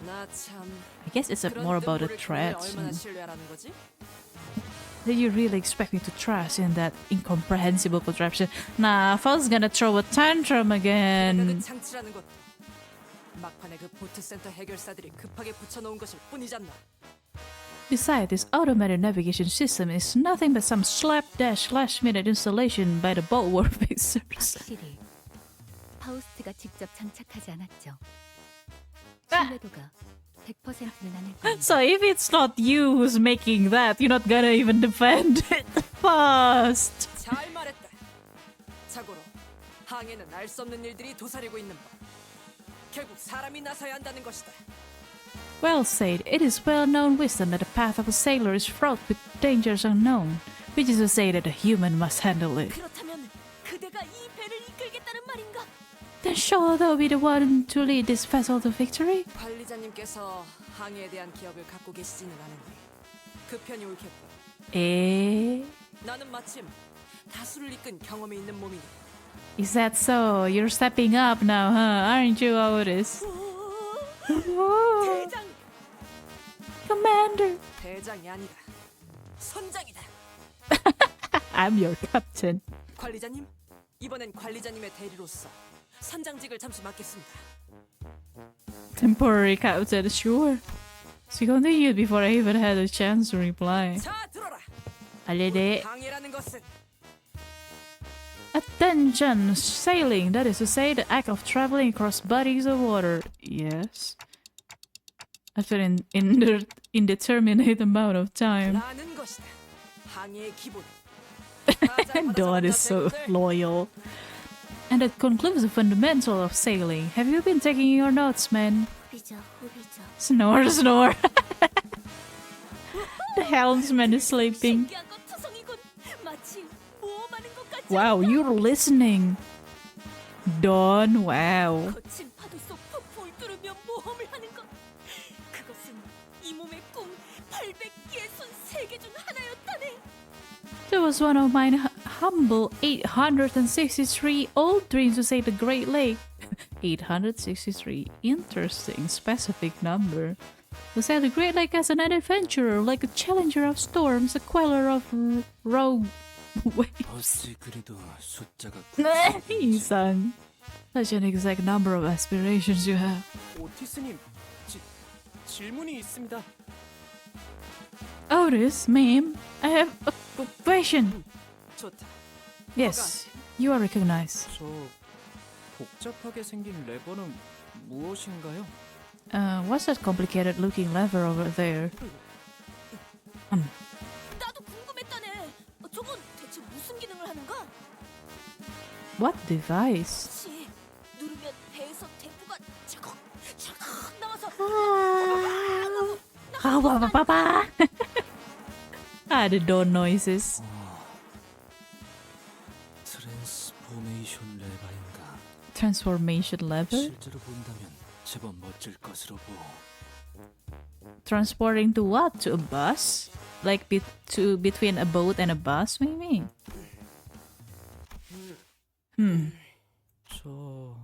I guess it's more about a threat. Did you really expect me to trust in that incomprehensible contraption? Nah, if I was gonna throw a tantrum again. 막판에 그 보트 센터 해결사들이 급하게 붙여놓은 것일 뿐이잖아. Besides, this automated navigation system is nothing but some slapdash last-minute installation by the Boatworks fixers. 확실히 파우스트가 직접 장착하지 않았죠. 신뢰도가 100%는 아닐 겁니다. So if it's not you who's making that, you're not gonna even defend it fast. 잘 말했다. 자고로 항해는 알 수 없는 일들이 도사리고 있는 법. 결국 사람이 나서야 한다는 것이다. Well said. It is well-known wisdom that the path of a sailor is fraught with dangers unknown, which is to say that a human must handle it. 그렇다면 그대가 이 배를 이끌겠다는 말인가? Then sure they'll be the one to lead this vessel to victory? 관리자님께서 항해에 대한 기억을 갖고 계시지는 않은데 그 편이 옳겠고. Eh? 나는 마침 다수를 이끈 경험이 있는 몸이니. Is that so? You're stepping up now, huh? Aren't you, Otis? 대장. Commander. 대장이 아니다. 선장이다. I'm your captain. 관리자님, 이번엔 관리자님의 대리로서 선장직을 잠시 맡겠습니다. Temporary captain, sure. She continued before I even had a chance to reply. 자, 들어라. 알레데. 항해라는 것은 Attention! Sailing, that is to say, the act of traveling across bodies of water. Yes. After an indeterminate amount of time. 라는 것이다. 항해의 기본. Dawn is so loyal. And that concludes the fundamental of sailing. Have you been taking your notes, man? 후비죠, 후비죠. Snore, snore. The helmsman is sleeping. Wow, you're listening. Dawn, wow. 거친 파도 속 폭포를 뚫으며 모험을 하는 것. 그것은 이 몸의 꿈 863개 중 하나였다네. That was one of my humble 863 old dreams to sail the Great Lake. 863. Interesting, specific number. To sail the Great Lake as an adventurer, like a challenger of storms, a queller of rogue waves. 그래도 숫자가 이상. Such an exact number of aspirations you have. 오티스님, 질문이 있습니다. Otis, ma'am, I have a question. 좋다. Yes, you are recognized. 저 복잡하게 생긴 레버는 무엇인가요? What's that complicated looking lever over there? 나도 궁금했다네. 저건 대체 무슨 기능을 하는가? What device? 혹시 누르면 배에서 대포가 차곡 차곡 나와서 Ah, the door noises. 트랜스포메이션 레버인가? Transformation lever? 실제로 본다면 제법 멋질 것으로 보. Transporting to what? To a bus? Like between a boat and a bus, maybe? 저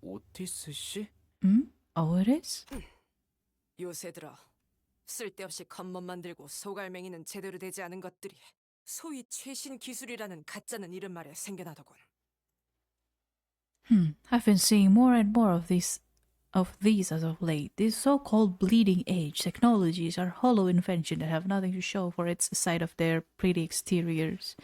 오티스 씨? Otis? 요새 들어 쓸데없이 겉멋만 들고 소갈맹이는 제대로 되지 않은 것들이 소위 최신 기술이라는 가짜는 이름 말에 생겨나더군. I've been seeing more and more of these of these as of late. These so-called bleeding edge technologies are hollow inventions that have nothing to show for its side of their pretty exteriors.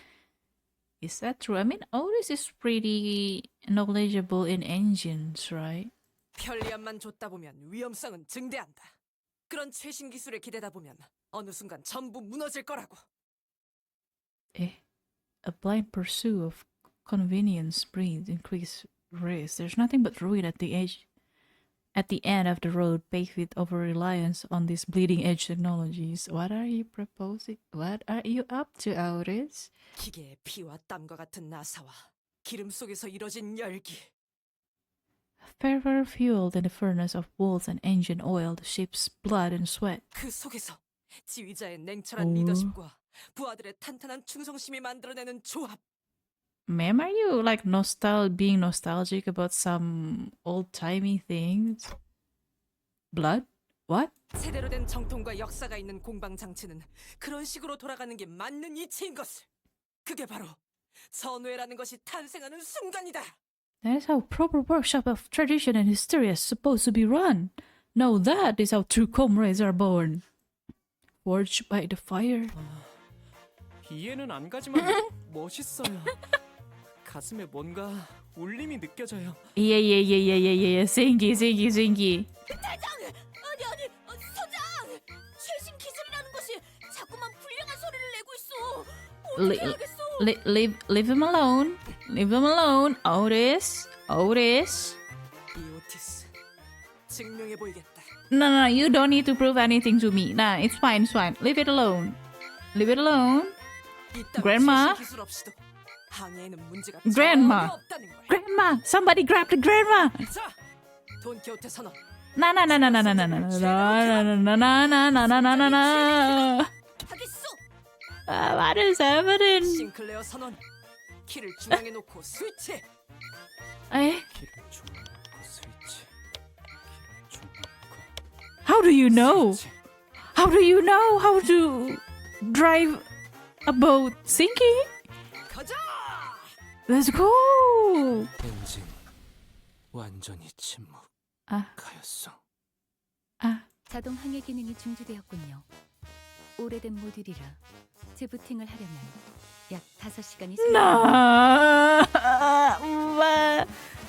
Is that true? I mean, Otis is pretty knowledgeable in engines, right? 편리함만 줬다 보면 위험성은 증대한다. 그런 최신 기술에 기대다 보면 어느 순간 전부 무너질 거라고. A blind pursuit of convenience breeds increased risk. There's nothing but ruin at the end of the road, paved with over-reliance on these bleeding-edge technologies. What are you proposing? What are you up to, Otis? 기계의 피와 땀과 같은 나사와 기름 속에서 이뤄진 열기. Fairer fuel than the furnace of bolts and engine oil, the ship's blood and sweat. 그 속에서 지휘자의 냉철한 리더십과 부하들의 탄탄한 충성심이 만들어내는 조합. Ma'am, are you like being nostalgic about some old-timey things? Blood? What? 제대로 된 정통과 역사가 있는 공방 장치는 그런 식으로 돌아가는 게 맞는 이치인 것을. 그게 바로 선회라는 것이 탄생하는 순간이다. That is how proper workshop of tradition and history is supposed to be run. No, that is how true comrades are born. Forged by the fire. 이해는 안 가지만 멋있어요. 가슴에 뭔가 울림이 느껴져요. Yeah. Singy. 대장! 아니, 소장! 최신 기술이라는 것이 자꾸만 불량한 소리를 내고 있어. 어떻게 하겠어? Leave him alone. Leave him alone. Otis. 이 오티스 증명해 보이겠다. No, you don't need to prove anything to me. Nah, it's fine. Leave it alone. Grandma. Grandma, somebody grab the grandma. No. What is happening? 싱클레어 선언. 키를 중앙에 놓고 스위치. How do you know how to drive a boat? Sinking? Let's go! 엔진 완전히 침묵하였어. 자동 항해 기능이 중지되었군요. 오래된 모듈이라 재부팅을 하려면 약 5시간이 No!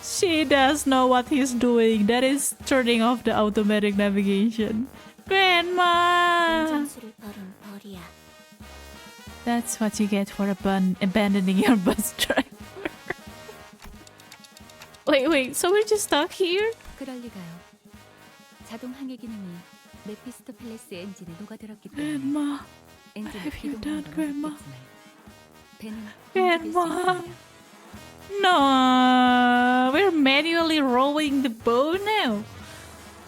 She does know what he's doing. That is turning off the automatic navigation. Grandma! 운전수를 버린 벌이야. That's what you get for abandoning your bus driver. Wait, so we're just stuck here? 그럴 리가요. 자동 항해 기능이 메피스토펠레스 엔진에 녹아들었기 때문에 엔진을 기동하는 건 없겠지만 배는 Grandma! No, we're manually rowing the boat now.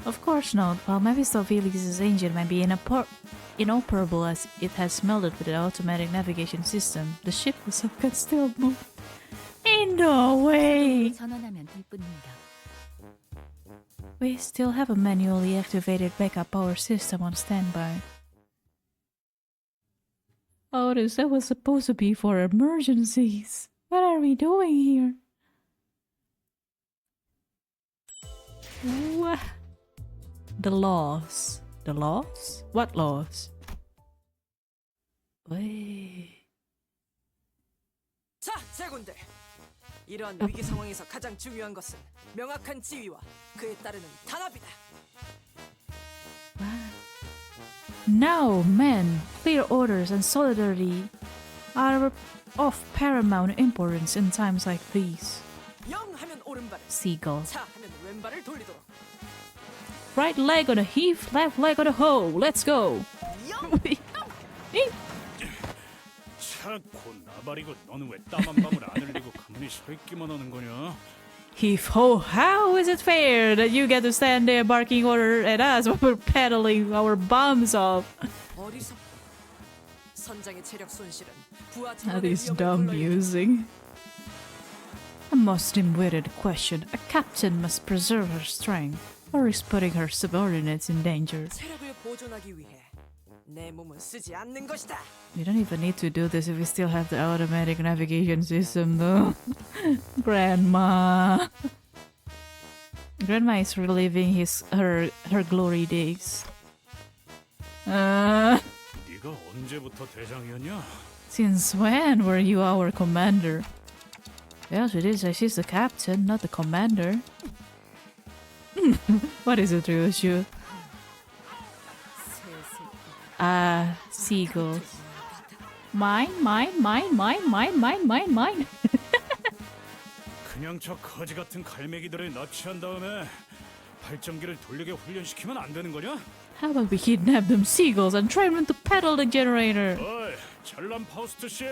Of course not. While Mephistopheles' engine might be inoperable as it has melted with the automatic navigation system, the ship itself can still move. In no way! 전환하면 될 뿐입니다. We still have a manually activated backup power system on standby. Otis, that was supposed to be for emergencies. What are we doing here? What? The laws. The laws? What laws? Wait. 자, 제군들. 이러한 위기 상황에서 가장 중요한 것은 명확한 지휘와 그에 따르는 단합이다. Now, men, clear orders and solidarity are of paramount importance in times like these. 영 하면 오른발을, Seagull. 차 하면 왼발을 돌리도록. Right leg on a heave, left leg on a hoe. Let's go. 자꾸 나발이고 너는 왜 땀 한 방울 안 흘리고 가만히 서 있기만 하는 거냐? Heave ho! How is it fair that you get to stand there barking order at us while we're pedaling our bums off? 어디서 선장의 체력 손실은 부하 That is dumb music. A most dim-witted question. A captain must preserve her strength, or risk putting her subordinates in danger. 체력을 보존하기 위해 내 몸은 쓰지 않는 것이다. We don't even need to do this if we still have the automatic navigation system, though. Grandma. Grandma is reliving her glory days. 네가 언제부터 대장이었냐? Since when were you our commander? Yes, it is. She's the captain, not the commander. What is it, Ryoshu? Ah, seagulls. Mine. 그냥 저 거지 같은 갈매기들을 납치한 다음에 발전기를 돌리게 훈련시키면 안 되는 거냐? How about we kidnap them seagulls and train them to pedal the generator? 어이, 잘난 파우스트 씨,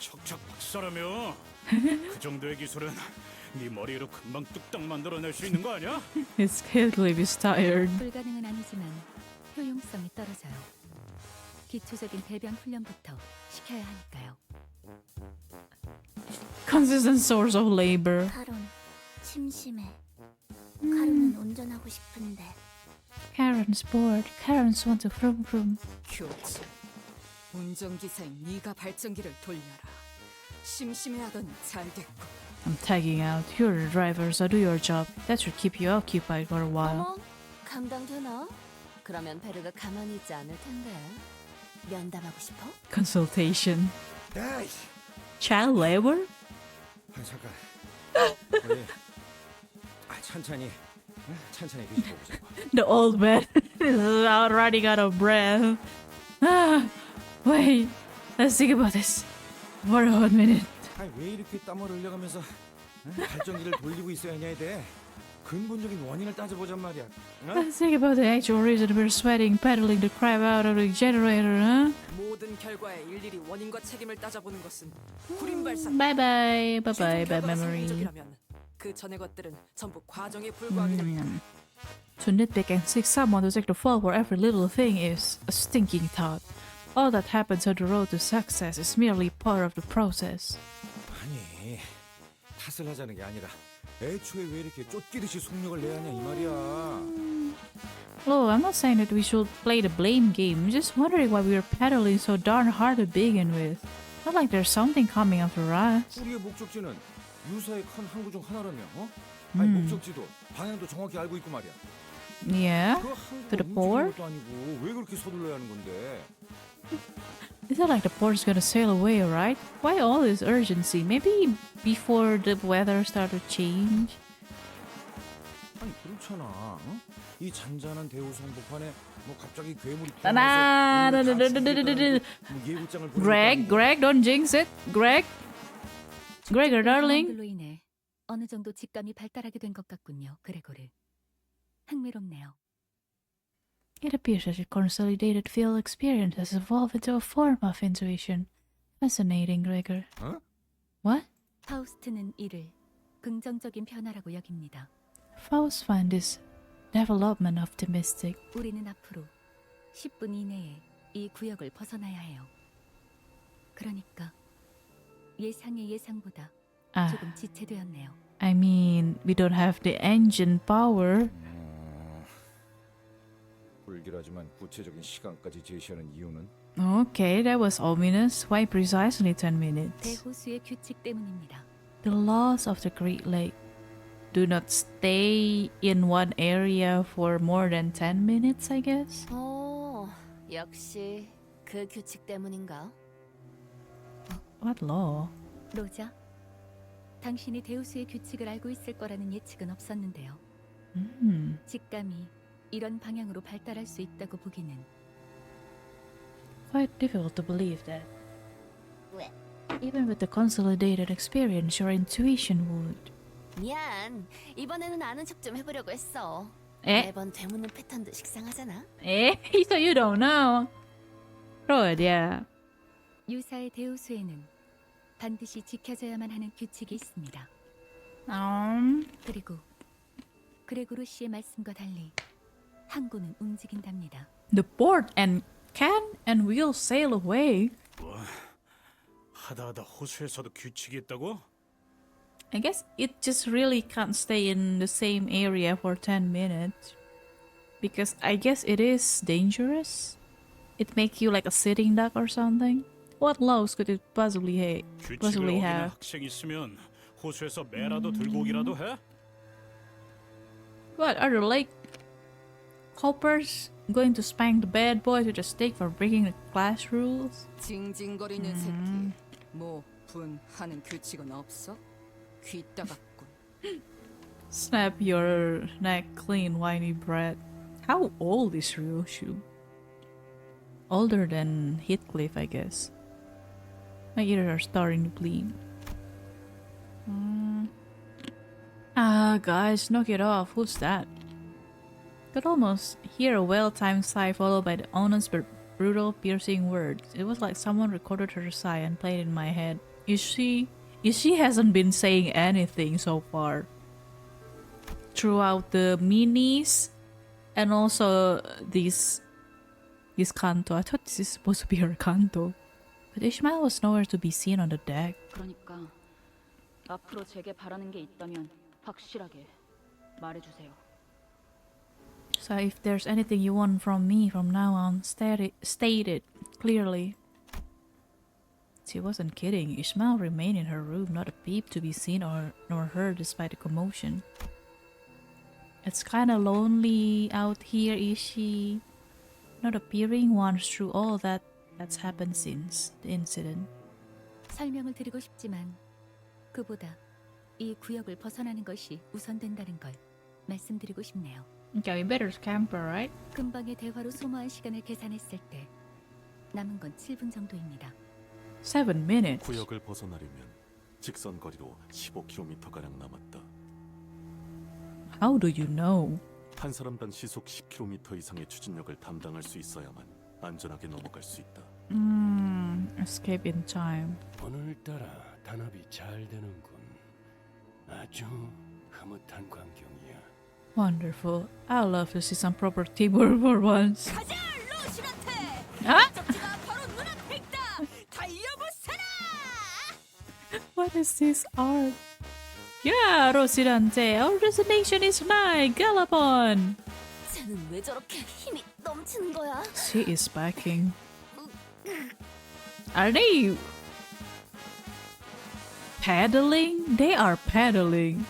척척 박사라며. 그 정도의 기술은 네 머리로 금방 뚝딱 만들어낼 수 있는 거 아니야? His head is tired. 불가능은 아니지만 효용성이 떨어져요. 기초적인 배변 훈련부터 시켜야 하니까요. Consistent source of labor. 카론, 심심해. 카론은 운전하고 싶은데. Karen's bored. Karen's want to vroom vroom. 교체. 운전기사인 네가 발전기를 돌려라. 심심해하더니 잘됐고. I'm tagging out. You're the driver, so do your job. That should keep you occupied for a while. 어머, 감당되나? 그러면 베르가 가만히 있지 않을 텐데. 면담하고 싶어? Consultation. 에이, Child labor? 잠깐. 우리 천천히 뒤집어보자. The old man is already out of breath. Wait, let's think about this for 1 minute. 아니 왜 이렇게 땀을 흘려가면서 발전기를 돌리고 있어야 하냐에 대해 근본적인 원인을 따져보잔 말이야. Let's think about the actual reason we're sweating, pedaling the crap out of the generator, huh? 모든 결과에 일일이 원인과 책임을 따져보는 것은 구린 발상. Bye bye, bad memory. 그 전의 것들은 전부 과정에 불과하기 때문이다. To nitpick and seek someone to take the fall for every little thing is a stinking thought. All that happens on the road to success is merely part of the process. 아니 탓을 하자는 게 아니라 애초에 왜 이렇게 쫓기듯이 속력을 내야 하냐 이 말이야. Oh, I'm not saying that we should play the blame game. I'm just wondering why we were pedaling so darn hard to begin with. Not like there's something coming after us. 우리의 목적지는 유사의 큰 항구 중 하나라며. 아니 목적지도 방향도 정확히 알고 있고 말이야. Yeah, to the port? 것도 아니고 왜 그렇게 서둘러야 하는 건데? It's not like the port's gonna sail away, right? Why all this urgency? Maybe before the weather started to change? 아니 그렇잖아. 어? 이 잔잔한 대우수 한복판에 뭐 갑자기 괴물이 Greg, don't jinx it. Gregor, darling. 로 인해 어느 정도 직감이 발달하게 된 것 같군요, 그레고르. 흥미롭네요. It appears that your consolidated field experience has evolved into a form of intuition. Fascinating, Gregor. Huh? What? 파우스트는 이를 긍정적인 변화라고 여깁니다. Faust find this development optimistic. 우리는 앞으로 10분 이내에 이 구역을 벗어나야 해요. 그러니까 예상의 예상보다 조금 지체되었네요. I mean, we don't have the engine power. 불길하지만 구체적인 시간까지 제시하는 이유는? Okay, that was ominous. Why precisely 10 minutes? 대호수의 규칙 때문입니다. The laws of the Great Lake. Do not stay in one area for more than 10 minutes, I guess? 역시 그 규칙 때문인가? What law? 로자, 당신이 대호수의 규칙을 알고 있을 거라는 예측은 없었는데요. 직감이 이런 방향으로 발달할 수 있다고 보기는 Quite difficult to believe that. 왜? Even with the consolidated experience, your intuition would. 미안. 이번에는 아는 척 좀 해보려고 했어. 에? 매번 되묻는 패턴도 식상하잖아. So you don't know. Good, yeah. 유사의 대호수에는 반드시 지켜져야만 하는 규칙이 있습니다. 그리고 그레고르 씨의 말씀과 달리 항구는 움직인답니다. The port and can and will sail away. 뭐 하다 호수에서도 규칙이 있다고? I guess it just really can't stay in the same area for 10 minutes. Because I guess it is dangerous. It makes you like a sitting duck or something. What laws could it possibly 규칙을 어기는 학생이 있으면 호수에서 매라도 들고 오기라도 해? What are the lake coppers going to spank the bad boys with a stick for breaking the class rules? 징징거리는 새끼. 뭐 분하는 규칙은 없어? 귀 따갑군. Snap your neck clean, whiny brat. How old is Ryoshu? Older than Heathcliff, I guess. My ears are starting to bleed. Guys, knock it off. Who's that? Could almost hear a well-timed sigh followed by the honest but brutal, piercing words. It was like someone recorded her sigh and played it in my head. She hasn't been saying anything so far. Throughout the minis and also this canto. I thought this is supposed to be her canto. But Ishmael was nowhere to be seen on the deck. 그러니까 앞으로 제게 바라는 게 있다면 확실하게 말해주세요. So if there's anything you want from me from now on, state it clearly. She wasn't kidding. Ishmael remained in her room, not a peep to be seen nor heard despite the commotion. It's kinda lonely out here, is she? Not appearing once through all that's happened since the incident. 설명을 드리고 싶지만 그보다 이 구역을 벗어나는 것이 우선된다는 걸 말씀드리고 싶네요. Okay, we better scamper, right? 금방의 대화로 소모한 시간을 계산했을 때 남은 건 7분 정도입니다. 7 minutes. 구역을 벗어나려면 직선 거리로 15km 가량 남았다. How do you know? 한 사람당 시속 10km 이상의 추진력을 담당할 수 있어야만 안전하게 넘어갈 수 있다. Escape in time. 오늘따라 단합이 잘 되는군. 아주 흐뭇한 광경이야. Wonderful. I love to see some proper teamwork for once. 가자, 로시한테. 아? 적지가 바로 눈앞에 있다. 달려보세라. What is this art? Yeah, Rosinante. Our destination is nigh. Gallop on. 쟤는 왜 저렇게 힘이 넘치는 거야? She is backing. Are they paddling? They are paddling.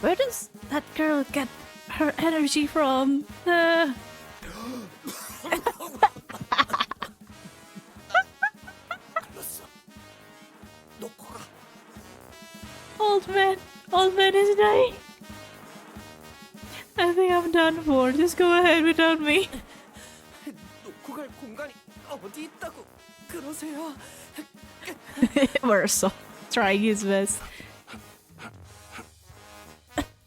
Where does that girl get her energy from? Old man is dying. I think I'm done for. Just go ahead without me. 놓고 갈 공간이 어디 있다고 그러세요? Verso trying his best.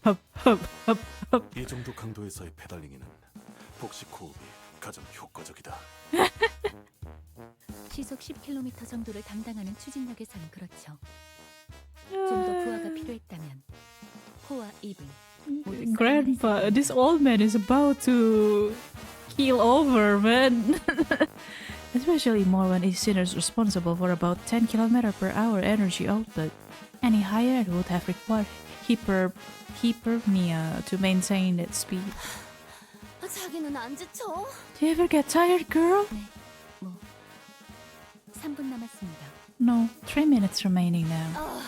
Hup, hup, hup, hup. 이 정도 강도에서의 페달링에는 복식 호흡이 가장 효과적이다. 시속 10km 정도를 담당하는 추진력에서는 그렇죠. 좀 더 부하가 필요했다면 코와 입을 모두 Grandpa, this old man is about to keel over, man. Especially more when each sinner is responsible for about 10 km/h energy output. Any higher it would have required hypermia to maintain that speed. 자기는 안 지쳐? Do you ever get tired, girl? 네, 뭐 3분 남았습니다. No, 3 minutes remaining now.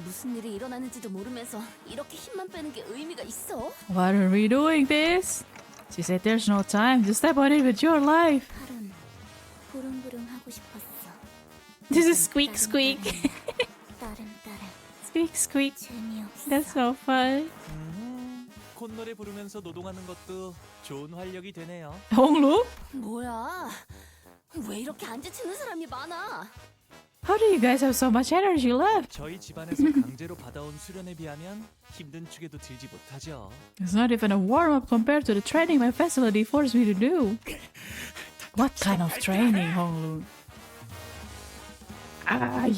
무슨 일이 일어나는지도 모르면서 이렇게 힘만 빼는 게 의미가 있어? Why are we doing this? She said there's no time. Just step on it with your life. 팔은 부릉부릉 하고 싶었어. This is squeak squeak. 따름따름. Squeak squeak. 재미없어. That's so fun. 콧노래 부르면서 노동하는 것도 좋은 활력이 되네요. 홍루? 뭐야? 왜 이렇게 안 지치는 사람이 많아? How do you guys have so much energy left? 저희 집안에서 강제로 받아온 수련에 비하면 힘든 축에도 들지 못하죠. It's not even a warm-up compared to the training my facility forced me to do. What kind of training, Honglu?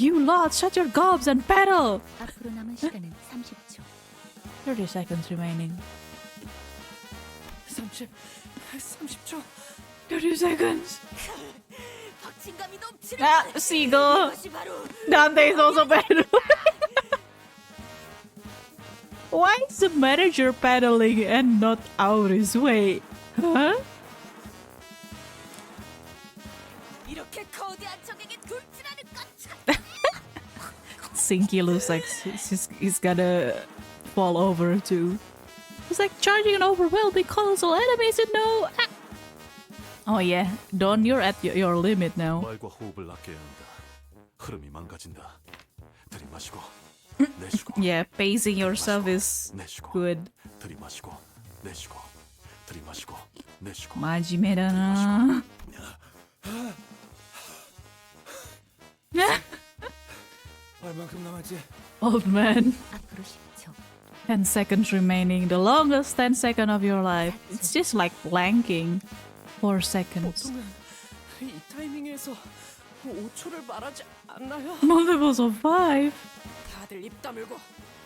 You lot, shut your gobs and paddle! 앞으로 남은 시간은 30초. 30 seconds remaining. 30초. 30 seconds. 박진감이 넘치는 Seagull. 이것이 바로 Dante's also paddling. Why is the manager paddling and not out his way? Huh? 이렇게 거대한 적에게 돌진하는 것. Sinky looks like he's gonna fall over too. It's like charging an overwhelming colossal enemies and no. Ah. Oh yeah, Don, you're at your limit now. 말과 호흡을 낚여야 한다. 흐름이 망가진다. 들이마시고 내쉬고. Yeah, pacing yourself is good. 들이마시고 내쉬고. 들이마시고 내쉬고. 마지막이다. 얼마큼 남았지? Old man. 앞으로 10초. 10 seconds remaining, the longest 10 seconds of your life. It's just like blanking. 4 seconds. 보통은 이 타이밍에서 5초를 말하지 않나요? Multiples of 5. 다들 입 다물고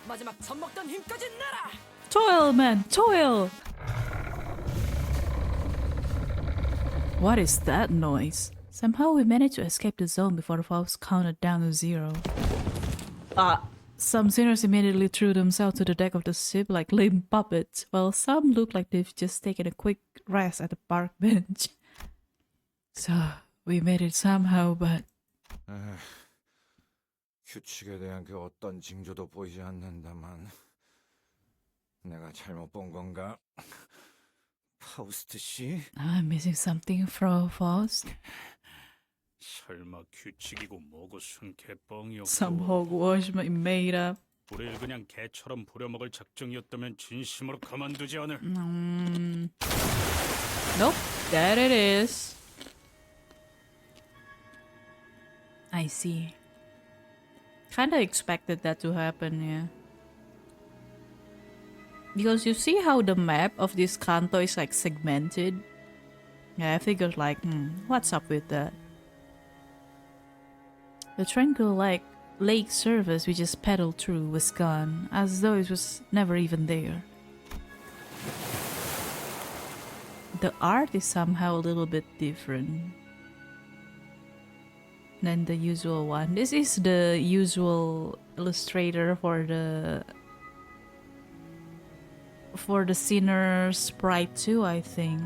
마지막 젖 먹던 힘까지 내라! Toil, man, toil. What is that noise? Somehow we managed to escape the zone before the foes counted down to 0. Some sinners immediately threw themselves to the deck of the ship like lame puppets, while some looked like they've just taken a quick rest at the park bench. So, we made it somehow, but... 규칙에 대한 그 어떤 징조도 보이지 않는다만 내가 잘못 본 건가? 파우스트 씨? I'm missing something from Faust. 설마 규칙이고 뭐고 순 개뻥이었고. Some hogwash made up. 우릴 그냥 개처럼 부려먹을 작정이었다면 진심으로 가만두지 않을. Nope, that it is. I see. Kinda expected that to happen, yeah. Because you see how the map of this Kanto is like segmented? Yeah, I figured like, what's up with that? The tranquil lake surface we just paddled through was gone, as though it was never even there. The art is somehow a little bit different than the usual one. This is the usual illustrator for the Sinner sprite too, I think.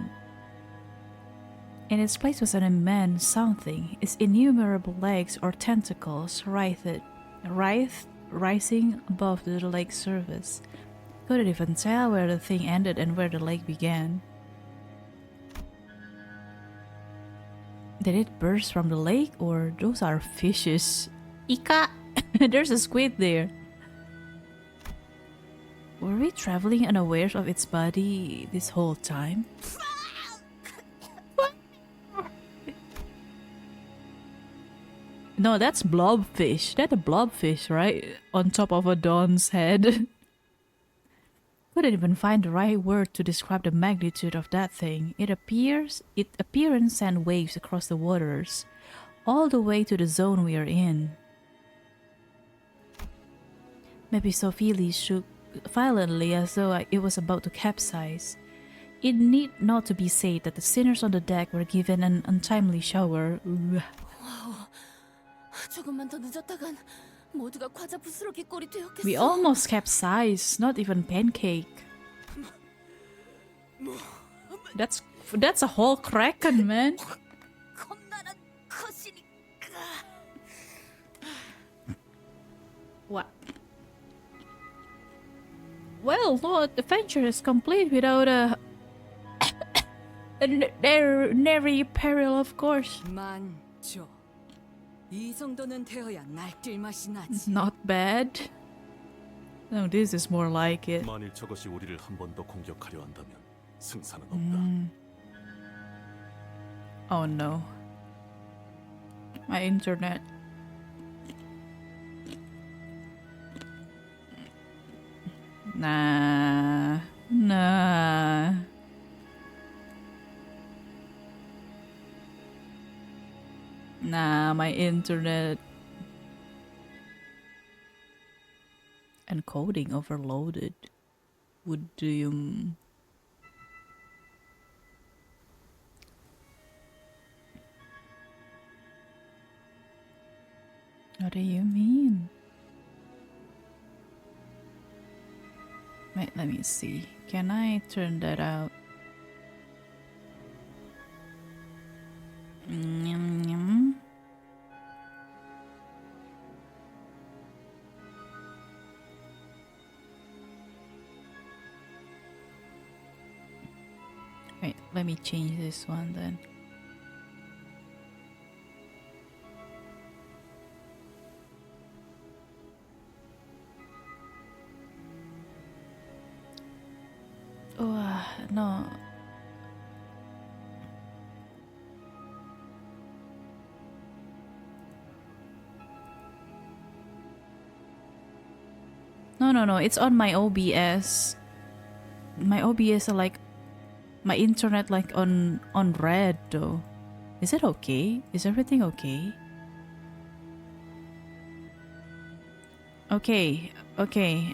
In its place was an immense something, its innumerable legs or tentacles rising above the lake surface. Couldn't even tell where the thing ended and where the lake began. Did it burst from the lake, or those are fishes? Ika! There's a squid there. Were we traveling unawares of its body this whole time? No, that's blobfish. That's a blobfish, right? On top of a Don's head. Couldn't even find the right word to describe the magnitude of that thing. It appears and sent waves across the waters, all the way to the zone we are in. Maybe Sophie shook violently as though it was about to capsize. It need not to be said that the sinners on the deck were given an untimely shower. 조금만 더 늦었다간 모두가 과자 부스러기 꼴이 되었겠어. We almost capsized, not even pancake. That's a whole kraken, man. 겁나는 것이니까. What? Well, no adventure is complete without a nary peril, of course. 만조. 이 정도는 되어야 날뛸 맛이 나지. Not bad. No, this is more like it. 만일 저것이 우리를 한 번 더 공격하려 한다면 승산은 없다. Oh no. My internet. Nah. Nah, my internet. Encoding overloaded. What do you... What do you mean? Wait, let me see. Can I turn that out? Wait, let me change this one then. Oh, no. No. It's on my OBS. My OBS are like my internet like on red though. Is it okay? Is everything okay? Okay.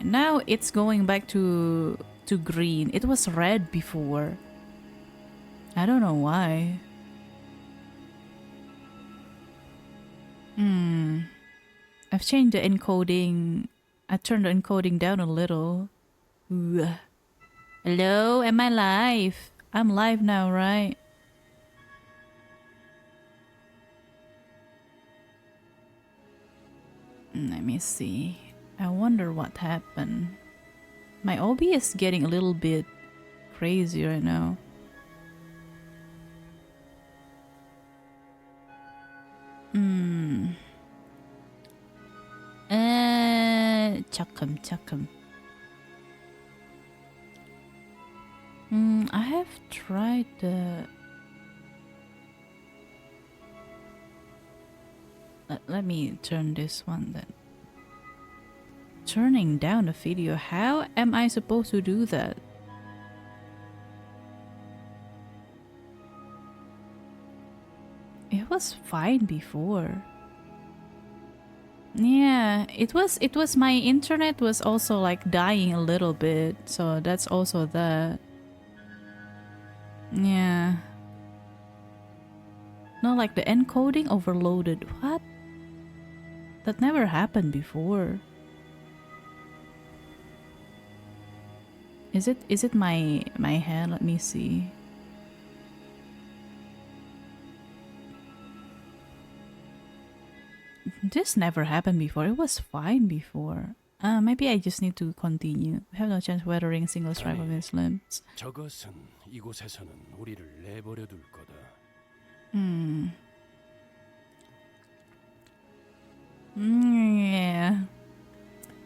Now it's going back to green. It was red before. I don't know why. I've changed the encoding. I turned the encoding down a little. Ooh. Hello, am I live? I'm live now, right? Let me see. I wonder what happened. My OBS is getting a little bit crazy right now. Chuckum. I have tried the... Let me turn this one then. Turning down the video. How am I supposed to do that? It was fine before. Yeah, it was my internet was also like dying a little bit, so that's also that. Yeah. No, like the encoding overloaded. What? That never happened before. Is it my hand? Let me see. This never happened before. It was fine before. Maybe I just need to continue. We have no chance weathering a single stripe of his limbs. 저것은 이곳에서는 우리를 내버려 둘 거다. Yeah.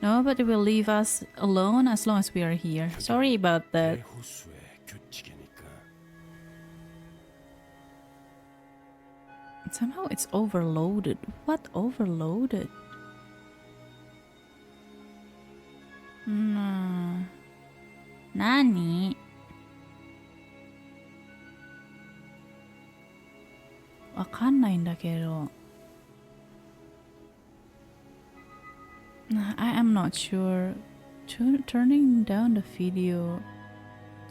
Nobody will leave us alone as long as we are here. Sorry about that. 대호수의 규칙이니까. Somehow it's overloaded. What overloaded? Nani? Wakannai nda kedo. I am not sure. Turning down the video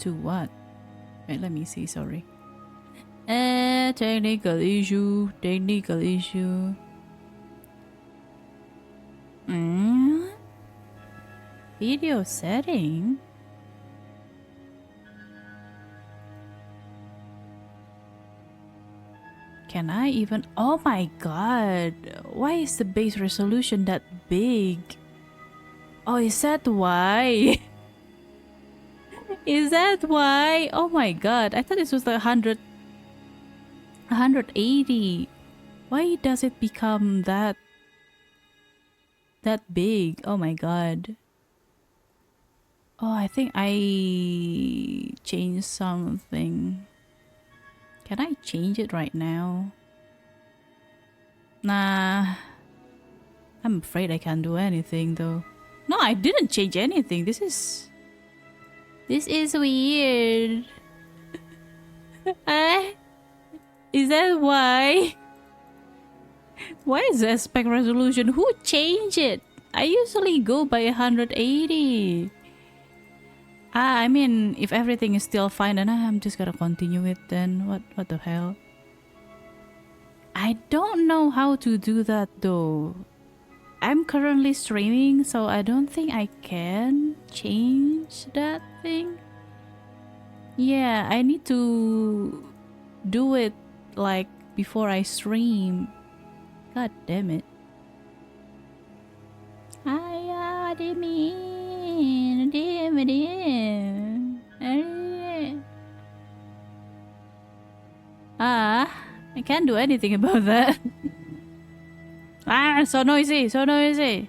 to what? Wait, let me see, sorry. Technical issue. Video setting? Can I even... Oh my god! Why is the base resolution that big? Oh, is that why? Is that why? Oh my god, I thought this was like 180. Why does it become that big? Oh my god. Oh, I think I changed something. Can I change it right now? Nah. I'm afraid I can't do anything though. No, I didn't change anything. This is weird. Is that why? Why is the aspect resolution? Who changed it? I usually go by 180. I mean, if everything is still fine, then I'm just gonna continue it then. What the hell? I don't know how to do that though. I'm currently streaming, so I don't think I can change that thing. Yeah, I need to do it like before I stream. God damn it. can't do anything about that. Ah, so noisy, so noisy.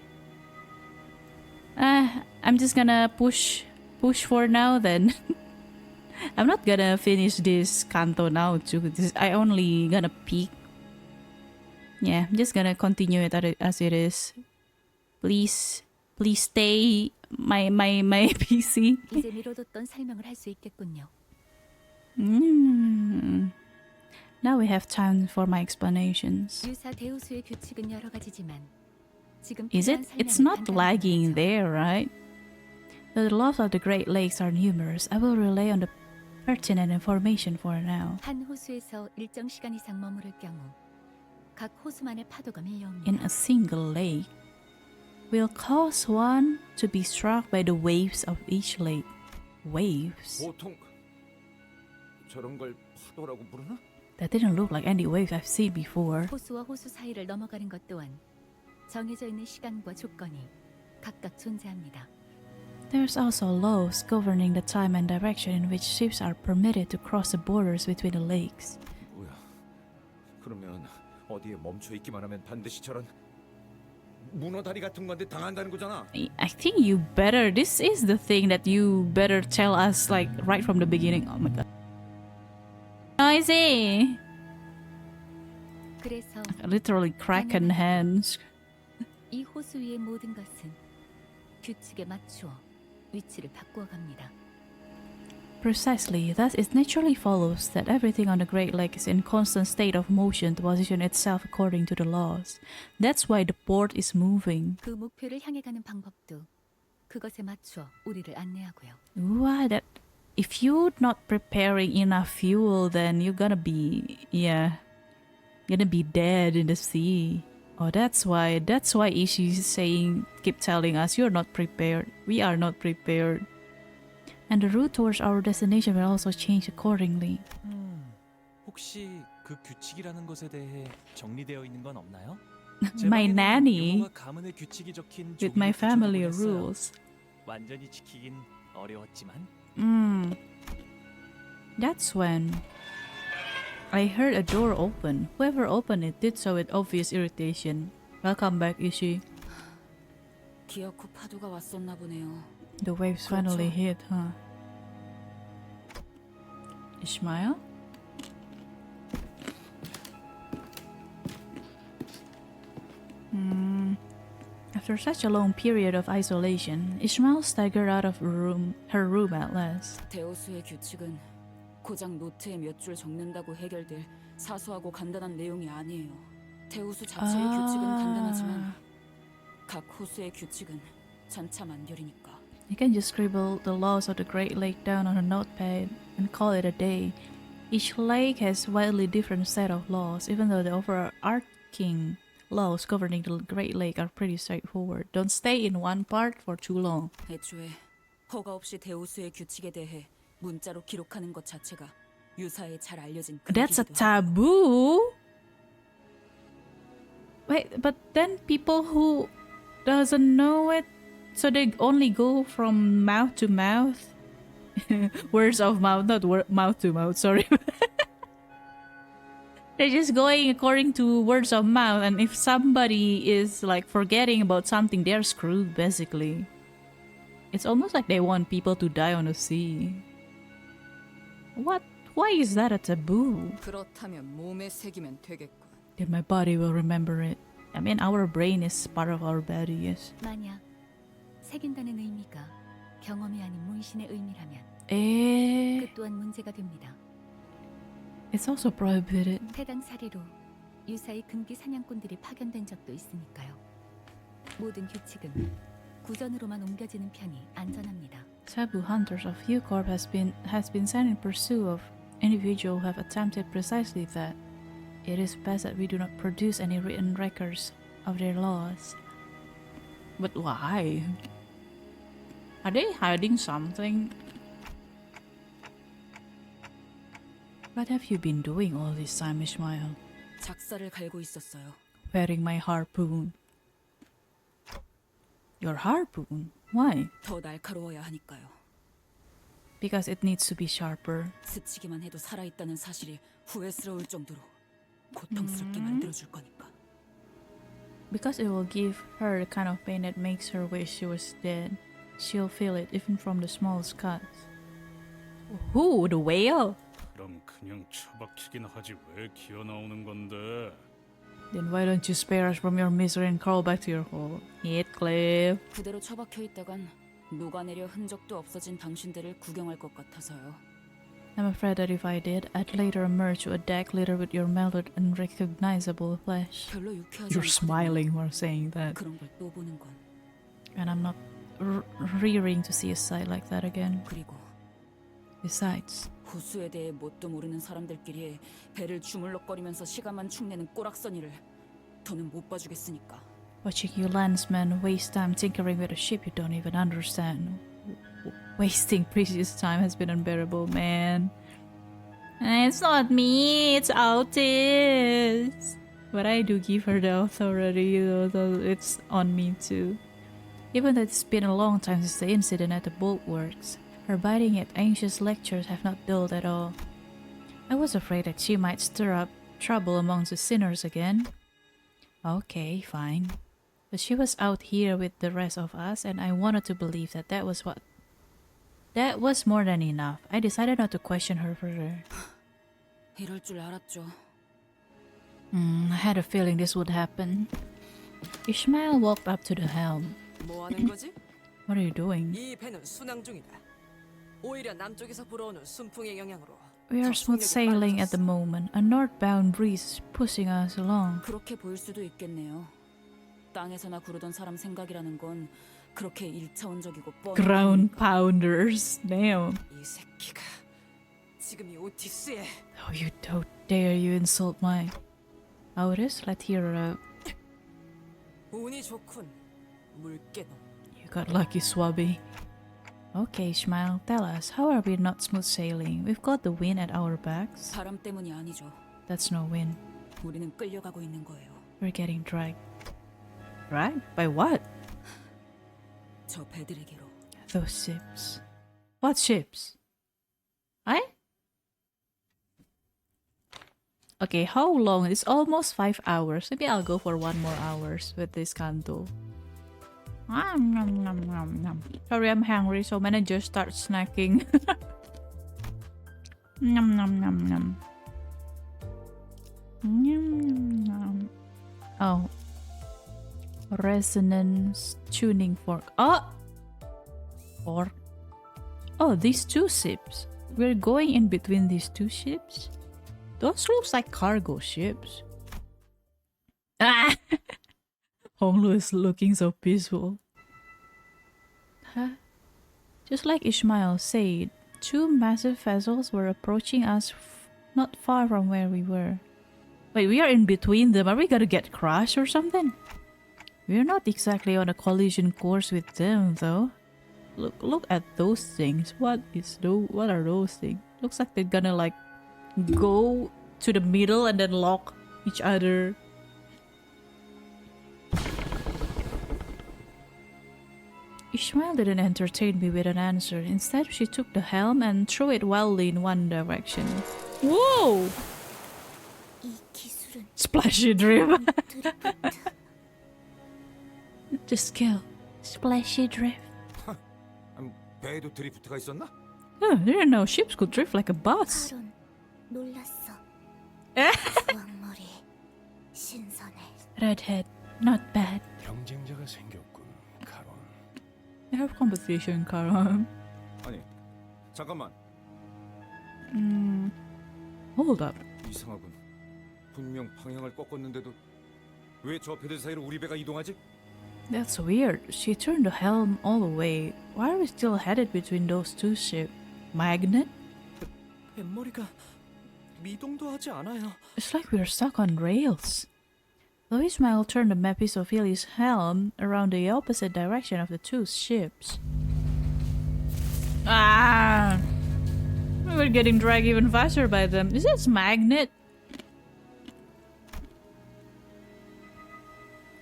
I'm just gonna push for now then. I'm not gonna finish this canto now too. I only gonna peek. Yeah, I'm just gonna continue it as it is. Please stay my PC. 이제 미뤄뒀던 설명을 할 수 있겠군요. Now we have time for my explanations. 유사 대우수의 규칙은 여러 가지지만 지금 Is it? It's not lagging there, right? Though the laws of the Great Lakes are numerous, I will rely on the pertinent information for now. 한 호수에서 일정 시간 이상 머무를 경우 각 호수만의 파도가 밀려옵니다. In a single lake, will cause one to be struck by the waves of each lake. Waves? 보통 저런 걸 파도라고 부르나? That didn't look like any waves I've seen before. 호수와 호수 사이를 넘어가는 것 또한 정해져 있는 시간과 조건이 각각 존재합니다. There's also laws governing the time and direction in which ships are permitted to cross the borders between the lakes. 뭐야? 그러면 어디에 멈춰 있기만 하면 반드시 저런 문어다리 같은 건데 당한다는 거잖아. I think you better. This is the thing that you better tell us like right from the beginning. Oh my god. Noisy. 그래서 Literally cracking hands. 이 호수 위의 모든 것은 규칙에 맞추어 위치를 바꾸어 갑니다. Precisely. Thus, it naturally follows that everything on the Great Lake is in constant state of motion to position itself according to the laws. That's why the port is moving. 그 목표를 향해 가는 방법도 그것에 맞추어 우리를 안내하고요. Wow, that if you're not preparing enough fuel, then you're gonna be dead in the sea. Oh, that's why Ishi's saying, keep telling us you're not prepared. We are not prepared. And the route towards our destination will also change accordingly. 혹시 그 규칙이라는 것에 대해 정리되어 있는 건 없나요? My nanny 용어가 가문의 규칙이 적힌 with my family 조기를 구조를 rules. 완전히 지키긴 어려웠지만 That's when I heard a door open. Whoever opened it did so with obvious irritation. Welcome back, Ishi. 기어코 파도가 왔었나 보네요. The waves finally hit, huh? Ishmael? After such a long period of isolation, Ishmael staggered out of her room at last. 대우수의 규칙은 고작 노트에 몇 줄 적는다고 해결될 사소하고 간단한 내용이 아니에요. 대우수 자체의 규칙은 간단하지만 각 호수의 규칙은 천차만별이니까. You can just scribble the laws of the Great Lake down on a notepad and call it a day. Each lake has widely different set of laws, even though the overarching laws governing the Great Lake are pretty straightforward. Don't stay in one part for too long. 애초에 허가 없이 대우수의 규칙에 대해 문자로 기록하는 것 자체가 유사에 잘 알려진 That's a taboo? Wait, but then people who doesn't know it, so they only go from mouth to mouth? Words of mouth, not mouth to mouth, sorry. They're just going according to words of mouth, and if somebody is like forgetting about something, they're screwed basically. It's almost like they want people to die on the sea. What? Why is that a taboo? 그렇다면 몸에 새기면 되겠군. Then my body will remember it. I mean, our brain is part of our body, yes. 만약 새긴다는 의미가 경험이 아닌 문신의 의미라면 그 또한 문제가 됩니다. It's also prohibited. 해당 사례로 유사의 금기 사냥꾼들이 파견된 적도 있으니까요. 모든 규칙은 구전으로만 옮겨지는 편이 안전합니다. Taboo hunters of U-Corp has been sent in pursuit of individuals who have attempted precisely that. It is best that we do not produce any written records of their laws. But why? Are they hiding something? What have you been doing all this time, Ishmael? 작사를 갈고 있었어요. Wearing my harpoon. Your harpoon? Why? 더 날카로워야 하니까요. Because it needs to be sharper. 스치기만 해도 살아있다는 사실이 후회스러울 정도로. 고통스럽게 만들어줄 거니까. Because it will give her the kind of pain that makes her wish she was dead. She'll feel it even from the smallest cuts. Who? The whale? 그럼 그냥 처박히긴 하지 왜 기어 나오는 건데? Then why don't you spare us from your misery and crawl back to your hole? Heathcliff. 그대로 처박혀 있다간 녹아내려 흔적도 없어진 당신들을 구경할 것 같아서요. I'm afraid that if I did, I'd later emerge to a deck littered with your melted, unrecognizable flesh. 별로 유쾌하지 You're 않거든요. smiling while saying that. 그런 걸 또 보는 건. And I'm not rearing to see a sight like that again. 그리고 Besides, 호수에 대해 뭣도 모르는 사람들끼리 배를 주물럭거리면서 시간만 축내는 꼬락서니를 더는 못 봐주겠으니까. watching you landsmen waste time tinkering with a ship you don't even understand. Wasting precious time has been unbearable, man. It's not me, it's Altis. But I do give her the authority, though it's on me too. Even though it's been a long time since the incident at the Boatworks, her biting yet anxious lectures have not dulled at all. I was afraid that she might stir up trouble amongst the sinners again. Okay, fine. But she was out here with the rest of us, and I wanted to believe that that was more than enough. I decided not to question her further. 이럴 줄 알았죠. I had a feeling this would happen. Ishmael walked up to the helm. 뭐 하는 거지? What are you doing? 이 배는 순항 중이다. 오히려 남쪽에서 불어오는 순풍의 영향으로 We are smooth sailing at the moment. A northbound breeze is pushing us along. 그렇게 보일 수도 있겠네요. 땅에서나 구르던 사람 생각이라는 건 그렇게 일차원적이고 뻔한. Ground pounders. Damn. 이 새끼가 지금 이 오티스에. Oh, you don't dare you insult my. Oh, it is. Let's hear her out. 운이 좋군. 물개놈. You got lucky, Swabby. Okay, Ishmael, tell us, how are we not smooth sailing? We've got the wind at our backs. 바람 때문이 아니죠. That's no wind. 우리는 끌려가고 있는 거예요. We're getting dragged. Dragged? By what? 저 배들에게로. Those ships. What ships? I? Okay, how long? It's almost 5 hours. Maybe I'll go for 1 more hours with this Canto. Sorry, I'm hungry, so manager start snacking. Nom nom nom nom. Nom. Oh. Resonance tuning fork. Oh! Fork. Oh, these two ships. We're going in between these two ships? Those looks like cargo ships. Ah! Honglu is looking so peaceful. Huh? Just like Ishmael said, 2 massive vessels were approaching us not far from where we were. Wait, we are in between them. Are we gonna get crushed or something? We're not exactly on a collision course with them, though. Look at those things. What are those things? Looks like they're gonna like go to the middle and then lock each other. Ishmael didn't entertain me with an answer. Instead, she took the helm and threw it wildly in one direction. Whoa! Splashy drift. Just kill. Splashy drift. 배에도 드리프트가 있었나? Oh, I didn't know ships could drift like a bus. 놀랐어. 주황머리 신선해. Redhead, not bad. 경쟁자가 생겼군, 카론. I have competition, Karam. 아니, 잠깐만. Hold up. 이상하군. 분명 방향을 꺾었는데도 왜 저 배들 사이로 우리 배가 이동하지? That's weird. She turned the helm all the way. Why are we still headed between those two ships? Magnet? 뱃머리가 미동도 하지 않아요. It's like we're stuck on rails. Though Ismail turned the Mephistopheli's helm around the opposite direction of the two ships. Ah! We're getting dragged even faster by them. Is this magnet?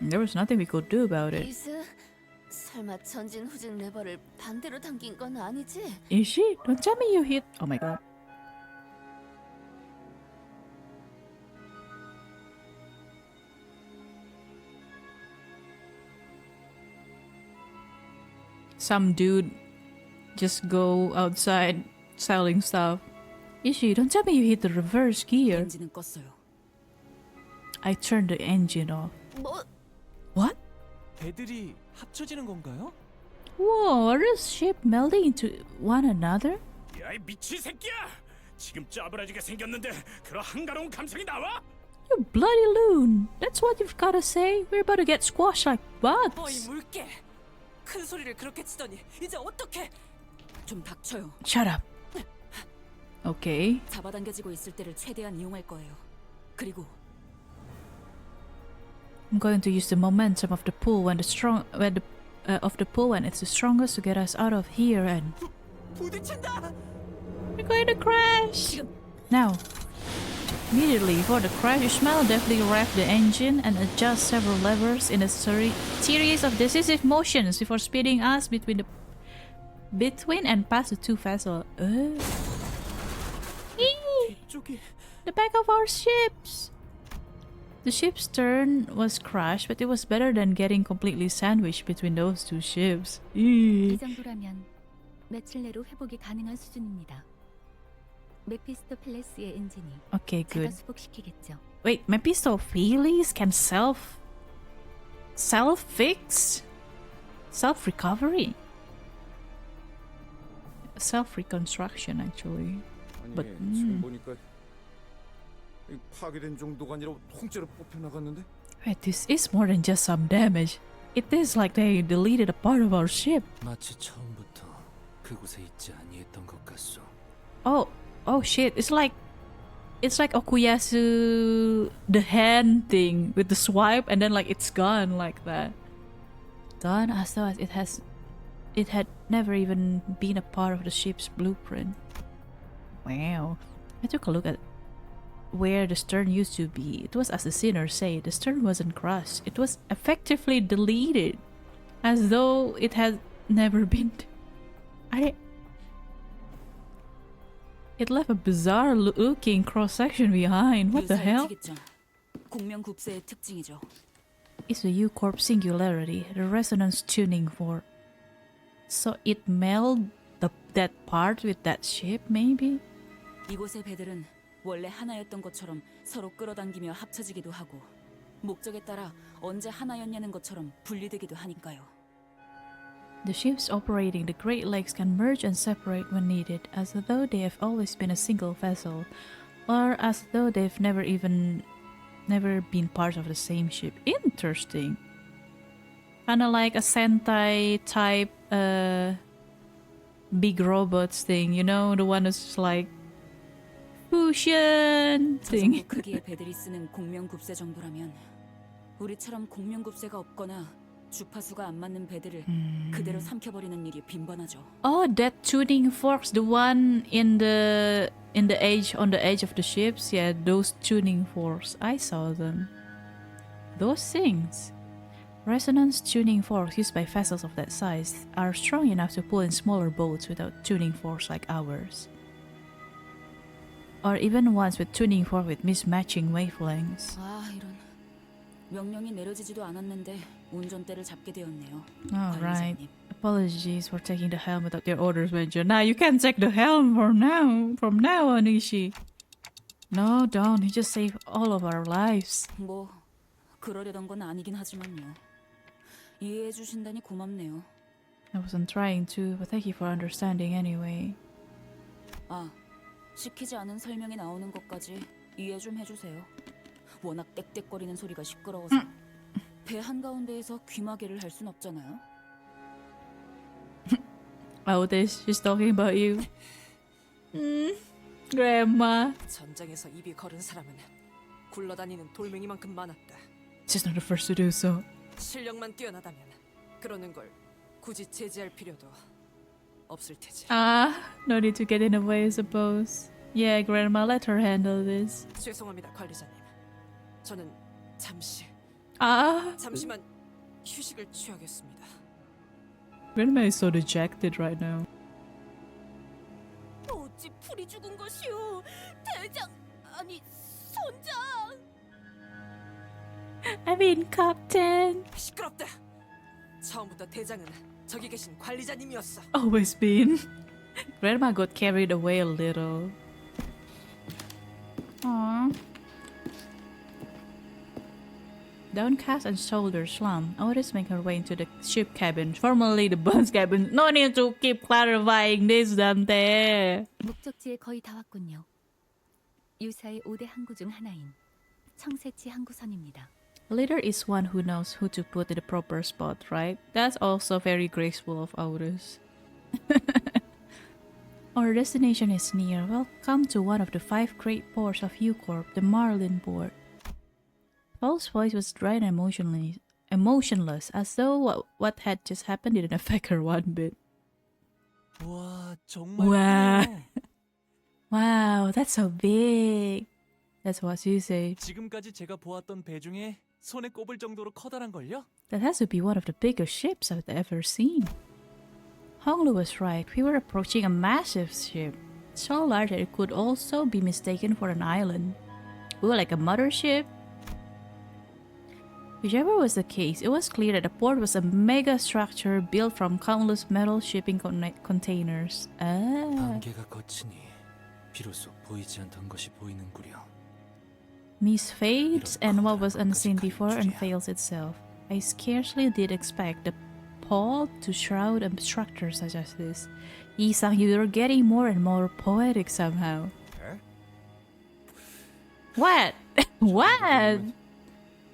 There was nothing we could do about it. 리스, 설마 전진 후진 레버를 반대로 당긴 건 아니지? Is she? Don't tell me you hit. Oh my god. some dude just go outside selling stuff. Ishi, don't tell me you hit the reverse gear. 엔진은 껐어요. I turned the engine off. 뭐? What? 배들이 합쳐지는 건가요? Whoa, are the ship melding into one another? 야, 이 미친 새끼야! 지금 짜부라지게 생겼는데 그런 한가로운 감성이 나와? You bloody loon! That's what you've gotta say? We're about to get squashed like 어이 bugs. 물개! 큰 소리를 그렇게 치더니 이제 어떡해? 좀 닥쳐요. Shut up. Okay. 잡아당겨지고 있을 때를 최대한 이용할 거예요. 그리고 I'm going to use the momentum of the pull when it's the strongest to get us out of here and 부딪힌다! we're going to crash. Now, immediately before the crash, you smell deftly rev the engine and adjust several levers in a series of decisive motions before speeding us between and past the two vessels. The back of our ships. The ship's stern was crashed, but it was better than getting completely sandwiched between those two ships. 이 정도라면 며칠 내로 회복이 가능한 수준입니다. 메피스토펠레스의 엔진이 Okay, 제가 good. 수복시키겠죠. Wait, Mephistopheles can self-fix? Self-recovery? Self-reconstruction, actually. 아니 But, 지금 보니까 이 파괴된 정도가 아니라 통째로 뽑혀 나갔는데. Wait, this is more than just some damage. It is like they deleted a part of our ship. 마치 처음부터 그곳에 있지 아니했던 것 같소. Oh shit! It's like Okuyasu, the hand thing with the swipe, and then like it's gone like that. Gone as though it had never even been a part of the ship's blueprint. Wow! I took a look at where the stern used to be. It was as the sinners say, the stern wasn't crushed. It was effectively deleted, as though it had never been. It left a bizarre looking cross-section behind. What the hell? 공명급세의 특징이죠. It's the U-Corp singularity, the resonance tuning fork. So it melded that part with that ship, maybe? 이곳의 배들은 원래 하나였던 것처럼 서로 끌어당기며 합쳐지기도 하고 목적에 따라 언제 하나였냐는 것처럼 분리되기도 하니까요. The ships operating the Great Lakes can merge and separate when needed, as though they have always been a single vessel, or as though they've never been part of the same ship. Interesting. Kinda like a Sentai type big robots thing, you know, the one that's like fusion thing. 그 정도 크기의 배들이 쓰는 공명급세 정도라면 우리처럼 공명급세가 없거나 주파수가 안 맞는 배들을 그대로 삼켜버리는 일이 빈번하죠. Oh, that tuning forks, the one on the edge of the ships. Yeah, those tuning forks. I saw them. Those things. Resonance tuning forks used by vessels of that size are strong enough to pull in smaller boats without tuning forks like ours. Or even ones with tuning fork with mismatching wavelengths. 아, 이런. 명령이 내려지지도 않았는데 운전대를 잡게 되었네요. All right. Apologies for taking the helm without your orders, Major. Now you can't take the helm from now on, Ishi. No, don't. You just saved all of our lives. 뭐 그러려던 건 아니긴 하지만요. 이해해 주신다니 고맙네요. I wasn't trying to, but thank you for understanding anyway. 아, 시키지 않은 설명이 나오는 것까지 이해 좀 해주세요. 워낙 떽떽거리는 소리가 시끄러워서 배 한가운데에서 귀마개를 할 순 없잖아요. Oh, she's talking about you. Grandma. 전장에서 입이 거른 사람은 굴러다니는 돌멩이만큼 많았다. She's not the first to do so. 실력만 뛰어나다면 그러는 걸 굳이 제지할 필요도 없을 테지. No need to get in the way, I suppose. Yeah, Grandma, let her handle this. 죄송합니다, 관리자님. 저는 잠시만 휴식을 취하겠습니다. Grandma is so dejected right now. 어찌 풀이 죽은 것이오? 대장, 아니 선장. I mean, Captain. 시끄럽다. 처음부터 대장은 저기 계신 관리자님이었어. Always been. Grandma got carried away a little. Aww. Downcast and shoulders slumped, Otis made her way into the ship cabin, formerly the boss cabin. No need to keep clarifying this, Dante. 목적지에 거의 다 왔군요. 유사의 5대 항구 중 하나인 청새치 항구선입니다. A leader is one who knows who to put in the proper spot, right? That's also very graceful of Otis. Our destination is near. Welcome to one of the 5 great ports of U-Corp, the Marlin port. Paul's voice was dry and emotionless, as though what had just happened didn't affect her one bit. 와, 정말 Wow. 크네요. Wow, that's so big. That's what she said. 지금까지 제가 보았던 배 중에 손에 꼽을 정도로 커다란 걸요? That has to be one of the biggest ships I've ever seen. Honglu was right. We were approaching a massive ship, so large that it could also be mistaken for an island. Ooh, like a mothership? Whichever was the case, it was clear that the port was a mega structure built from countless metal shipping containers. Ah. 안개가 거치니 비로소 보이지 않던 것이 보이는구려. Mist fades and what was unseen before unveils itself. I scarcely did expect the pall to shroud a structure such as this. Isang, you're getting more and more poetic somehow. What? What?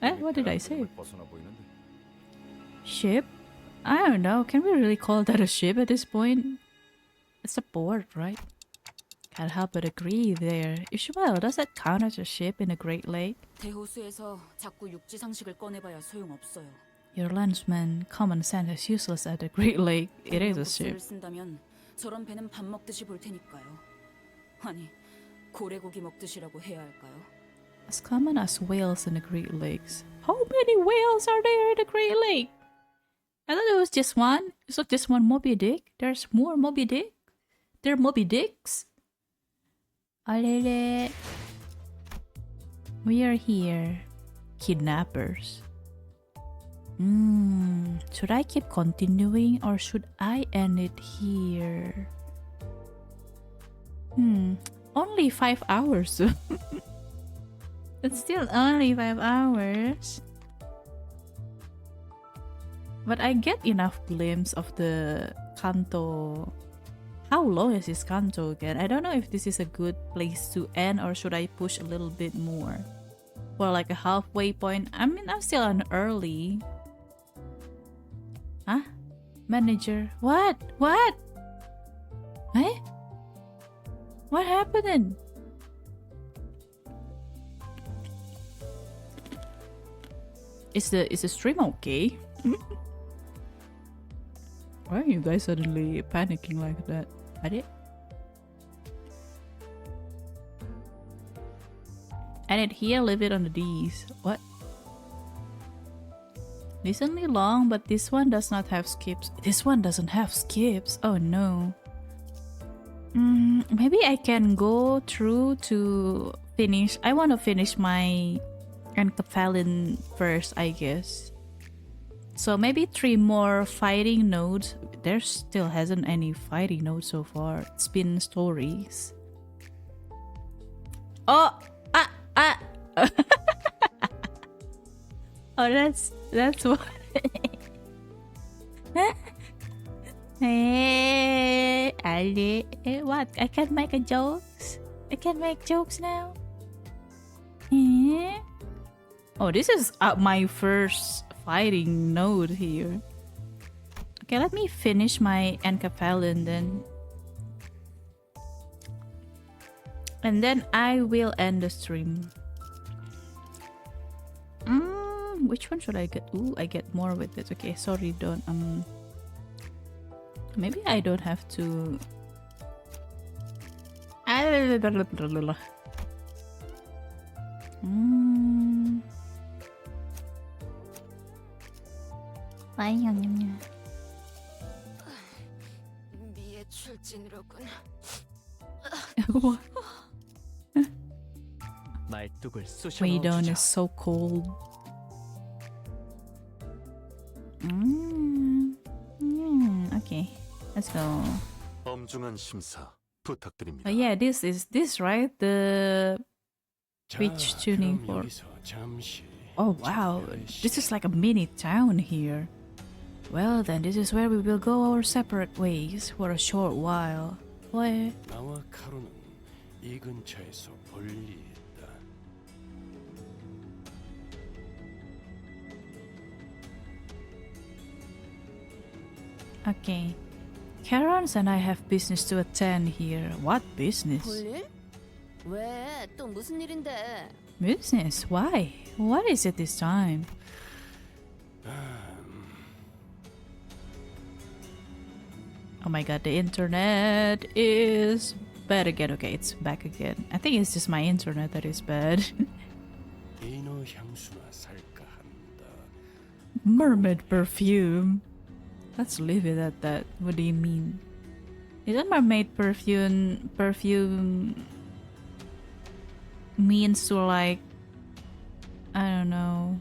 What did I say? Ship? I don't know. Can we really call that a ship at this point? It's a port, right? Can't help but agree there. Ishmael, does that count as a ship in a Great Lake? 대호수에서 자꾸 육지 상식을 꺼내봐야 소용없어요. Your landsman common sense is useless at the Great Lake. It is a ship. 쓴다면 저런 배는 밥 먹듯이 볼 테니까요. 아니, 고래고기 먹듯이라고 해야 할까요? As common as whales in the Great Lakes. How many whales are there in the Great Lake? I thought it was just one. It's not just one Moby Dick. There's more Moby Dick. There are Moby Dicks. Alele. We are here. Kidnappers. Should I keep continuing or should I end it here? Only 5 hours. It's still only 5 hours. But I get enough glimpse of the Canto. How long is this Canto again? I don't know if this is a good place to end or should I push a little bit more. For like a halfway point. I mean, I'm still on early. Huh? Manager. What? What? Eh? What happened? Is the stream okay? Why are you guys suddenly panicking like that? Are Edit here, leave it on the D's. What? Decently long, but this one does not have skips. This one doesn't have skips. Oh no. Maybe I can go through to finish. I want to finish my Encaphalin first, I guess. So maybe 3 more fighting nodes. There still hasn't any fighting nodes so far. It's been stories. Oh! Oh, that's what. Hey, Ali. What? I can't make a jokes. I can make jokes now. Oh, this is my first fighting node here. Okay, let me finish my Encaphalin then. And then I will end the stream. Which one should I get? Ooh, I get more with it. Okay, sorry, don't maybe I don't have to. 미의 출진으로군. 말뚝을 쑤셔 Maidon 넣어주자. is so cold. Okay, let's go. 엄중한 심사 부탁드립니다. Yeah, this is this right? The 자, pitch tuning 그럼 for. 여기서 잠시 Oh wow, this is like a mini town here. Well then, this is where we will go our separate ways for a short while. What? 나와 카로는 이 근처에서 볼 일이 있다. Okay. Karens and I have business to attend here. What business? 볼일? 왜? 또 무슨 일인데? Business? Why? What is it this time? Oh my god, the internet is bad again. Okay, it's back again. I think it's just my internet that is bad. 이너 향수나 살까 한다. Mermaid perfume. Let's leave it at that. What do you mean? Isn't mermaid perfume means to like, I don't know,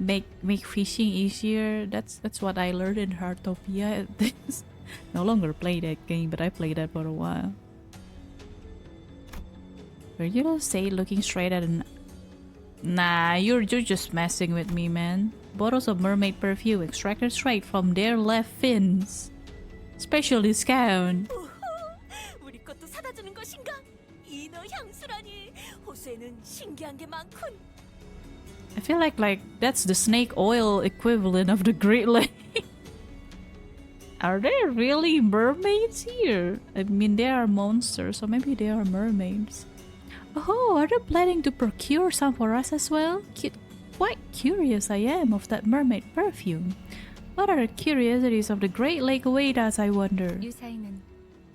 make fishing easier? That's what I learned in Heartopia. No longer play that game, but I played that for a while. Were you gonna say looking straight at an... Nah, you're just messing with me, man. Bottles of mermaid perfume extracted straight from their left fins. Special discount. 우리 것도 사다 주는 것인가? 이너 향수라니. 호수에는 신기한 게 많군. I feel like that's the snake oil equivalent of the Great Lake. Are there really mermaids here? I mean, they are monsters, so maybe they are mermaids. Oh, are they planning to procure some for us as well? Quite curious I am of that mermaid perfume. What are the curiosities of the Great Lake await us, I wonder? 유사에는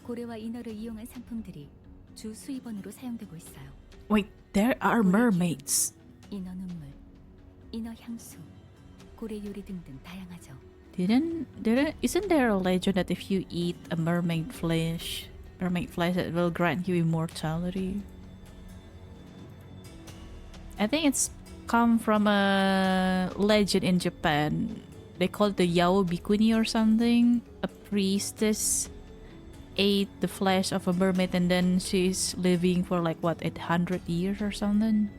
고래와 인어를 이용한 상품들이 주 수입원으로 사용되고 있어요. Wait, there are mermaids. 인어 눈물, 인어 향수, 고래 요리 등등 다양하죠. Isn't there a legend that if you eat a mermaid flesh, it will grant you immortality? I think it's come from a legend in Japan. They call it the Yao Bikuni or something. A priestess ate the flesh of a mermaid and then she's living for like what, 800 years or something?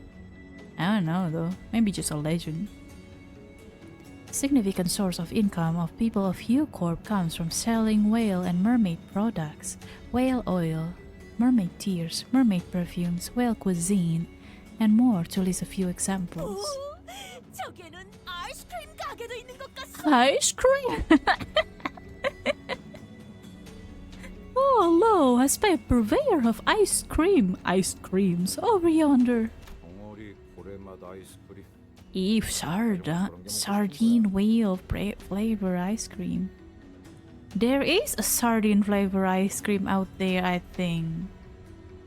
I don't know though. Maybe just a legend. Significant source of income of people of Hue Corp comes from selling whale and mermaid products, whale oil, mermaid tears, mermaid perfumes, whale cuisine, and more to list a few examples. 저기에는 아이스크림 가게도 있는 것 같소. Ice cream? Oh, hello, I spy a purveyor of ice creams over yonder. 덩어리 고래맛 아이스크림. Eve sardine whale flavor ice cream. There is a sardine flavor ice cream out there, I think.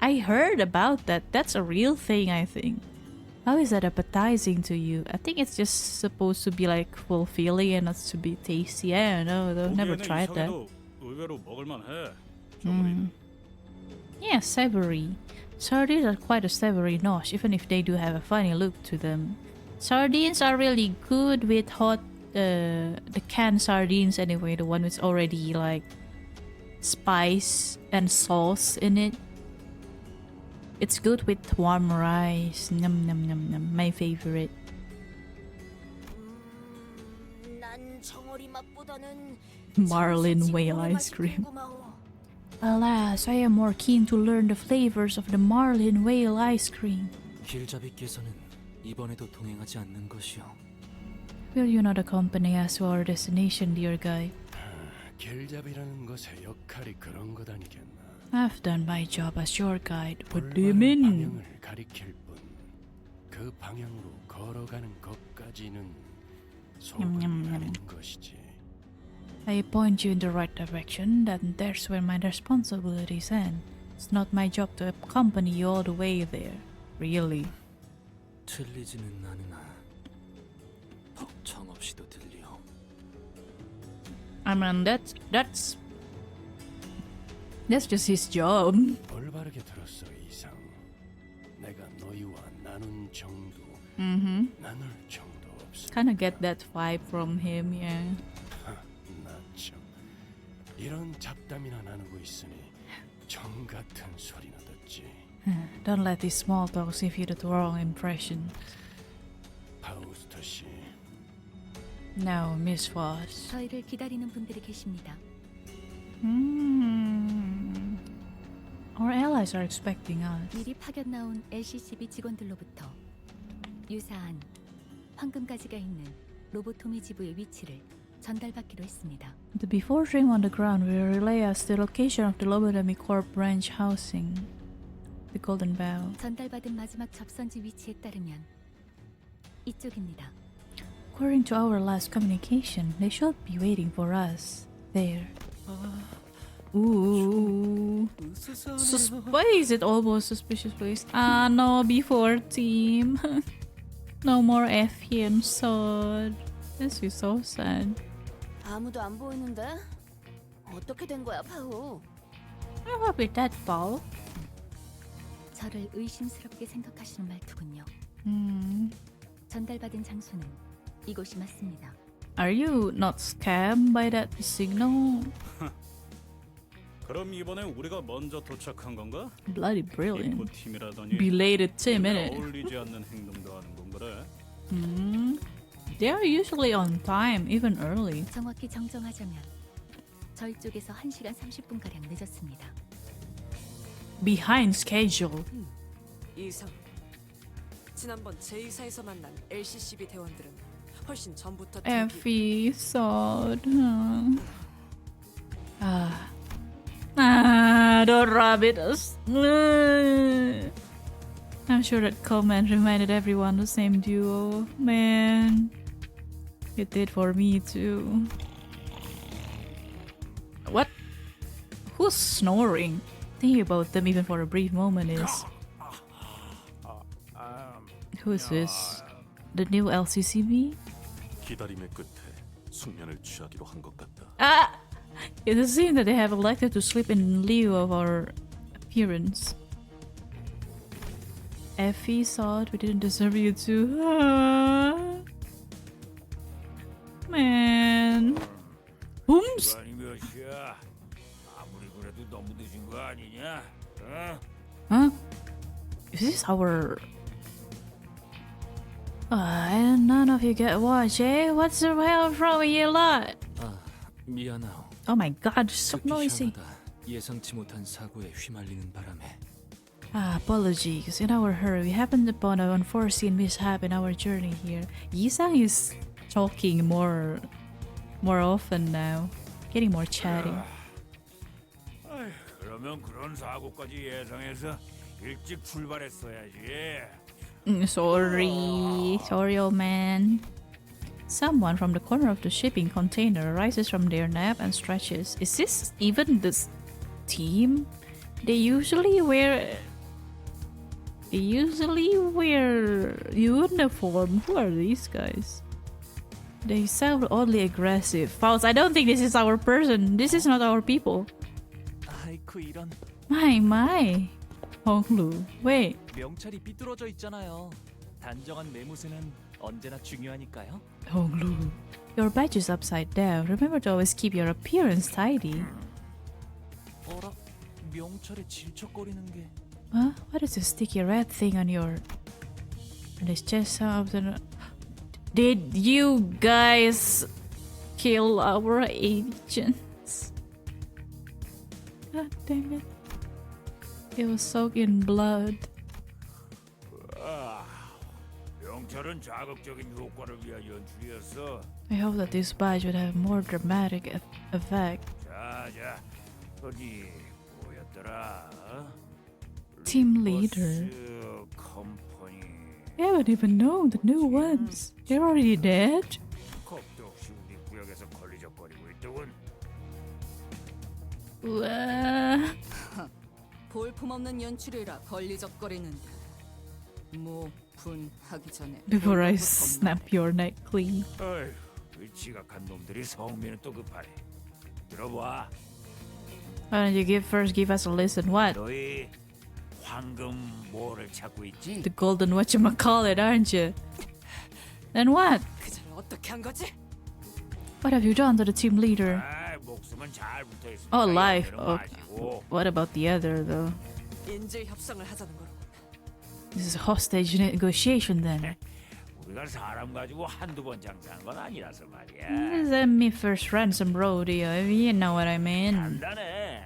I heard about that. That's a real thing, I think. How is that appetizing to you? I think it's just supposed to be like fulfilling and not to be tasty. I don't know though. Never tried that. 의외로 먹을만해. Yeah, savory. Sardines are quite a savory nosh, even if they do have a funny look to them. Sardines are really good with hot, the canned sardines anyway, the one with already like spice and sauce in it. It's good with warm rice. Num num num num. My favorite. 난 정어리 맛보다는 Marlin whale ice cream. Alas, I am more keen to learn the flavors of the Marlin whale ice cream. 길잡이께서는 이번에도 동행하지 않는 것이요. Will you not accompany us to our destination, dear guide? 길잡이라는 것의 역할이 그런 것 아니겠나. I've done my job as your guide. What do you mean? 방향을 가리킬 뿐. 그 방향으로 걸어가는 것까지는 소원이 아닌 것이지. I point you in the right direction, then there's where my responsibilities end. It's not my job to accompany you all the way there. Really. 틀리지는 않으나 벅청 없이도 들려. I mean, that's just his job. 올바르게 들었어 이상. 내가 너희와 나눈 정도, 나눌 정도 없어. Kind of get that vibe from him, yeah. 나참 이런 잡담이나 나누고 있으니 정 같은 소리나 듣지. Don't let these small talks give you the wrong impression. 파우스터 씨. No, Miss Voss. 저희를 기다리는 분들이 계십니다. Our allies are expecting us. 미리 파견 나온 LCCB 직원들로부터 유사한 황금가지가 있는 로보토미 지부의 위치를 전달받기로 했습니다. The before dream on the ground will relay us the location of the Lobotomy Corp branch housing, the Golden Bow. 전달받은 마지막 접선지 위치에 따르면 이쪽입니다. According to our last communication, they should be waiting for us there. Ooh. Why is it almost suspicious place? Ah, no, before team. No more FN sword. This is so sad. 아무도 안 보이는데? 어떻게 된 거야, 파우? What with that fall? 저를 의심스럽게 생각하시는 말투군요. 전달받은 장소는 이곳이 맞습니다. Are you not scammed by that signal? 그럼 이번에 우리가 먼저 도착한 건가? Bloody brilliant. 팀이라더니 Belated team, innit? 어울리지 않는 행동도 하는 건 그래. They are usually on time, even early. 정확히 정정하자면 저희 쪽에서 1시간 30분가량 늦었습니다. Behind schedule. 이상. 지난번 제2사에서 만난 LCCB 대원들은 훨씬 전부터 Effie, sword. Don't rub it. I'm sure that comment reminded everyone the same duo. Man, it did for me too. What? Who's snoring? Thinking about them even for a brief moment is... Who is this? The new LCCB? 기다림의 끝에 숙면을 취하기로 한 것 같다. Ah! It does seem that they have elected to sleep in lieu of our appearance. Effie thought we didn't deserve you to. Man. Ooms. Huh? Is this our... and none of you get watch, eh? What's the hell wrong with you lot? 미안하오. Oh my god, so noisy. 예상치 못한 사고에 휘말리는 바람에. Apologies. In our hurry, we happened upon an unforeseen mishap in our journey here. Yisang is talking more often now, getting more chatty. 그러면 그런 사고까지 예상해서 일찍 출발했어야지. Sorry, old man. Someone from the corner of the shipping container rises from their nap and stretches. Is this even the team? They usually wear uniform. Who are these guys? They sound oddly aggressive. False, I don't think this is our person. This is not our people. 아이쿠 이런. My. 홍루. Wait. 명찰이 삐뚤어져 있잖아요. 단정한 매무새는 언제나 중요하니까요. 홍루. Your badge is upside down. Remember to always keep your appearance tidy. 어라? 명찰에 질척거리는 게. Huh? What is this sticky red thing on your... On his chest? Did you guys kill our agents? God damn it. It was soaked in blood. 명찰은 자극적인 효과를 위한 연출이었어. I hope that this badge would have more dramatic effect. 자, 어디 뭐였더라? Team leader. 컴퍼니. I haven't even known the new ones. They're already dead? 겁도 없이 우리 구역에서 걸리적거리고 있더군. 볼품없는 연출이라 걸리적거리는데 뭐 분하기 전에 Before I snap your neck clean. 어이, 지각한 놈들이 성미는 또 급하네. 들어봐. Why don't you give us a listen? What? 너희 황금 뭐를 찾고 있지? The golden whatchamacallit, aren't you? Then what? 그자를 어떻게 한 거지? What have you done to the team leader? 목숨은 잘 붙어 있으니까. Oh, life. 염려는 Okay. 마시고. What about the other though? 인질 협상을 하자는 거로. This is hostage negotiation then. 우리가 사람 가지고 한두 번 장사한 건 아니라서 말이야. This is me first ransom rodeo. You know what I mean? 간단해.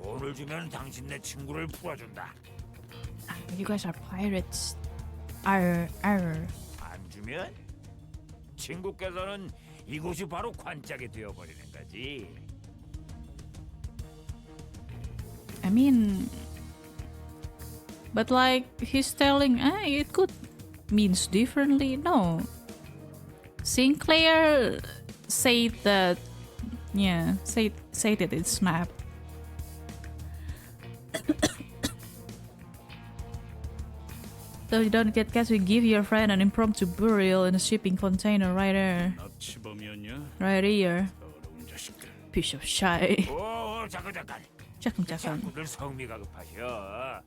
돈을 주면 당신네 친구를 풀어준다. You guys are pirates. Arr, arr. 안 주면 친구께서는 이곳이 바로 관짝이 되어버리는 거지. I mean, but like he's telling, it could means differently. No, Sinclair said that, yeah, say that it's snap. So you don't get cast, we give your friend an impromptu burial in a shipping container right there. 납치범이었냐? Right here. 더러운 자식들. Piece of shit. 오, 잠깐. 잠깐. 자꾸들 성미가 급하셔.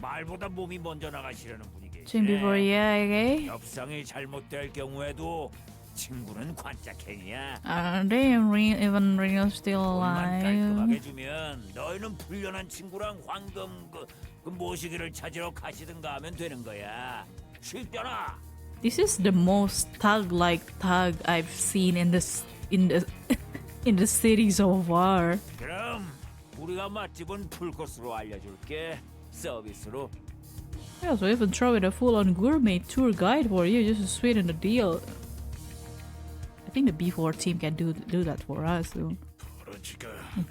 말보다 몸이 먼저 나가시려는 분이 계시네. Sing before yeah, 협상이 잘못될 경우에도 친구는 관짝행이야. Are they even real still 깔끔하게 alive? 주면 너희는 불련한 친구랑 황금 그 모시기를 찾으러 가시든가 하면 되는 거야. 쉽잖아. This is the most thug-like thug I've seen in the series so far. 그럼 우리가 맛집은 풀코스로 알려줄게. 서비스로. Yeah, so even throw in a full-on gourmet tour guide for you just to sweeten the deal. I think the B4 team can do that for us, though.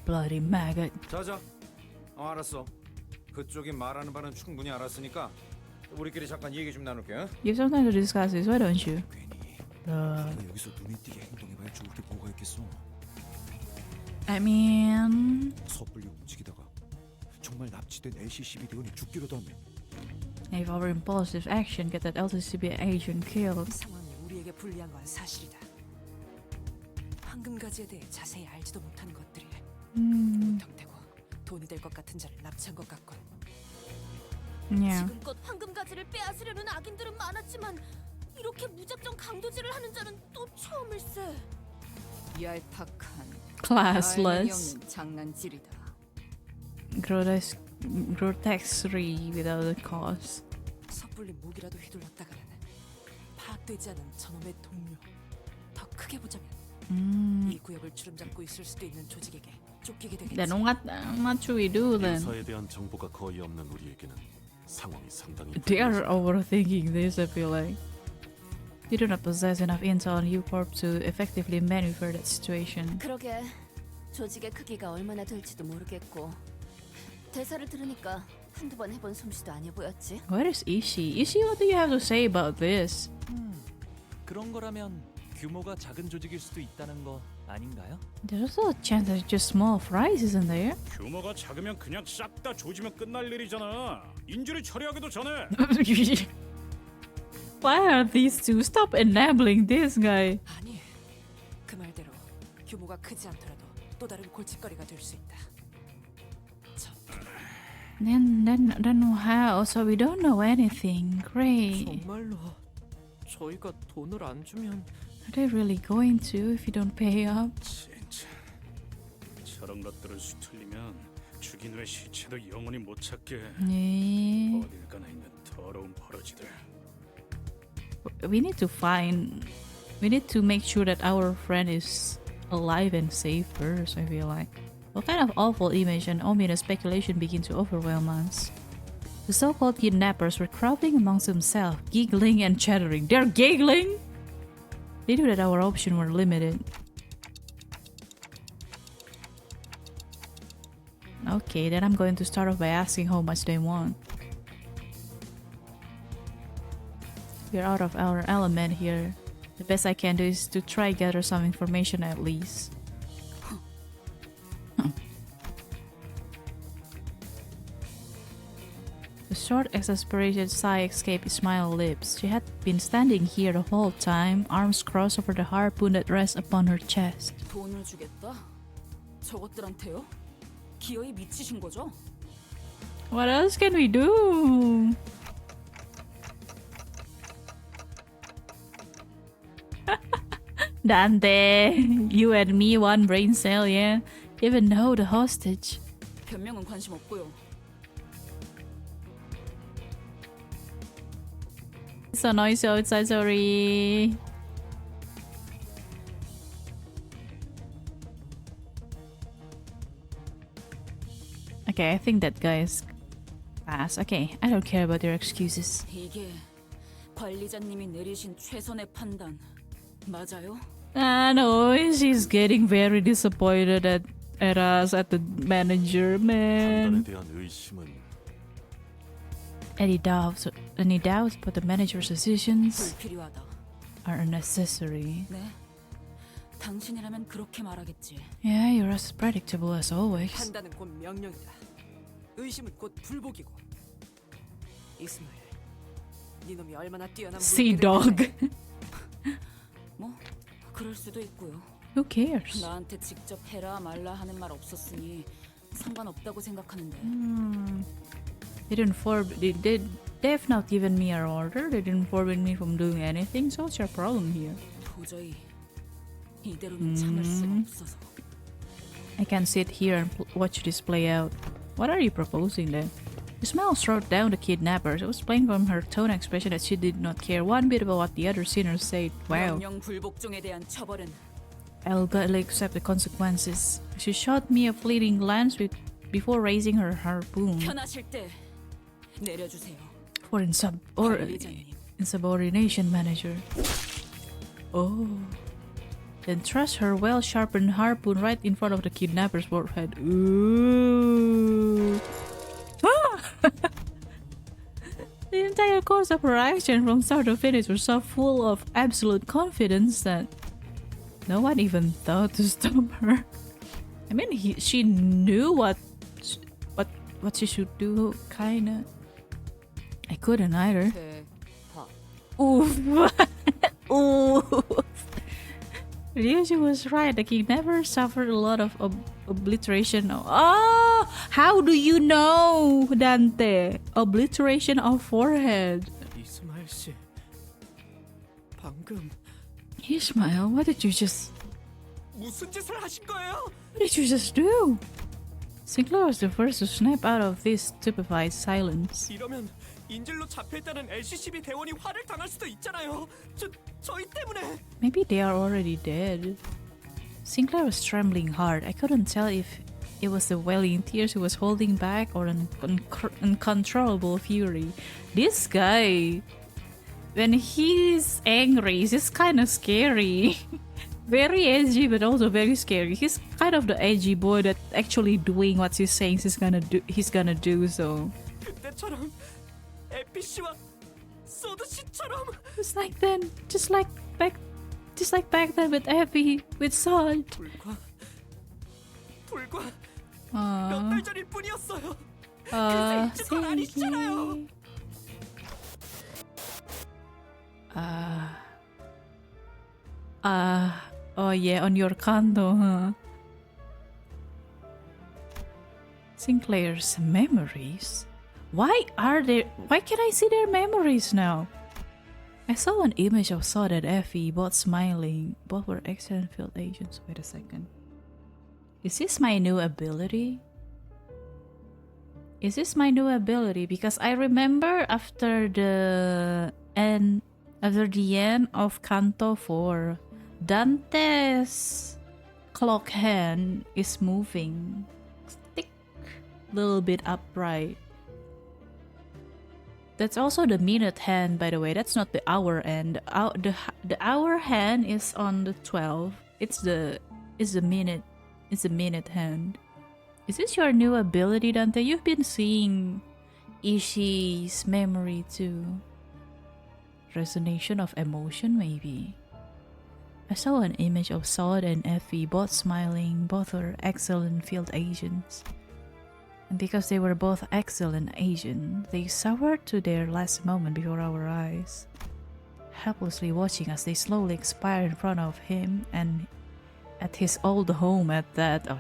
Bloody maggot. 자자. 알았어. 그쪽이 말하는 바는 충분히 알았으니까 우리끼리 잠깐 얘기 좀 나눌게. You have some time to discuss this, why don't you? 여기서 눈에 띄게 행동해봐야 좋을 게 뭐가 있겠어. I mean, 섣불리 움직이다가 정말 납치된 LCCB 대원이 죽기라도 하면. if our impulsive action get that LCCB agent killed. 상황이 우리에게 불리한 건 사실이다. 황금 가지에 대해 자세히 알지도 못하는 것들이 무턱대고 돈이 될 것 같은 자를 납치한 것 같군. Yeah. 지금껏 황금 가지를 빼앗으려는 악인들은 많았지만 이렇게 무작정 강도질을 하는 자는 또 처음일세. 얄팍한 Classless. 장난질이다. Grotesquery without a cause. 섣불리 무기라도 휘둘렀다가는 파악되지 않은 저놈의 동료. 더 크게 보자면 이 구역을 주름잡고 있을 수도 있는 조직에게 쫓기게 되겠지. Then what should we do then? 의사에 대한 정보가 거의 없는 우리에게는 상황이 상당히 They are overthinking this, I feel like. You do not possess enough intel on U-Corp to effectively maneuver that situation. 그러게 조직의 크기가 얼마나 될지도 모르겠고 대사를 들으니까 한두 번 해본 솜씨도 아니어 보였지. Where is Ishii? Ishii, what do you have to say about this? 그런 거라면 규모가 작은 조직일 수도 있다는 거 아닌가요? There's also a chance that it's just small fries, isn't there? 규모가 작으면 그냥 싹 다 조지면 끝날 일이잖아. 인질을 처리하기도 전에. Why are these two? Stop enabling this guy. 아니, 그 말대로 규모가 크지 않더라도 또 다른 골칫거리가 될 수 있다. Then how? So we don't know anything. Great. 정말로 저희가 돈을 안 주면 Are they really going to if you don't pay up? 진짜 저런 것들을 수틀리면 죽인 후의 시체도 영원히 못 찾게. Yeah. 어딜 가나 있는 더러운 버러지들. We need to make sure that our friend is alive and safe first, I feel like. What kind of awful image and ominous speculation begin to overwhelm us? The so-called kidnappers were crowding amongst themselves, giggling and chattering. They're giggling? They knew that our options were limited. Okay, then I'm going to start off by asking how much they want. We're out of our element here. The best I can do is to try gather some information at least. The short, exasperated sigh escaped Smile's lips. She had been standing here the whole time, arms crossed over the harpoon that rests upon her chest. 돈을 주겠다? 저것들한테요? 기어이 미치신 거죠? What else can we do? Dante, you and me, one brain cell, yeah. Even know the hostage. 변명은 관심 없고요. It's so noisy outside, sorry. Okay, I think that guy is fast. Okay, I don't care about your excuses. 이게 관리자님이 내리신 최선의 판단 맞아요? I know she's getting very disappointed at us, at the manager, man. 판단에 대한 의심은 Any doubts about the manager's decisions 불필요하다. are unnecessary. 네. 당신이라면 그렇게 말하겠지. Yeah, you're as predictable as always. 판단은 곧 명령이다. 의심은 곧 불복이고. 이스마엘, 네 놈이 얼마나 뛰어난 Sea dog. 뭐 그럴 수도 있고요. Who cares? 나한테 직접 해라 말라 하는 말 없었으니 상관없다고 생각하는데. They've not given me an order. They didn't forbid me from doing anything. So what's your problem here? 도저히 이대로는 참을 수가 없어서. I can sit here and watch this play out. What are you proposing then? Ismael strode down the kidnappers. It was plain from her tone and expression that she did not care one bit about what the other sinners said. Wow. 명령 불복종에 대한 처벌은 I'll gladly accept the consequences. She shot me a fleeting glance before raising her harpoon. 편하실 때 내려주세요. For insubordination, manager. Oh. Then thrust her well-sharpened harpoon right in front of the kidnapper's forehead. Ooh. The entire course of her action from start to finish was so full of absolute confidence that no one even thought to stop her. I mean, she knew what she should do, kinda. I couldn't either. Oof. Oof. Yeah, she was right. The kidnapper suffered a lot of obliteration. Oh, how do you know, Dante? Obliteration of forehead. 이스마엘 씨, 방금 Ismael, what did you just? 무슨 짓을 하신 거예요? What did you just do? Sinclair was the first to snap out of this stupefied silence. 이러면 인질로 잡혀있다는 LCCB 대원이 화를 당할 수도 있잖아요. 저희 때문에. Maybe they are already dead. Sinclair was trembling hard. I couldn't tell if it was the welling tears he was holding back or an uncontrollable fury. This guy, when he's angry, he's kind of scary. Very edgy, but also very scary. He's kind of the edgy boy that actually doing what he's saying he's gonna do. So. 그때처럼 에피 씨와 소드 씨처럼. Just like then, just like back then with Effie, with Salt. 불과 몇 달 전일 뿐이었어요. 그새 잊은 건 아니시잖아요. Oh yeah, on your Canto, huh? Sinclair's memories? Why can I see their memories now? I saw an image of Sod and Effie, both smiling. Both were excellent field agents. Wait a second. Is this my new ability? Because I remember after the end of Canto 4, Dante's clock hand is moving. Stick. Little bit upright. That's also the minute hand, by the way. That's not the hour hand. The hour hand is on the 12. It's the minute hand. Is this your new ability, Dante? You've been seeing Ishii's memory too. Resonation of emotion, maybe. I saw an image of Sod and Effie, both smiling. Both were excellent field agents. And because they were both excellent agents, they suffered to their last moment before our eyes, helplessly watching as they slowly expire in front of him and at his old home at that. Oh,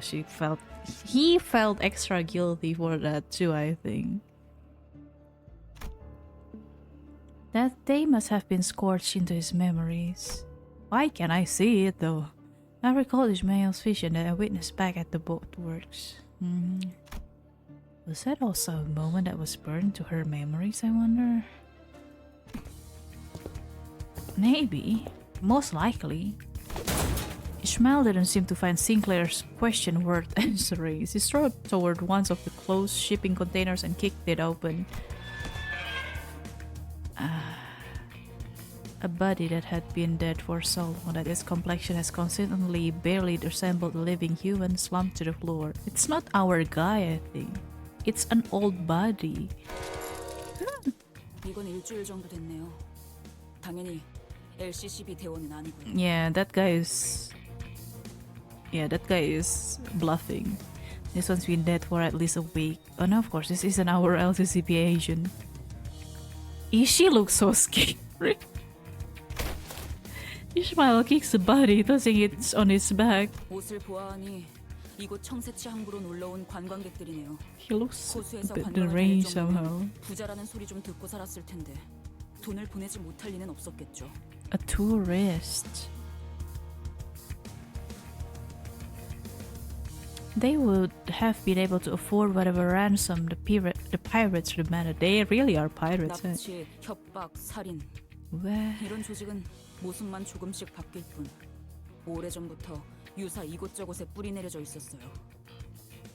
he felt extra guilty for that too, I think. That day must have been scorched into his memories. Why can't I see it though? I recall Ishmael's vision that I witnessed back at the Boatworks. Was that also a moment that was burned to her memories, I wonder? Maybe. Most likely. Ishmael didn't seem to find Sinclair's question worth answering. She strode toward one of the closed shipping containers and kicked it open. A body that had been dead for so long that its complexion has consistently barely resembled a living human slumped to the floor. It's not our guy, I think. It's an old body. 이건 일주일 정도 됐네요. 당연히 LCCB 대원은 아니고요. Yeah, that guy is... Yeah, that guy is bluffing. This one's been dead for at least a week. Oh no, of course, this isn't our LCCB agent. She looks so scary. Ishmael kicks the body, tossing it on his back. 옷을 보아하니 이곳 청새치 항구로 놀러 온 관광객들이네요. He looks a 호수에서 bit 관광을 deranged 할 정도면 somehow. 부자라는 소리 좀 듣고 살았을 텐데 돈을 보내지 못할 리는 없었겠죠. A tourist. They would have been able to afford whatever ransom the pirates demanded. They really are pirates. 납치, 협박, 살인. 왜? 이런 조직은 모습만 조금씩 바뀔 뿐 오래전부터 유사 이곳저곳에 뿌리 내려져 있었어요.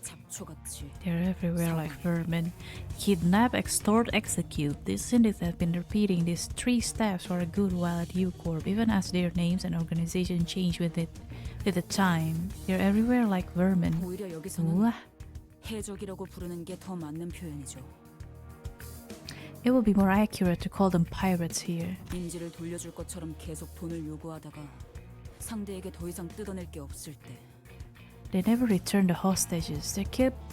잡초같이. They're everywhere like vermin. Kidnap, extort, execute. These syndics have been repeating these 3 steps for a good while at U-Corp, even as their names and organization change with the time. They're everywhere like vermin. 오히려 여기서는 해적이라고 부르는 게 더 맞는 표현이죠. It would be more accurate to call them pirates here. 인지를 돌려줄 것처럼 계속 돈을 요구하다가 상대에게 더 이상 뜯어낼 게 없을 때. They never return the hostages.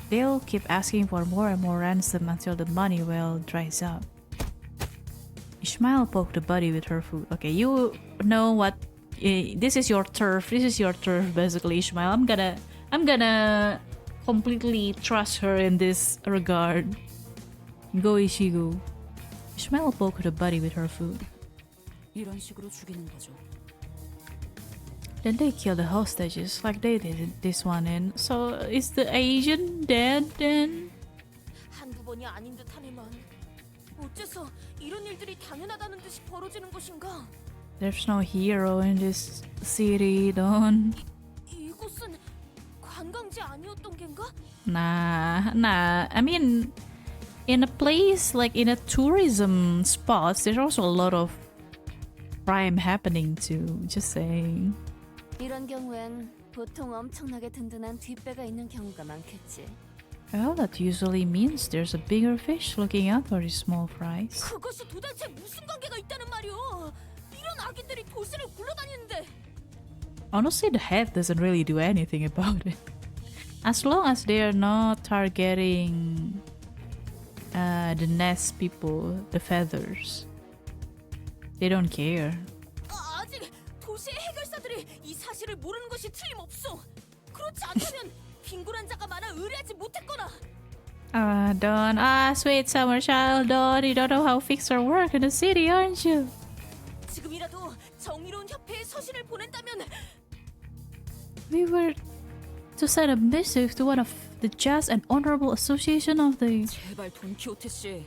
They'll keep asking for more and more ransom until the money well dries up. Ishmael poked the body with her foot. Okay, you know what? This is your turf. This is your turf, basically, Ishmael. I'm gonna completely trust her in this regard. Go, Ishigo. Ishmael poked the body with her foot. 이런 식으로 죽이는 거죠. Then they kill the hostages like they did this one in. So is the Asian dead then? 한두 번이 아닌 듯하네만. 어째서 이런 일들이 당연하다는 듯이 벌어지는 것인가? There's no hero in this city, Don. 이곳은 관광지 아니었던 겐가? Nah. I mean, in a place like in a tourism spots, there's also a lot of crime happening too. Just saying. 이런 경우엔 보통 엄청나게 든든한 뒷배가 있는 경우가 많겠지. Well, that usually means there's a bigger fish looking out for these small fries. 그것이 도대체 무슨 관계가 있다는 말이오? 이런 악인들이 도시를 굴러다니는데. Honestly, the head doesn't really do anything about it. As long as they're not targeting the nest people, the feathers, they don't care. 아직 도시의 해결사들이 이 사실을 모르는 것이 틀림없어. 그렇지 않다면 빈곤한 자가 많아 의뢰하지 못했거나. Dawn. Sweet summer child, Dawn. You don't know how fixers work in the city, aren't you? 지금이라도 정의로운 협회에 서신을 보낸다면. We were to send a missive to one of the Just and Honorable Association of the... 제발 돈키호테 씨.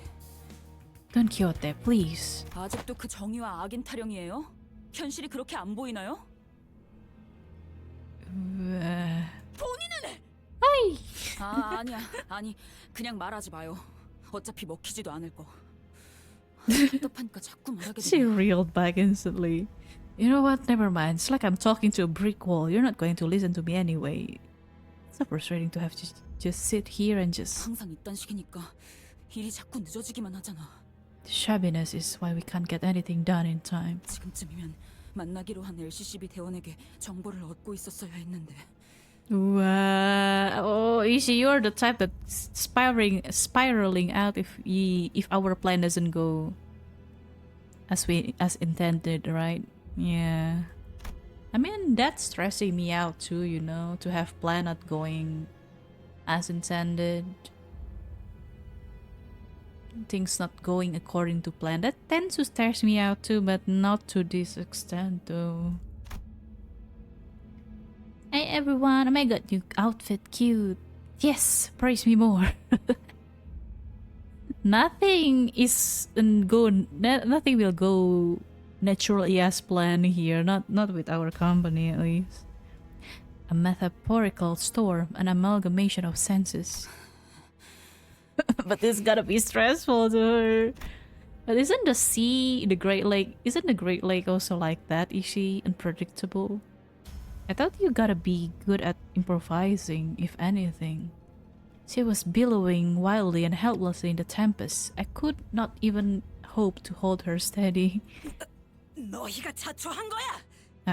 Don Quixote, please. 아직도 그 정의와 악인 타령이에요? 현실이 그렇게 안 보이나요? 본인은 아이. 아니야. 아니, 그냥 말하지 마요. 어차피 먹히지도 않을 거. 답답하니까 자꾸 말하게 She 되네. reeled back instantly. You know what? Never mind. It's like I'm talking to a brick wall. You're not going to listen to me anyway. It's so frustrating to have to just sit here and just... 항상 이딴 식이니까 일이 자꾸 늦어지기만 하잖아. The shabbiness is why we can't get anything done in time. 지금쯤이면 만나기로 한 LCCB 대원에게 정보를 얻고 있었어야 했는데. Oh, Ishi, you're the type that's spiraling out if our plan doesn't go as intended, right? Yeah. I mean, that's stressing me out too, you know, to have plan not going as intended. Things not going according to plan. That tends to stress me out too, but not to this extent though. Hey everyone, oh my god, new outfit, cute. Yes, praise me more. Nothing is nothing will go naturally as planned here. Not with our company at least. A metaphorical storm, an amalgamation of senses. But this gotta be stressful to her. But isn't the sea, the Great Lake, isn't the Great Lake also like that? Is she unpredictable? I thought you gotta be good at improvising, if anything. She was billowing wildly and helplessly in the tempest. I could not even hope to hold her steady. 너희가 자초한 거야.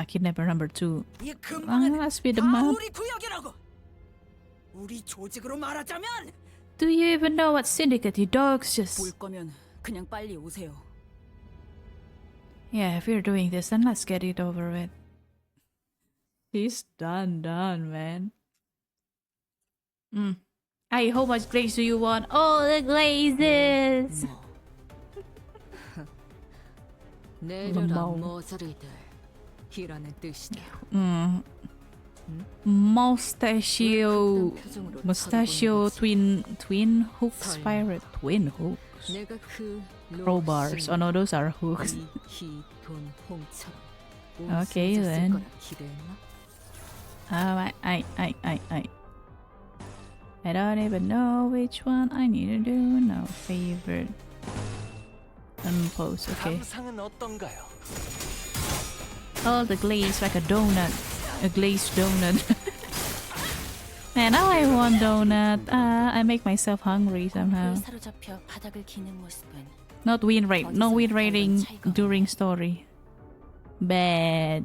Kidnapper number 2. 이 근방은 Must be the 다 map. 우리 구역이라고. 우리 조직으로 말하자면 Do you even know what syndicate you dogs just... 볼 거면 그냥 빨리 오세요. Yeah, if you're doing this, then let's get it over with. He's done, man. Hey, how much glaze do you want? All the glazes! 내려라 머저리들 이라는 뜻이다. Mustachio twin hooks pirate. Twin hooks. 내가 그 Crowbars. Oh no, those are hooks. Okay then. I don't even know which one I need to do now. Favorite. Unpost, okay. 감상은 어떤가요? All the glaze like a donut. A glazed donut. Man, now I want donut. I make myself hungry somehow. 사로잡혀 바닥을 기는 모습은 Not win rate. No win rating during story. Bad.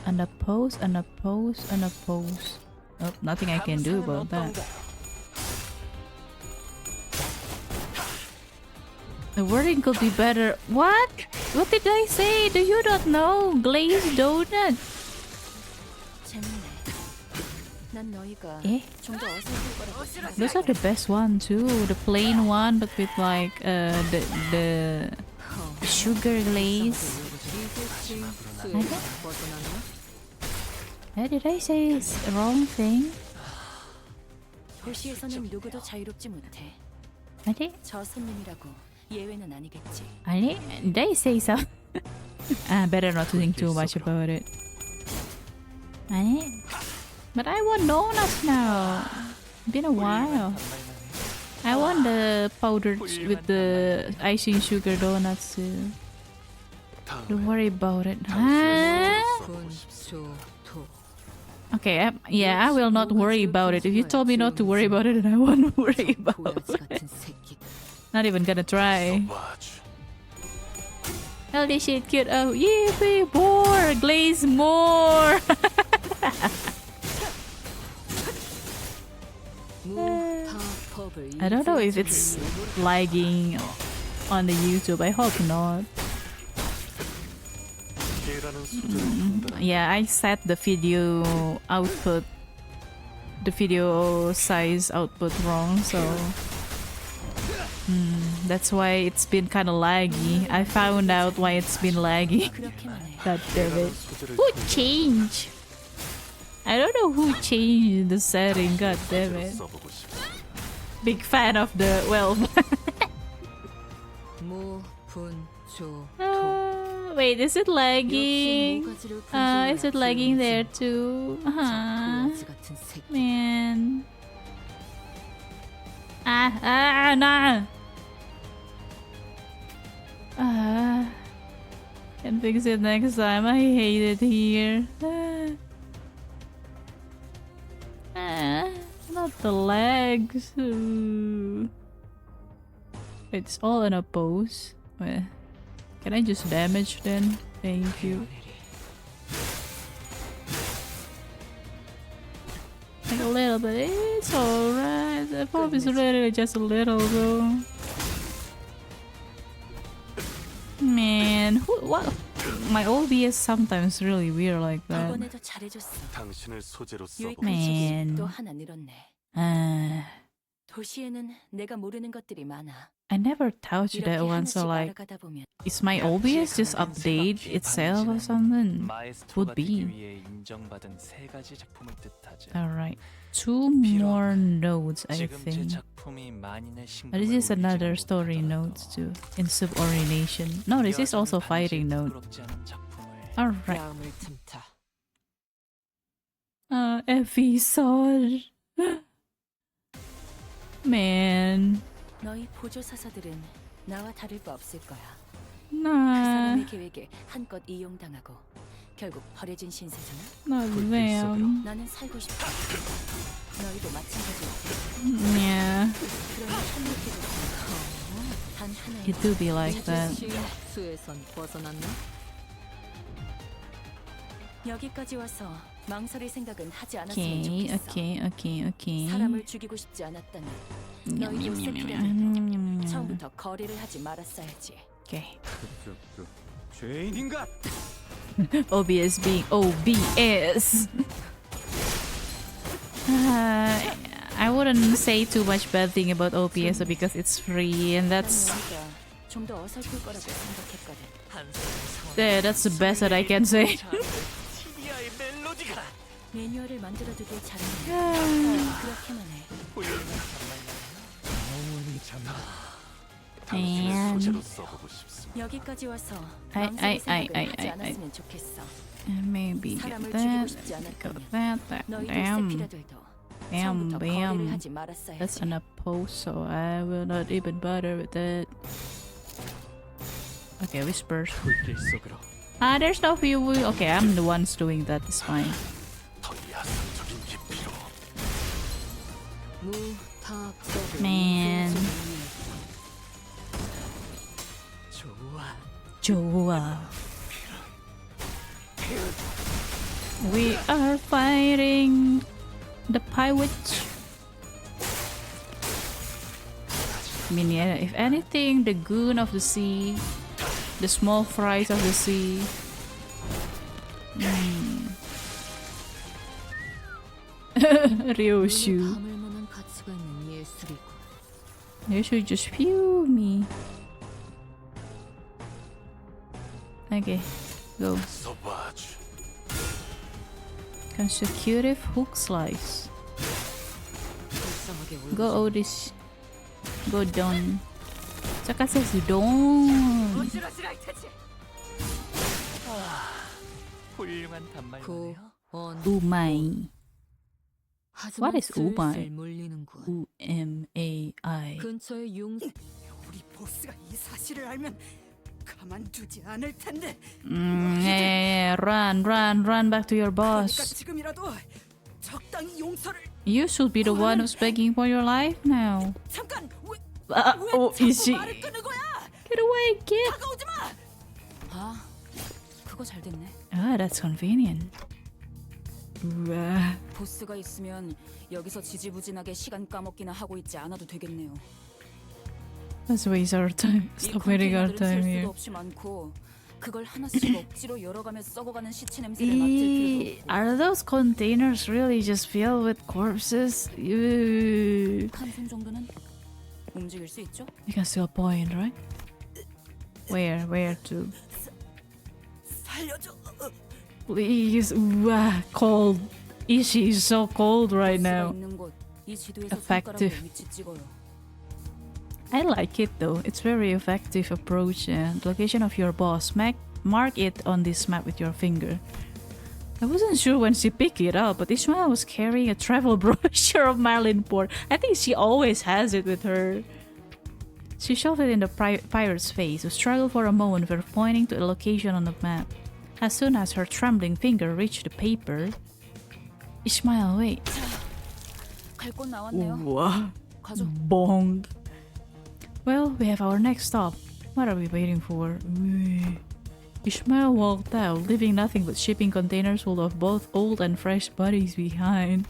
Unopposed. Oh, nothing I can do about that. The wording could be better. What? What did I say? Do you not know? Glazed donut. Eh? Those are the best one too. The plain one, but with like the sugar glaze. Did I say it's the wrong thing? 도시에서는 누구도 자유롭지 못해. 아니? 저 손님이라고 예외는 아니겠지. 아니? Did I say so? Better not to think too much about it. 아니? But I want donuts now. Been a while. I want the powdered with the icing sugar donuts too. Don't worry about it. Huh? Okay, I will not worry about it. If you told me not to worry about it, then I won't worry about it. Not even gonna try. Holy shit, cute. Oh, yippee, more! Glaze more! I don't know if it's lagging on the YouTube. I hope not. Yeah, I set the video output, the video size output wrong, so that's why it's been kind of laggy. I found out why it's been laggy. God damn it. Who changed? I don't know who changed the setting, god damn it. Big fan of the, well... wait, is it lagging? Is it lagging there too? Man. Nah. Can fix it next time. I hate it here. Not the legs. It's all in a pose. Wait, can I just damage then? Thank you. Like a little bit. It's alright. The pop is really just a little though. Man, what? My OBS sometimes really weird like that. Man. 도시에는 내가 모르는 것들이 많아. I never touched 이렇게 that one, so 하나씩 like, 알아가다 보면 is my OBS just update itself or something? 마에스트로가 Would 되기 be. 위해 인정받은 3가지 작품을 뜻하죠. Alright. 2 more notes, I 지금 제 think. 작품이 만인의 But this 심금을 is another story notes too. Insubordination. No, this is also fighting note. 부끄럽지 않은 작품을 Alright. 마음을 틈타. Episode. Man. 너희 보조사서들은 나와 다를 바 없을 거야. 그 Nah. 사람의 계획에 한껏 이용당하고 결국 버려진 신세잖아. Not them. 나는 살고 싶어. 너희도 마찬가지야. Yeah. 그러니 참을게도 단 하나의 It do be like that. 수에선 벗어났나? 여기까지 와서 망설일 생각은 하지 않았으면 Okay, 좋겠어. okay. 사람을 죽이고 싶지 않았다면 너희도 세키라도 처음부터 거래를 하지 말았어야지. Okay. 죄인인가? OBS being OBS. I wouldn't say too much bad thing about OBS because it's free and that's 좀더 어설플 거라고 생각했거든. yeah, that's the best that I can say. 매뉴얼을 만들어두길 잘했네. 그렇게만 해. And 여기까지 와서 I 망설일 생각은 하지 않았으면 좋겠어. maybe get 사람을 that, 죽이고 싶지 got 않았다면 that, 너희도 damn. 세피라들도 Bam, 처음부터 거래를 bam. 하지 말았어야지. That's on a post, so I will not even bother with that. Okay, whispers. There's no view. Okay, I'm the ones doing that. It's fine. Man. 좋아. We are fighting the pirates. I mean, yeah, if anything, the goon of the sea, the small fries of the sea. Ryoshu. You should just feel me. Okay, go. Consecutive hook slice. Go Otis. Go Don. Saka says Don. 훌륭한 단말이네요. Umai. What is Umai? 몰리는군. U-M-A-I. 근처에 우리 보스가 이 사실을 알면 가만두지 않을 텐데. Run back to your 그러니까 boss. 지금이라도 적당히 용서를. You should be the one who's begging for your life now. 잠깐 왜 Oh, is she? 말을 끄는 거야? Get away, kid. 다가오지 마. 아, 그거 잘 됐네. Ah, that's convenient. 보스가 있으면 여기서 지지부진하게 시간 까먹기나 하고 있지 않아도 되겠네요. Let's waste our time. 이 Stop wasting our 컨테이너들은 time 쓸 here. 수도 없이 많고 그걸 하나씩 억지로 열어가며 썩어가는 시체 냄새를 맡을 필요도 없고. Are those containers really just filled with corpses? 한손 정도는 움직일 수 있죠? You can still point, right? Where to? 살려줘. Please. Cold. Ishi is so cold right now. 있는 곳, 이 지도에서 Effective. 손가락으로 위치 찍어요. I like it though. It's very effective approach. The location of your boss. Mark it on this map with your finger. I wasn't sure when she picked it up, but Ishmael was carrying a travel brochure of Marlin port. I think she always has it with her. She shoved it in the pirate's face, who struggled for a moment before pointing to a location on the map. As soon as her trembling finger reached the paper, Ishmael, wait. 갈 곳 나왔네요. Wow. 가죠. Bong. Well, we have our next stop. What are we waiting for? Ishmael walked out, leaving nothing but shipping containers full of both old and fresh bodies behind.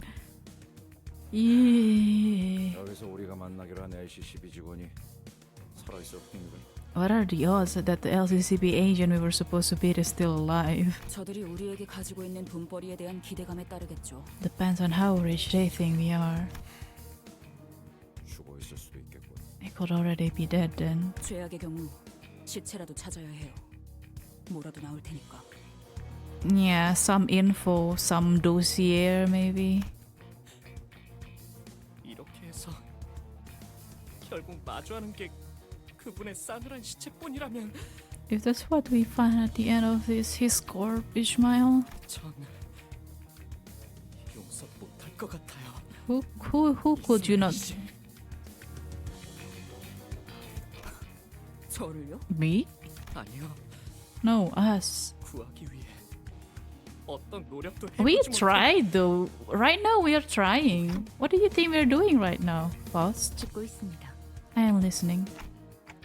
Yeah. 여기서 우리가 만나기로 한 LCCB 직원이 살아있을 확률은? What are the odds that the LCCB agent we were supposed to beat is still alive? 저들이 우리에게 가지고 있는 돈벌이에 대한 기대감에 따르겠죠. Depends on how rich they think we are. 있겠군. It could already be dead then. 죄악의 경우 시체라도 찾아야 해요. 뭐라도 나올 테니까. Yeah, some info, some dossier maybe. 이렇게 해서 결국 마주하는 게 그분의 싸늘한 시체뿐이라면 If that's what we find at the end of this, his corpse, Ishmael. 전 용서 못할 것 같아요. Who could you not? 저를요? Me? 아니요. No, us. 구하기 위해 어떤 노력도 We 해보지 tried though. Right now we are trying. What do you think we're doing right now, Faust? 듣고 있습니다. I am listening.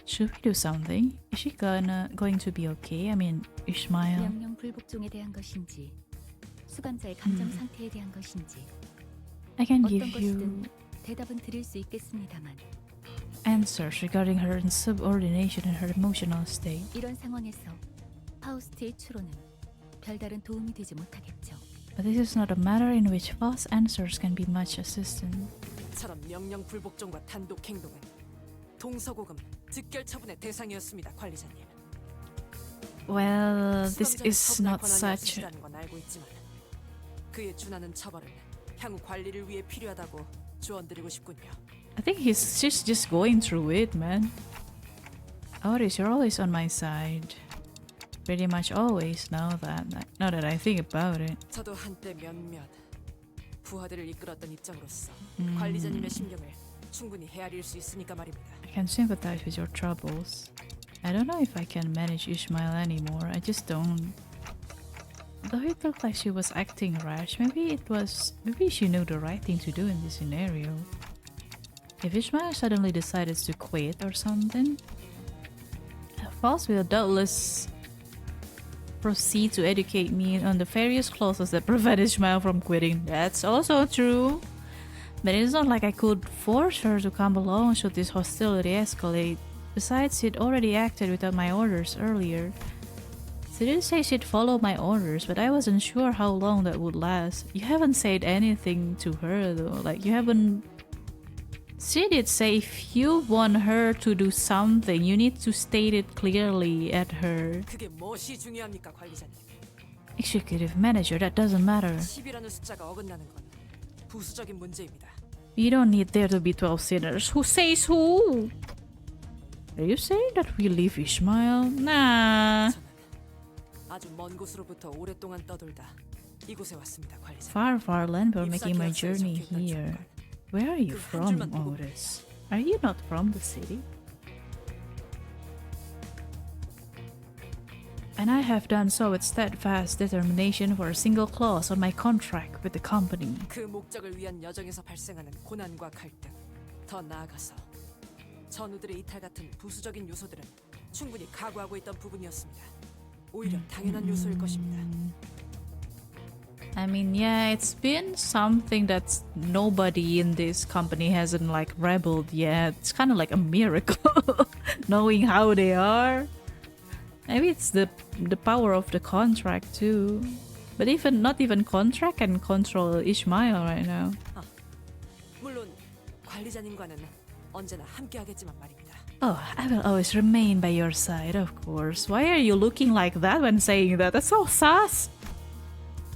Should we do something? Is she going to be okay? I mean, Ishmael. 명령 불복종에 대한 것인지 수감자의 감정 상태에 대한 것인지 I can 어떤 give 것이든 you 대답은 드릴 수 있겠습니다만 answers regarding her insubordination and her emotional state. 이런 상황에서 파우스트의 추론은 별다른 도움이 되지 못하겠죠. But this is not a matter in which false answers can be much assistance. 처럼 명령 불복종과 단독 행동은 동서고금 득결 처분의 대상이었습니다, 관리자님. Well, this 수감자는 is 처분할 not 권한이 such. 없으시다는 건 알고 있지만 그의 준하는 처벌은 향후 관리를 위해 필요하다고 조언드리고 싶군요. I think she's just going through it, man. Otis, you're always on my side. Pretty much always now that I think about it. 저도 한때 몇몇 부하들을 이끌었던 입장으로서 관리자님의 심경을 충분히 헤아릴 수 있으니까 말입니다. I can sympathize with your troubles. I don't know if I can manage Ishmael anymore. I just don't. Though it looked like she was acting rash, maybe she knew the right thing to do in this scenario. If Ishmael suddenly decides to quit or something, Faust will doubtless proceed to educate me on the various clauses that prevent Ishmael from quitting. That's also true. But it's not like I could force her to come along should this hostility escalate. Besides, she'd already acted without my orders earlier. She did say she'd follow my orders, but I wasn't sure how long that would last. You haven't said anything to her though. Like, you haven't... She did say if you want her to do something, you need to state it clearly at her. 그게 무엇이 중요합니까, 관리자님? Executive manager, that doesn't matter. 10이라는 숫자가 어긋나는 건 부수적인 문제입니다. You don't need there to be 12 sinners. Who says who? Are you saying that we leave Ishmael? Nah. 아주 먼 곳으로부터 오랫동안 떠돌다 이곳에 왔습니다, 관리자. Far land for making my journey here. Where are you from, Otis? Are you not from the city? And I have done so with steadfast determination for a single clause on my contract with the company. 그 목적을 위한 여정에서 발생하는 고난과 갈등, 더 나아가서 전우들의 이탈 같은 부수적인 요소들은 충분히 각오하고 있던 부분이었습니다. 오히려 당연한 요소일 것입니다. I mean, yeah, it's been something that nobody in this company hasn't like rebelled yet. It's kind of like a miracle, knowing how they are. Maybe it's the power of the contract too. But even not even contract can control Ishmael right now. 물론 관리자님과는 언제나 함께하겠지만 말입니다. Oh, I will always remain by your side, of course. Why are you looking like that when saying that? That's so sus.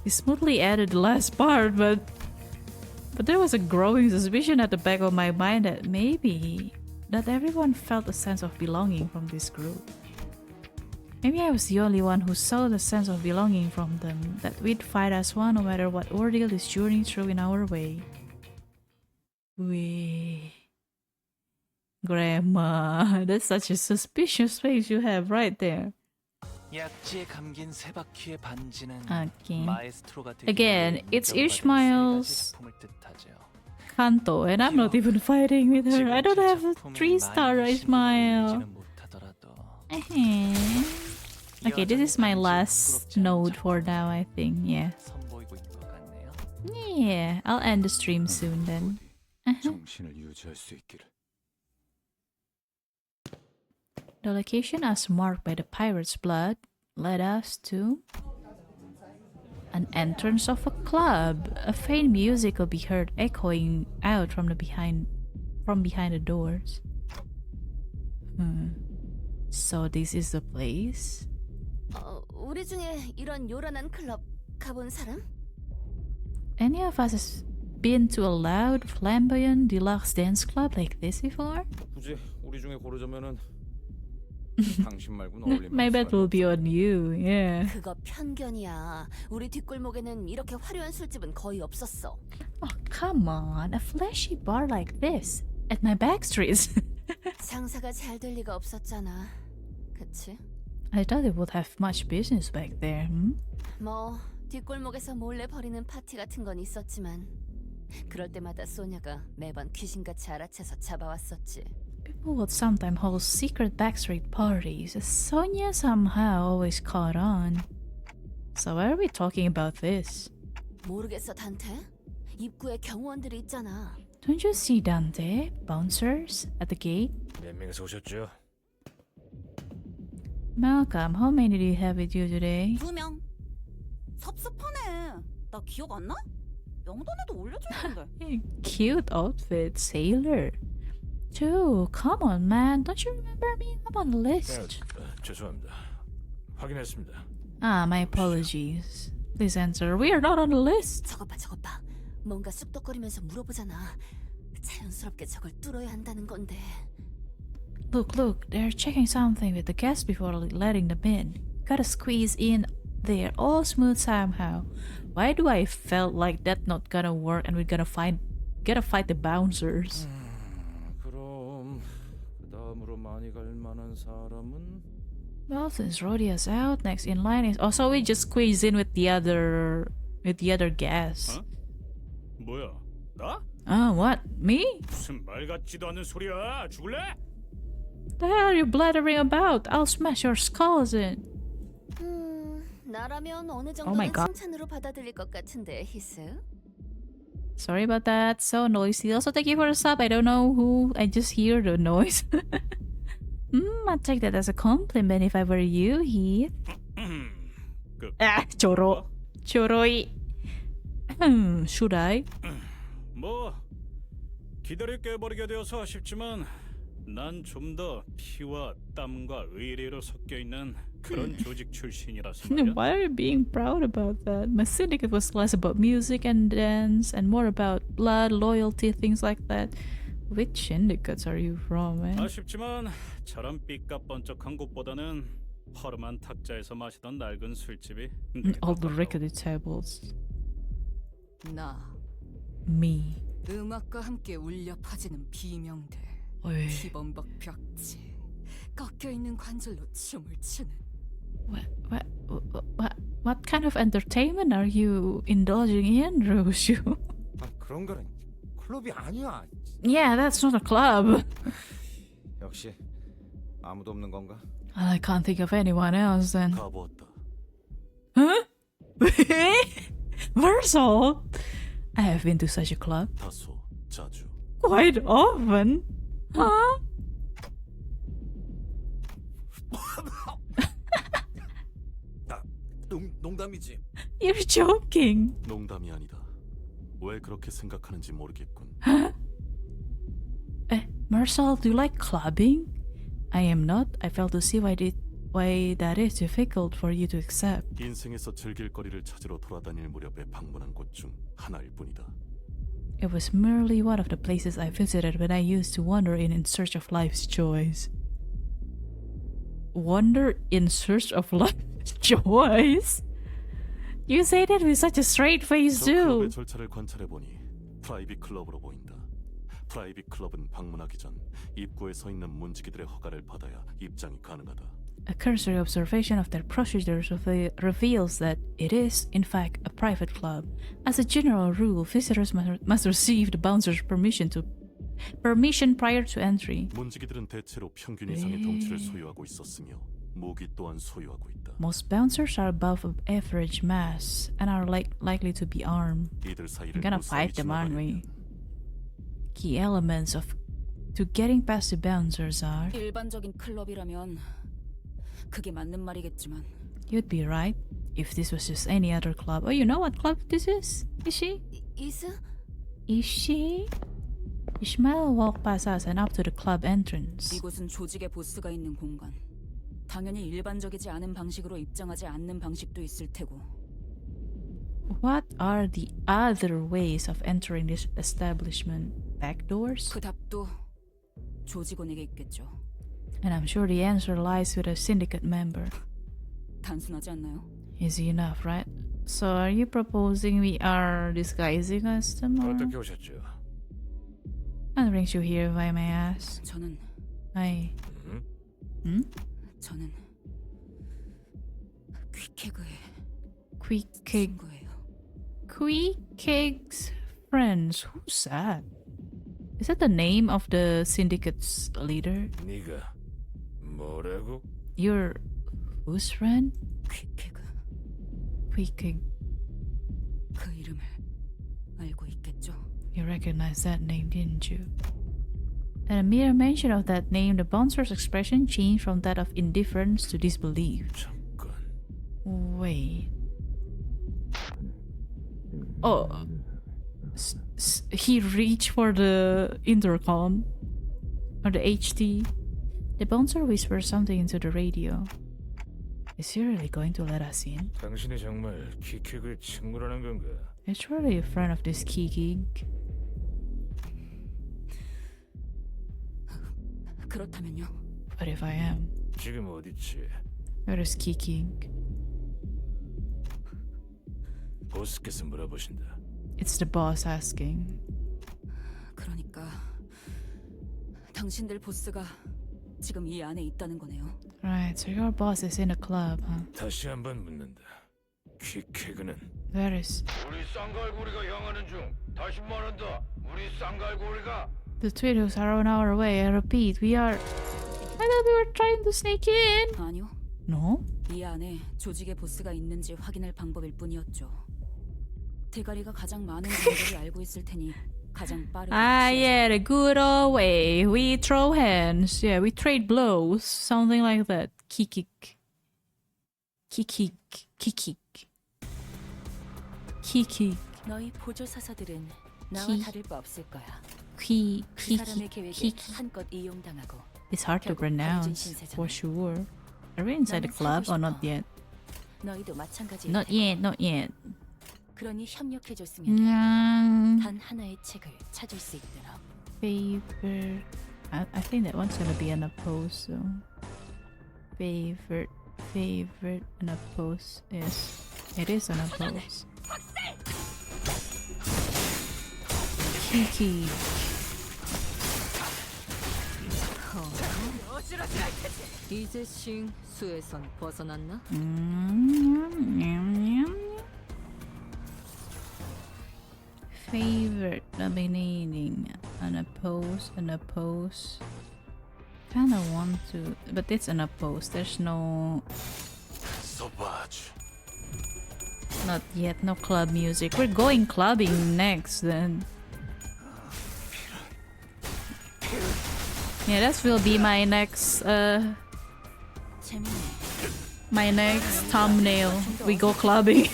You smoothly added the last part, but there was a growing suspicion at the back of my mind that maybe not everyone felt a sense of belonging from this group. Maybe I was the only one who saw the sense of belonging from them, that we'd fight as one no matter what ordeal this journey threw in our way. Grandma, that's such a suspicious face you have right there. 약지에 감긴 세 바퀴의 반지는 Okay. 마에스트로가 되기 Again, 위해 it's 인정받은 Ishmael's 세 가지 제품을 뜻하죠. Kanto, and I'm not even fighting with her. I don't have a 3-star Ishmael. Okay, this is my last node for now, I think. Yeah. Yeah, I'll end the stream soon then. 정신을 유지할 수 있기를. The location as marked by the pirate's blood led us to an entrance of a club. A faint music could be heard echoing out from the behind from behind the doors. So this is the place? 우리 중에 이런 요란한 클럽 가본 사람? Any of us has been to a loud, flamboyant, deluxe dance club like this before? 굳이 우리 중에 고르자면은 당신 말고는 어울리면 My bet will be on you, yeah. 그거 편견이야. 우리 뒷골목에는 이렇게 화려한 술집은 거의 없었어. Oh, come on. A flashy bar like this at my back streets. 장사가 잘 될 리가 없었잖아. 그치? I thought it would have much business back there. 뭐 뒷골목에서 몰래 벌이는 파티 같은 건 있었지만 그럴 때마다 소녀가 매번 귀신같이 알아채서 잡아왔었지. People would sometimes hold secret backstreet parties. Sonia somehow always caught on. So why are we talking about this? 모르겠어, 단테? 입구에 경호원들이 있잖아. Don't you see Dante? Bouncers at the gate? 몇 명이서 오셨죠? Malcolm, how many do you have with you today? 2명. 섭섭하네. 나 기억 안 나? 명단에도 올려져 있는데. Cute outfit, sailor. Joe, come on, man. Don't you remember me? I'm on the list. 죄송합니다. 확인했습니다. Ah, my apologies. Please answer. We are not on the list. 저것 봐. 뭔가 쑥덕거리면서 물어보잖아. 자연스럽게 저걸 뚫어야 한다는 건데. Look. They're checking something with the guests before letting them in. Gotta squeeze in there all smooth somehow. Why do I felt like that's not gonna work and we're gotta fight the bouncers? 그럼 그다음으로 많이 갈 만한 사람은 Well, since Rodia's out, next in line is also we just squeeze in with the other guests. 어? 뭐야? 나? What? Me? 무슨 말 같지도 않은 소리야. 죽을래? The hell are you blathering about? I'll smash your skulls in. 나라면 어느 Oh my 정도는 God. 칭찬으로 받아들일 것 같은데, 히스. Sorry about that. So noisy. Also, thank you for the sub. I don't know who. I just hear the noise. I'd take that as a compliment if I were you, Heath. Choroi. Should I? 뭐 기다릴 게 버리게 되어서 아쉽지만 난 좀 더 피와 땀과 의리로 섞여 있는 그런 조직 출신이라서 말이야. Why are you being proud about that? My syndicate was less about music and dance and more about blood, loyalty, things like that. Which syndicates are you from, man? 아쉽지만 저런 삐까뻔쩍한 곳보다는 허름한 탁자에서 마시던 낡은 술집이 All the rickety tables. 나 Me. 음악과 함께 울려 퍼지는 비명들. 어이. 피범벅 벽지. 꺾여 있는 관절로 춤을 추는. What kind of entertainment are you indulging in, Roshu? 그런 거는 클럽이 아니야. Yeah, that's not a club. 역시 아무도 없는 건가? I can't think of anyone else then. 가보았다. Huh? Versal? I have been to such a club. 다소 자주. Quite often. Huh? 농담이지. You're joking. 농담이 아니다. 왜 그렇게 생각하는지 모르겠군. Marcel, do you like clubbing? I am not. I fail to see why that is difficult for you to accept. 인생에서 즐길 거리를 찾으러 돌아다닐 무렵에 방문한 곳 중 하나일 뿐이다. It was merely one of the places I visited when I used to wander in search of life's joys. Wander in search of life's joys? You say that with such a straight face 저 too. 클럽의 절차를 관찰해 보니 프라이빗 클럽으로 보인다. 프라이빗 클럽은 방문하기 전 입구에 서 있는 문지기들의 허가를 받아야 입장이 가능하다. A cursory observation of their procedures reveals that it is, in fact, a private club. As a general rule, visitors must receive the bouncer's permission prior to entry. 문지기들은 대체로 평균 이상의 덩치를 소유하고 있었으며 무기 또한 소유하고 있다. Most bouncers are above average mass and are likely to be armed. 이들 사이를 I'm gonna fight them, aren't we? Key elements to getting past the bouncers are. 일반적인 클럽이라면 그게 맞는 말이겠지만. You'd be right if this was just any other club. Oh, you know what club this is? Is she? 이스? Is she? Ishmael walked past us and up to the club entrance. 이곳은 조직의 보스가 있는 공간. 당연히 일반적이지 않은 방식으로 입장하지 않는 방식도 있을 테고. What are the other ways of entering this establishment? Back doors? 그 답도 조직원에게 있겠죠. And I'm sure the answer lies with a syndicate member. 단순하지 않나요? Easy enough, right? So are you proposing we are disguising us tomorrow? 어떻게 오셨죠? What brings you here, if I may ask? 저는 저는 Quickeg's friends. Who's that? Is that the name of the syndicate's leader? 네가 뭐라고? You're whose friend? 퀴케그. Quickeg. 그 이름을 알고 있겠죠? You recognize that name, didn't you? At a mere mention of that name, the bouncer's expression changed from that of indifference to disbelief. Wait. Oh. He reached for the intercom. Or the HT. The bouncer whispered something into the radio. Is he really going to let us in? 당신이 정말 퀴킥을 친구라는 건가? It's really a friend of this Kiki. 그렇다면요? But if I am, 지금 어디지? where is Kiki? 보스께서 물어보신다. It's the boss asking. 그러니까 당신들 보스가 지금 이 안에 있다는 거네요. Right, so your boss is in a club, huh? 다시 한번 묻는다. 퀴킥은 Where is 우리 쌍갈고리가 향하는 중. 다시 말한다. 우리 쌍갈고리가. the Twitters are on our way? I repeat, we are. I thought we were trying to sneak in. 아니요. No? 이 안에 조직의 보스가 있는지 확인할 방법일 뿐이었죠. 대가리가 가장 많은 정보를 알고 있을 테니 가장 빠르게. Yeah, the good old way. We throw hands. Yeah, we trade blows. Something like that. Kikik. Kikik. Kikik. Kikik. 너희 보조 사서들은 나와 다를 바 없을 거야. Ki. 그 사람의 계획에 한껏 이용당하고. It's hard to pronounce, for sure. Are we inside the club or not yet? 너희도 마찬가지일 Not yet, not yet. 그러니 협력해줬으면 해. 단 하나의 책을 찾을 수 있도록. Favorite. I think that one's gonna be an oppose. So. Favorite, an oppose. Yes, it is an oppose. Kiki. 이제 싱 수에선 벗어났나? Favorite nominating an oppose. Kinda want to, but it's an oppose. There's no. Not yet. No club music. We're going clubbing next then. Yeah, that will be my next thumbnail. We go clubbing.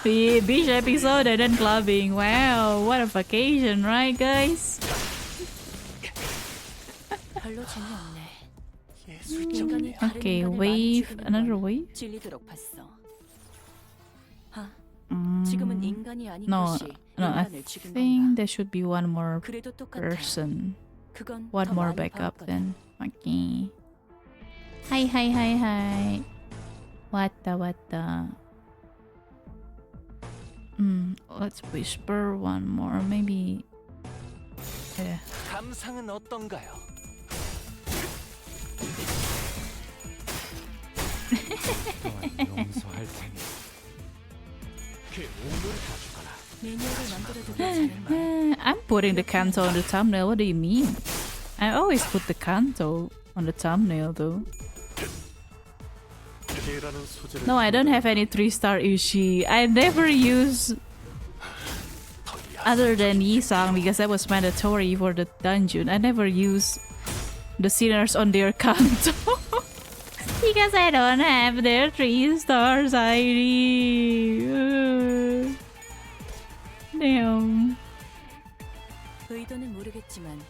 The beach episode and then clubbing. Wow, what a vacation, right guys? 별로 재미없네. Okay, wave. Another wave? 질리도록 봤어. 지금은 인간이 아닌 No, 것이 I 인간을 죽인 think 건가? there should be one more 그래도 똑같아. person. 그건 One 더 more 많이 backup 봐왔거든. then. Okay. Hi. What? Let's whisper one more. Maybe. Yeah. 감상은 어떤가요? 용서할 테니. 그 오늘 가져가라. 매뉴얼을 만들어두기 전에 I'm putting the Canto on the thumbnail. What do you mean? I always put the Canto on the thumbnail though. No, I don't have any 3-star Ushi. I never use other than Yisang because that was mandatory for the dungeon. I never use the sinners on their Canto because I don't have their 3 stars ID. Damn. 의도는 모르겠지만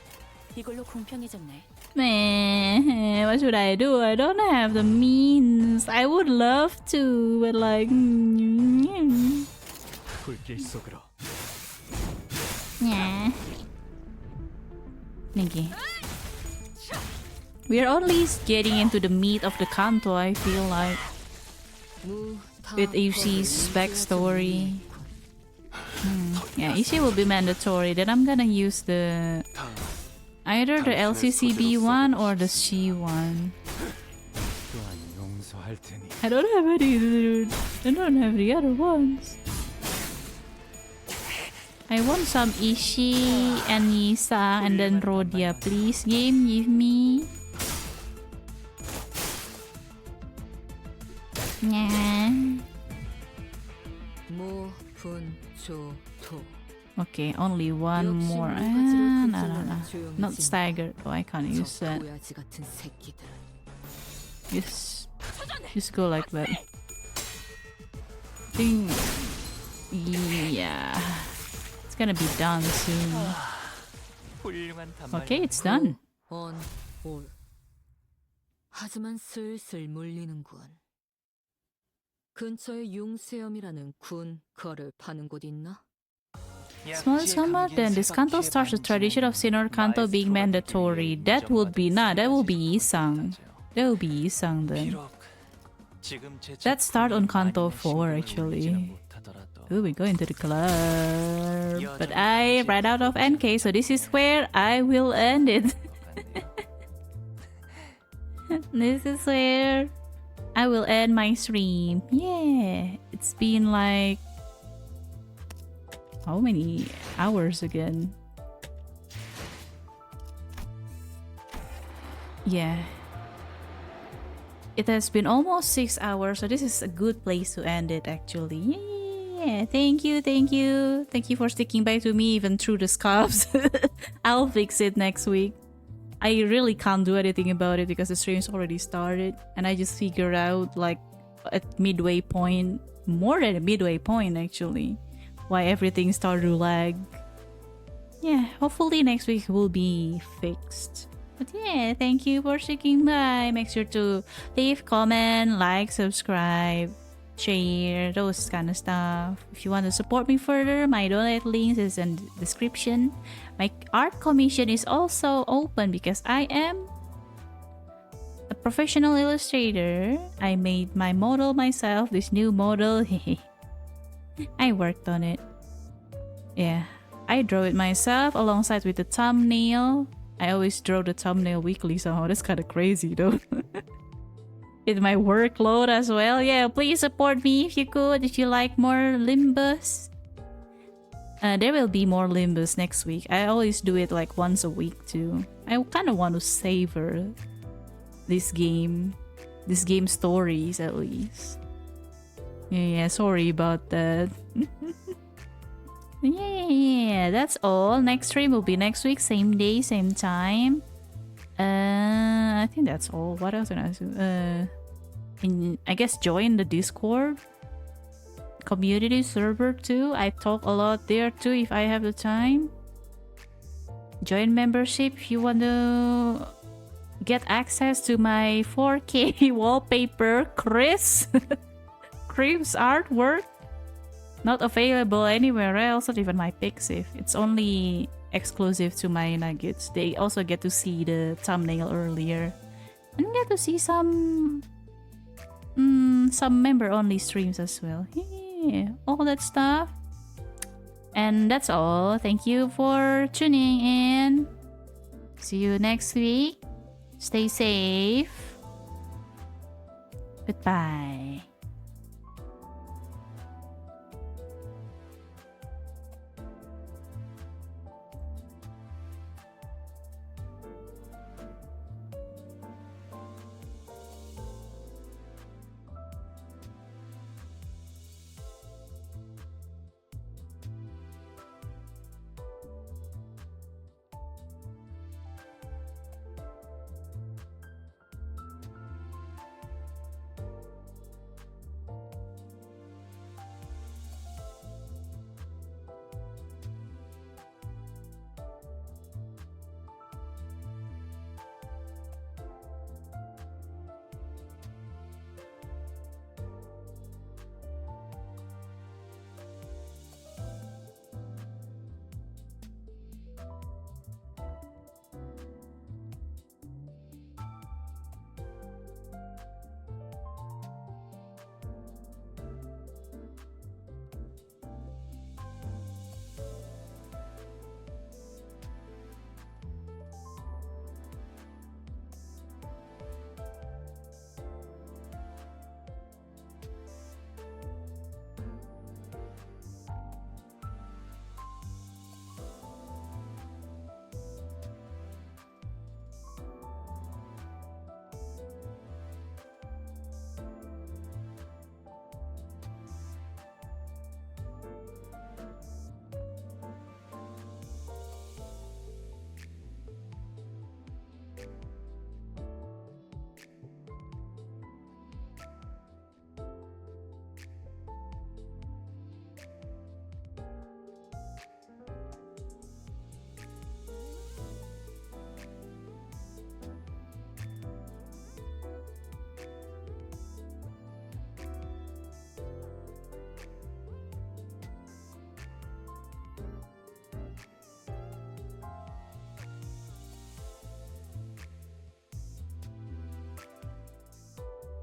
이걸로 공평해졌네. Man, what should I do? I don't have the means. I would love to, but like... 불길 속으로. Yeah. Nikki. We are only getting into the meat of the Canto, I feel like. With Yusi's backstory. Yeah, Yusi will be mandatory. Then I'm gonna use the... either the LCCB one or the C one. I don't have any, dude. I don't have the other ones. I want some Ishii and Nisa and then Rodia. Please, game, give me. Yeah. Okay, only one more. No. Not staggered. Oh, I can't use that. Just go like that. Ding. Yeah. It's gonna be done soon. Okay, it's done. 하지만 슬슬 물리는군. 근처에 융수염이라는 군 거를 파는 곳 있나? Summer, then this Canto starts the tradition of senior Canto being mandatory. That will be Isang. That will be Isang then. That start on Canto 4 actually. Ooh, we go into the club. But I ran out of NK, so this is where I will end it. This is where I will end my stream. Yeah, it's been like... how many hours again? Yeah. It has been almost 6 hours, so this is a good place to end it actually. Yeah, thank you. Thank you for sticking by to me even through the scarves. I'll fix it next week. I really can't do anything about it because the stream's already started and I just figured out like at midway point, more than a midway point actually, why everything started to lag. Yeah, hopefully next week will be fixed. But yeah, thank you for sticking by. Make sure to leave, comment, like, subscribe, share, those kind of stuff. If you want to support me further, my donate links is in the description. My art commission is also open because I am a professional illustrator. I made my model myself, this new model. I worked on it. Yeah, I draw it myself alongside with the thumbnail. I always draw the thumbnail weekly somehow. That's kind of crazy though. With my workload as well. Yeah, please support me if you could. If you like more Limbus. There will be more Limbus next week. I always do it like once a week too. I kind of want to savor this game. This game stories at least. Yeah, sorry about that. Yeah, that's all. Next stream will be next week, same day, same time. I think that's all. What else can I do? I guess join the Discord community server too. I talk a lot there too if I have the time. Join membership if you want to get access to my 4K wallpaper, Chris. Chris artwork. Not available anywhere else, not even my Pixiv. It's only exclusive to my Nuggets. They also get to see the thumbnail earlier. And get to see some member-only streams as well. Yeah, all that stuff. And that's all. Thank you for tuning in. See you next week. Stay safe. Goodbye.